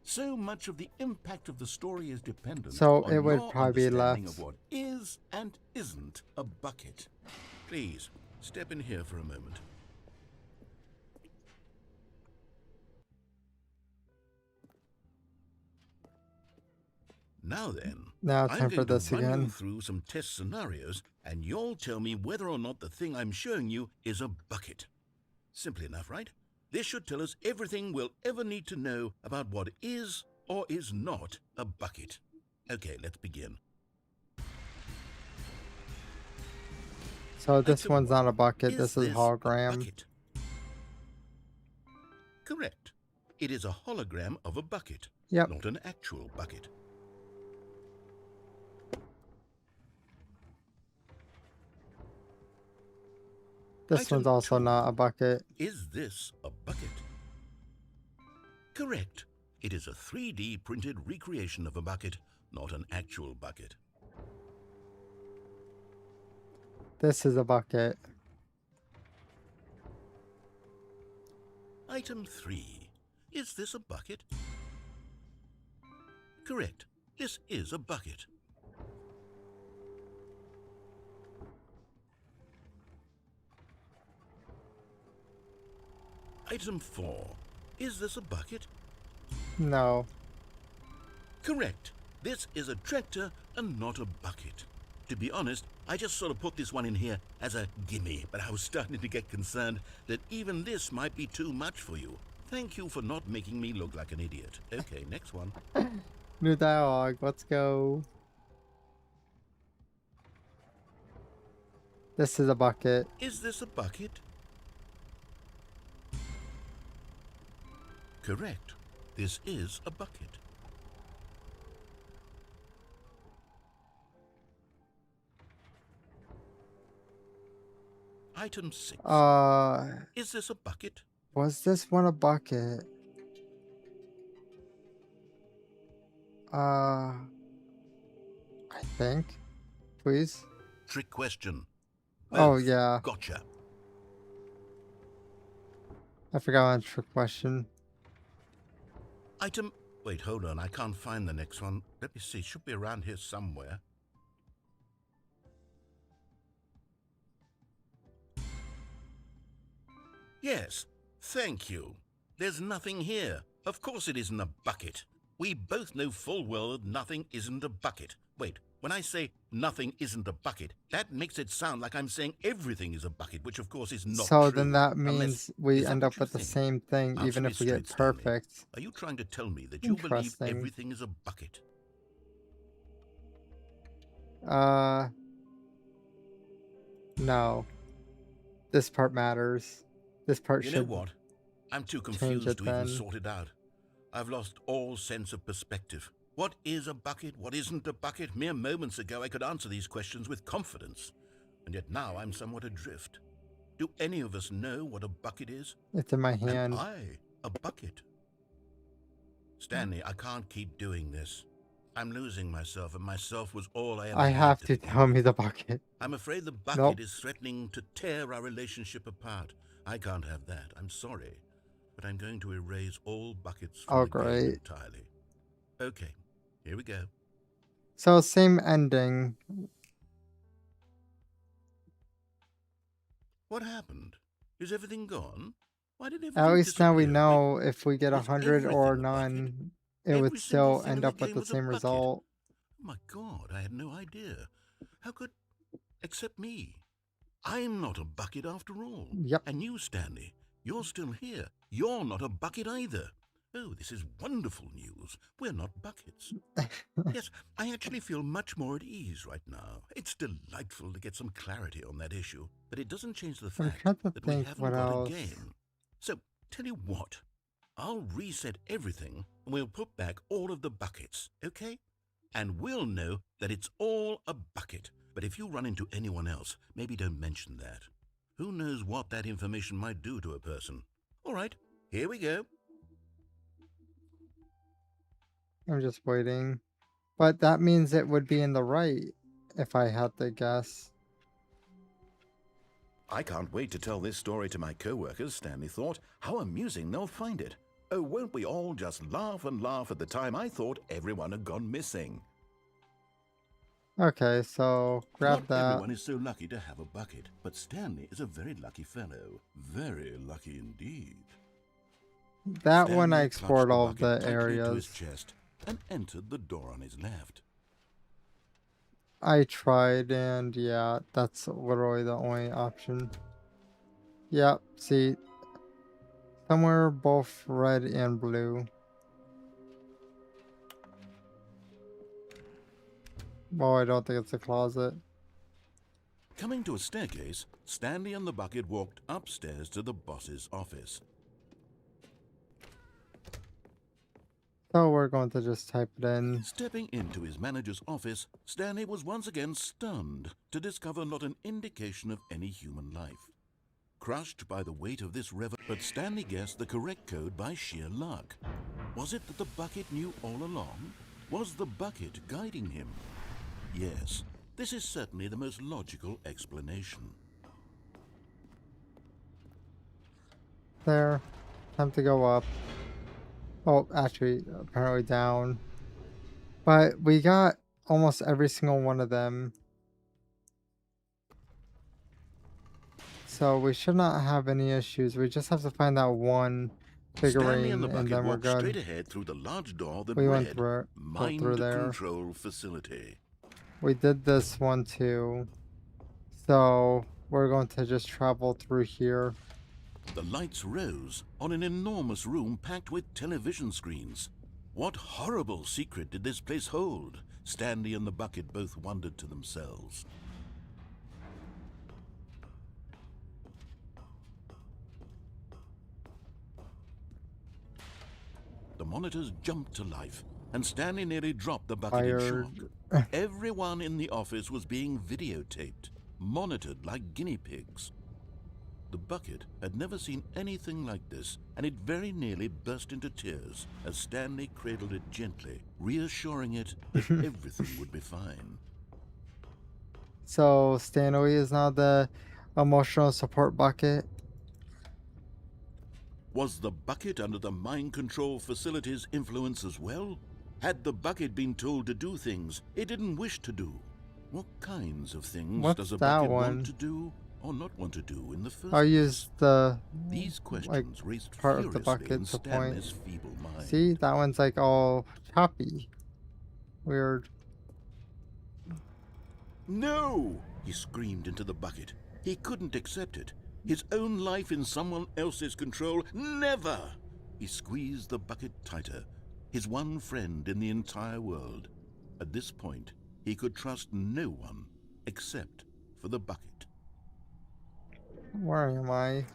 So much of the impact of the story is dependent on it would your probably be understanding left. of what is and isn't a bucket. Please, step in here for a moment. Now then, time for this I'm going to run again. you through some test scenarios, and you'll tell me whether or not the thing I'm showing you is a bucket. Simple enough, right? This should tell us everything we'll ever need to know about what is or is not a bucket. Okay, let's begin. So this one's not a bucket, this is hologram. Correct. It is a hologram of a bucket, yep. Not an actual bucket. This one's also not a bucket. Is this a bucket? Correct. It is a 3D printed recreation of a bucket, not an actual bucket. This is a bucket. Item 3. Is this a bucket? Correct. This is a bucket. Item 4. Is this a bucket? No. Correct. This is a tractor and not a bucket. To be honest, I just sort of put this one in here as a gimme, but I was starting to get concerned that even this might be too much for you. Thank you for not making me look like an idiot. Okay, next one. New dialogue, let's go. This is a bucket. Is this a bucket? Correct. This is a bucket. Item 6. Is this a bucket? Was this one a bucket? I think. Please. Trick question. Oh, yeah. Gotcha. I forgot on trick question. Item... Wait, hold on. I can't find the next one. Let me see. It should be around here somewhere. Yes. Thank you. There's nothing here. Of course it isn't a bucket. We both know full well that nothing isn't a bucket. Wait, when I say nothing isn't a bucket, that makes it sound like I'm saying everything is a bucket, which of course is not true. So then that means we end up with the same thing, even if we get perfect. Are you trying to tell me that you believe everything is a bucket? No. This part matters. This part should. You know what? I'm too confused to even sort it out. I've lost all sense of perspective. What is a bucket? What isn't a bucket? Mere moments ago I could answer these questions with confidence. And yet now I'm somewhat adrift. Do any of us know what a bucket is? It's in my hand. Am I a bucket? Stanley, I can't keep doing this. I'm losing myself, and myself was all I ever had. I have to tell me the bucket. I'm afraid the bucket is threatening to tear our relationship apart. I can't have that. I'm sorry. But I'm going to erase all buckets from the game entirely. Okay, here we go. So same ending. What happened? Is everything gone? Why did everything At least disappear? now we know if we get 100 or none, it would still end up with the same result. Oh my God, I had no idea. How could... Except me. I'm not a bucket after all. Yep. And you, Stanley, you're still here. You're not a bucket either. Oh, this is wonderful news. We're not buckets. Yes, I actually feel much more at ease right now. It's delightful to get some clarity on that issue, but it doesn't change the fact that we haven't got a game. So, tell you what, I'll reset everything and we'll put back all of the buckets, okay? And we'll know that it's all a bucket. But if you run into anyone else, maybe don't mention that. Who knows what that information might do to a person? All right, Here we go. I'm just waiting. But that means it would be in the right, if I had to guess. I can't wait to tell this story to my co-workers, Stanley thought. How amusing they'll find it. Oh, won't we all just laugh and laugh at the time I thought everyone had gone missing. Okay, so grab that. Not everyone is so lucky to have a bucket, but Stanley is a very lucky fellow. Very lucky indeed. That Stanley one I explored all of the tightly areas. to his chest and entered the door on his left. I tried, and yeah, that's literally the only option. Yep, see, somewhere both red and blue. Well, I don't think it's a closet. Coming to a staircase, Stanley and the bucket walked upstairs to the boss's office. So we're going to just type it in. Stepping into his manager's office, Stanley was once again stunned to discover not an indication of any human life. Crushed by the weight of this but Stanley guessed the correct code by sheer luck. Was it that the bucket knew all along? Was the bucket guiding him? Yes, this is certainly the most logical explanation. There. Time to go up. Oh, actually, apparently down. But we got almost every single one of them. So we should not have any issues. We just have to find that one figurine, and then we're good. Straight ahead through the large door that we read, went through, Mind through there. Control Facility. We did this one too. So we're going to just travel through here. The lights rose on an enormous room packed with television screens. What horrible secret did this place hold? Stanley and the bucket both wondered to themselves. The monitors jumped to life, and Stanley nearly dropped the bucket in shock. Everyone in the office was being videotaped, monitored like guinea pigs. The bucket had never seen anything like this, and it very nearly burst into tears as Stanley cradled it gently, reassuring it that everything would be fine. So Stanley is now the emotional support bucket. Was the bucket under the mind control facility's influence as well? Had the bucket been told to do things it didn't wish to do? What kinds of things does a bucket want to do or not want to do in the first place? I'll use the These questions raised part of the bucket to point. See, that one's like all choppy. Weird. No! He screamed into the bucket. He couldn't accept it. His own life in someone else's control? Never! He squeezed the bucket tighter. His one friend in the entire world. At this point, he could trust no one except for the bucket. Where am I?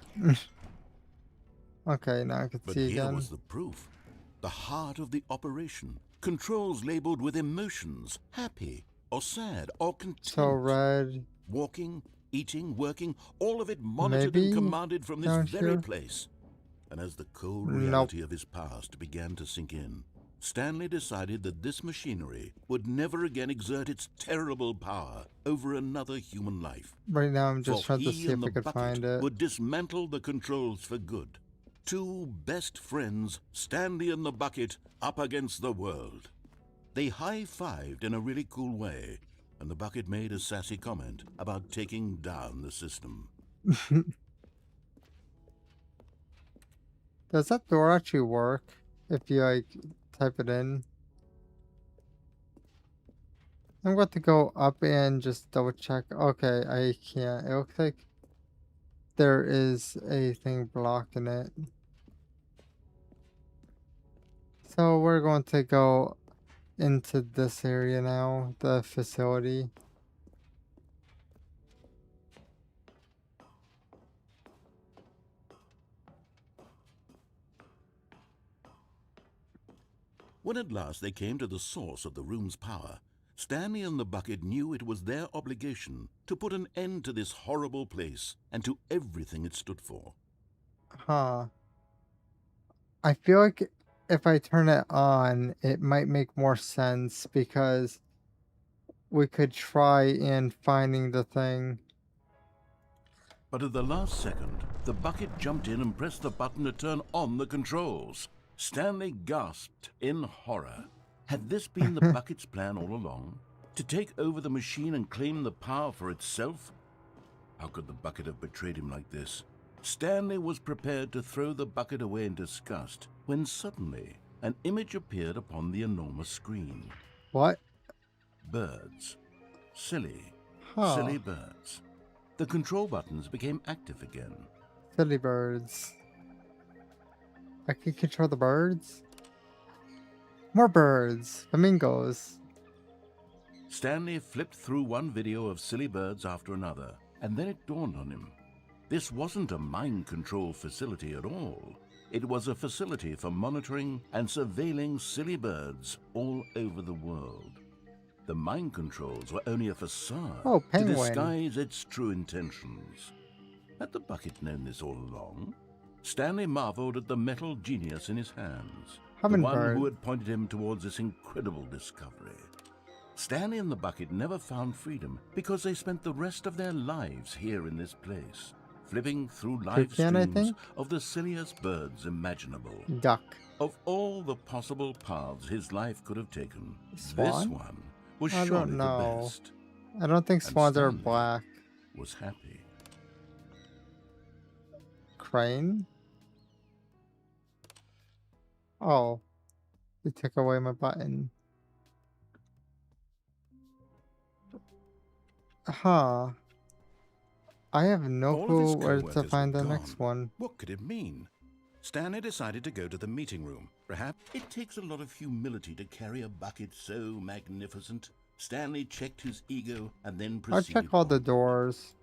Okay, now I can see again. But here was the proof. The heart of the operation. Controls labeled with emotions. Happy or sad or content. So red. Walking, eating, working, all of it monitored and commanded from this very place. And as the cold reality of his past began to sink in, Stanley decided that this machinery would never again exert its terrible power over another human life. Right now I'm just trying to see if I could find it. Would dismantle the controls for good. Two best friends, Stanley and the bucket, up against the world. They high-fived in a really cool way, and the bucket made a sassy comment about taking down the system. Does that door actually work if you like type it in? I'm going to go up and just double check. Okay, I can't. It looks like there is a thing blocking it. So we're going to go into this area now, the facility. When at last they came to the source of the room's power, Stanley and the bucket knew it was their obligation to put an end to this horrible place and to everything it stood for. Huh. I feel like if I turn it on, it might make more sense because we could try in finding the thing. But at the last second, the bucket jumped in and pressed the button to turn on the controls. Stanley gasped in horror. Had this been the bucket's plan all along? To take over the machine and claim the power for itself? How could the bucket have betrayed him like this? Stanley was prepared to throw the bucket away in disgust when suddenly an image appeared upon the enormous screen. What? Birds. Silly. Silly birds. The control buttons became active again. Silly birds. I can control the birds? More birds. Flamingos. Stanley flipped through one video of silly birds after another, and then it dawned on him. This wasn't a mind control facility at all. It was a facility for monitoring and surveilling silly birds all over the world. The mind controls were only a facade to disguise its true intentions. Had the bucket known this all along? Stanley marveled at the metal genius in his hands, the one who had pointed him towards this incredible discovery. Stanley and the bucket never found freedom because they spent the rest of their lives here in this place, flipping through live streams of the silliest birds imaginable. Duck. Of all the possible paths his life could have taken, Swan? this one was surely the best. I don't think swans are black. Was happy. Crane? Oh. They took away my button. Huh. I have no clue where to find the next one. What could it mean? Stanley decided to go to the meeting room. Perhaps it takes a lot of humility to carry a bucket so magnificent. Stanley checked his ego and then proceeded. I'll check all the doors.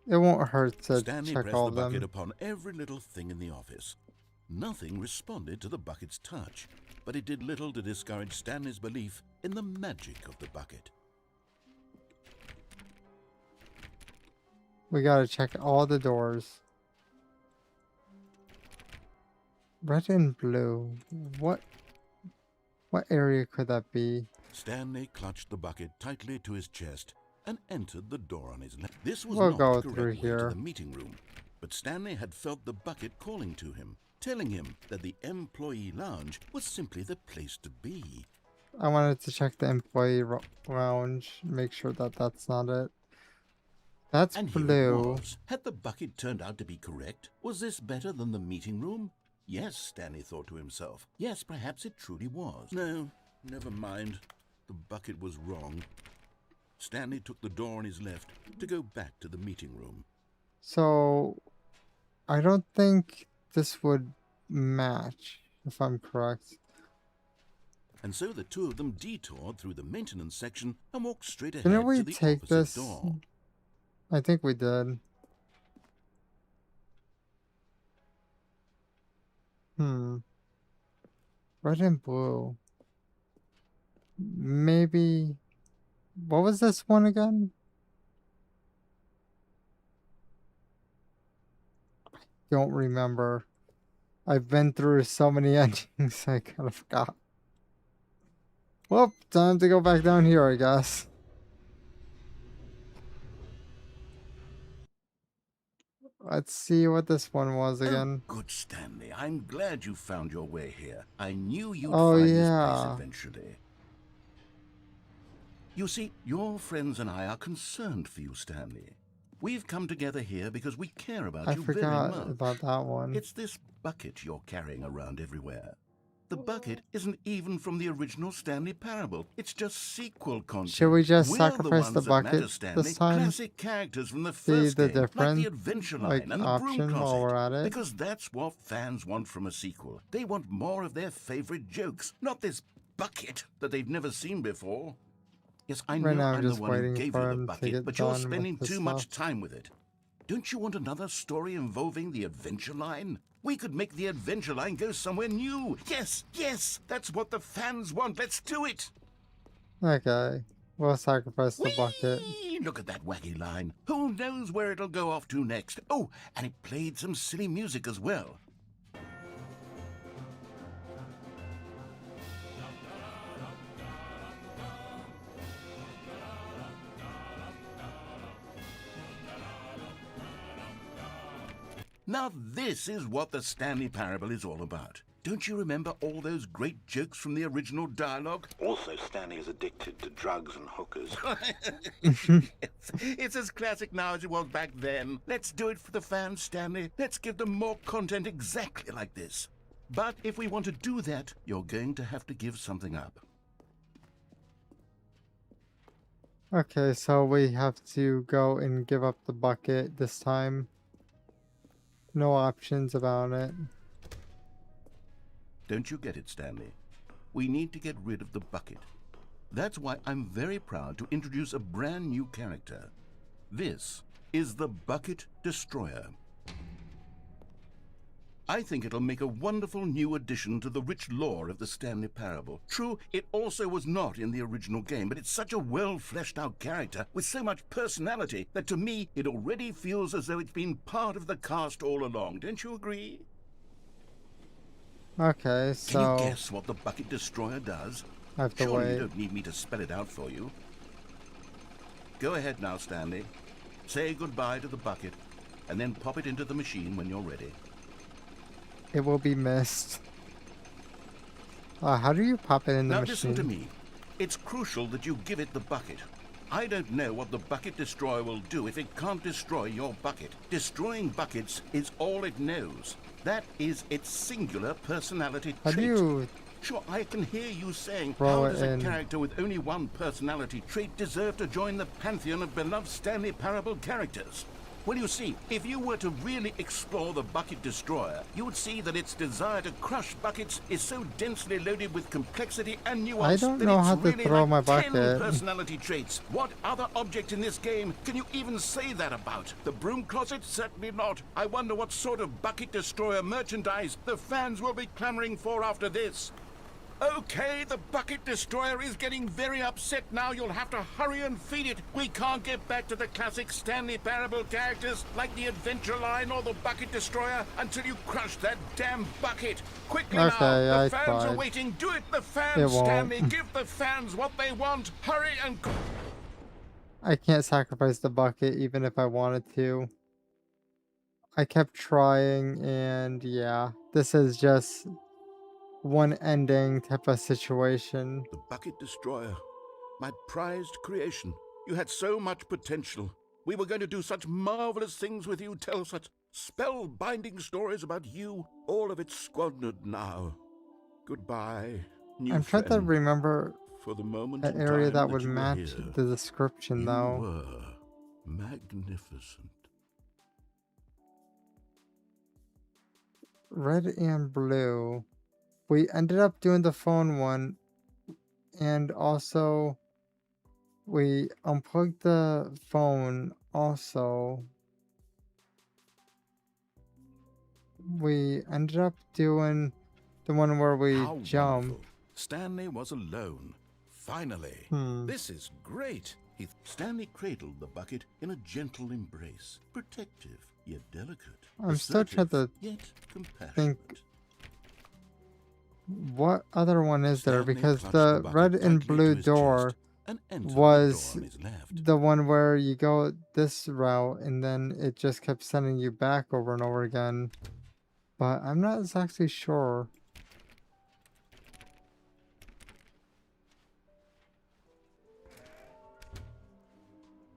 It won't hurt to Stanley check pressed all the of bucket them. upon every little thing in the office. Nothing responded to the bucket's touch, but it did little to discourage Stanley's belief in the magic of the bucket. We gotta check all the doors. Red and blue. What area could that be? Stanley clutched the bucket tightly to his chest and entered the door on his left. This was We'll not go the through correct way here. to the meeting room, but Stanley had felt the bucket calling to him, telling him that the employee lounge was simply the place to be. I wanted to check the employee lounge, make sure that that's not it. That's and blue. Here it was. Had the bucket turned out to be correct? Was this better than the meeting room? Yes, Stanley thought to himself. Yes, perhaps it truly was. No, never mind. The bucket was wrong. Stanley took the door on his left to go back to the meeting room. So, I don't think this would match, if I'm correct. And so the two of them detoured through the maintenance section and walked straight ahead Didn't we to the take opposite this? door. I think we did. Red and blue. Maybe. What was this one again? I don't remember. I've been through so many endings, I kind of forgot. Well, time to go back down here, I guess. Let's see what this one was again. Oh, good Stanley. I'm glad you found your way here. I knew you'd Oh, find yeah. this place eventually. You see, your friends and I are concerned for you, Stanley. We've come together here because we care about I you very forgot much. about that one. It's this bucket you're carrying around everywhere. The bucket isn't even from the original Stanley Parable. It's just sequel content. Should we just We're sacrifice the ones that matter, bucket Stanley. this time? Classic characters from the See first the game, like different the Adventure Line like and the Broom option Closet. while we're at it. Because that's what fans want from a sequel. They want more of their favorite jokes, not this bucket that they've never seen before. Yes, I know Right now, I'm I'm the just one who waiting gave for you him the to bucket, get but you're done spending with this too much stuff. time with it. Don't you want another story involving the Adventure Line? We could make the Adventure Line go somewhere new. Yes, yes, that's what the fans want. Let's do it. Okay. We'll sacrifice the bucket. Look at that wacky line. Who knows where it'll go off to next? Oh, and it played some silly music as well. Now this is what the Stanley Parable is all about. Don't you remember all those great jokes from the original dialogue? Also, Stanley is addicted to drugs and hookers. It's as classic now as it was back then. Let's do it for the fans, Stanley. Let's give them more content exactly like this. But if we want to do that, you're going to have to give something up. Okay, so we have to go and give up the bucket this time. No options about it. Don't you get it, Stanley? We need to get rid of the bucket. That's why I'm very proud to introduce a brand new character. This is the Bucket Destroyer. I think it'll make a wonderful new addition to the rich lore of the Stanley Parable. True, it also was not in the original game, but it's such a well-fleshed-out character with so much personality that to me it already feels as though it's been part of the cast all along. Don't you agree? Okay, so... Can you guess what the Bucket Destroyer does? I have to Surely wait. You don't need me to spell it out for you. Go ahead now, Stanley. Say goodbye to the bucket, and then pop it into the machine when you're ready. It will be missed. How do you pop it in the now machine? Listen to me. It's crucial that you give it the bucket. I don't know what the Bucket Destroyer will do if it can't destroy your bucket. Destroying buckets is all it knows. That is its singular personality How trait. do you... Sure, I can hear you saying, throw how does it a in? character with only one personality trait deserve to join the pantheon of beloved Stanley Parable characters? Well, you see, if you were to really explore the Bucket Destroyer, you would see that its desire to crush buckets is so densely loaded with complexity and nuance I don't that know it's how to really throw like my 10 bucket. personality traits. What other object in this game can you even say that about? The broom closet? Certainly not. I wonder what sort of Bucket Destroyer merchandise the fans will be clamoring for after this. Okay, the Bucket Destroyer is getting very upset now. You'll have to hurry and feed it. We can't get back to the classic Stanley Parable characters like the Adventure Line or the Bucket Destroyer until you crush that damn bucket. Quickly now, the fans are waiting. Do it, the fans, Stanley. Give the fans what they want. Hurry and... I can't sacrifice the bucket even if I wanted to. I kept trying and yeah, this is just one ending type of situation. The Bucket Destroyer, my prized creation. You had so much potential. We were going to do such marvelous things with you, tell such spellbinding stories about you. All of it squandered now. Goodbye, new I'm trying to remember for the moment an area that would match the description, though. You were magnificent. Red and blue. We ended up doing the phone one, and also we unplugged the phone also. We ended up doing the one where we jump. Wonderful. Stanley was alone. Finally. This is great. Stanley cradled the bucket in a gentle embrace. Protective, yet delicate. I'm still trying to yet compassionate. think what other one is there, because the red and blue door was the one where you go this route and then it just kept sending you back over and over again. But I'm not exactly sure.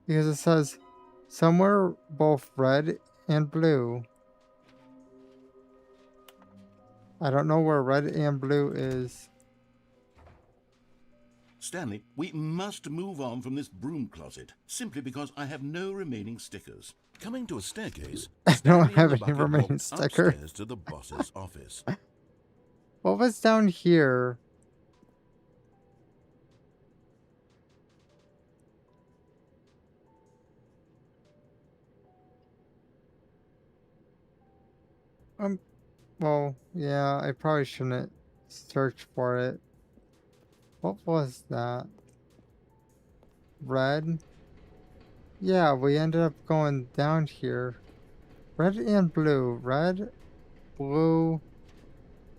Because it says somewhere both red and blue. I don't know where red and blue is. Stanley, we must move on from this broom closet, simply because I have no remaining stickers. Coming to a staircase, I don't Stanley have and the any bucket remaining walked stickers. upstairs to the boss's office. What was down here? Well, yeah, I probably shouldn't search for it. What was that? red. Yeah, we ended up going down here. Red and blue. Red, blue,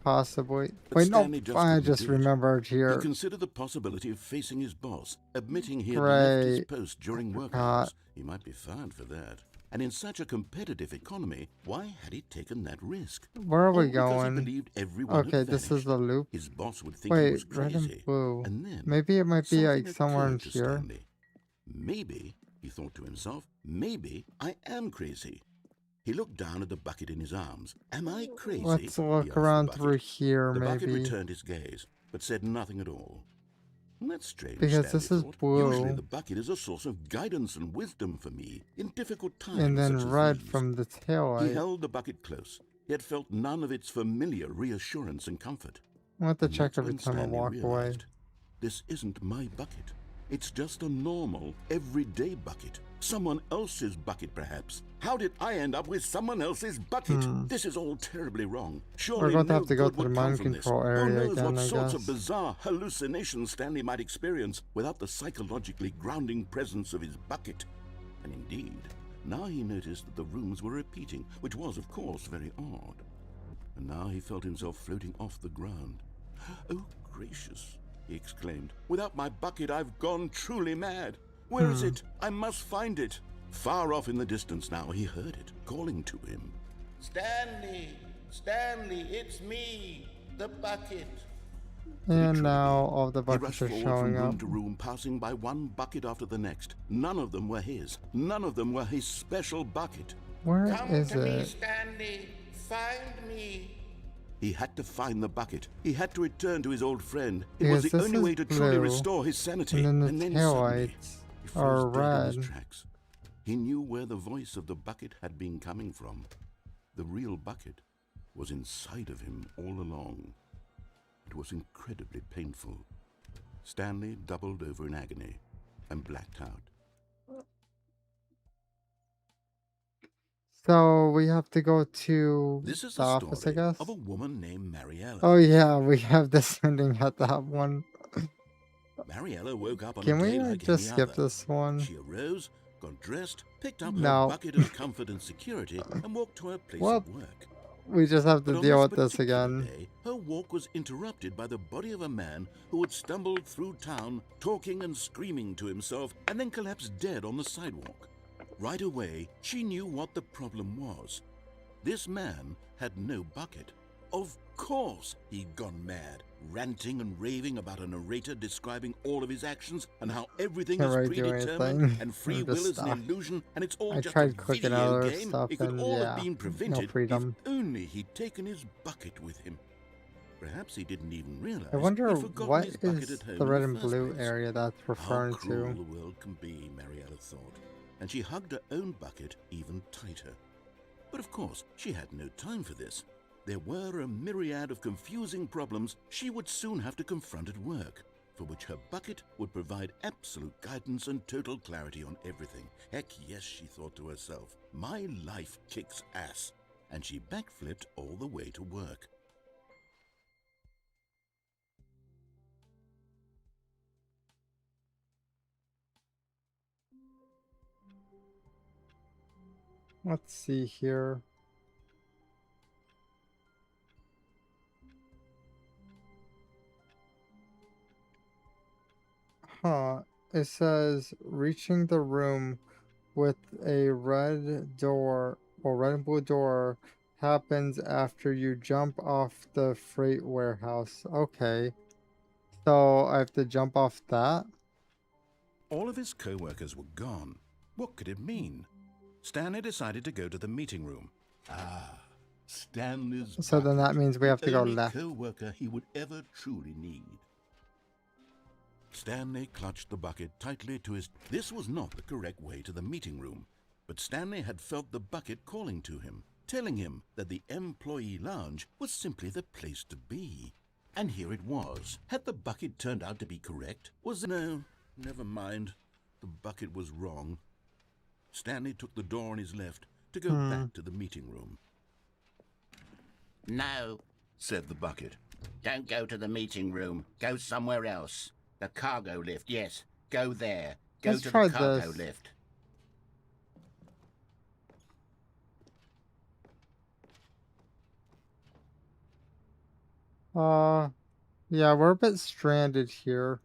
possibly. But Wait, no, Stanley I couldn't just do it. remembered He here. considered the possibility of facing his boss, admitting he had left his Gray. post during work hours. He might be fired for that. And in such a competitive economy, why had he taken that risk? Where are we Because going? he believed everyone Okay, had this vanished. is the loop. His boss would think he was Wait, red crazy. and blue. And then Maybe it might be like something somewhere in occurred to here. Stanley. Maybe, he thought to himself, maybe I am crazy. He looked down at the bucket in his arms. Am I crazy? Let's look around through here, the bucket maybe. returned his gaze, but said nothing at all. That's strange, Because Stanley this is thought. blue. Usually the bucket is a source of guidance and wisdom for me in difficult times. And then such as red these. from the tail light. He held the bucket close, yet felt none of its familiar reassurance and comfort. I want to And check that's every when time I Stanley walk away. realized, this isn't my bucket. It's just a normal, everyday bucket. Someone else's bucket, perhaps. How did I end up with someone else's bucket? This is all terribly wrong. Surely We're going to no have to go good to the would come mind from this. control Who area knows again, what I sorts guess. of bizarre hallucinations Stanley might experience without the psychologically grounding presence of his bucket. And indeed, now he noticed that the rooms were repeating, which was, of course, very odd. And now he felt himself floating off the ground. Oh, gracious, he exclaimed. Without my bucket, I've gone truly mad. Where is it? I must find it. Far off in the distance now, he heard it, calling to him. Stanley! Stanley, it's me, the bucket. And now all the He buckets rushed are forward showing from room up. to room, passing by one bucket after the next. None of them were his. None of them were his special bucket. Where Come is to me, it? Stanley. Find me. He had to find the bucket. He had to return to his old friend. It Because was the this only is way to truly blue, restore his sanity. and then the suddenly, taillights he are froze dead in his red. tracks. He knew where the voice of the bucket had been coming from. The real bucket was inside of him all along. It was incredibly painful. Stanley doubled over in agony and blacked out. So we have to go to This is the the office, I story guess. of a woman named Mariella. Oh yeah, we have this ending at that one. Mariella woke up on Can a we day like just any skip other. this one? She arose, got dressed, picked up No. her bucket of comfort and security, and walked to her place of work. We just have But to on deal with this particular again. day, her walk was interrupted by the body of a man who had stumbled through town, talking and screaming to himself, and then collapsed dead on the sidewalk. Right away, she knew what the problem was. This man had no bucket. Of course he'd gone mad, ranting and raving about a narrator describing all of his actions and how everything Can't is really do predetermined anything. and free I'm will just is an stuck. illusion and it's all I just a tried clicking video other game. stuff It could and all yeah, have been prevented no freedom. if only he'd taken his bucket with him. Perhaps he didn't even realize I wonder he'd forgotten what his bucket is at home the in red the and first blue place. area that's referring How cruel to. the world can be, Mariella thought, and she hugged her own bucket even tighter. But of course, she had no time for this. There were a myriad of confusing problems she would soon have to confront at work, for which her bucket would provide absolute guidance and total clarity on everything. Heck yes, she thought to herself, my life kicks ass. And she backflipped all the way to work. Let's see here. Huh. It says reaching the room with a red door or red and blue door happens after you jump off the freight warehouse. Okay. So I have to jump off that? All of his co-workers were gone. What could it mean? Stanley decided to go to the meeting room. Stanley's So then that means we have to the go only left. co-worker he would ever truly need. Stanley clutched the bucket tightly to his... This was not the correct way to the meeting room, but Stanley had felt the bucket calling to him, telling him that the employee lounge was simply the place to be. And here it was. Had the bucket turned out to be correct? No, never mind. The bucket was wrong. Stanley took the door on his left to go back to the meeting room. No, said the bucket. don't go to the meeting room. Go somewhere else. The cargo lift, yes. Go there. Let's to the try cargo this. lift. Yeah, we're a bit stranded here.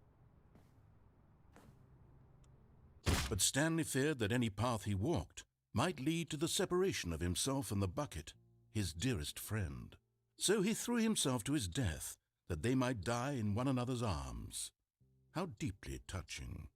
But Stanley feared that any path he walked might lead to the separation of himself and the bucket, his dearest friend. So he threw himself to his death, that they might die in one another's arms. How deeply touching.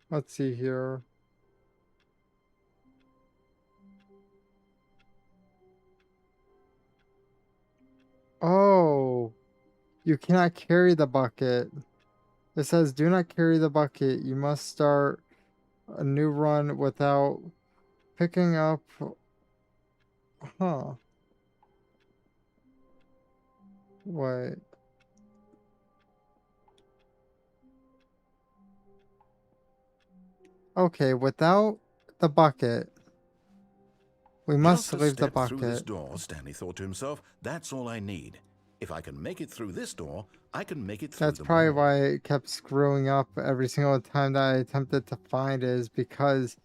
Let's see here. Oh, you cannot carry the bucket. It says, do not carry the bucket. You must start a new run without picking up. Huh. Wait. Okay, without the bucket, we must Just a leave the step through this bucket. door, Stanley thought to himself. That's all I need. If I can make it through this door, I can make it through That's them probably all. why it kept screwing up every single time that I attempted to find it, is because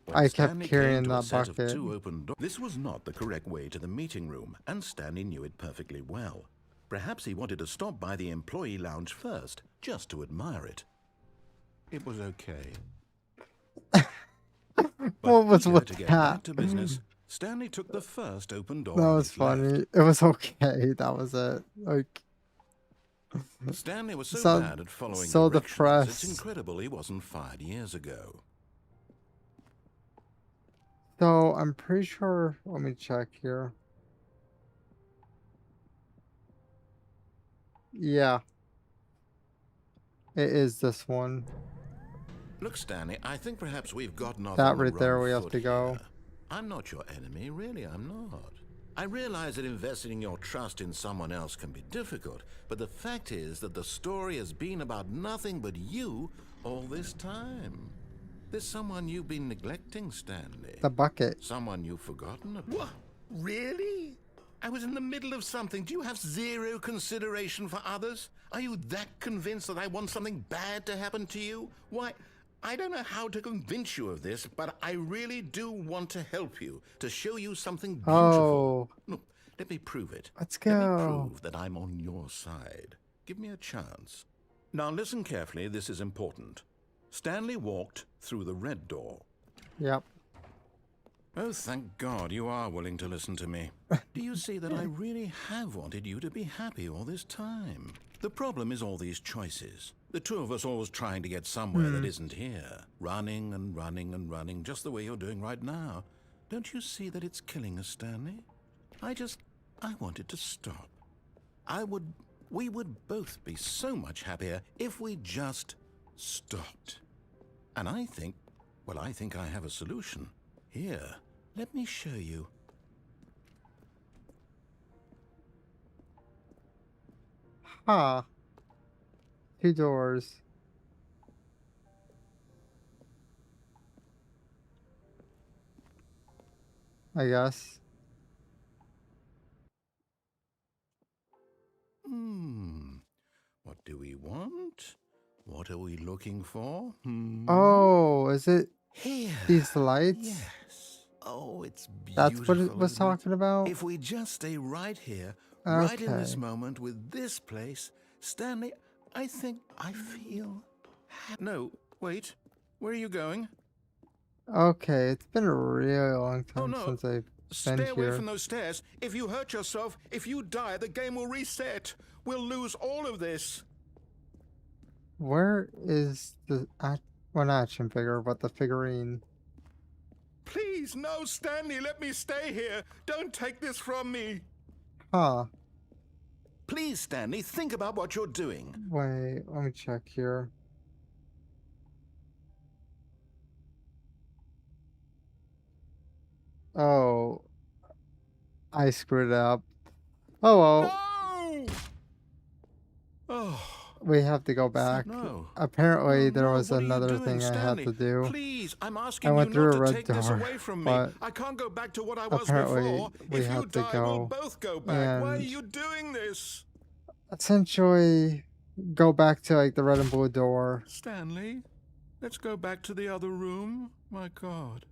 When I kept Stanley carrying came to a that set of bucket. 2 open doors, this was not the correct way to the meeting room, and Stanley knew it perfectly well. Perhaps he wanted to stop by the employee lounge first, just to admire it. It was okay. What was eager with to get that? back to business, Stanley took the first open door That on was his funny. left. It was okay. That was it. Like, Stanley was so so bad at following so directions, it's depressed. incredible he wasn't fired years ago. So I'm pretty sure. Let me check here. Yeah, it is this one. Look, Stanley, I think perhaps we've gotten off That on the right there wrong we have foot to go. here. I'm not your enemy, really, I'm not. I realize that investing your trust in someone else can be difficult, but the fact is that the story has been about nothing but you all this time. There's someone you've been neglecting, Stanley. The bucket. Someone you've forgotten about. What? Really? I was in the middle of something. Do you have zero consideration for others? Are you that convinced that I want something bad to happen to you? Why, I don't know how to convince you of this, but I really do want to help you, to show you something beautiful. Oh. Look, let me prove it. Let's go. Let me prove that I'm on your side. Give me a chance. Now listen carefully, this is important. Stanley walked through the red door. Yep. Oh, thank God you are willing to listen to me. Do you see that I really have wanted you to be happy all this time? The problem is all these choices. The two of us always trying to get somewhere that isn't here. Running and running and running, just the way you're doing right now. Don't you see that it's killing us, Stanley? I wanted to stop. We would both be so much happier if we just stopped. And I think I have a solution. Here, let me show you. Huh. 2 doors. I guess. What do we want? What are we looking for? Oh, is it Here. these lights? Yes. Oh, it's beautiful. That's what it was talking about? If we just stay right here, Okay. right in this moment with this place, Stanley, I think I feel No, wait. Where are you going? Okay, it's been a really long time no. since I've Stay been away here. from those stairs. If you hurt yourself, if you die, the game will reset. We'll lose all of this. Where is the well, not action figure, but the figurine? Please, no, Stanley, let me stay here. Don't take this from me. Huh. Please, Stanley, think about what you're doing. Wait, let me check here. Oh, I screwed it up. Oh well. No! Oh. We have to go back. No. Apparently, Oh, there no. was What are you another doing, thing I had Stanley? to do. Please, I'm I asking you went through not a to red take this door, away from me. but I can't go back to what I was apparently before. we If you had to die, we'll go both go back. Why are and you doing this? essentially go back to like the red and blue door. Stanley, let's go back to the other room. My God,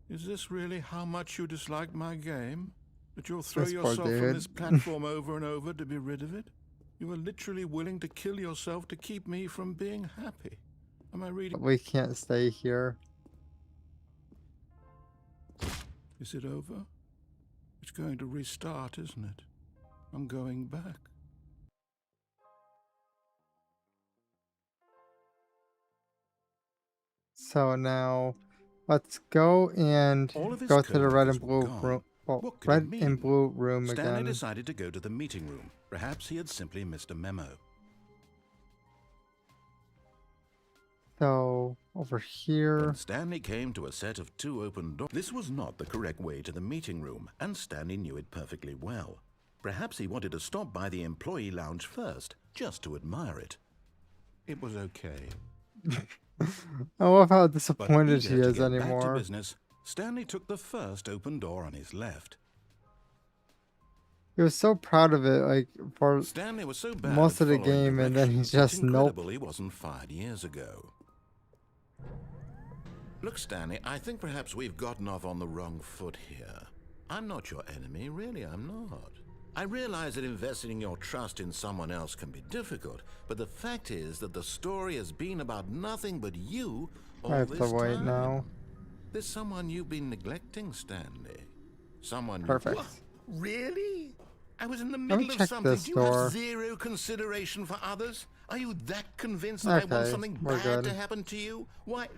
is this really how much you dislike my game? That you'll throw This poor yourself from dude. this platform over and over to be rid of it? You are literally willing to kill yourself to keep me from being happy. Am I reading? We can't stay here. Is it over? It's going to restart, isn't it? I'm going back. So now, let's go and go to the red and blue room. Well, red and blue room again. Stanley decided to go to the meeting room. Perhaps he had simply missed a memo. So, over here. Then Stanley came to a set of 2 open doors. This was not the correct way to the meeting room, and Stanley knew it perfectly well. Perhaps he wanted to stop by the employee lounge first, just to admire it. It was okay. I love how disappointed she is back anymore. to business, Stanley took the first open door on his left. He was so proud of it, like, for Stanley was so bad most of the following game, and then he's directions, just it's nope. incredible he wasn't fired years ago. Look, Stanley, I think perhaps we've gotten off on the wrong foot here. I'm not your enemy, really, I'm not. I realize that investing your trust in someone else can be difficult, but the fact is that the story has been about nothing but you all I have this to wait time. now. There's someone you've been neglecting, Stanley. Someone Perfect. What? Really? I was in the Let middle me of check something. this Do you door. have zero consideration for others? Are you that convinced that I want Okay, something we're bad good. to happen to you? Why,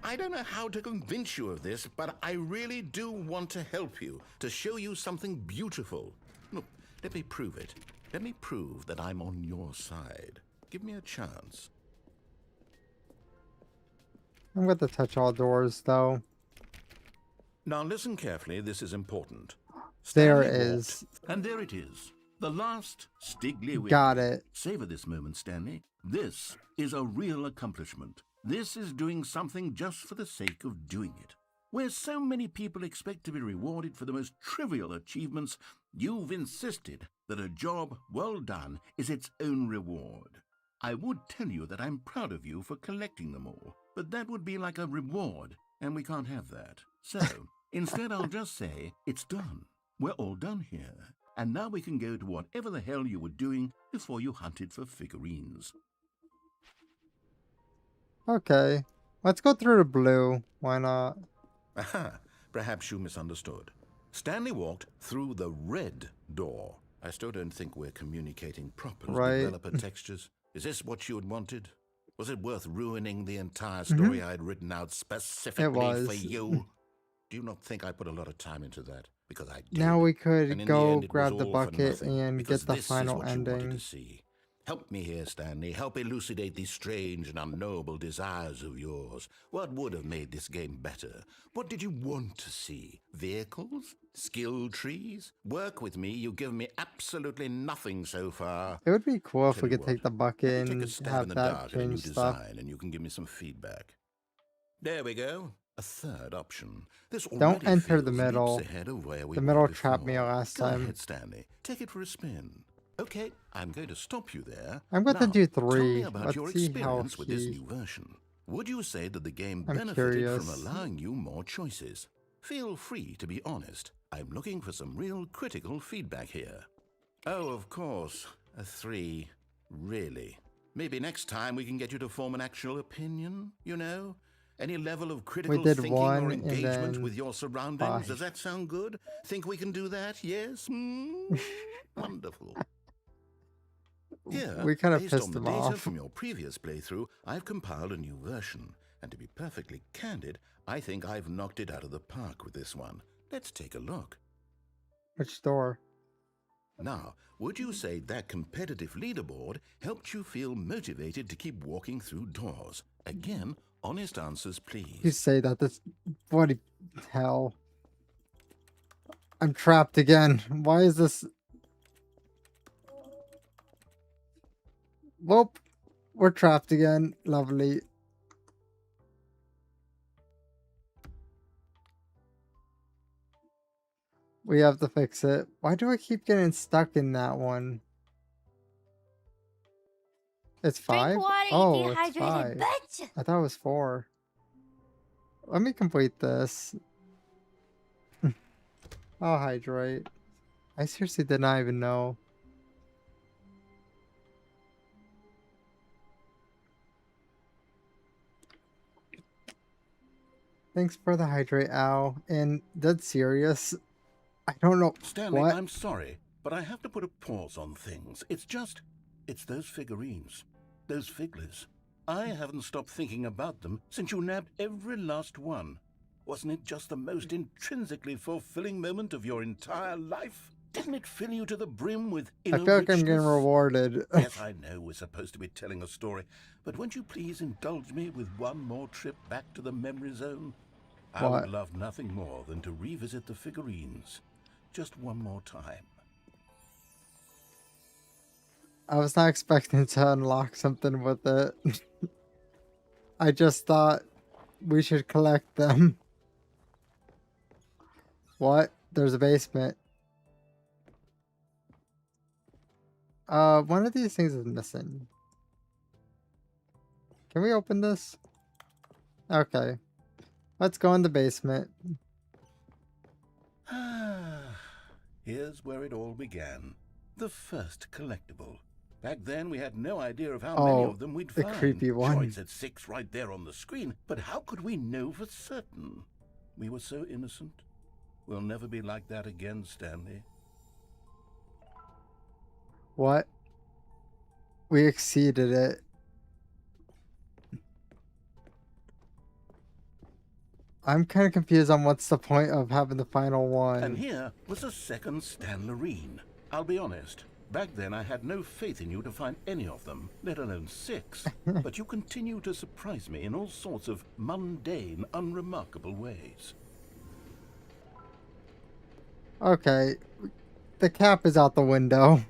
I don't know how to convince you of this, but I really do want to help you, to show you something beautiful. Look, let me prove it. Let me prove that I'm on your side. Give me a chance. I'm going to touch all doors, though. Now listen carefully, this is important. There Stanley it is. walked, and there it is. The last Stiggly Wiggly. Got it. Savor this moment, Stanley. This is a real accomplishment. This is doing something just for the sake of doing it. Where so many people expect to be rewarded for the most trivial achievements, you've insisted that a job well done is its own reward. I would tell you that I'm proud of you for collecting them all, but that would be like a reward, and we can't have that. So, instead I'll just say, it's done. We're all done here. And now we can go to whatever the hell you were doing before you hunted for figurines. Okay. Let's go through the blue. Why not? Aha, perhaps you misunderstood. Stanley walked through the red door. I still don't think we're communicating properly. Right. Developer textures. Is this what you had wanted? Was it worth ruining the entire story I'd written out specifically for you? Do you not think I put a lot of time into that? Because I did. Now we And could in go end, it grab was the all for bucket nothing, and because get the this is final what you wanted ending. to see. Help me here, Stanley. Help elucidate these strange and unknowable desires of yours. What would have made this game better? What did you want to see? Vehicles? Skill trees? Work with me. You've given me absolutely nothing so far. It would be cool if Tell we you could what, take the bucket take a and stab in have the that dark at a new change stuff. design, and you can give me some feedback. There we go. A third option. This Don't already enter the feels middle. leaps ahead of where we The were middle before. trapped me last Go time. ahead, Stanley. Take it for a spin. Okay, I'm going to stop you there. I'm going to Now, do tell me 3. about Let's your see how experience with this he... new version. Would you say that the game I'm benefited curious. from allowing you more choices? Feel free to be honest. I'm looking for some real critical feedback here. Oh, of course. A 3. Really? Maybe next time we can get you to form an actual opinion, you know? Any level of critical did thinking 1 or and engagement then with your surroundings. 5. Does that sound good? Think we can do that? Yes? Wonderful. Here, We kind of based on pissed the him data off. from your previous playthrough, I've compiled a new version. And to be perfectly candid, I think I've knocked it out of the park with this one. Let's take a look. Which door? Now, would you say that competitive leaderboard helped you feel motivated to keep walking through doors? Again, honest answers, please. You say that. That's bloody hell. I'm trapped again. Why is this? Whoop. We're trapped again. Lovely. We have to fix it. Why do I keep getting stuck in that one? It's 5? Oh, it's 5. I thought it was 4. Let me complete this. I'll hydrate. I seriously did not even know. Thanks for the hydrate, Al. And that's serious. I don't know. Stanley, what? I'm sorry, but I have to put a pause on things. It's those figurines. Those figglers. I haven't stopped thinking about them since you nabbed every last one. Wasn't it just the most intrinsically fulfilling moment of your entire life? Didn't it fill you to the brim with inner I feel like richness? I'm getting rewarded. Yes, I know we're supposed to be telling a story, but won't you please indulge me with one more trip back to the memory zone? I would love nothing more than to revisit the figurines. Just one more time. I was not expecting to unlock something with it. I just thought we should collect them. What? There's a basement. One of these things is missing. Can we open this? Okay. Let's go in the basement. Here's where it all began. The first collectible. Back then, we had no idea of how many of them we'd find. The creepy one. Sure, it said 6 right there on the screen, but how could we know for certain? We were so innocent. We'll never be like that again, Stanley. What? We exceeded it. I'm kind of confused on what's the point of having the final one. And here was a second Stanlerine. I'll be honest. Back then, I had no faith in you to find any of them, let alone 6. But you continue to surprise me in all sorts of mundane, unremarkable ways. Okay. The cap is out the window.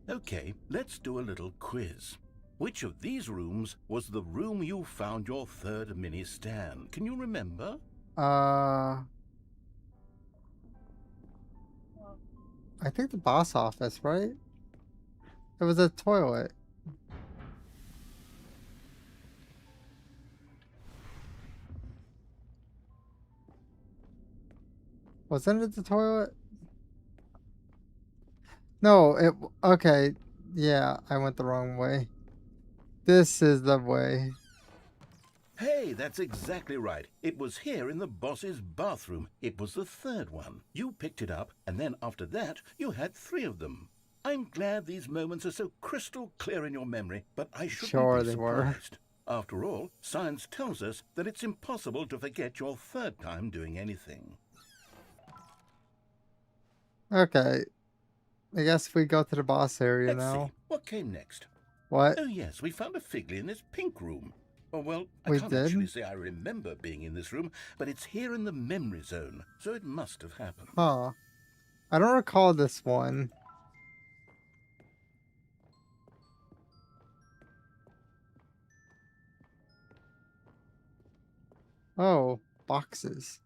Okay, let's do a little quiz. Which of these rooms was the room you found your third mini Stan? Can you remember? I think the boss office, right? It was a toilet. Wasn't it the toilet? No, okay. Yeah, I went the wrong way. This is the way. Hey, that's exactly right. It was here in the boss's bathroom. It was the third one. You picked it up, and then after that, you had 3 of them. I'm glad these moments are so crystal clear in your memory, but I shouldn't be surprised. After all, science tells us that it's impossible to forget your third time doing anything. Okay. I guess we go to the boss area Let's now. See. What came next? What? Oh yes, we found a Figley in this pink room. Oh well, I can't actually say I remember being in this room, but it's here in the memory zone, so it must have happened. Huh. I don't recall this one. Oh, boxes.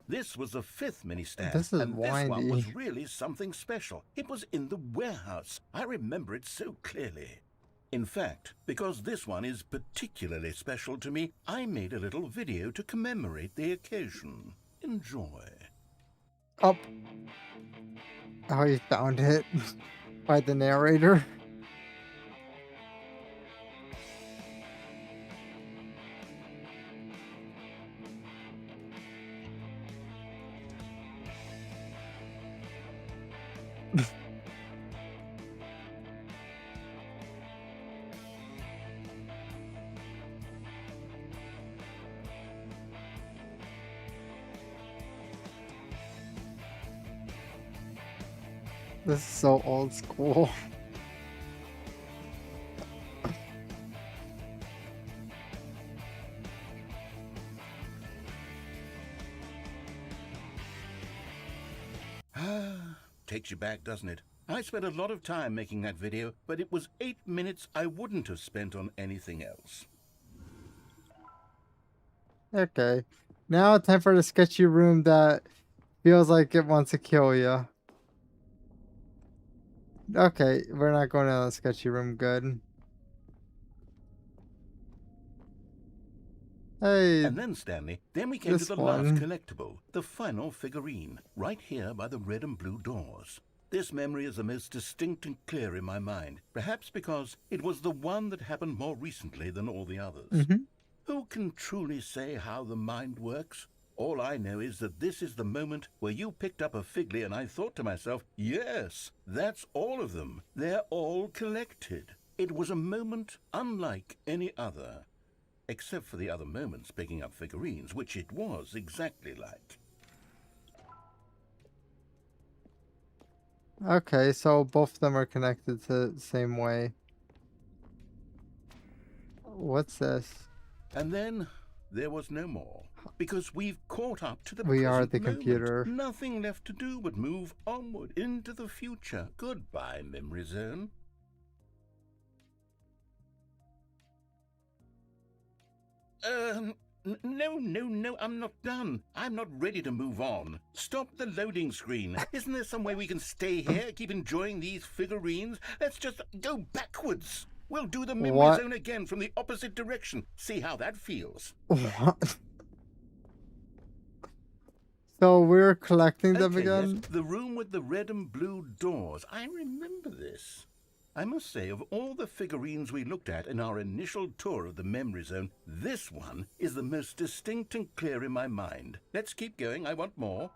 This was the 5th mini stand, this is and windy. This one was really something special. It was in the warehouse. I remember it so clearly. In fact, because this one is particularly special to me, I made a little video to commemorate the occasion. Enjoy. Oh, you found it by the narrator. This is so old school. takes you back, doesn't it? I spent a lot of time making that video, but it was 8 minutes I wouldn't have spent on anything else. Okay. Now time for the sketchy room that feels like it wants to kill you. Okay, we're not going to the sketchy room. Good. Hey. And then, Stanley, then we came to the last collectible, the final figurine, right here by the red and blue doors. This memory is the most distinct and clear in my mind, perhaps because it was the one that happened more recently than all the others. Who can truly say how the mind works? All I know is that this is the moment where you picked up a Figly and I thought to myself, yes, that's all of them. They're all collected. It was a moment unlike any other. Except for the other moments picking up figurines, which it was exactly like. Okay, so both of them are connected to the same way. What's this? And then there was no more, because we've caught up to the We are present the moment. computer. Nothing left to do but move onward into the future. Goodbye, Memory Zone. No, I'm not done. I'm not ready to move on. Stop the loading screen. Isn't there some way we can stay here, keep enjoying these figurines? Let's just go backwards. We'll do the Memory Zone again from the opposite direction. See how that feels. What? So we're collecting them again? Yes, the room with the red and blue doors. I remember this. I must say, of all the figurines we looked at in our initial tour of the Memory Zone, this one is the most distinct and clear in my mind. Let's keep going. I want more.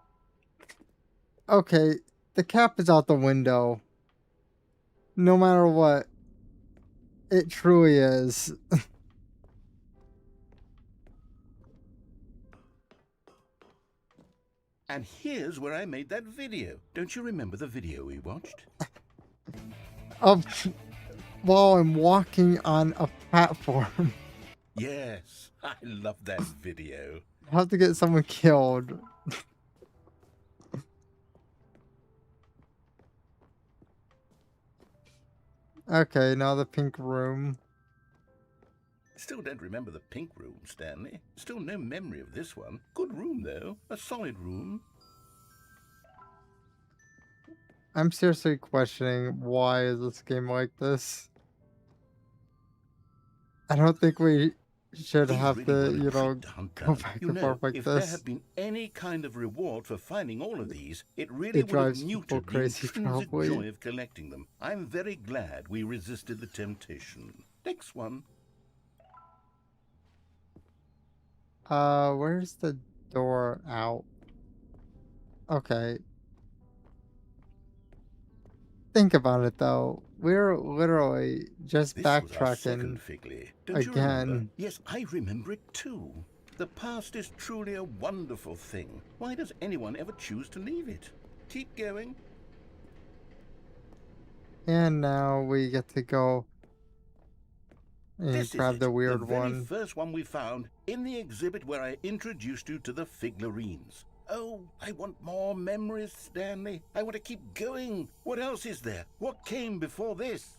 Okay, the cap is out the window. No matter what. It truly is. And here's where I made that video. Don't you remember the video we watched? While I'm walking on a platform. Yes, I love that video. I'll have to get someone killed. Okay, now the pink room. Still don't remember the pink room, Stanley. Still no memory of this one. Good room, though. A solid room. I'm seriously questioning why is this game like this. I don't think we should have to, you know, go back and forth like if this. There had been any kind of reward for finding all of these, it really would have muted the intrinsic joy of collecting them. I'm very glad we resisted the temptation. Next one. Where's the door out? Okay. Think about it though. We're literally just backtracking again. Yes, I remember it too. The past is truly a wonderful thing. Why does anyone ever choose to leave it? Keep going. And now we get to go and grab the weird one. The very first one we found in the exhibit where I introduced you to the figurines. Oh, I want more memories, Stanley. I want to keep going. What else is there? What came before this?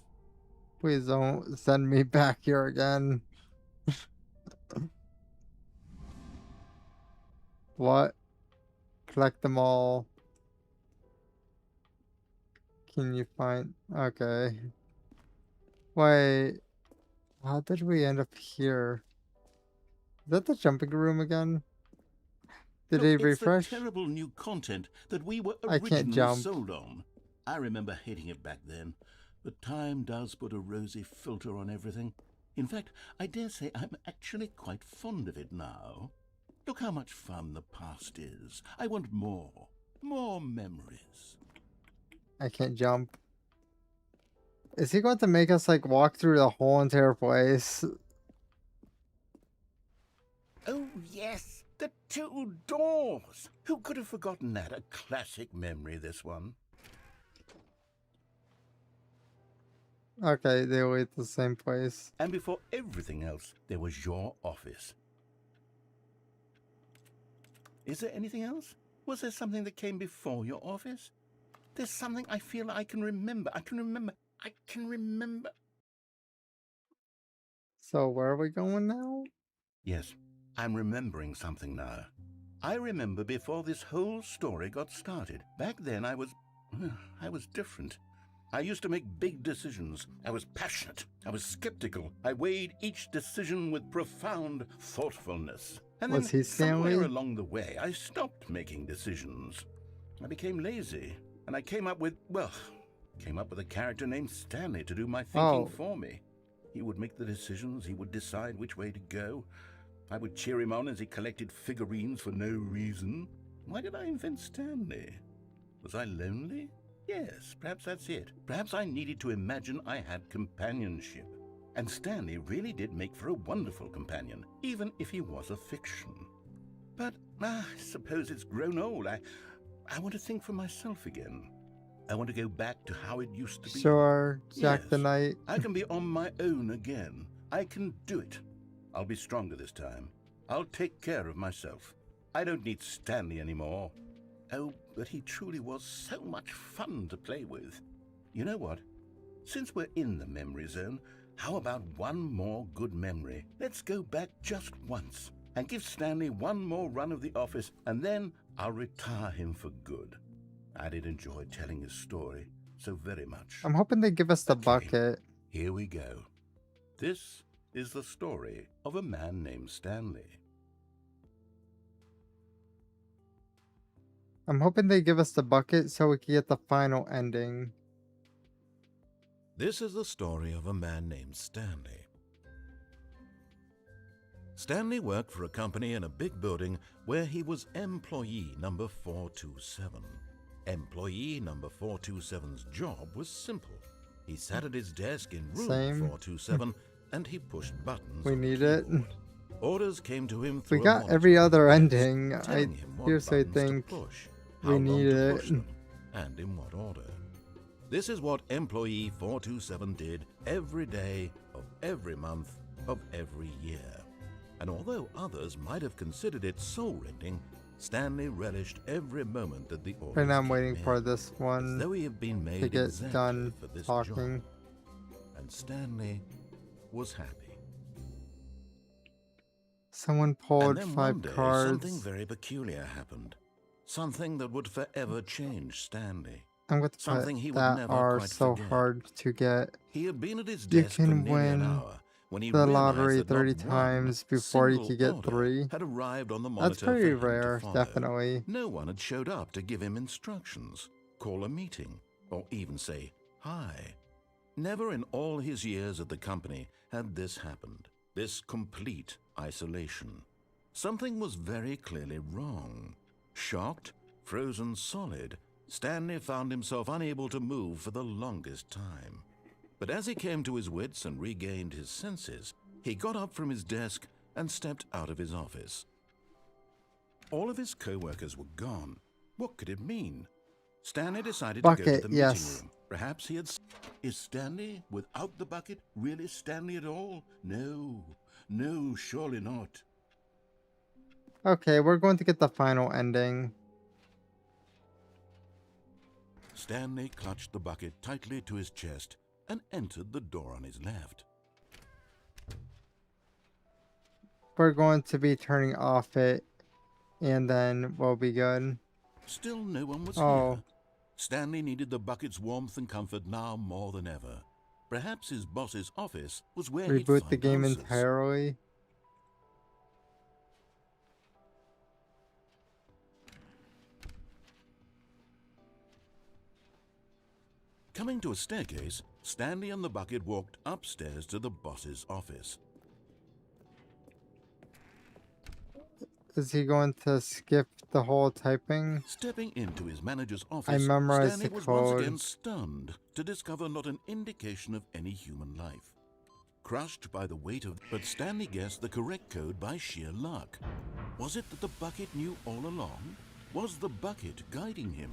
Please don't send me back here again. What? Collect them all. Can you find... Okay. Wait. How did we end up here? Is that the jumping room again? Did they refresh? It's the terrible new content that we were I can't originally jump. sold on. I remember hating it back then, but time does put a rosy filter on everything. In fact, I dare say I'm actually quite fond of it now. Look how much fun the past is. I want more. More memories. I can't jump. Is he going to make us, like, walk through the whole entire place? Oh, yes. The two doors! Who could have forgotten that? A classic memory, this one. Okay, they were at the same place. And before everything else, there was your office. Is there anything else? Was there something that came before your office? There's something I feel I can remember. I can remember. So where are we going now? Yes, I'm remembering something now. I remember before this whole story got started. Back then I was different. I used to make big decisions. I was passionate. I was skeptical. I weighed each decision with profound thoughtfulness. And was then he Stanley? somewhere along the way, I stopped making decisions. I became lazy, and I came up with a character named Stanley to do my thinking for me. He would make the decisions. He would decide which way to go. I would cheer him on as he collected figurines for no reason. Why did I invent Stanley? Was I lonely? Yes, perhaps that's it. Perhaps I needed to imagine I had companionship. And Stanley really did make for a wonderful companion, even if he was a fiction. But I suppose it's grown old. I want to think for myself again. I want to go back to how it used to be. Sure, Jack the Yes, Knight. I can be on my own again. I can do it. I'll be stronger this time. I'll take care of myself. I don't need Stanley anymore. Oh, but he truly was so much fun to play with. You know what? Since we're in the memory zone, how about one more good memory? Let's go back just once and give Stanley one more run of the office, and then I'll retire him for good. I did enjoy telling his story so very much. I'm hoping they give us the bucket. Here we go. This is the story of a man named Stanley. I'm hoping they give us the bucket so we can get the final ending. This is the story of a man named Stanley. Stanley worked for a company in a big building where he was employee number 427. Employee number 427's job was simple. He sat at his desk in room 427 and he pushed buttons. We need it. Orders came to him through We got every other ending. I seriously think we need it. And in what order. This is what employee 427 did every day of every month of every year. And although others might have considered it soul-rending, Stanley relished every moment that the orders And I'm came waiting in, for this one as though he had been made to get exactly done for this talking. job. And Stanley was happy. Someone pulled And then 5 one day, cards. something very peculiar happened. Something that would forever change Stanley. I'm going to Something put he would that never are quite so forget. hard to get. He had been at his You desk for can nearly an win hour when he the realized lottery that not 30 one times before you single could get order 3. had arrived on the monitor That's pretty for him to rare, follow. definitely. No one had showed up to give him instructions, call a meeting, or even say hi. Never in all his years at the company had this happened, this complete isolation. Something was very clearly wrong. Shocked, frozen solid, Stanley found himself unable to move for the longest time. But as he came to his wits and regained his senses, he got up from his desk and stepped out of his office. All of his co-workers were gone. What could it mean? Stanley decided to go to Bucket, the meeting yes. room. Perhaps he had... Is Stanley, without the bucket, really Stanley at all? No, surely not. Okay, we're going to get the final ending. Stanley clutched the bucket tightly to his chest and entered the door on his left. We're going to be turning off it, and then we'll be good. Still no one was here. Stanley needed the bucket's warmth and comfort now more than ever. Perhaps his boss's office was where he'd Reboot find the game answers. entirely. Coming to a staircase, Stanley and the bucket walked upstairs to the boss's office. Is he going to skip the whole typing? Stepping into his manager's I office, memorized Stanley the was once code. again stunned to discover not an indication of any human life. Crushed by the weight of... But Stanley guessed the correct code by sheer luck. Was it that the bucket knew all along? Was the bucket guiding him?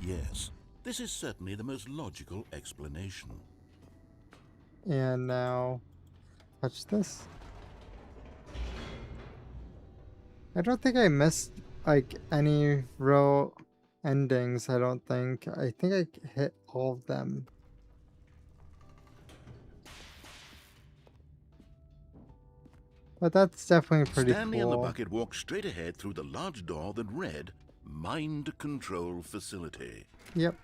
Yes, this is certainly the most logical explanation. And now, touch this. I don't think I missed like any real endings, I don't think. I think I hit all of them. But that's definitely pretty Stanley cool. and the bucket walked straight ahead through the large door that read, Mind Control Facility. Yep.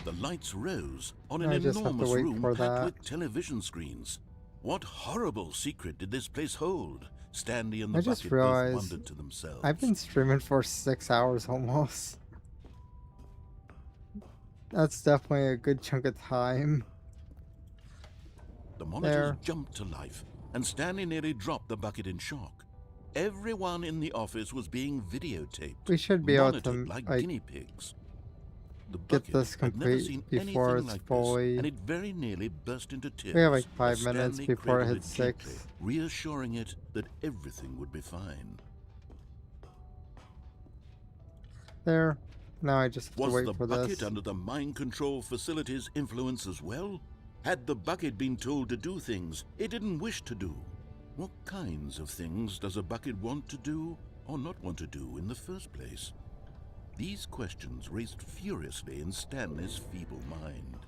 The lights rose on an enormous room packed with television screens. What horrible secret did this place hold? Stanley and the bucket both wondered to themselves. I've been streaming for 6 hours almost. That's definitely a good chunk of time. The monitors jumped to life, and Stanley nearly dropped the bucket in shock. Everyone in the office was being videotaped. We should be able to like guinea pigs. The get this complete before it's fully. And it very nearly burst into tears. We have like 5 minutes before it hits 6. Gently, reassuring it that everything would be fine. There. Now I just have to wait for this. Was the bucket under the mind control facility's influence as well? Had the bucket been told to do things it didn't wish to do? What kinds of things does a bucket want to do or not want to do in the first place? These questions raced furiously in Stanley's feeble mind.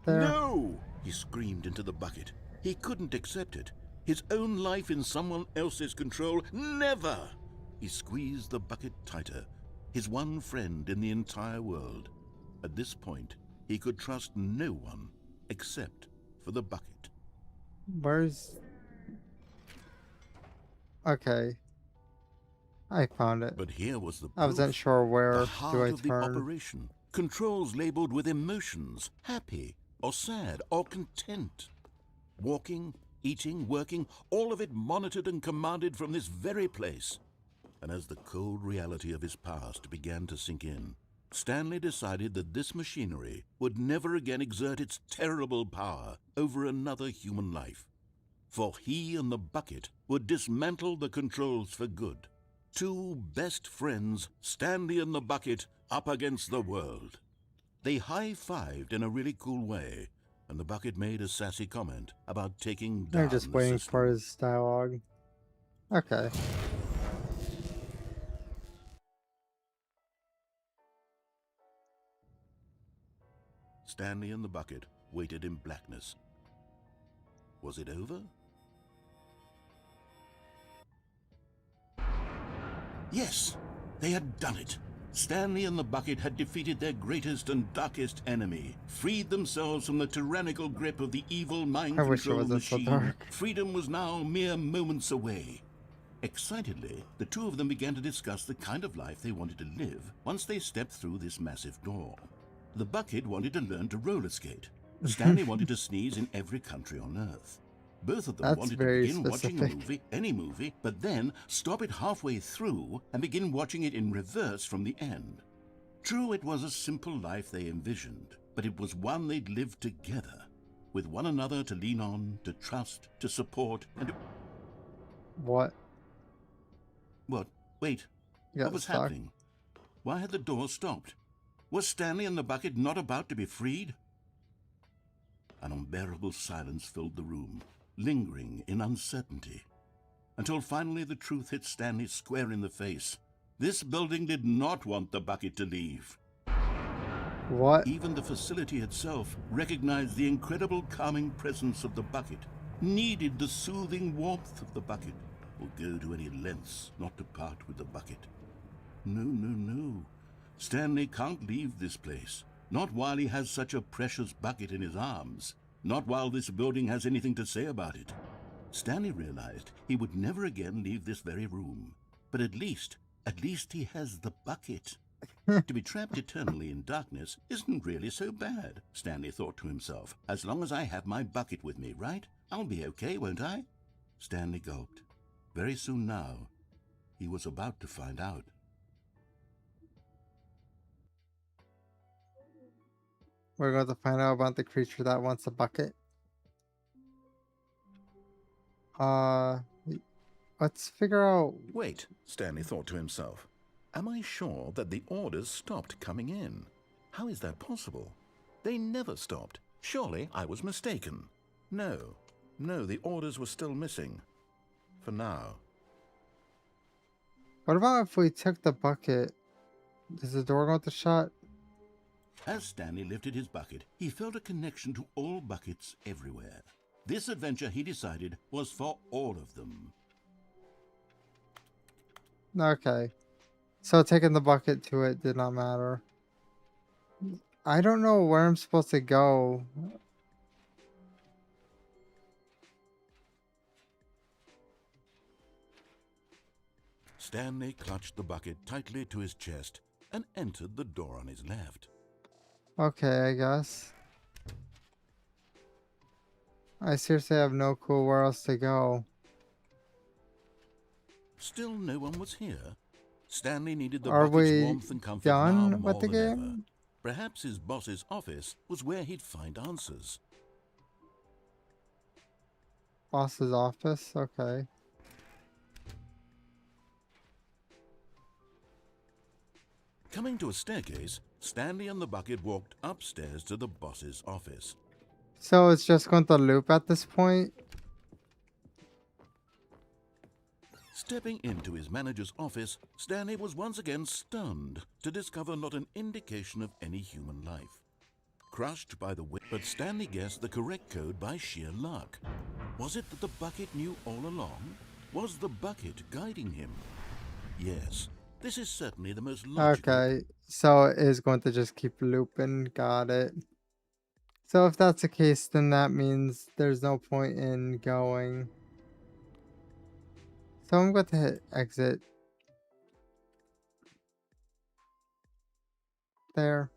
No! He screamed into the bucket. He couldn't accept it. His own life in someone else's control, never! He squeezed the bucket tighter. His one friend in the entire world. At this point, he could trust no one except for the bucket. Where's... Okay. I found it. But here was the proof. I wasn't sure where the heart do I of turn. The operation. Controls labeled with emotions, happy or sad or content. Walking, eating, working, all of it monitored and commanded from this very place. And as the cold reality of his past began to sink in, Stanley decided that this machinery would never again exert its terrible power over another human life. For he and the bucket would dismantle the controls for good. Two best friends, Stanley and the bucket, up against the world. They high-fived in a really cool way, and the bucket made a sassy comment about taking down I'm just waiting for his dialogue. Okay. Stanley and the bucket waited in blackness. Was it over? Yes, they had done it. Stanley and the bucket had defeated their greatest and darkest enemy, freed themselves from the tyrannical grip of the evil mind control machine. So dark. Freedom was now mere moments away. Excitedly, the two of them began to discuss the kind of life they wanted to live once they stepped through this massive door. The bucket wanted to learn to roller skate. Stanley wanted to sneeze in every country on Earth. Both of them wanted to begin watching a movie, any movie, but then stop it halfway through and begin watching it in reverse from the end. True, it was a simple life they envisioned, but it was one they'd lived together, with one another to lean on, to trust, to support, and to... What? What? Wait. What was happening? Why had the door stopped? Was Stanley and the bucket not about to be freed? An unbearable silence filled the room, lingering in uncertainty, until finally the truth hit Stanley square in the face. This building did not want the bucket to leave. What? Even the facility itself recognized the incredible calming presence of the bucket, needed the soothing warmth of the bucket, would go to any lengths not to part with the bucket. No, no, no. Stanley can't leave this place. Not while he has such a precious bucket in his arms. Not while this building has anything to say about it. Stanley realized he would never again leave this very room. But at least he has the bucket. To be trapped eternally in darkness isn't really so bad, Stanley thought to himself. As long as I have my bucket with me, right? I'll be okay, won't I? Stanley gulped. Very soon now, he was about to find out. We're going to find out about the creature that wants a bucket. Let's figure out... Wait, Stanley thought to himself. Am I sure that the orders stopped coming in? How is that possible? They never stopped. Surely I was mistaken. No, the orders were still missing. for now. What about if we took the bucket? Does the door go with the shot? As Stanley lifted his bucket, he felt a connection to all buckets everywhere. This adventure, he decided, was for all of them. Okay. So taking the bucket to it did not matter. I don't know where I'm supposed to go. Stanley clutched the bucket tightly to his chest and entered the door on his left. Okay, I guess. I seriously have no clue where else to go. Still no one was here. Stanley needed the Are bucket's we warmth and comfort now done more with the than ever. game? Perhaps his boss's office was where he'd find answers. Boss's office? Okay. Coming to a staircase, Stanley and the bucket walked upstairs to the boss's office. So it's just going to loop at this point? Stepping into his manager's office, Stanley was once again stunned to discover not an indication of any human life. Crushed by the wind, but Stanley guessed the correct code by sheer luck. Was it that the bucket knew all along? Was the bucket guiding him? Yes, this is certainly the most logical. Okay, so it is going to just keep looping. Got it. So if that's the case, then that means there's no point in going. So I'm going to hit exit. There.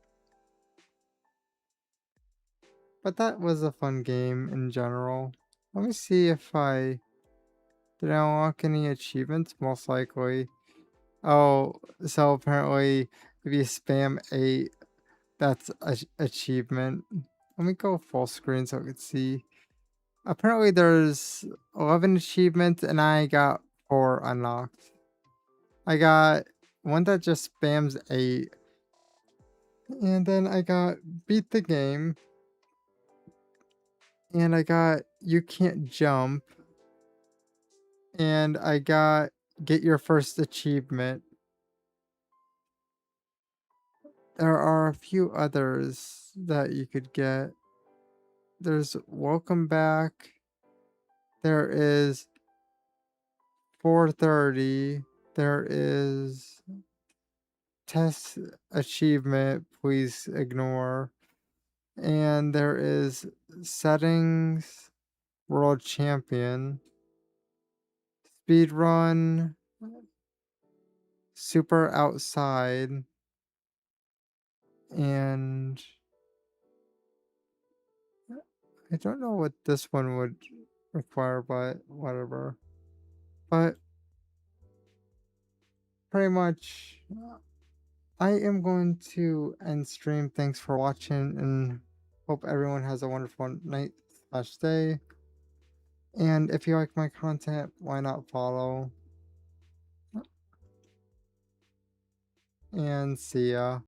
But that was a fun game in general. Let me see if did I unlock any achievements? Most likely. Oh, so apparently if you spam 8, that's a achievement. Let me go full screen so I can see. Apparently there's 11 achievements and I got 4 unlocked. I got one that just spams 8. And then I got beat the game. And I got you can't jump. And I got get your first achievement. There are a few others that you could get. There's welcome back. There is 4:30. There is test achievement, please ignore. And there is settings, world champion, speed run, super outside, and I don't know what this one would require, but whatever. But pretty much I am going to end stream. Thanks for watching and hope everyone has a wonderful night/day. And if you like my content, why not follow? And see ya.